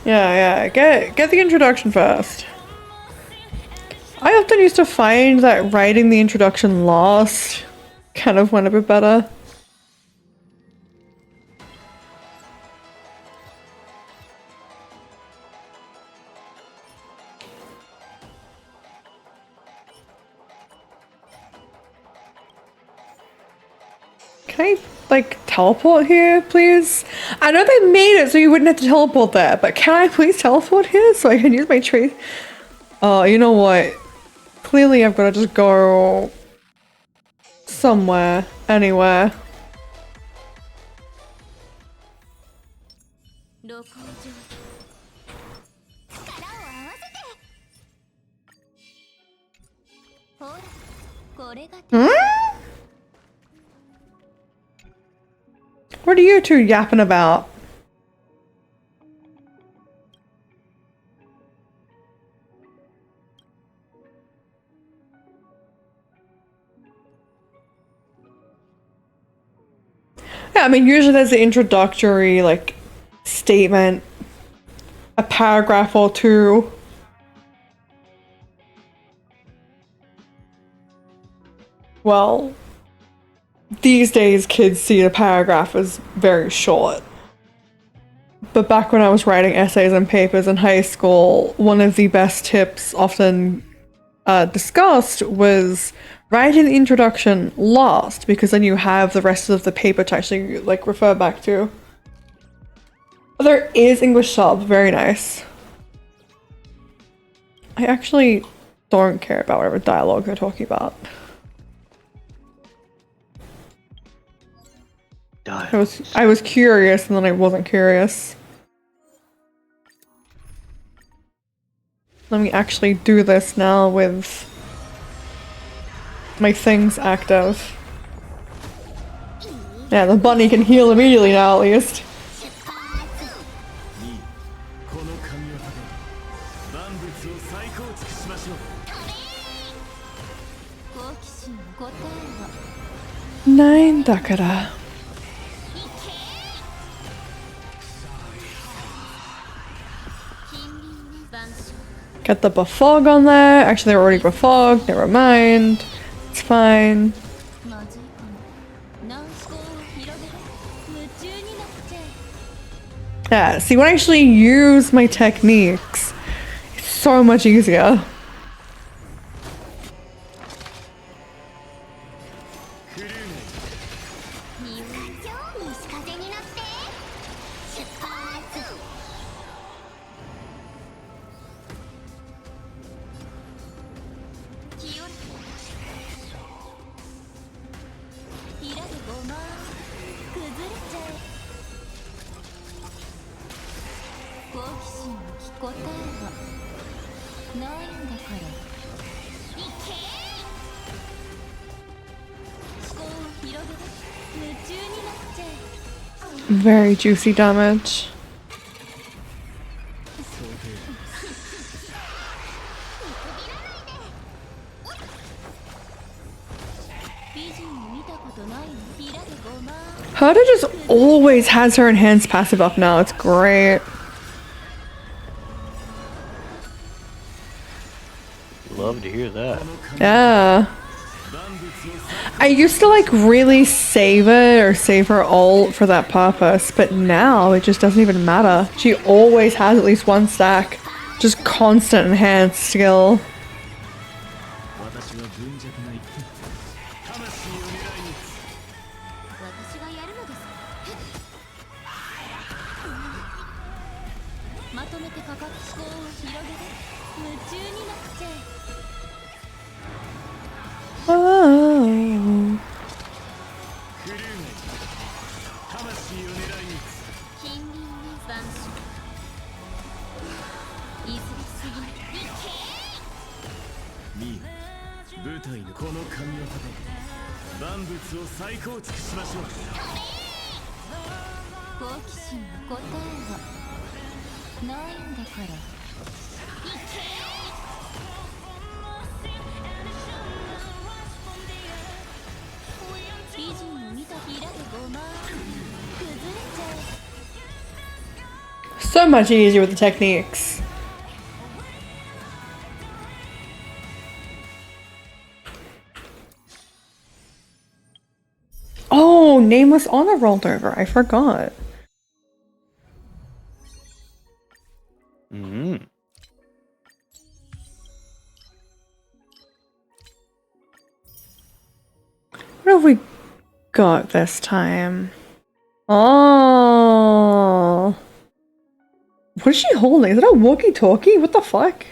Yeah, get the introduction first. I often used to find that writing the introduction last kind of went a bit better. Can I, like, teleport here, please? I know they made it so you wouldn't have to teleport there, but can I please teleport here so I can use my trace? Oh, you know what? Clearly I've got to just go somewhere, anywhere. Hmm? What are you two yapping about? Yeah, I mean, usually there's an introductory, like, statement, a paragraph or two. Well, these days kids see a paragraph as very short. But back when I was writing essays and papers in high school, one of the best tips often discussed was writing the introduction last, because then you have the rest of the paper to actually like refer back to. There is English sub, very nice. I actually don't care about whatever dialogue they're talking about. I was curious and then I wasn't curious. Let me actually do this now with my things active. Yeah, the bunny can heal immediately now, at least. この神業で万物を再構築しましょう。好奇心の答えは9だから。Get the befog on there. Actually, they're already befogged. Never mind. It's fine. まずいかも。な思考を広げて夢中になっちゃえ。 Yeah, see, when I actually use my techniques, it's so much easier. 西風に乗って出発。気をひらでごま崩れちゃえ。好奇心の答えはないんだから。思考を広げて夢中になっちゃえ。 Very juicy damage. 美人を見たことないの。ひらでごま Herda just always has her enhanced passive up now. It's great. Love to hear that. Yeah. I used to like really save it or save her ult for that purpose, but now it just doesn't even matter. She always has at least one stack. Just constant enhanced skill. 私は文弱ない。魂を狙いに。私がやるのです。まとめてかかって思考を広げて夢中になっちゃえ。 Oh. クルーメ魂を狙いに。近隣に残暑。いずれすぎる。ミー舞台のこの神業で万物を再構築しましょう。好奇心の答えはないんだから。美人を見たひらでごま崩れちゃえ。 So much easier with the techniques. Oh, Nameless Honor rolled over. I forgot. Mm. What have we got this time? Oh. What is she holding? Is it a walkie-talkie? What the fuck?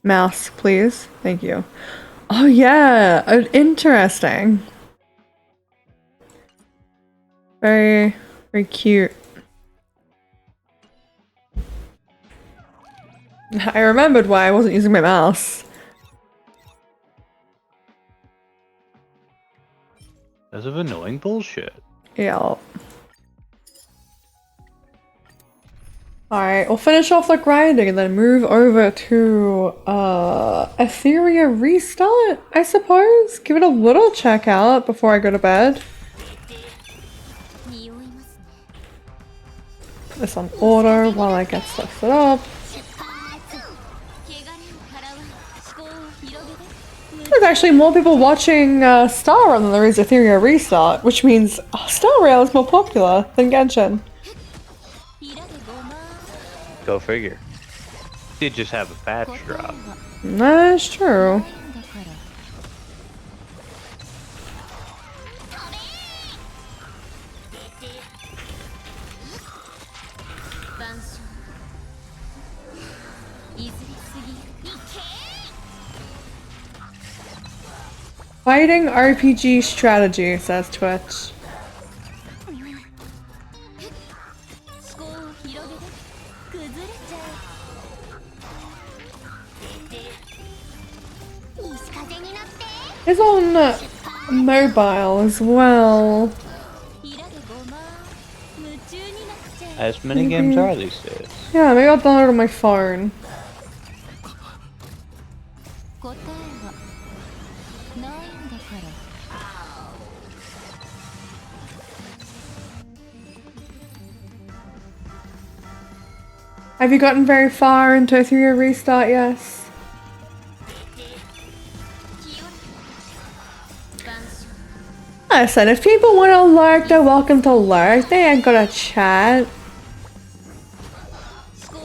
Mouse, please. Thank you. Oh yeah, interesting. Very, very cute. I remembered why I wasn't using my mouse. That's of annoying bullshit. Yeah. Alright, we'll finish off the grinding and then move over to Etheria Restart, I suppose? Give it a little check out before I go to bed. Put this on order while I get stuff set up. There's actually more people watching Star Rail than there is Etheria Restart, which means Star Rail is more popular than Genshin. Go figure. Did just have a patch drop. That's true. Fighting RPG strategy, says Twitch. It's on mobile as well. As many games are these days. Yeah, maybe I'll download it on my phone. Have you gotten very far into a 3-year restart? Yes. Listen, if people want to lurk, they're welcome to lurk. They ain't gonna chat.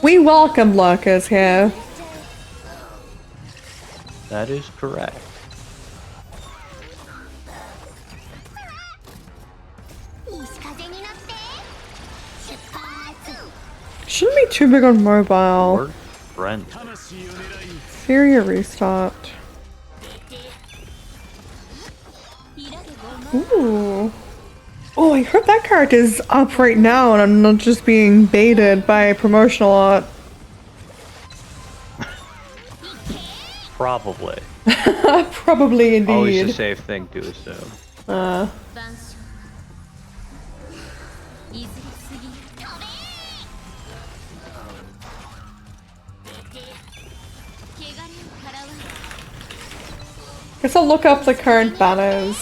We welcome lurkers here. That is correct. Shouldn't be too big on mobile. Word friend. 3-year restart. Ooh. Oh, I heard that character's up right now and I'm not just being baited by promotional art. Probably. Probably indeed. Always a safe thing to assume. Guess I'll look up the current banners.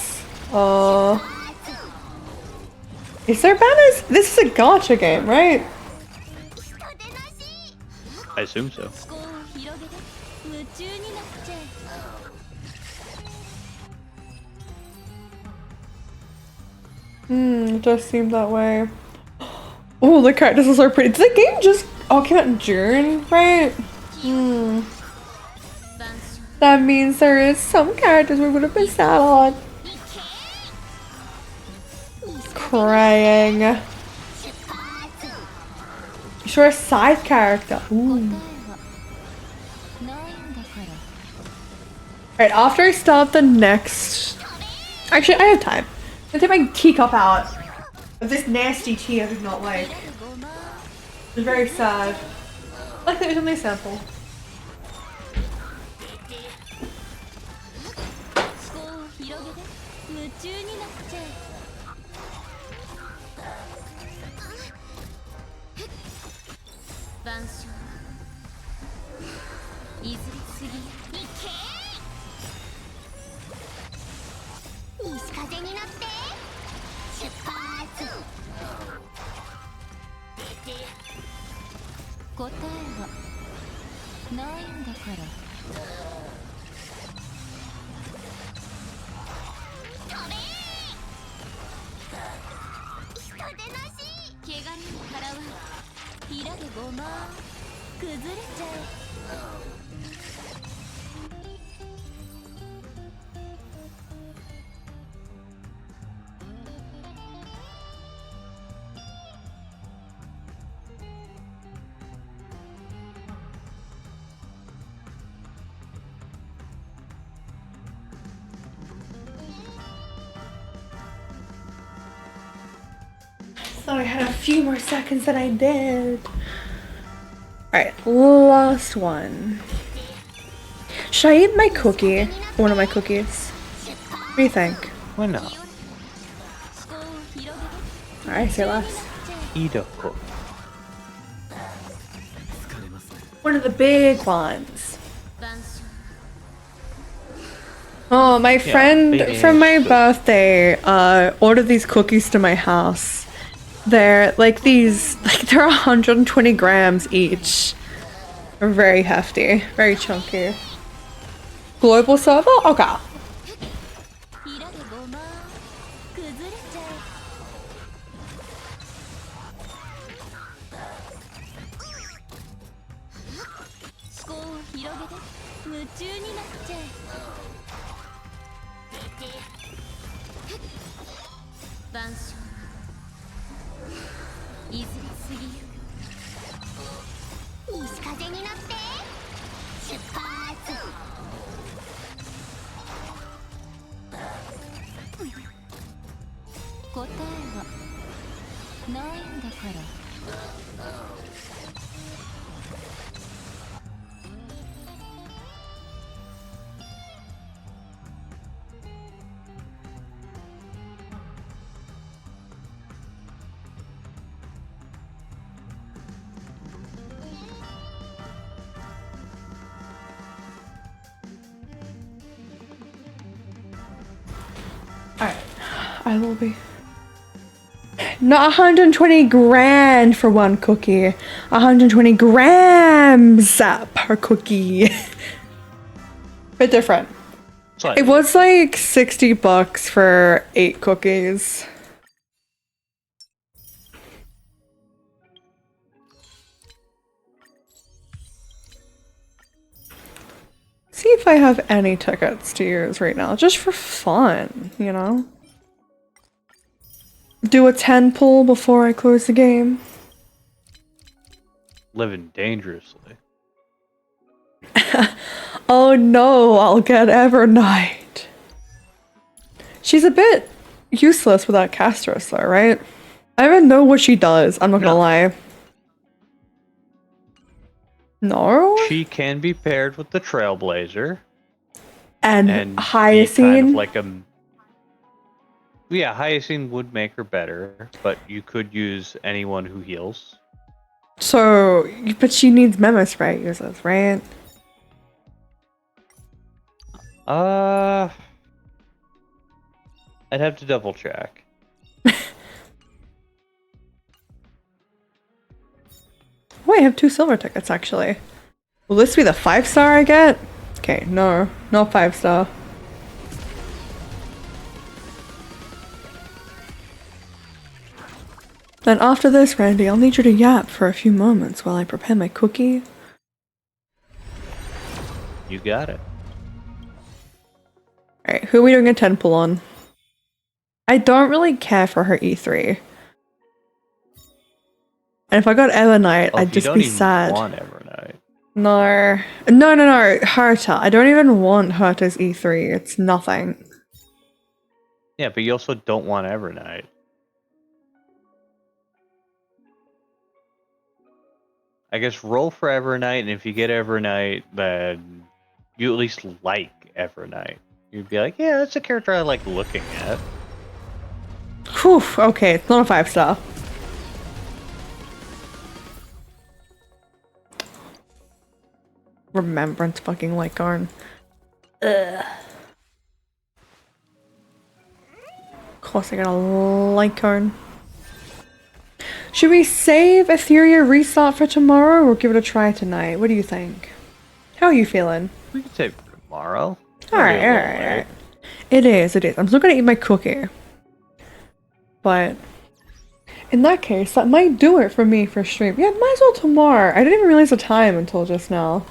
Is there banners? This is a gacha game, right? I assume so. It does seem that way. Oh, the characters are so pretty. Did the game just came out in June, right? That means there is some characters we would have missed out on. Crying. Sure, a side character. Ooh. Alright, after I start the next... Actually, I have time. I'm gonna take my teacup out of this nasty tea I do not like. It's very sad. I like that it was only a sample. So I had a few more seconds than I did. Alright, last one. Should I eat my cookie? One of my cookies? What do you think? Why not? Alright, say less. Eat a cook. One of the big ones. Oh, my friend from my birthday ordered these cookies to my house. They're like they're 120 grams each. They're very hefty, very chunky. Global server? Okay. I will be. Not 120 grand for one cookie. 120 grams per cookie. Bit different. Slightly. It was like $60 for 8 cookies. See if I have any tickets to use right now, just for fun, you know? Do a 10 pull before I close the game. Living dangerously. Oh no, I'll get Evernight. She's a bit useless without Castros though, right? I don't even know what she does, I'm not gonna lie. No? She can be paired with the Trailblazer. And be Hyacinth? kind of like a... Yeah, Hyacinth would make her better, but you could use anyone who heals. So, but she needs Memo Spray uses, right? I'd have to double check. Oh, I have 2 silver tickets actually. Will this be the 5-star I get? Okay, no, no 5-star. Then after this, Randy, I'll need you to yap for a few moments while I prepare my cookie. You got it. Alright, who are we doing a 10 pull on? I don't really care for her E3. And if I got Evernight, I'd just be sad. You don't even want Evernight. No. No. Herta. I don't even want Herta's E3. It's nothing. Yeah, but you also don't want Evernight. I guess roll for Evernight, and if you get Evernight, then you at least like Evernight. You'd be like, yeah, that's a character I like looking at. Whew, okay, it's not a 5-star. Remembrance fucking Lycarn. Ugh. Of course I got a Lycarn. Should we save Etheria restart for tomorrow or give it a try tonight? What do you think? How are you feeling? We can save it for tomorrow. Alright. It is. I'm still gonna eat my cookie. But in that case, that might do it for me for stream. Yeah, might as well tomorrow. I didn't even realize the time until just now.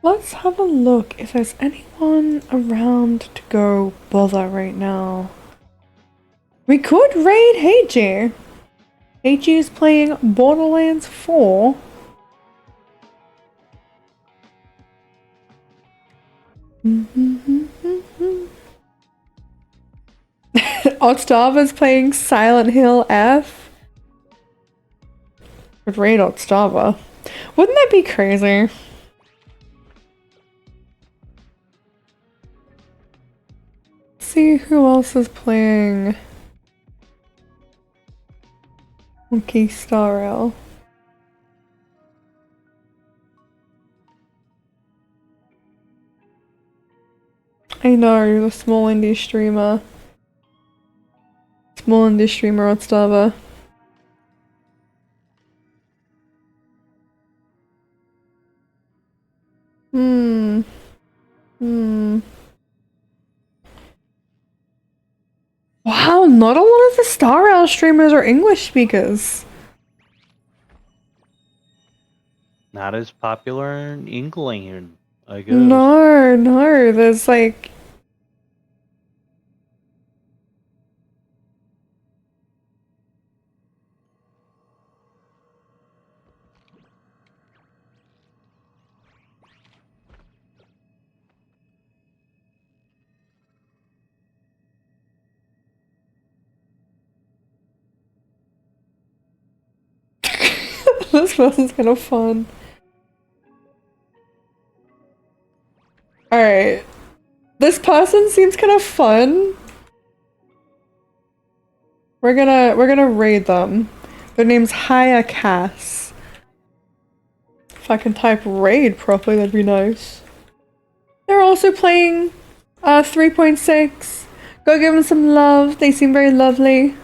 Let's have a look if there's anyone around to go bother right now. We could raid Heiji. Heiji is playing Borderlands 4. Otstava's playing Silent Hill F. Would raid Otstava. Wouldn't that be crazy? See who else is playing Monkey Star Rail. I know, you're the small indie streamer. Small indie streamer on Stava. Wow, not a lot of the Star Rail streamers are English speakers. Not as popular in England, I guess. No, there's like... This person's kind of fun. Alright. This person seems kind of fun. We're gonna raid them. Their name's Haya Cass. If I can type raid properly, that'd be nice. They're also playing 3.6. Go give them some love. They seem very lovely.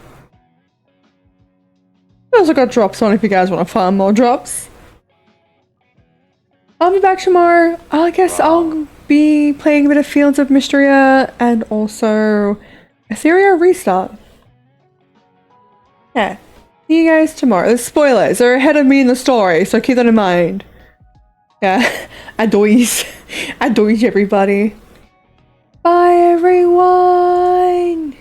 I also got drops on if you guys want to farm more drops. I'll be back tomorrow. I guess I'll be playing a bit of Fields of Mysteria and also Etheria Restart. Yeah. See you guys tomorrow. The spoilers are ahead of me in the story, so keep that in mind. Yeah. Adois. Adois, everybody. Bye, everyone.